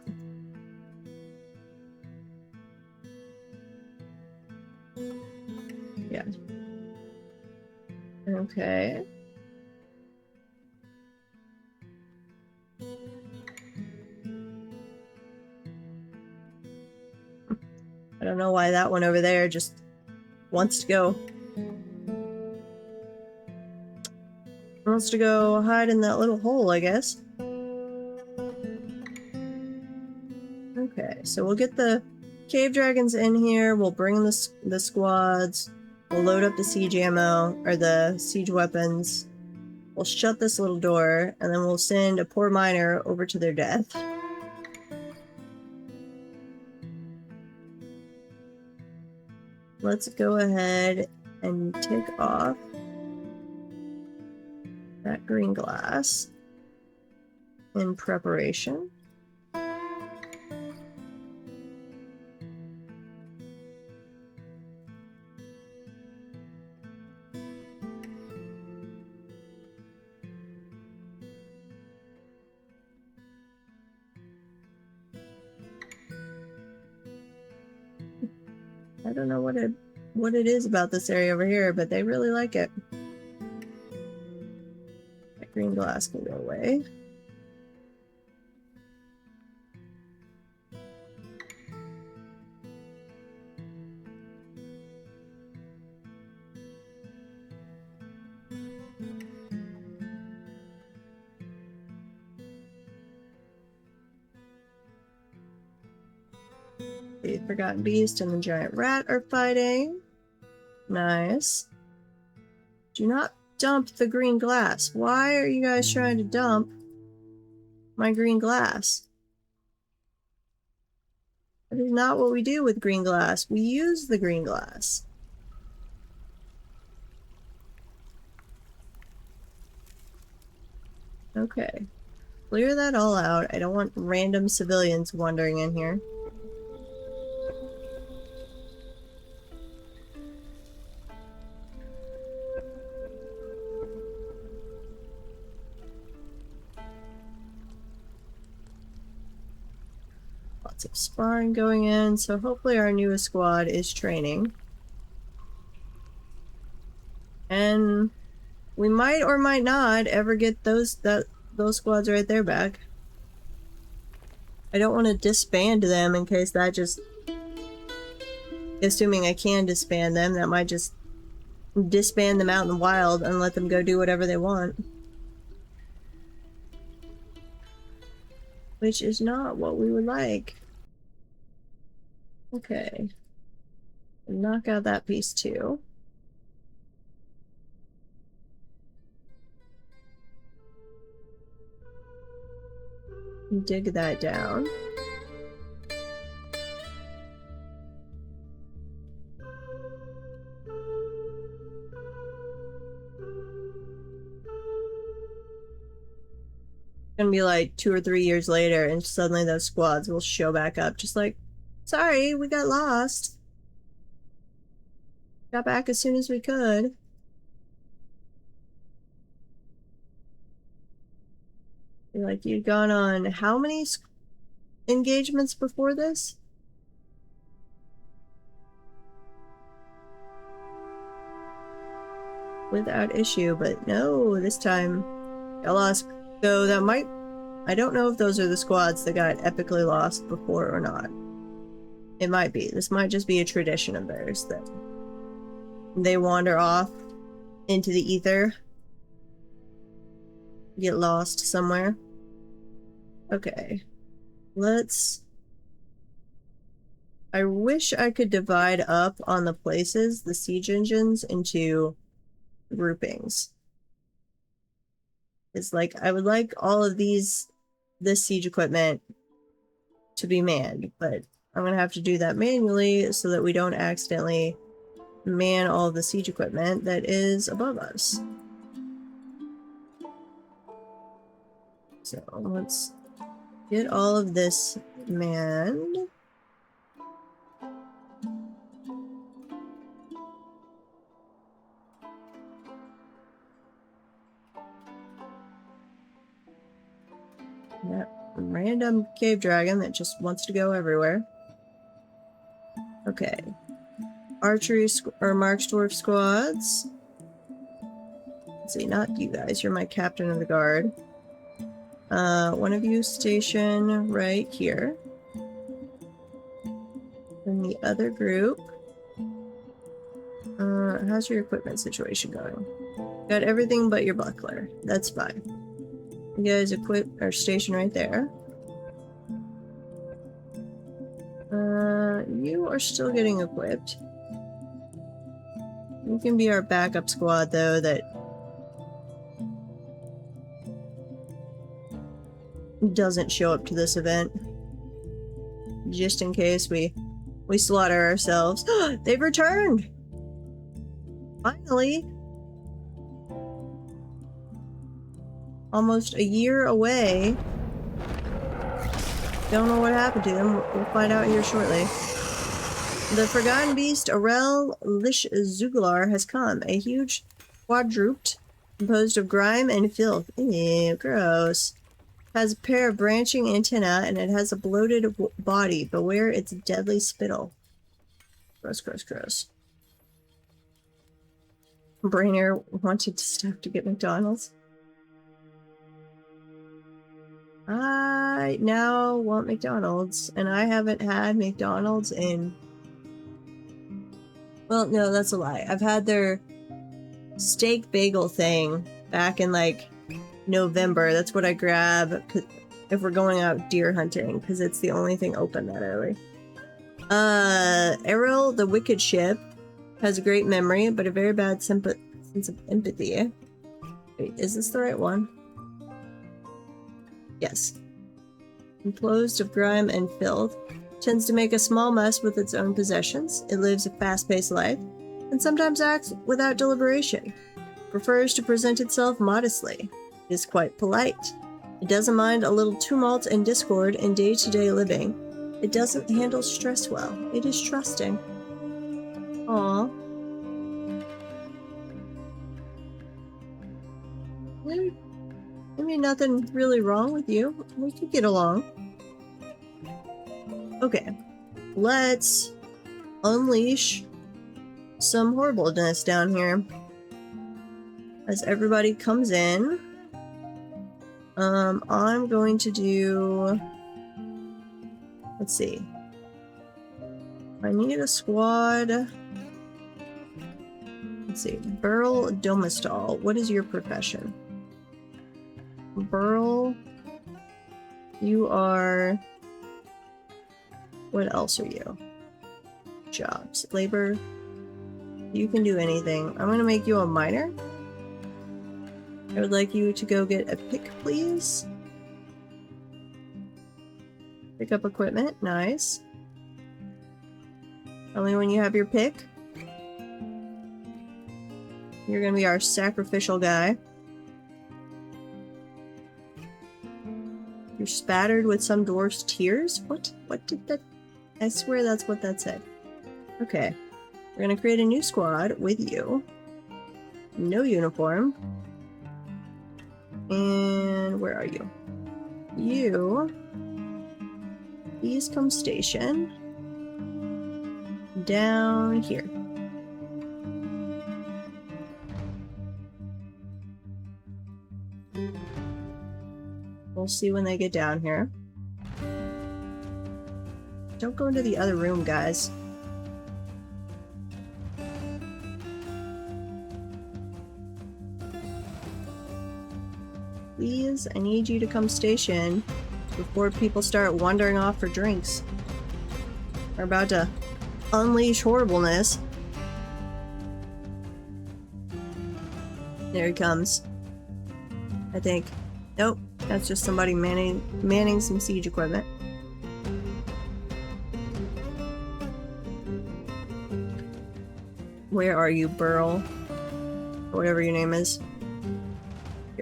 Yeah. Okay. I don't know why that one over there just wants to go. Wants to go hide in that little hole, I guess. Okay, so we'll get the cave dragons in here. We'll bring the squads. We'll load up the siege ammo, or the siege weapons. We'll shut this little door, and then we'll send a poor miner over to their death. Let's go ahead and take off that green glass in preparation. I don't know what it is about this area over here, but they really like it. That green glass can go away. The Forgotten Beast and the Giant Rat are fighting. Nice. Do not dump the green glass. Why are you guys trying to dump my green glass? That is not what we do with green glass. We use the green glass. Okay. Clear that all out. I don't want random civilians wandering in here. Lots of sparring going in, so hopefully our newest squad is training. And we might or might not ever get those squads right there back. I don't want to disband them in case that just... Assuming I can disband them, that might just disband them out in the wild and let them go do whatever they want. Which is not what we would like. Okay. Knock out that piece too. Dig that down. Gonna be like 2 or 3 years later and suddenly those squads will show back up just like, sorry, we got lost. Got back as soon as we could. Like, you'd gone on how many engagements before this? Without issue, but no, this time got lost. So that might... I don't know if those are the squads that got epically lost before or not. It might be. This might just be a tradition of theirs that they wander off into the ether. Get lost somewhere. Okay. Let's... I wish I could divide up on the places, the siege engines, into groupings. It's like, I would like all of this siege equipment to be manned, but I'm gonna have to do that manually so that we don't accidentally man all of the siege equipment that is above us. So let's get all of this manned. That random cave dragon that just wants to go everywhere. Okay. Archery or March Dwarf squads. Let's see, not you guys. You're my captain of the guard. One of you station right here. And the other group. How's your equipment situation going? Got everything but your buckler. That's fine. You guys equip or station right there. You are still getting equipped. You can be our backup squad though that doesn't show up to this event. Just in case we slaughter ourselves. They've returned! Finally! Almost a year away. Don't know what happened to them. We'll find out here shortly. The Forgotten Beast, Arel Lish Zugalar, has come. A huge quadruped composed of grime and filth. Ew, gross. Has a pair of branching antennae and it has a bloated body. Beware its deadly spittle. Gross, gross, gross. Brainer wanted to stop to get McDonald's. I now want McDonald's, and I haven't had McDonald's in... Well, no, that's a lie. I've had their steak bagel thing back in, like, November. That's what I grab if we're going out deer hunting, because it's the only thing open that early. Errol, the wicked ship, has a great memory, but a very bad sense of empathy. Wait, is this the right one? Yes. Enclosed of grime and filth, tends to make a small mess with its own possessions. It lives a fast-paced life, and sometimes acts without deliberation. Prefers to present itself modestly. It is quite polite. It doesn't mind a little tumult and discord in day-to-day living. It doesn't handle stress well. It is trusting. Aww. I mean, nothing really wrong with you. We could get along. Okay. Let's unleash some horribleness down here. As everybody comes in, I'm going to do... Let's see. I need a squad. Let's see. Burl Domestal. What is your profession? Burl. You are... What else are you? Jobs. Labor. You can do anything. I'm gonna make you a miner. I would like you to go get a pick, please. Pick up equipment. Nice. Only when you have your pick. You're gonna be our sacrificial guy. You're spattered with some dwarf's tears? What did that... I swear that's what that said. Okay. We're gonna create a new squad with you. No uniform. And where are you? You... Please come station. Down here. We'll see when they get down here. Don't go into the other room, guys. Please, I need you to come station before people start wandering off for drinks. We're about to unleash horribleness. There he comes. I think. Nope, that's just somebody manning some siege equipment. Where are you, Burl? Or whatever your name is.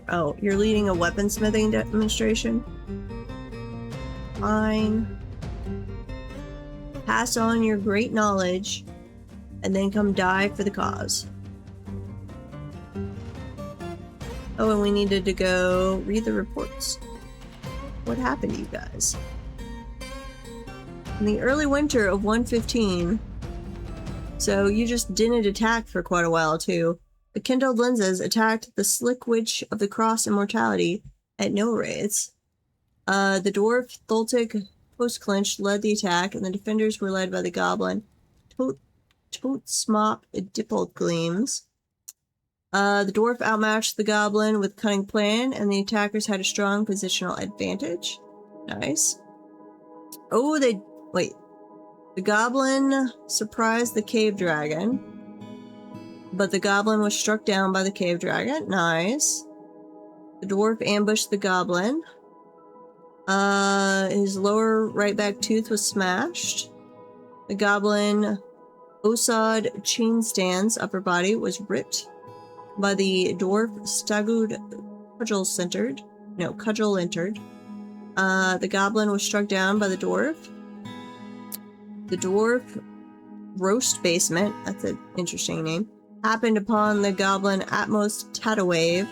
Oh, you're leading a weaponsmithing demonstration? Fine. Pass on your great knowledge, and then come die for the cause. Oh, and we needed to go read the reports. What happened to you guys? In the early winter of 115, so you just didn't attack for quite a while too. The kindled lenses attacked the slick witch of the cross immortality at no rates. The dwarf Tholtic Postclinch led the attack, and the defenders were led by the goblin Totsmop Dipplegleams. The dwarf outmatched the goblin with cunning plan, and the attackers had a strong positional advantage. Nice. Oh, wait. The goblin surprised the cave dragon, but the goblin was struck down by the cave dragon. Nice. The dwarf ambushed the goblin. His lower right back tooth was smashed. The goblin Osad Chainstand's upper body was ripped by the dwarf Stagud Cudgel entered. The goblin was struck down by the dwarf. The dwarf Roast Basement, that's an interesting name, happened upon the goblin Atmos Tatawave.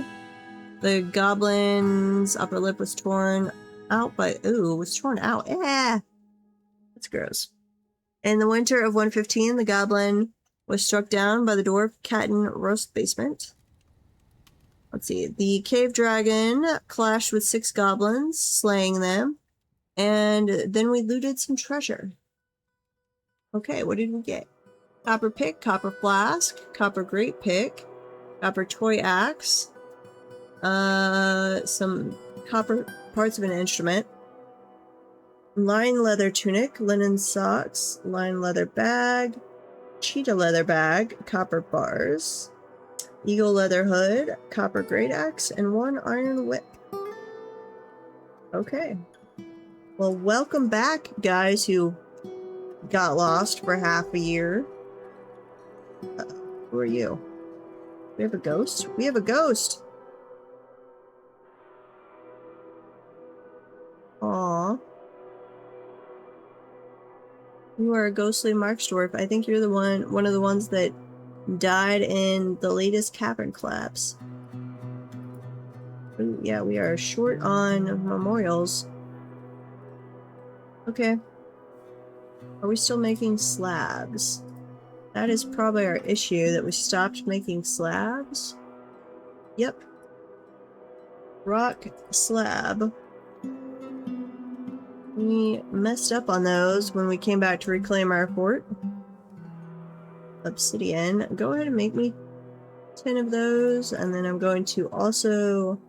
The goblin's upper lip was torn out was torn out. That's gross. In the winter of 115, the goblin was struck down by the dwarf Caton Roast Basement. Let's see. The cave dragon clashed with 6 goblins, slaying them. And then we looted some treasure. Okay, what did we get? Copper pick, copper flask, copper great pick, copper toy axe, some copper parts of an instrument. Line leather tunic, linen socks, line leather bag, cheetah leather bag, copper bars, eagle leather hood, copper great axe, and 1 iron whip. Okay. Well, welcome back, guys who got lost for half a year. Who are you? We have a ghost? We have a ghost! Aww. You are a ghostly Marksdwarf. I think you're the one of the ones that died in the latest cavern collapse. Ooh, yeah, we are short on memorials. Okay. Are we still making slabs? That is probably our issue, that we stopped making slabs. Yep. Rock slab. We messed up on those when we came back to reclaim our fort. Obsidian. Go ahead and make me 10 of those, and then I'm going to also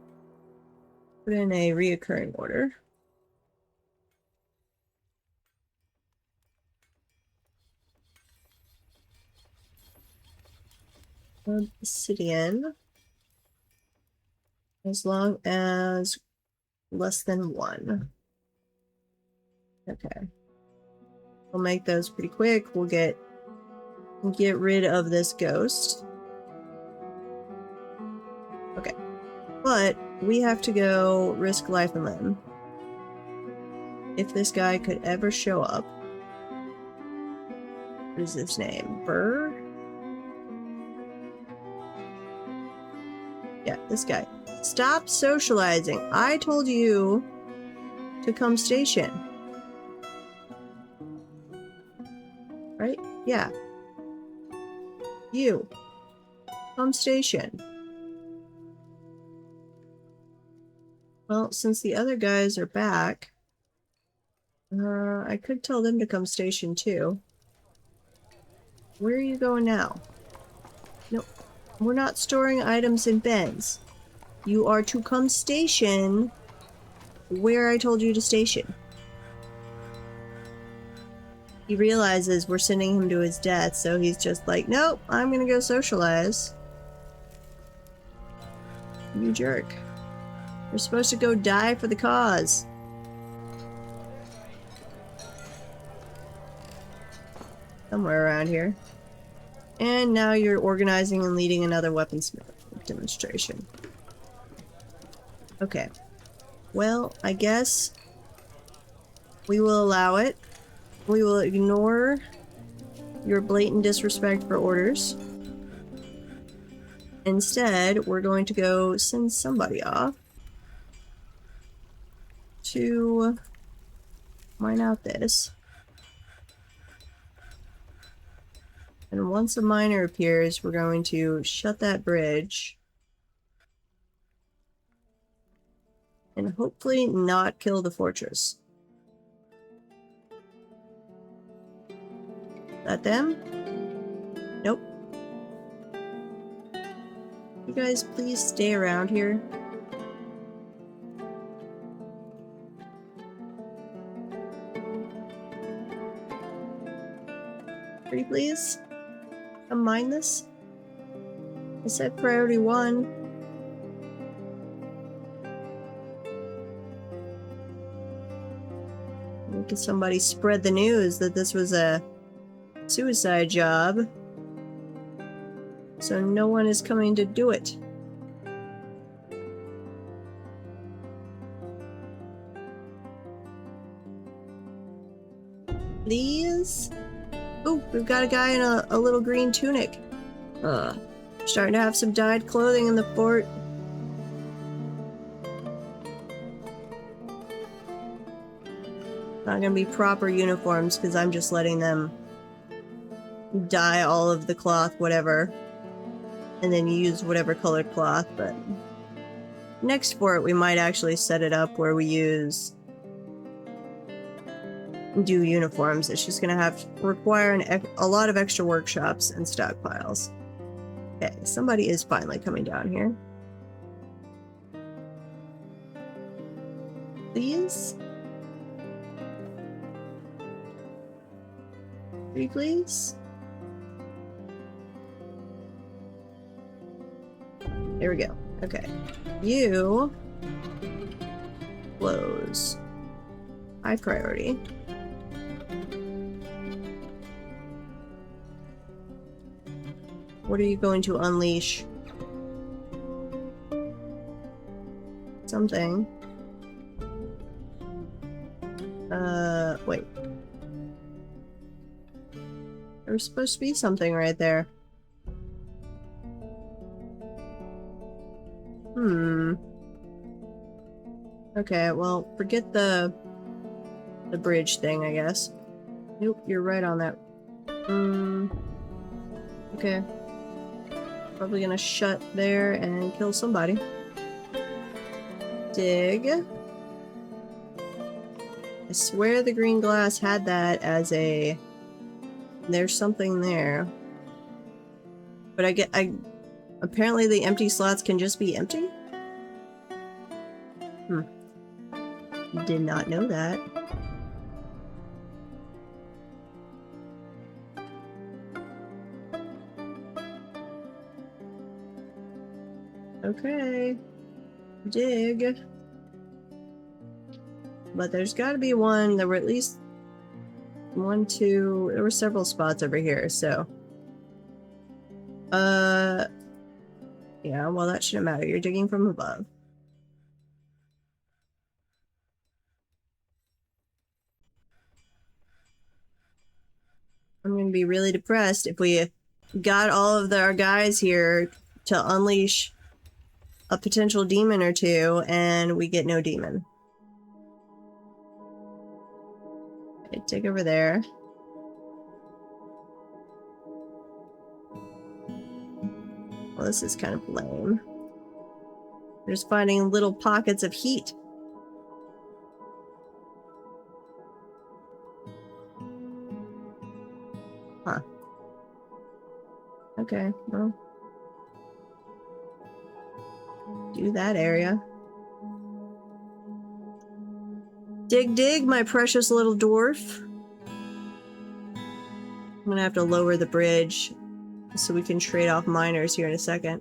put in a reoccurring order. Obsidian. As long as less than 1. Okay. We'll make those pretty quick. We'll get rid of this ghost. Okay. But we have to go risk life and limb. If this guy could ever show up. What is his name? Burr? Yeah, this guy. Stop socializing. I told you to come station. Right? Yeah. You. Come station. Well, since the other guys are back, I could tell them to come station too. Where are you going now? No, we're not storing items in bins. You are to come station where I told you to station. He realizes we're sending him to his death, so he's just like, nope, I'm gonna go socialize. You jerk. You're supposed to go die for the cause. Somewhere around here. And now you're organizing and leading another weaponsmith demonstration. Okay. Well, I guess we will allow it. We will ignore your blatant disrespect for orders. Instead, we're going to go send somebody off to mine out this. And once a miner appears, we're going to shut that bridge. And hopefully not kill the fortress. That them? Nope. You guys please stay around here. Pretty please? Come mine this? I said priority 1. Could somebody spread the news that this was a suicide job, so no one is coming to do it. Please? Oh, we've got a guy in a little green tunic. Starting to have some dyed clothing in the fort. Not gonna be proper uniforms because I'm just letting them dye all of the cloth, whatever, and then use whatever colored cloth. But next fort, we might actually set it up where we do uniforms. It's just gonna require a lot of extra workshops and stockpiles. Okay, somebody is finally coming down here. Please? 3, please. There we go. Okay. You close. High priority. What are you going to unleash? Something. Wait. There was supposed to be something right there. Okay, well, forget the bridge thing, I guess. Nope, you're right on that. Okay. Probably gonna shut there and kill somebody. Dig. I swear the green glass had that as a... There's something there. But apparently the empty slots can just be empty? Did not know that. Okay. Dig. But there's gotta be one. There were at least 1, 2... There were several spots over here, so... Yeah, well, that shouldn't matter. You're digging from above. I'm gonna be really depressed if we got all of our guys here to unleash a potential demon or two, and we get no demon. Okay, dig over there. Well, this is kind of lame. We're just finding little pockets of heat. Huh. Okay, well. Do that area. Dig, dig, my precious little dwarf. I'm gonna have to lower the bridge so we can trade off miners here in a second.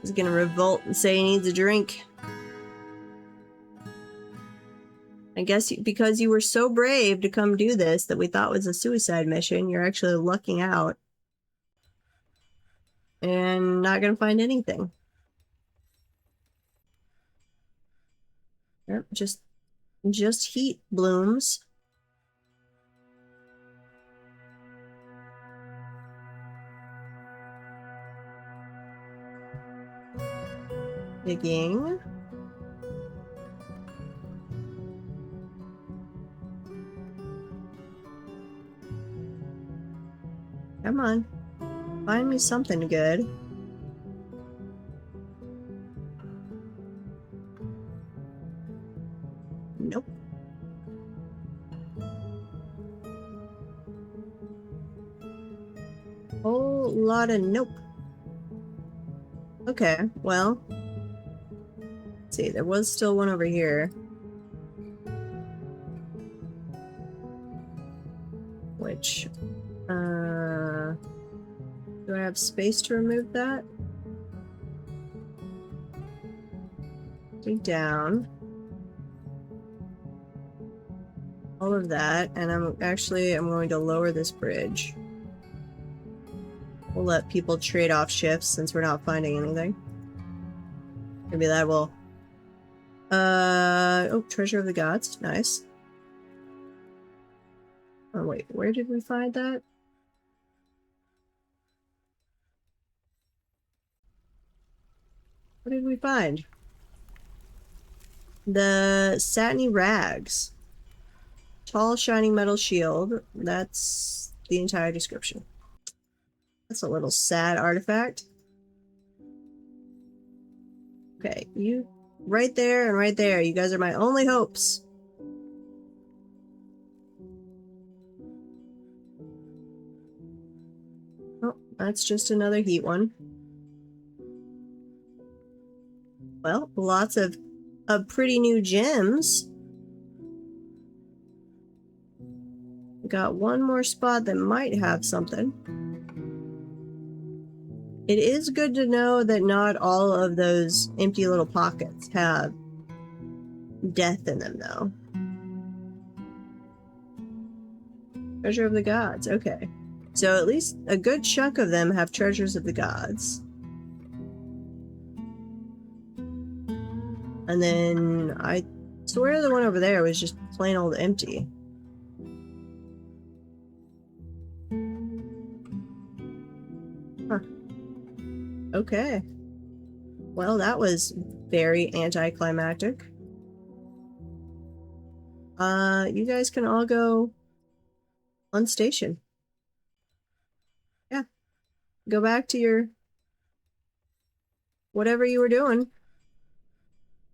He's gonna revolt and say he needs a drink. I guess because you were so brave to come do this that we thought was a suicide mission, you're actually lucking out. And not gonna find anything. Yep, just heat blooms. Digging. Come on. Find me something good. Nope. Whole lot of nope. Okay, well. Let's see, there was still one over here. Which, do I have space to remove that? Dig down. All of that, and I'm going to lower this bridge. We'll let people trade off shifts since we're not finding anything. Maybe that will... oh, Treasure of the Gods. Nice. Oh, wait. Where did we find that? What did we find? The satiny rags. Tall, shiny metal shield. That's the entire description. That's a little sad artifact. Okay, you right there and right there. You guys are my only hopes. Oh, that's just another heat one. Well, lots of pretty new gems. We got one more spot that might have something. It is good to know that not all of those empty little pockets have death in them, though. Treasure of the gods, okay. So at least a good chunk of them have treasures of the gods. And then I swear the one over there was just plain old empty. Huh. Okay. Well, that was very anticlimactic. You guys can all go on station. Yeah. Go back to your whatever you were doing.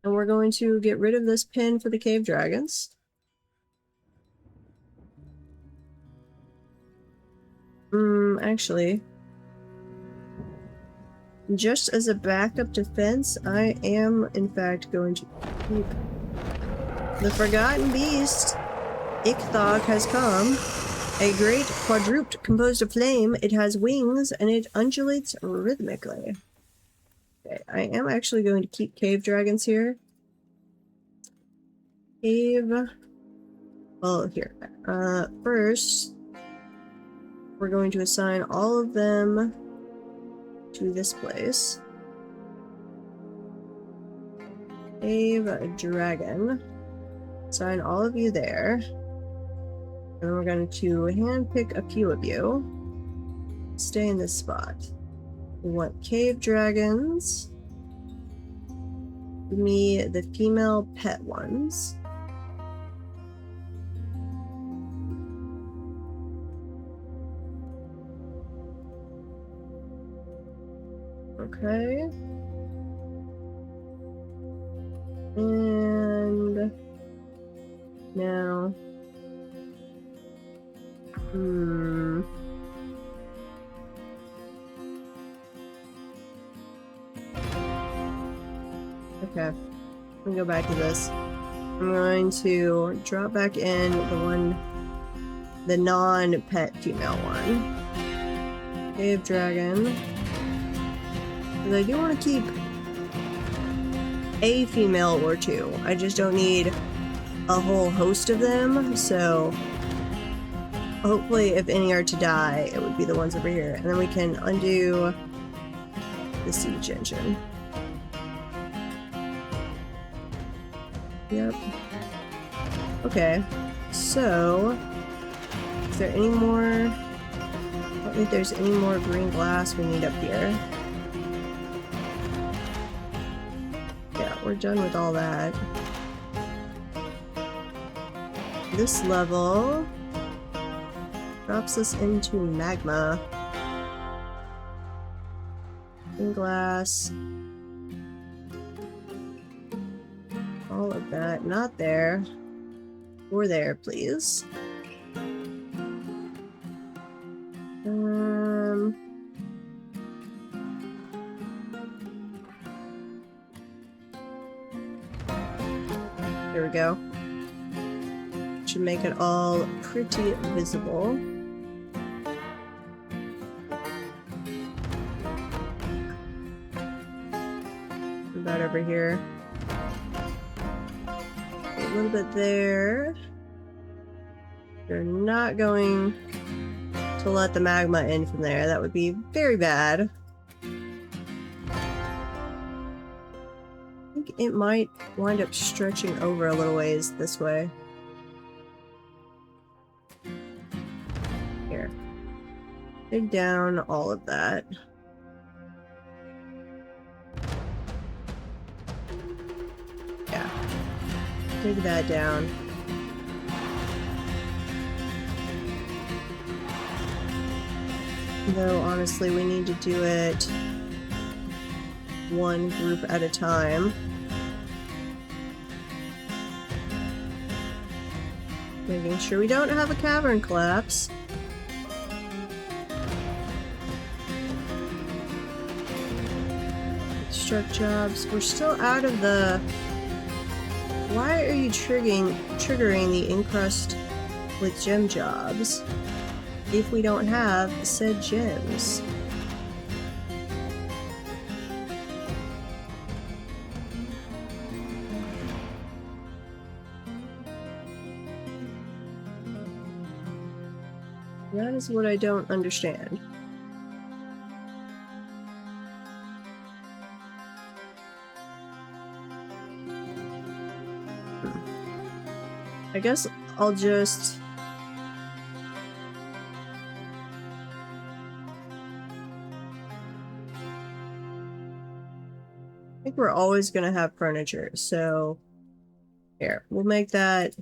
And we're going to get rid of this pin for the cave dragons. Actually, just as a backup defense, I am in fact going to keep the Forgotten Beast. Ichthog has come. A great quadruped composed of flame. It has wings and it undulates rhythmically. Okay, I am actually going to keep cave dragons here. Cave. Well, here. First, we're going to assign all of them to this place. Cave dragon. Assign all of you there. And we're going to handpick a few of you. Stay in this spot. We want cave dragons. Give me the female pet ones. Okay. And now okay. Let me go back to this. I'm going to drop back in the non-pet female one. Cave dragon. Because I do want to keep a female or two. I just don't need a whole host of them, so hopefully if any are to die, it would be the ones over here. And then we can undo the siege engine. Yep. Okay, so is there any more? I don't think there's any more green glass we need up here. Yeah, we're done with all that. This level drops us into magma. Green glass. All of that. Not there. Or there, please. There we go. Should make it all pretty visible. About over here. A little bit there. You're not going to let the magma in from there. That would be very bad. I think it might wind up stretching over a little ways this way. Here. Dig down all of that. Yeah. Dig that down. Though, honestly, we need to do it one group at a time. Making sure we don't have a cavern collapse. Construct jobs. We're still out of the... Why are you triggering the encrust with gem jobs if we don't have said gems? That is what I don't understand. I guess I'll just... I think we're always gonna have furniture, so here, we'll make that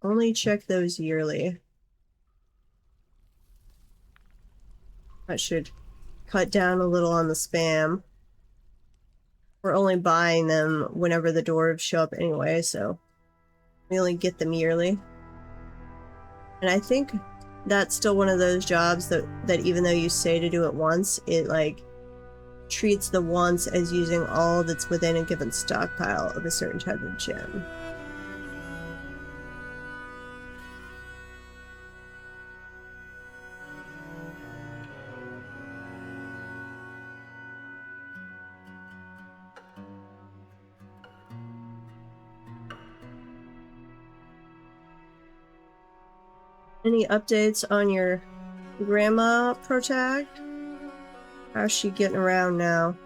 only check those yearly. That should cut down a little on the spam. We're only buying them whenever the dwarves show up anyway, so we only get them yearly. And I think that's still one of those jobs that even though you say to do it once, it like treats the once as using all that's within a given stockpile of a certain type of gem. Any updates on your grandma, Protag? How's she getting around now?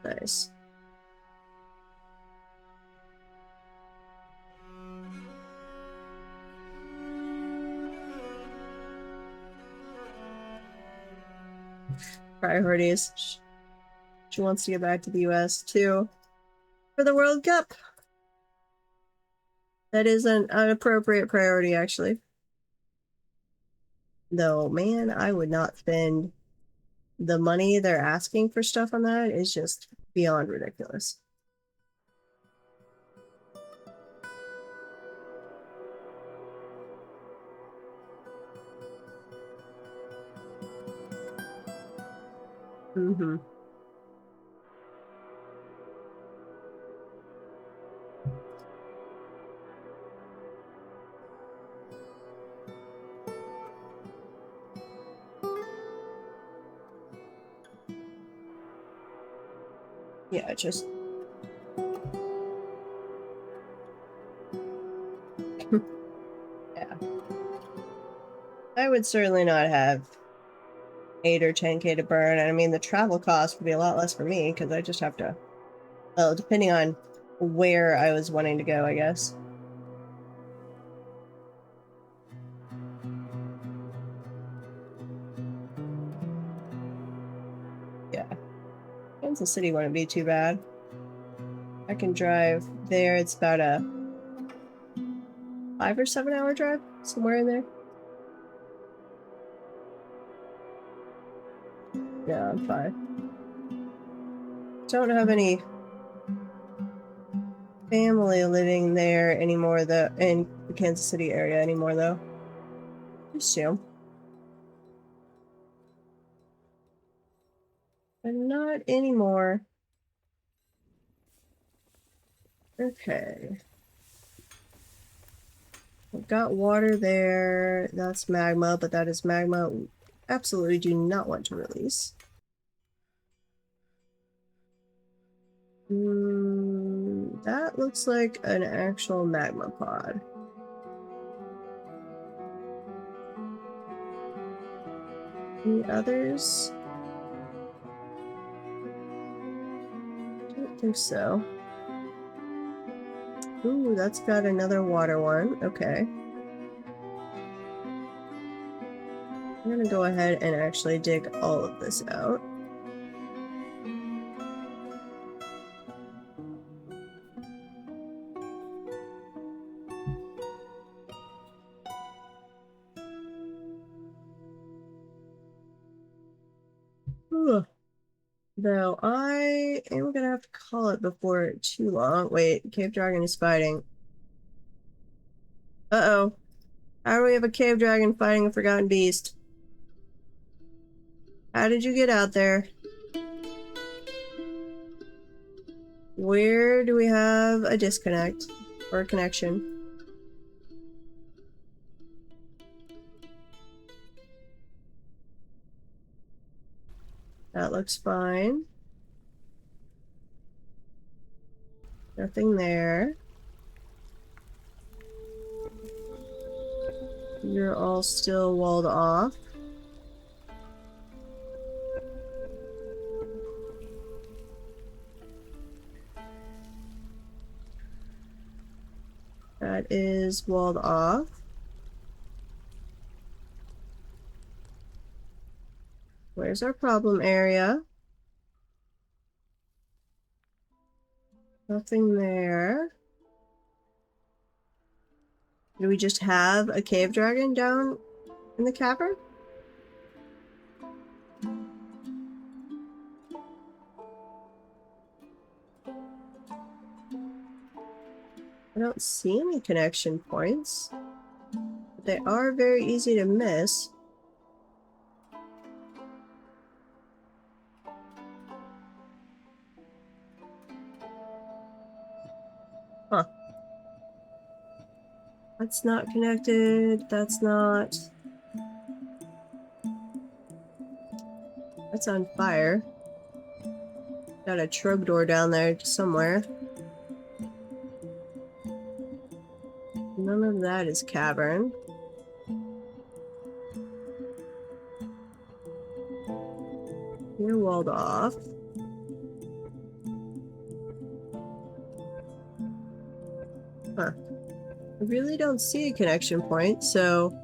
Nice. Priorities. She wants to get back to the US too for the World Cup. That is an appropriate priority, actually. Though, man, I would not spend the money they're asking for stuff on that. Is just beyond ridiculous. Mm-hmm. Yeah, just... yeah. I would certainly not have 8 or 10K to burn. I mean, the travel cost would be a lot less for me, because I just have to... well, depending on where I was wanting to go, I guess. Yeah. Kansas City wouldn't be too bad. I can drive there. It's about a 5 or 7 hour drive, somewhere in there. Yeah, I'm fine. Don't have any family living there anymore, though, in the Kansas City area anymore, though. Just you. But not anymore. Okay. We've got water there. That's magma, but that is magma we absolutely do not want to release. That looks like an actual magma pod. Any others? Don't think so. Ooh, that's got another water one. Okay. I'm gonna go ahead and actually dig all of this out. Ugh. Though I am gonna have to call it before too long. Wait, cave dragon is fighting. Uh-oh. How do we have a cave dragon fighting a forgotten beast? How did you get out there? Where do we have a disconnect? or a connection. That looks fine. Nothing there. You're all still walled off. That is walled off. Where's our problem area? Nothing there. Do we just have a cave dragon down in the cavern? I don't see any connection points, but they are very easy to miss. Huh. That's not connected. That's not. That's on fire. Got a trogdor down there somewhere. None of that is cavern. You're walled off. Huh. I really don't see a connection point, so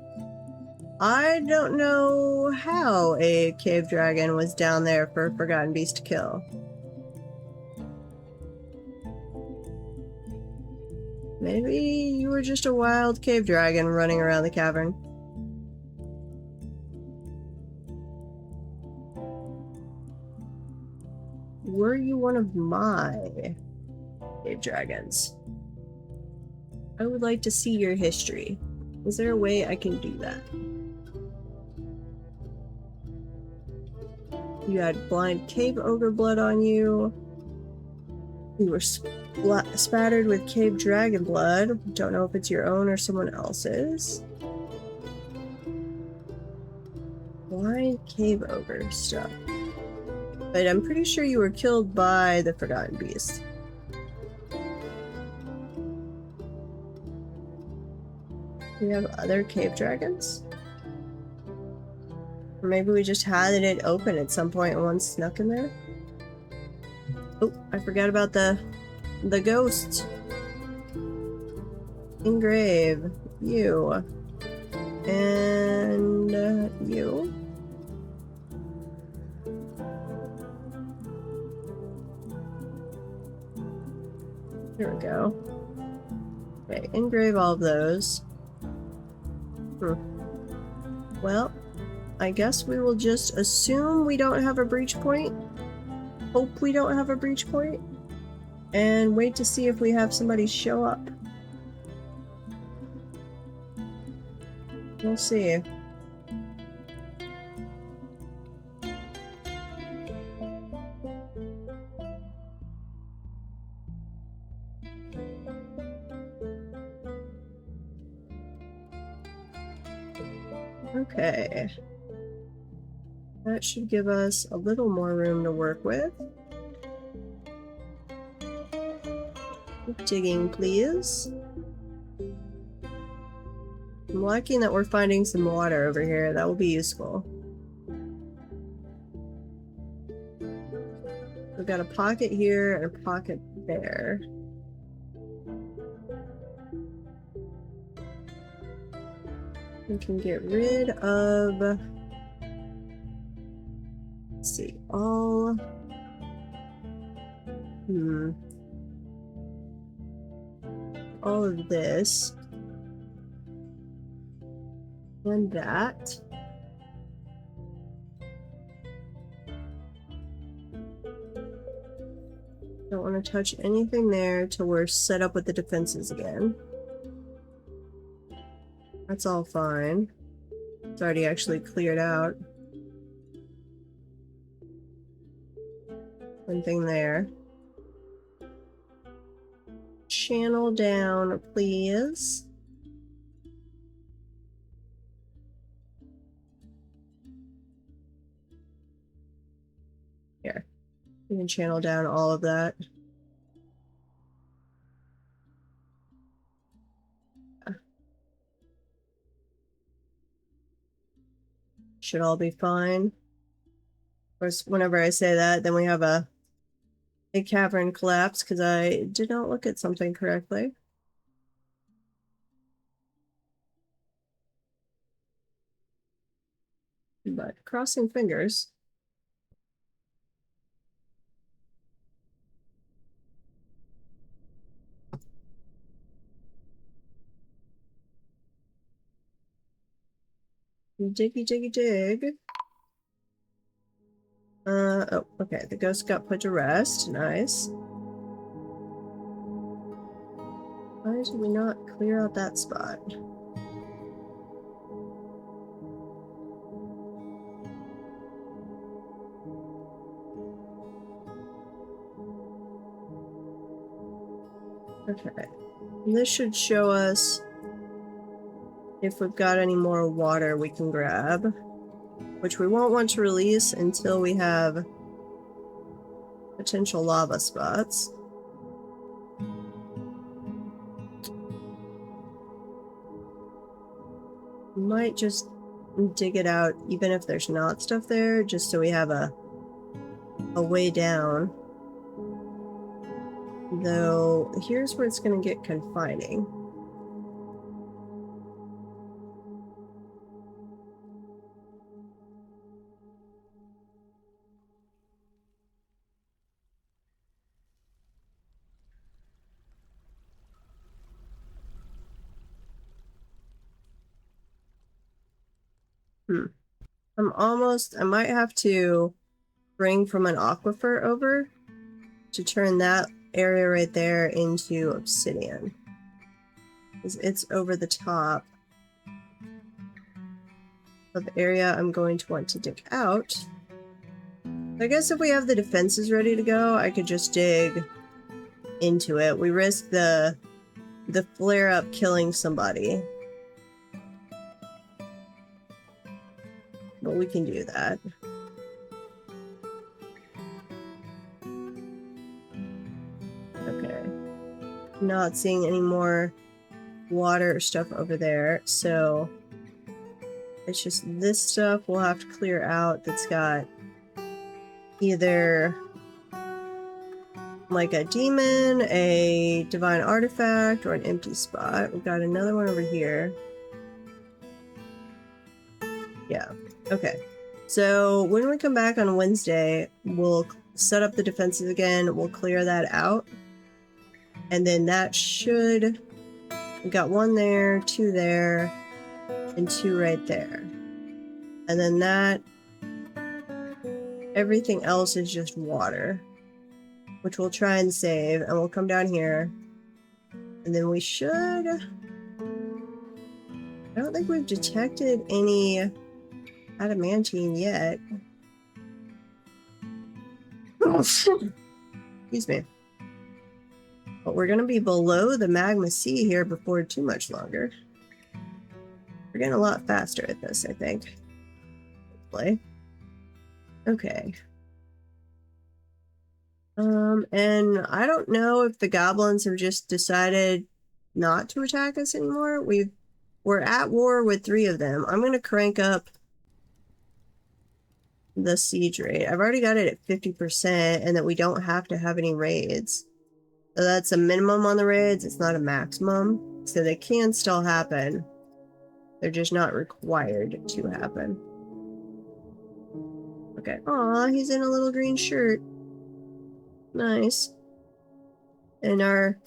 I don't know how a cave dragon was down there for a forgotten beast to kill. Maybe you were just a wild cave dragon running around the cavern. Were you one of my cave dragons? I would like to see your history. Is there a way I can do that? You had blind cave ogre blood on you. You were spattered with cave dragon blood. Don't know if it's your own or someone else's. Blind cave ogre stuff. But I'm pretty sure you were killed by the forgotten beast. We have other cave dragons? Or maybe we just had it open at some point and one snuck in there? Oh, I forgot about the ghosts. Engrave. You. And you. There we go. Okay, engrave all of those. Well, I guess we will just assume we don't have a breach point. Hope we don't have a breach point. And wait to see if we have somebody show up. We'll see. Okay. That should give us a little more room to work with. Keep digging, please. I'm liking that we're finding some water over here. That will be useful. We've got a pocket here and a pocket there. We can get rid of, let's see, all, all of this and that. Don't want to touch anything there till we're set up with the defenses again. That's all fine. It's already actually cleared out. One thing there. channel down, please? Here. You can channel down all of that. Should all be fine. Of course, whenever I say that, then we have a cavern collapse because I did not look at something correctly. But crossing fingers. Diggy, diggy, dig. Oh, okay. The ghost got put to rest. Nice. Why did we not clear out that spot? Okay. This should show us if we've got any more water we can grab, which we won't want to release until we have potential lava spots. We might just dig it out even if there's not stuff there, just so we have a way down. Though, here's where it's going to get confining. I might have to bring from an aquifer over to turn that area right there into obsidian. Because it's over the top of the area I'm going to want to dig out. I guess if we have the defenses ready to go, I could just dig into it. We risk the flare-up killing somebody. But we can do that. Okay. Not seeing any more water stuff over there, so it's just this stuff we'll have to clear out that's got either like a demon, a divine artifact, or an empty spot. We've got another one over here. Yeah. Okay. So when we come back on Wednesday, we'll set up the defenses again. We'll clear that out. And then that should... We got one there, two there, and two right there. And then that... Everything else is just water, which we'll try and save. And we'll come down here. And then we should... I don't think we've detected any adamantine yet. Excuse me. But we're going to be below the magma sea here before too much longer. We're getting a lot faster at this, I think. Hopefully. Okay. And I don't know if the goblins have just decided not to attack us anymore. We're at war with 3 of them. I'm going to crank up the siege rate. I've already got it at 50%, and that we don't have to have any raids. So that's a minimum on the raids, it's not a maximum. So they can still happen. They're just not required to happen. Okay. Aw, he's in a little green shirt. Nice. And our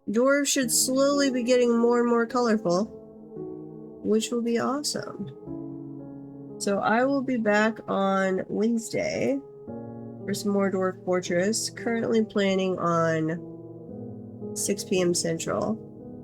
dwarves should slowly be getting more and more colorful, which will be awesome. So I will be back on Wednesday for some more Dwarf Fortress. Currently planning on 6 p.m. Central.